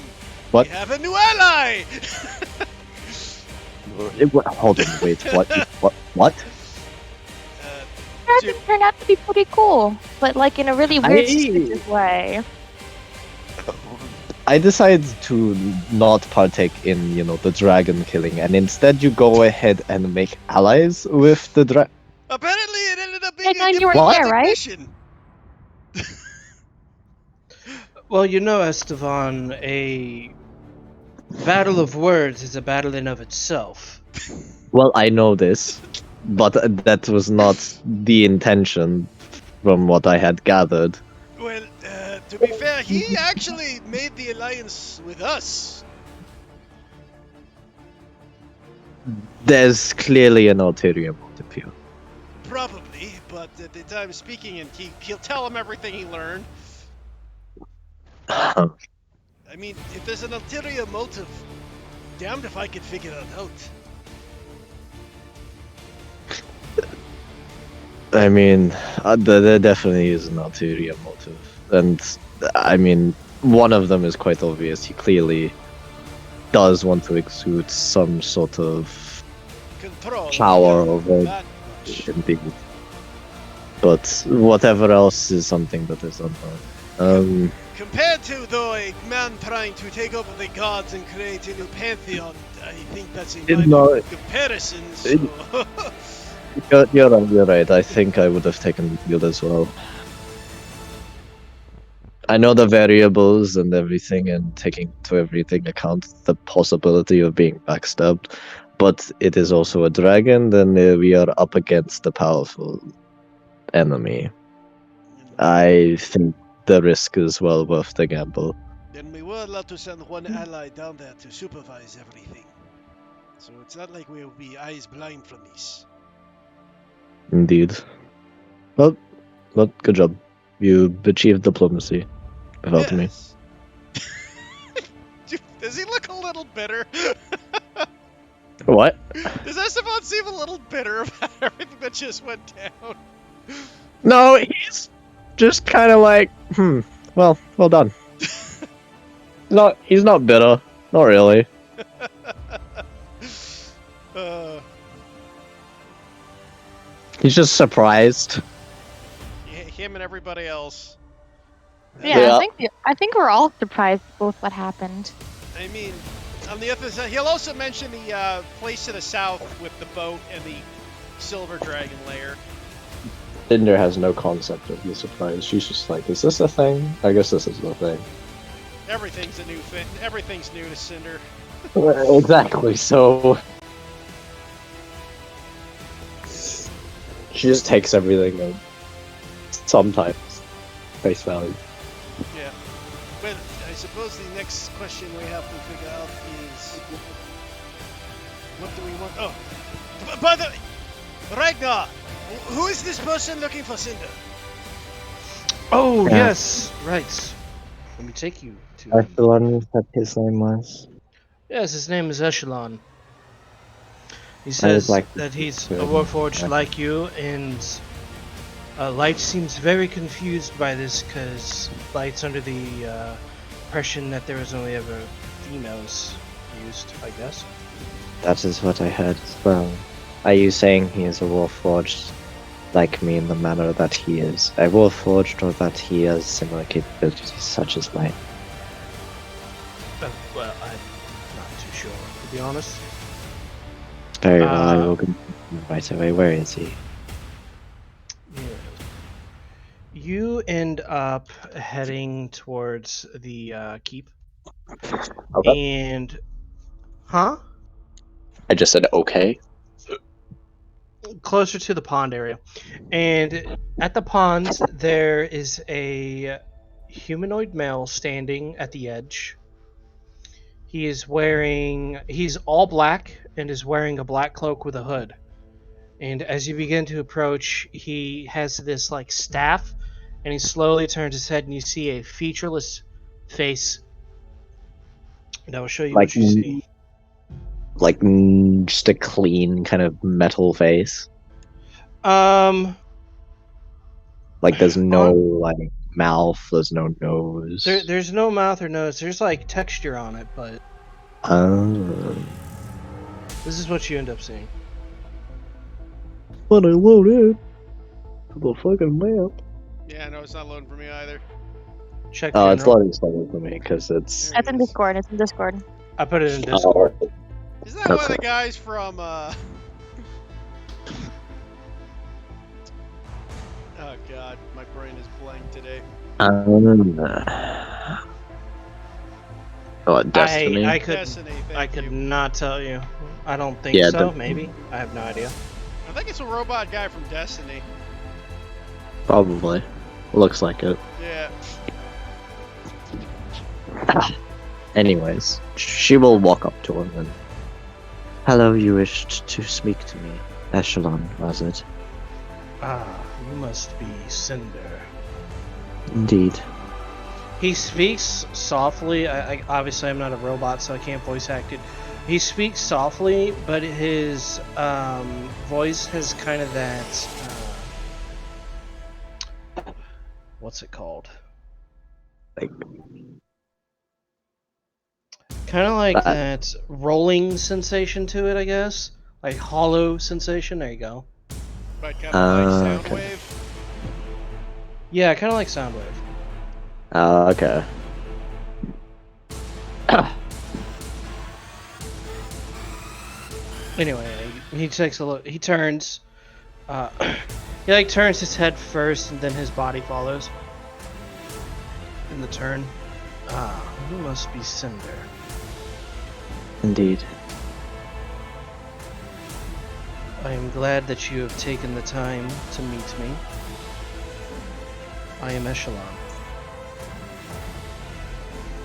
What? we have a new ally! Hold on, wait, what? Dragon turned out to be pretty cool, but like in a really weird, suspicious way. I decided to not partake in, the dragon killing, and instead you go ahead and make allies with the dragon. Apparently, it ended up being Hey, a you were diplomatic there, right? mission. Well, you know, Estevan, a battle of words is a battle in of itself. Well, I know this, but that was not the intention from what I had gathered. Well, to be fair, he actually made the alliance with us. There's clearly an ulterior motive here. Probably, but at the time of speaking, and he'll tell him everything he learned. I mean, if there's an ulterior motive, damned if I could figure it out. I mean, there definitely is an ulterior motive. And, I mean, one of them is quite obvious. He clearly does want to exude some sort of Control. power over That much. indeed. But whatever else is something that is unknown. Compared to, though, a man trying to take over the gods and create a new pantheon, I think that's a minor comparison, so... You're right. I think I would have taken the field as well. I know the variables and everything, and taking to everything account the possibility of being backstabbed, but it is also a dragon, then we are up against a powerful enemy. I think the risk is well worth the gamble. Then we were allowed to send one ally down there to supervise everything. So it's not like we'll be eyes blind from this. Indeed. Well, good job. You achieved diplomacy without me. Yes. Does he look a little bitter? What? Does Esteban seem a little bitter about everything that just went down? No, he's just kind of like, well done. He's not bitter. Not really. He's just surprised. Him and everybody else. Yeah, I think we're all surprised with what happened. I mean, on the other side, he'll also mention the place to the south with the boat and the silver dragon lair. Cinder has no concept of the surprise. She's just like, is this a thing? I guess this is the thing. Everything's a new thing. Everything's new to Cinder. Exactly, so... She just takes everything and sometimes face value. Yeah. But I suppose the next question we have to figure out is... What do we want? Oh! By the... Ragnar! Who is this person looking for Cinder? Oh, Yeah. yes! Right. Let me take you to... That's the one that his name was. Yes, his name is Echelon. He says like that he's to- a warforged like you, and Light seems very confused by this because Light's under the impression that there was only ever females used, I guess. That is what I heard as well. Are you saying he is a warforged like me in the manner that he is a warforged, or that he has similar capabilities such as mine? Well, I'm not too sure, to be honest. Very well, I will continue right away. Where is he? Yeah. You end up heading towards the keep. Okay. And... Huh? I just said okay. Closer to the pond area. And at the pond, there is a humanoid male standing at the edge. He's all black and is wearing a black cloak with a hood. And as you begin to approach, he has this like staff, and he slowly turns his head, and you see a featureless face. And I will show you Like, what you see. Like, just a clean kind of metal face. Um, Like, there's no, like, mouth, there's no nose. there's no mouth or nose. There's like texture on it, but Oh. this is what you end up seeing. But I loaded to the fucking map. Yeah, no, it's not loading for me either. Check. Oh, it's general. loading slowly for me because it's. It's in Discord. It's in Discord. I put it in Discord. Oh, Isn't that one of Okay. the guys from, Oh god, my brain is blank today. oh, Destiny. I could Destiny, thank I could you. not tell you. I don't think Yeah, so. the- Maybe. I have no idea. I think it's a robot guy from Destiny. Probably. Looks like it. Yeah. Anyways, she will walk up to him and. Hello, you wished to speak to me. Echelon, was it? Ah, you must be Cinder. Indeed. He speaks softly. I obviously I'm not a robot, so I can't voice act it. He speaks softly, but his voice has kind of that. What's it called? Like. Kind of like that rolling sensation to it, I guess. Like hollow sensation. There you go. But kind of like Okay. Soundwave. Yeah, kind of like Soundwave. Okay. Anyway, he takes a look. He turns. He like turns his head first, and then his body follows. taken the turn. Ah, you must be Cinder. Indeed. I am glad that you have taken the time to meet me. I am Echelon.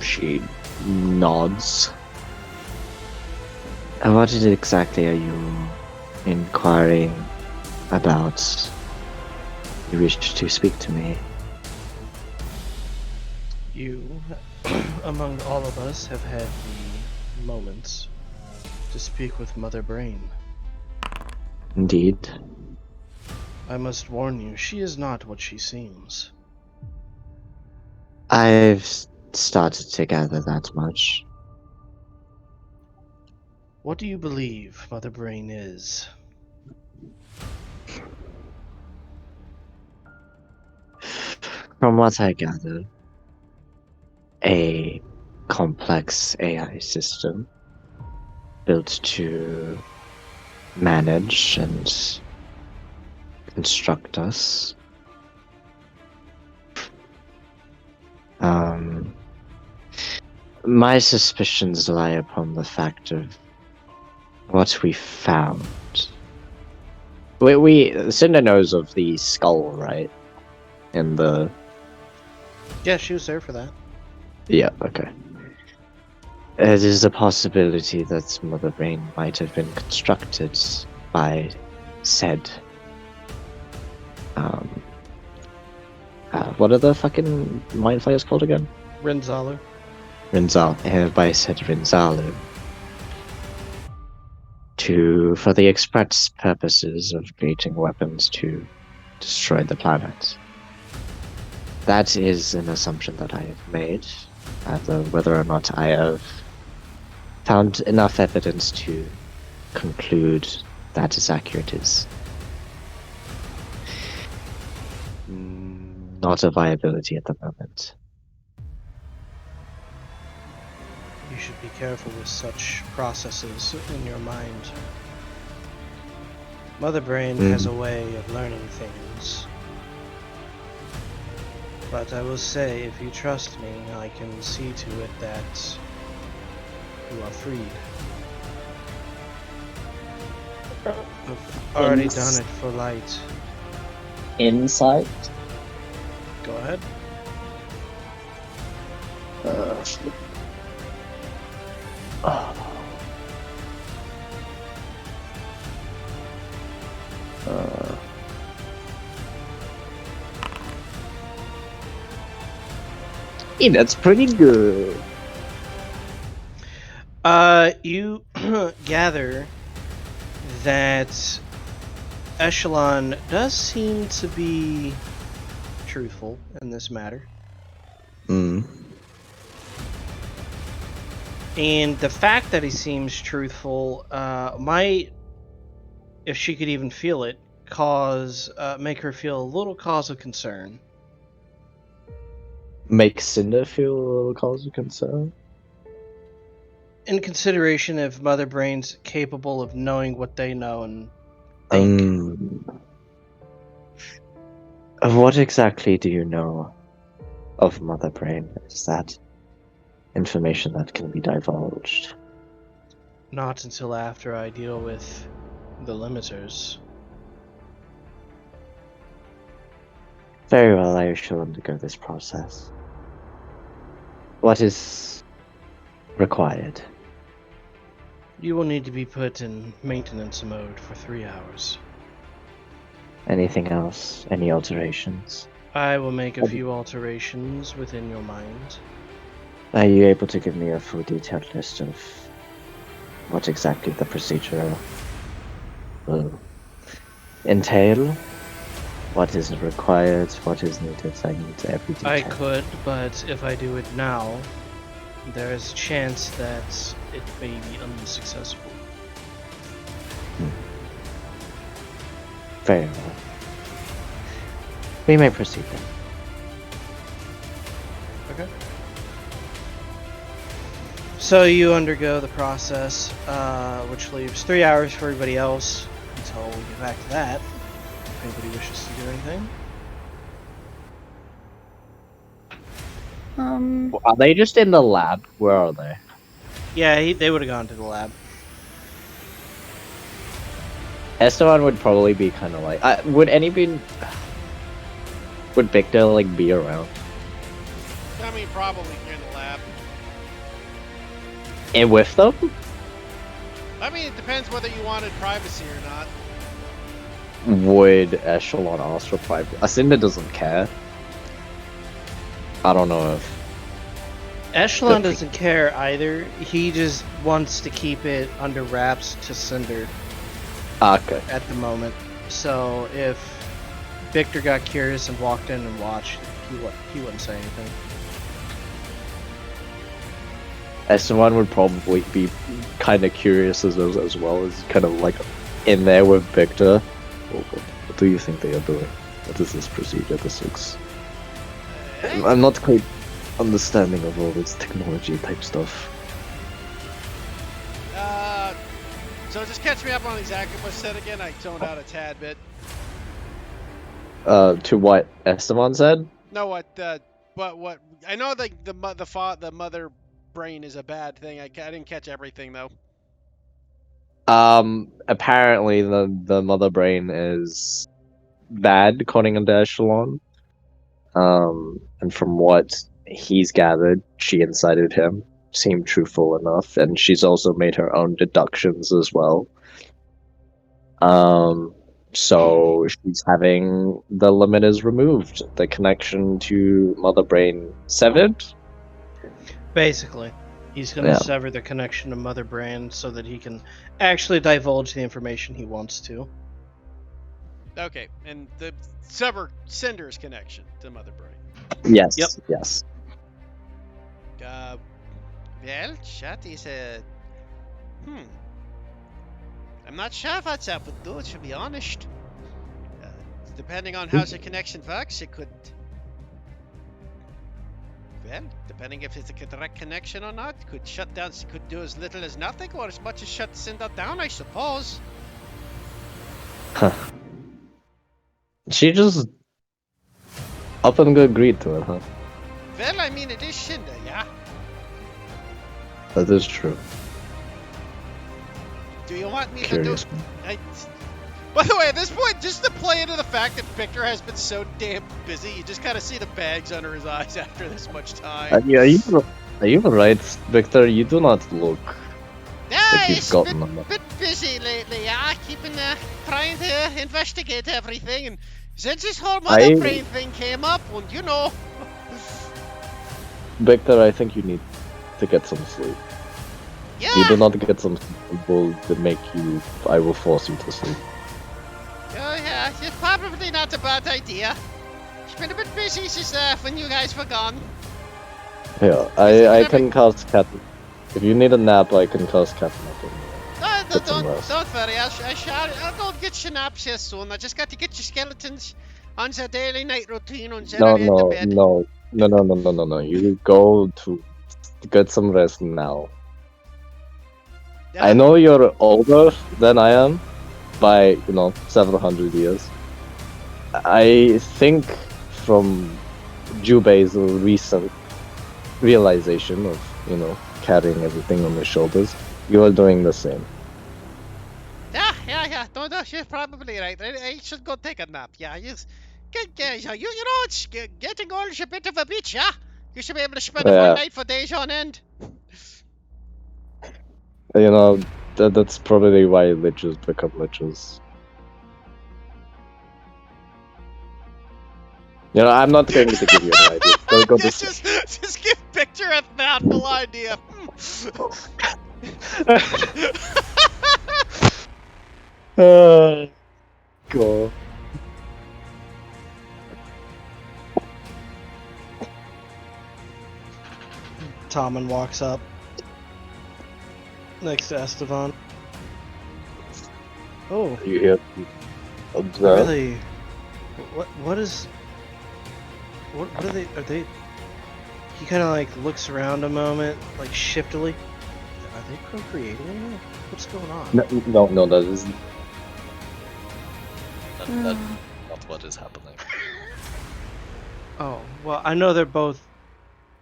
She nods. And what exactly are you inquiring about? You wish to speak to me. You, among all of us, have had the moments to speak with Mother Brain. Indeed. I must warn you, she is not what she seems. I've started to gather that much. What do you believe Mother Brain is? From what I gather, a complex AI system built to manage and construct us. My suspicions lie upon the fact of what we found. Cinder knows of the skull, right? In the... Yeah, she was there for that. Yeah, okay. It is a possibility that Mother Brain might have been constructed by said... what are the fucking mind flayers called again? Renzalu. By said Rinzalu. For the express purposes of creating weapons to destroy the planet. That is an assumption that I have made. Whether or not I have found enough evidence to conclude that is accurate is not a viability at the moment. You should be careful with such processes in your mind. Mother Brain has a way of learning things. But I will say, if you trust me, I can see to it that you are freed. I've already done it for light. Insight? Go ahead. Hey, that's pretty good. You gather that Echelon does seem to be truthful in this matter. And the fact that he seems truthful might, if she could even feel it, make her feel a little cause of concern. Make Cinder feel a little cause of concern? In consideration if Mother Brain's capable of knowing what they know and think. What exactly do you know of Mother Brain? Is that information that can be divulged? Not until after I deal with the limiters. Very well, I shall undergo this process. What is required? You will need to be put in maintenance mode for 3 hours. Anything else? Any alterations? I will make a few alterations within your mind. Are you able to give me a full detailed list of what exactly the procedure will entail? What is required? What is needed? I need every detail. I could, but if I do it now, there is a chance that it may be unsuccessful. Very well. We may proceed then. Okay. So you undergo the process, which leaves 3 hours for everybody else until we get back to that. If anybody wishes to do anything. Are they just in the lab? Where are they? Yeah, they would have gone to the lab. Esteban would probably be kind of like. Would anybody? Would Victor like be around? I mean, probably in the lab. And with them? I mean, it depends whether you wanted privacy or not. Would Echelon ask for private? Asinda doesn't care. I don't know if. Echelon doesn't care either. He just wants to keep it under wraps to Cinder Okay. at the moment. So if Victor got curious and walked in and watched, he wouldn't say anything. Esteban would probably be kind of curious as well as kind of like in there with Victor. What do you think they are doing? What is this procedure? I'm not quite understanding of all this technology type stuff. So just catch me up on exactly what's said again. I zoned out a tad bit. To what Esteban said? No, what I know the mother brain is a bad thing. I didn't catch everything though. Apparently the mother brain is bad, according to Echelon. And from what he's gathered, she incited him. Seemed truthful enough, and she's also made her own deductions as well. So she's having the limit is removed, the connection to mother brain severed. Basically, he's going to sever the connection to Mother Brain so that he can actually divulge the information he wants to. Okay, and the sever Cinder's connection to Mother Brain. Yes. Yep. Yes. Well, chat is I'm not sure what that would do, to be honest. Depending on how the connection works, it could... Well, depending if it's a direct connection or not, could shut down, could do as little as nothing, or as much as shut Cinder down, I suppose. Huh. She just up and agreed to it, huh? Well, I mean, it is Cinder, yeah? That is true. Do you want me Curious. to do... By the way, at this point, just to play into the fact that Victor has been so damn busy, you just kind of see the bags under his eyes after this much time. Are you right, Victor? You do not look like you've He's gotten been enough. bit busy lately, yeah, trying to investigate everything, and since this whole mother brain thing came up, and you know... Victor, I think you need to get some sleep. Yeah! You do not get some sleep, I will force you to sleep. Oh yeah, it's probably not a bad idea. It's been a bit busy since when you guys were gone. Yeah, I can cast cat. If you need a nap, I can cast cat nap. Don't worry, I'll go get your naps here soon. I just got to get your skeletons on the daily night routine and then into bed. No. You go to get some rest now. Yeah. I know you're older than I am by, several hundred years. I think from Jubei's recent realization of, carrying everything on his shoulders, you are doing the same. Yeah. No, you're probably right. I should go take a nap. Yeah, it's getting old is a bit of a bitch, yeah? You should be able to spend a full night for days on end. That's probably why liches become liches. I'm not going to give you an idea. Go just give Victor a thoughtful idea. Go. Tommen walks up next to Esteban. Oh, You hear? Observe. really? What are they? He kind of looks around a moment, shiftily. Are they procreating? What's going on? No, that isn't. That's not what is happening. Oh, well, I know they're both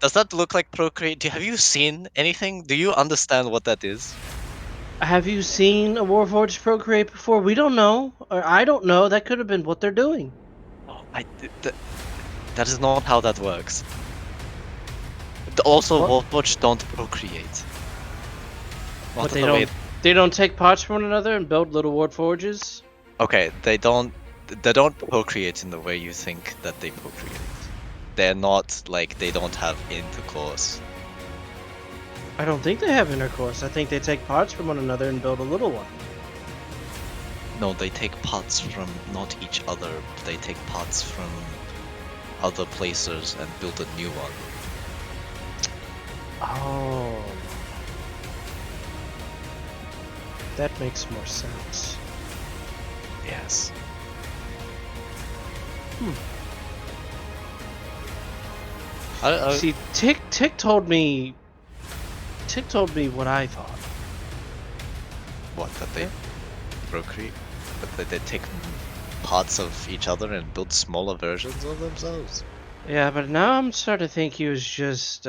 Does that look like procreate? Have you seen anything? Do you understand what that is? Have you seen a Warforged procreate before? We don't know, or I don't know. That could have been what they're doing. Oh, that is not how that works. Also, What? Warforged don't procreate. Not But in the way. they don't take parts from one another and build little Warforges? Okay, they don't procreate in the way you think that they procreate. They're not like they don't have intercourse. I don't think they have intercourse. I think they take parts from one another and build a little one. No, they take parts from not each other. They take parts from other places and build a new one. Oh. That makes more sense. Yes. See, Tick told me what I thought. What, that they procreate? That they take parts of each other and build smaller versions of themselves? Yeah, but now I'm starting to think he was just,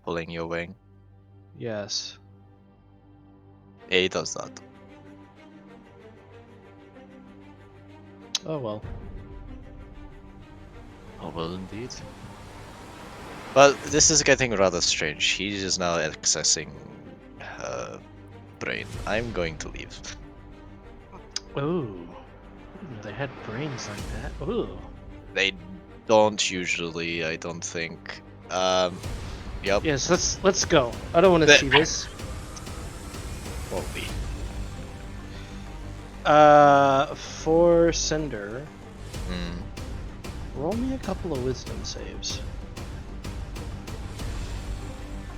Pulling your wing? yes. Yeah, he does that. Oh well. Oh well, indeed. But this is getting rather strange. He is now accessing her brain. I'm going to leave. Ooh. They had brains like that. Ooh. They don't usually, I don't think. Yep. Yes, let's go. I don't want to see this. Won't be. For Cinder, Hmm. roll me a couple of wisdom saves.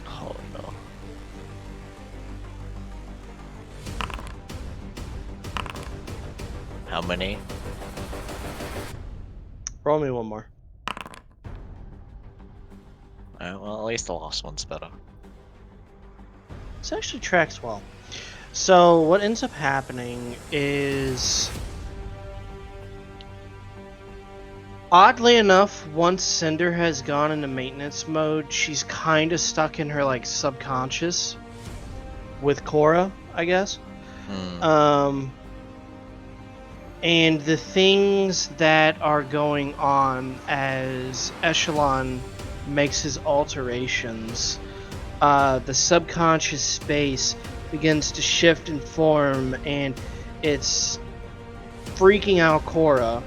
Oh no. How many? Roll me one more. Well, at least the last one's better. This actually tracks well. So what ends up happening is, oddly enough, once Cinder has gone into maintenance mode, she's kind of stuck in her like subconscious with Korra, I guess. And the things that are going on as Echelon makes his alterations, the subconscious space begins to shift and form, and it's freaking out Korra.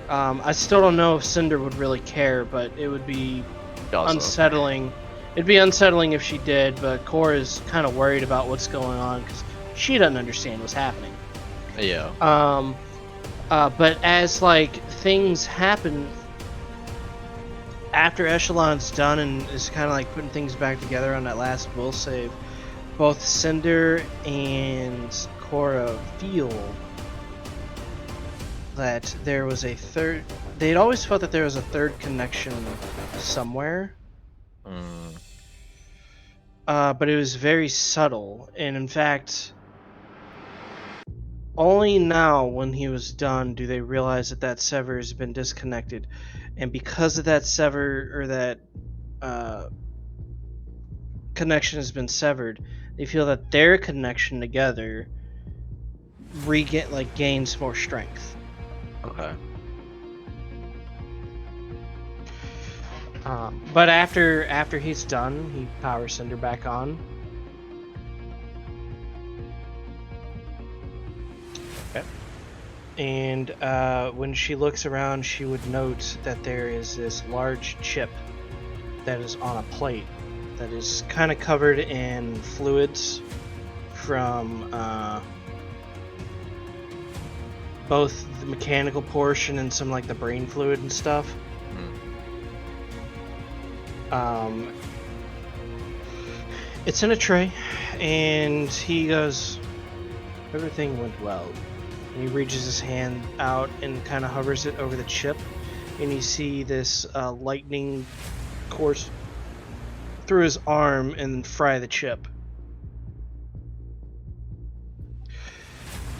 I still don't know if Cinder would really care, but it would be unsettling. It'd be unsettling if she did, but Korra's kind of worried about what's going on because she doesn't understand what's happening. Yeah. But as like things happen after Echelon's done and is kind of like putting things back together on that last will save, both Cinder and Korra feel that there was a third. They'd always felt that there was a third connection somewhere. But it was very subtle, and in fact, only now when he was done do they realize that that sever has been disconnected, and because of that connection has been severed, they feel that their connection together gains more strength. Okay. But after he's done, he powers Cinder back on. Okay. And when she looks around, she would note that there is this large chip that is on a plate that is kind of covered in fluids from both the mechanical portion and some like the brain fluid and stuff. It's in a tray, and he goes, everything went well. And he reaches his hand out and kind of hovers it over the chip, and you see this lightning course through his arm and fry the chip.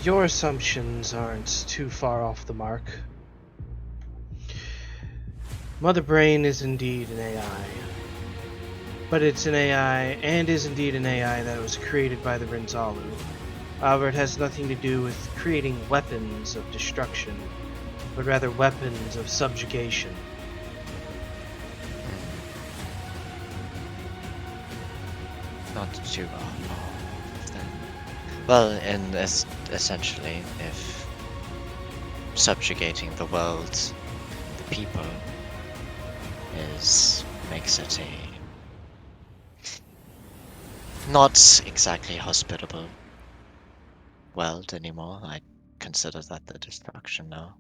Your assumptions aren't too far off the mark. Mother Brain is indeed an AI. But it's an AI, and is indeed an AI that was created by the Rinzalu. However, it has nothing to do with creating weapons of destruction, but rather weapons of subjugation. Not too well. Then. Well, and essentially, if subjugating the world, the people, makes it a not exactly hospitable world anymore, I consider that the destruction now.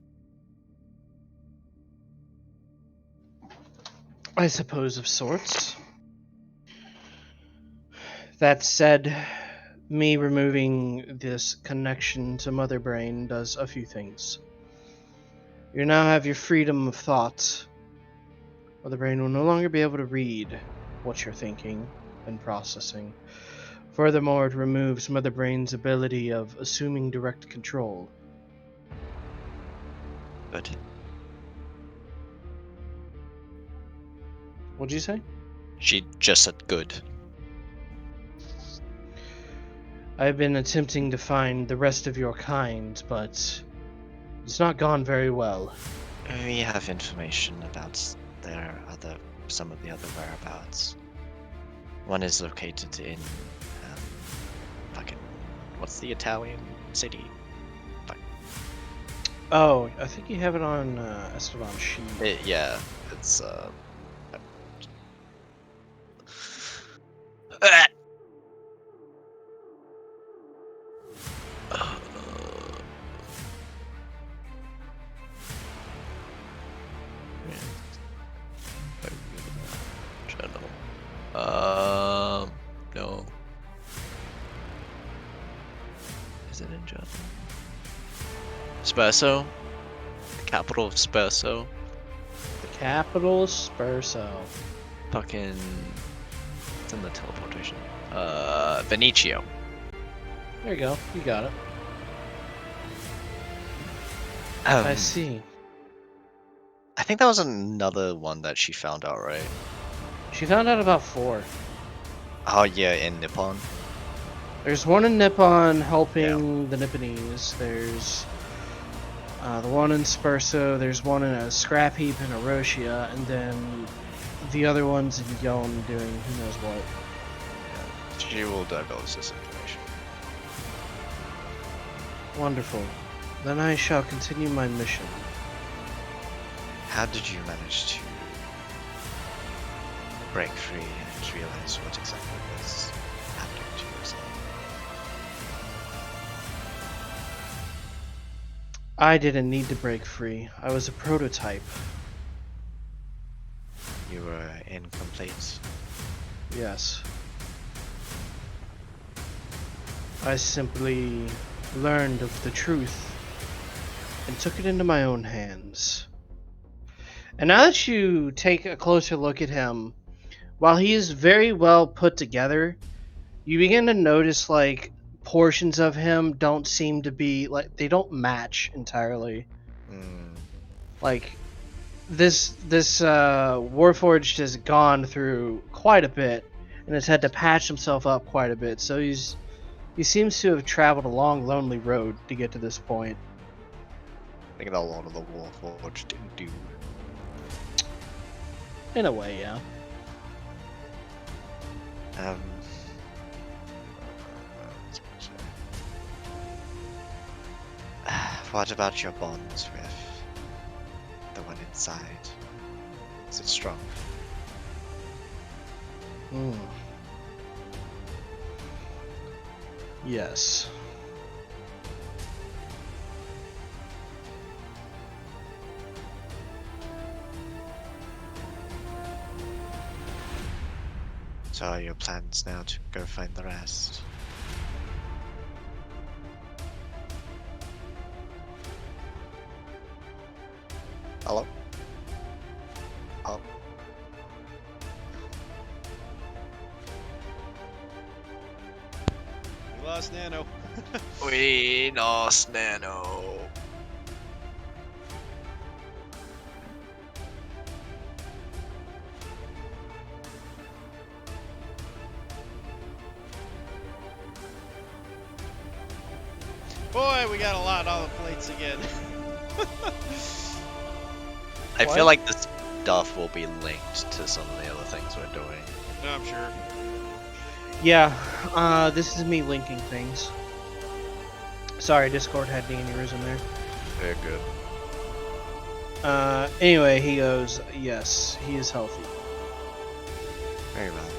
I suppose of sorts. That said, me removing this connection to Mother Brain does a few things. You now have your freedom of thought. Mother Brain will no longer be able to read what you're thinking and processing. Furthermore, it removes Mother Brain's ability of assuming direct control. Good. What'd you say? She just said good. I've been attempting to find the rest of your kind, but it's not gone very well. We have information about some of the other whereabouts. One is located in fucking what's the Italian city? Oh, I think you have it on Esteban's sheet. Yeah, it's no. Is it in German? Sperso? The capital of Sperso? The capital Spurso. Fucking... It's in the teleportation. Venecio. There you go. You got it. I see. I think that was another one that she found out, right? She found out about 4. Oh yeah, in Nippon. There's one in Nippon helping the Nipponese. There's the one in Spurso. There's one in a scrap heap in Erosia, and then the other one's in Yon doing who knows what. Yeah, she will divulge this information. Wonderful. Then I shall continue my mission. How did you manage to break free and realize what exactly was happening to yourself? I didn't need to break free. I was a prototype. You were incomplete. Yes. I simply learned of the truth and took it into my own hands. And now that you take a closer look at him, while he is very well put together, you begin to notice like portions of him don't seem to be like they don't match entirely. Like this Warforged has gone through quite a bit and has had to patch himself up quite a bit. So he seems to have traveled a long, lonely road to get to this point. I think a lot of the Warforged do. In a way, yeah. What about your bonds with the one inside? Is it strong? Yes. So are your plans now to go find the rest? Hello? Oh. We lost Nano. We lost Nano. Boy, we got a lot on the plates again. I What? feel like this stuff will be linked to some of the other things we're doing. No, I'm sure. Yeah, this is me linking things. Sorry, Discord had the aneurysm there. Very good. Anyway, he goes, yes, he is healthy. Very well.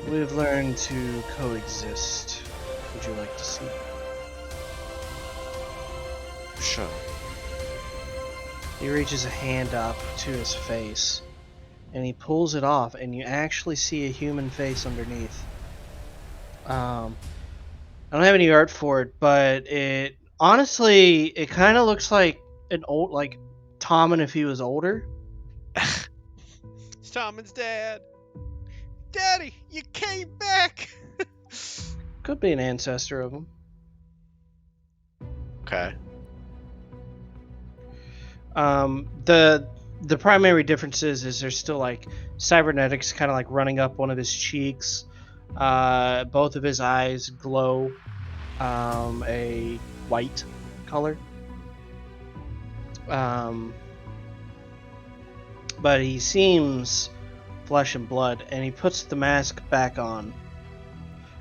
We've learned to coexist. Would you like to see? Sure. He reaches a hand up to his face, and he pulls it off, and you actually see a human face underneath. I don't have any art for it, but it honestly, it kind of looks like an old, like Tommen if he was older. It's Tommen's dad. Daddy, you came back. Could be an ancestor of him. Okay. The primary differences is there's still like cybernetics kind of like running up one of his cheeks. Both of his eyes glow a white color. But he seems flesh and blood, and he puts the mask back on.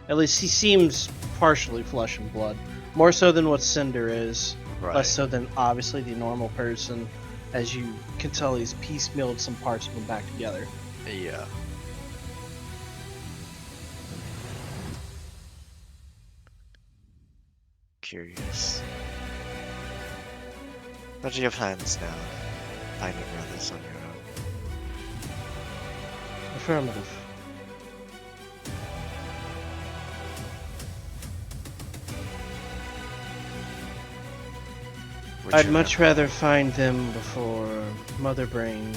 At least he seems partially flesh and blood. More so than what Cinder is. Right. Less so than obviously the normal person. As you can tell, he's piecemealed some parts of him back together. Yeah. Curious. What are your plans now? Finding others on your own. Affirmative. Would I'd you much rather find them before Mother Brain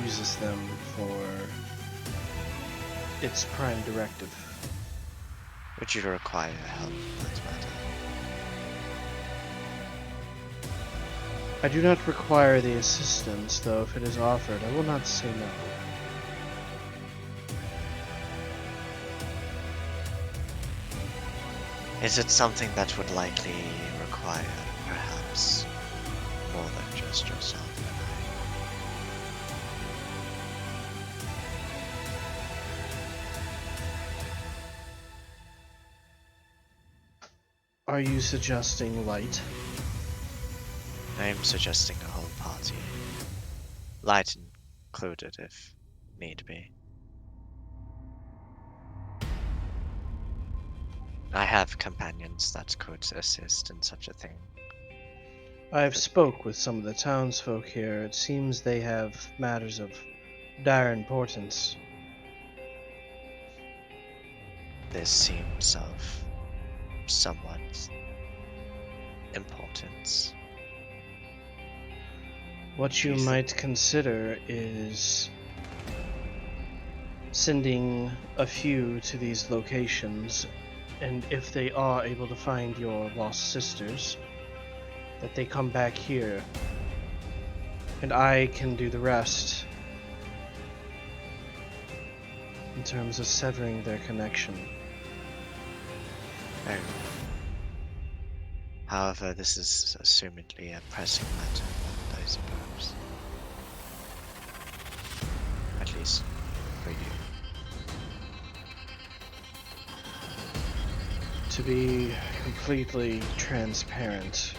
uses them for its prime directive. Would you require help in that matter? I do not require the assistance, though if it is offered, I will not say no. Is it something that would likely require, perhaps, more than just yourself Are you suggesting light? and I? I'm suggesting a whole party. Light included, if need be. I have companions that could assist in such a thing. I've spoke with some of the townsfolk here. It seems they have matters of dire importance. This seems of somewhat importance. What you might consider is sending a few to these locations, and if they are able to find your lost sisters, that they come back here, and I can do the rest in terms of severing their connection. Very well. However, this is assumedly a pressing matter, I suppose. At least for you. To be completely transparent,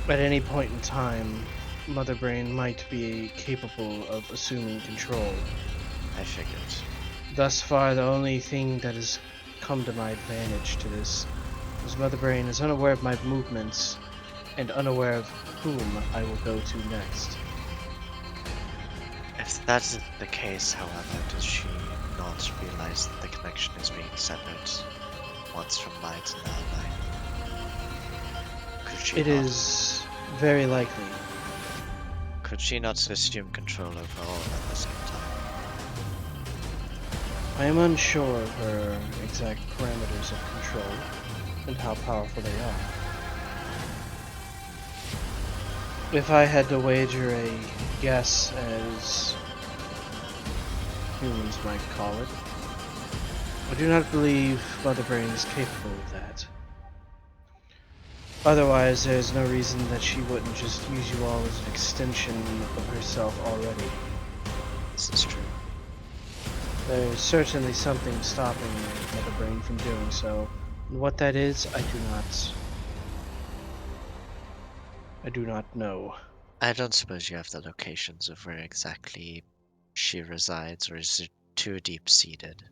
at any point in time, Mother Brain might be capable of assuming control. I figured. Thus far, the only thing that has come to my advantage to this is Mother Brain is unaware of my movements and unaware of whom I will go to next. If that is the case, however, does she not realize that the connection is being severed once from light and now light? Could she It not, is very likely. Could she not assume control over all at the same time? I am unsure of her exact parameters of control and how powerful they are. If I had to wager a guess, as humans might call it, I do not believe Mother Brain is capable of that. Otherwise, there's no reason that she wouldn't just use you all as an extension of herself already. This is true. There is certainly something stopping Mother Brain from doing so. And what that is, I do not know. I don't suppose you have the locations of where exactly she resides, or is it too deep-seated?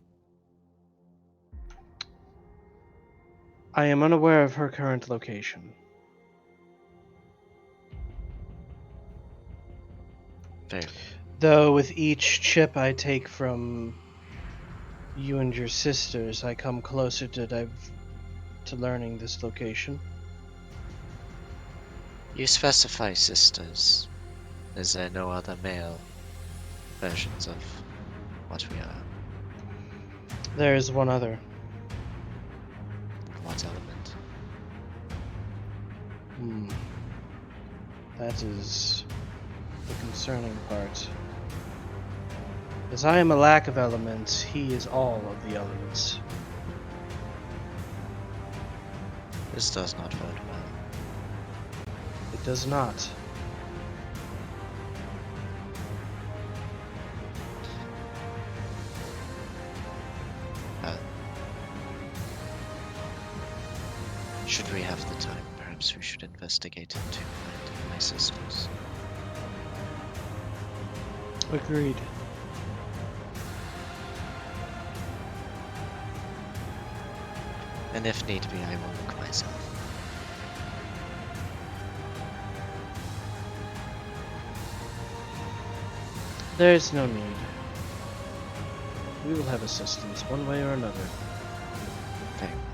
I am unaware of her current location. Very Though with each chip I take from you and your sisters, I come closer to learning this location. You specify sisters. Is there no other male versions of what we are? There is one other. What element? That is the concerning part. As I am a lack of elements, he is all of the elements. This does not bode well. It does not. Should we have the time, perhaps we should investigate into finding my sisters. Agreed. And if need be, I will look myself. There is no need. We will have assistance one way or another. Very well.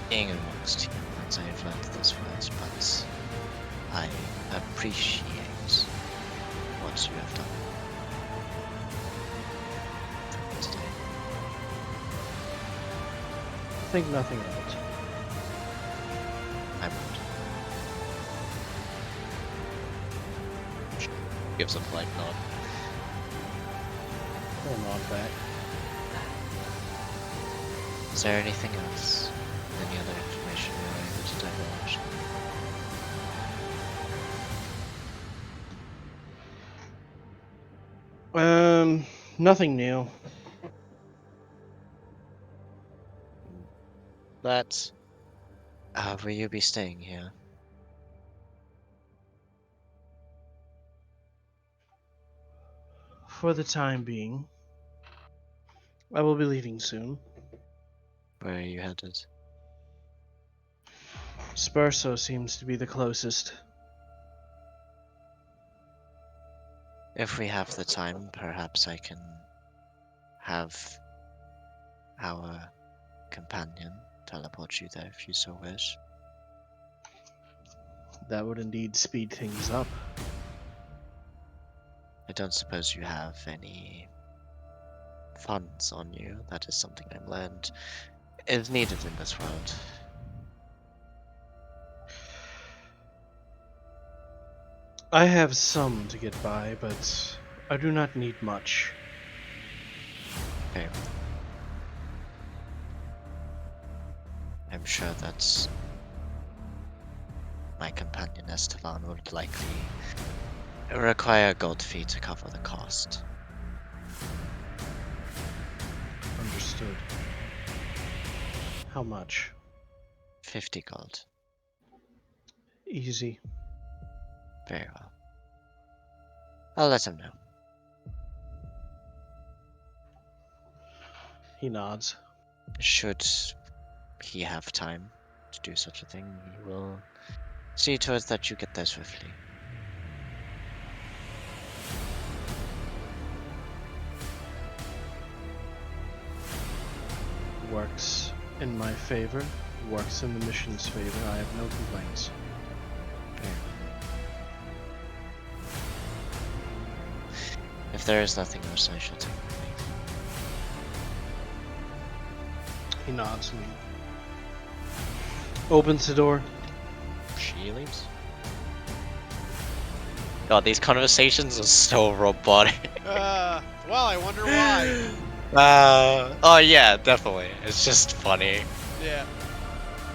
Being amongst humans, I have learned this word, but I appreciate what you have done for me today. Think nothing of it. I won't. Gives a polite nod. I'll nod back. Is there anything else? Any other information you are able to divulge? Nothing new. But, will you be staying here? For the time being. I will be leaving soon. Where are you headed? Spurso seems to be the closest. If we have the time, perhaps I can have our companion teleport you there if you so wish. That would indeed speed things up. I don't suppose you have any funds on you. That is something I learned is needed in this world. I have some to get by, but I do not need much. Very well. I'm sure that my companion Esteban would likely require a gold fee to cover the cost. Understood. How much? 50 gold. Easy. Very well. I'll let him know. He nods. Should he have time to do such a thing, he will see to it that you get there swiftly. Works in my favor, works in the mission's favor. I have no complaints. Very well. If there is nothing else, I shall take my leave. He nods and opens the door. She leaves? God, these conversations are so robotic. Well, I wonder why. Oh yeah, definitely. It's just funny. Yeah.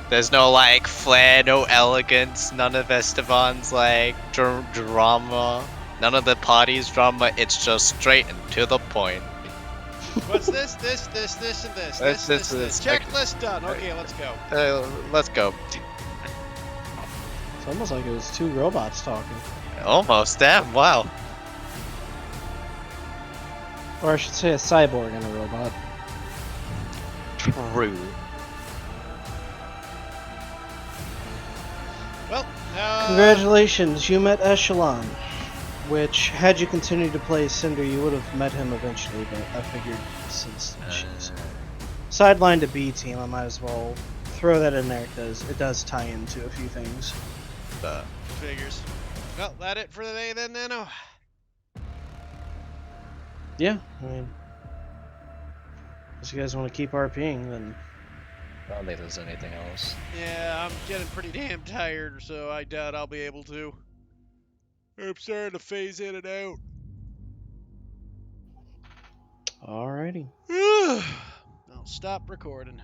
There's no like flair, no elegance, none of Esteban's like drama, none of the party's drama. It's just straight and to the point. What's this, and this, this. Checklist done. Okay, let's go. Let's go. It's almost like it was two robots talking. Almost, damn, wow. Or I should say a cyborg and a robot. True. Well, Congratulations, you met Echelon. Which, had you continued to play Cinder, you would have met him eventually, but I figured since she's sidelined to B team, I might as well throw that in there because it does tie into a few things. Figures. Well, that it for the day then, Nano? Yeah, I mean, if you guys want to keep RPing, then I don't think there's anything else. Yeah, I'm getting pretty damn tired, so I doubt I'll be able to. I'm starting to phase in and out. alrighty. I'll stop recording.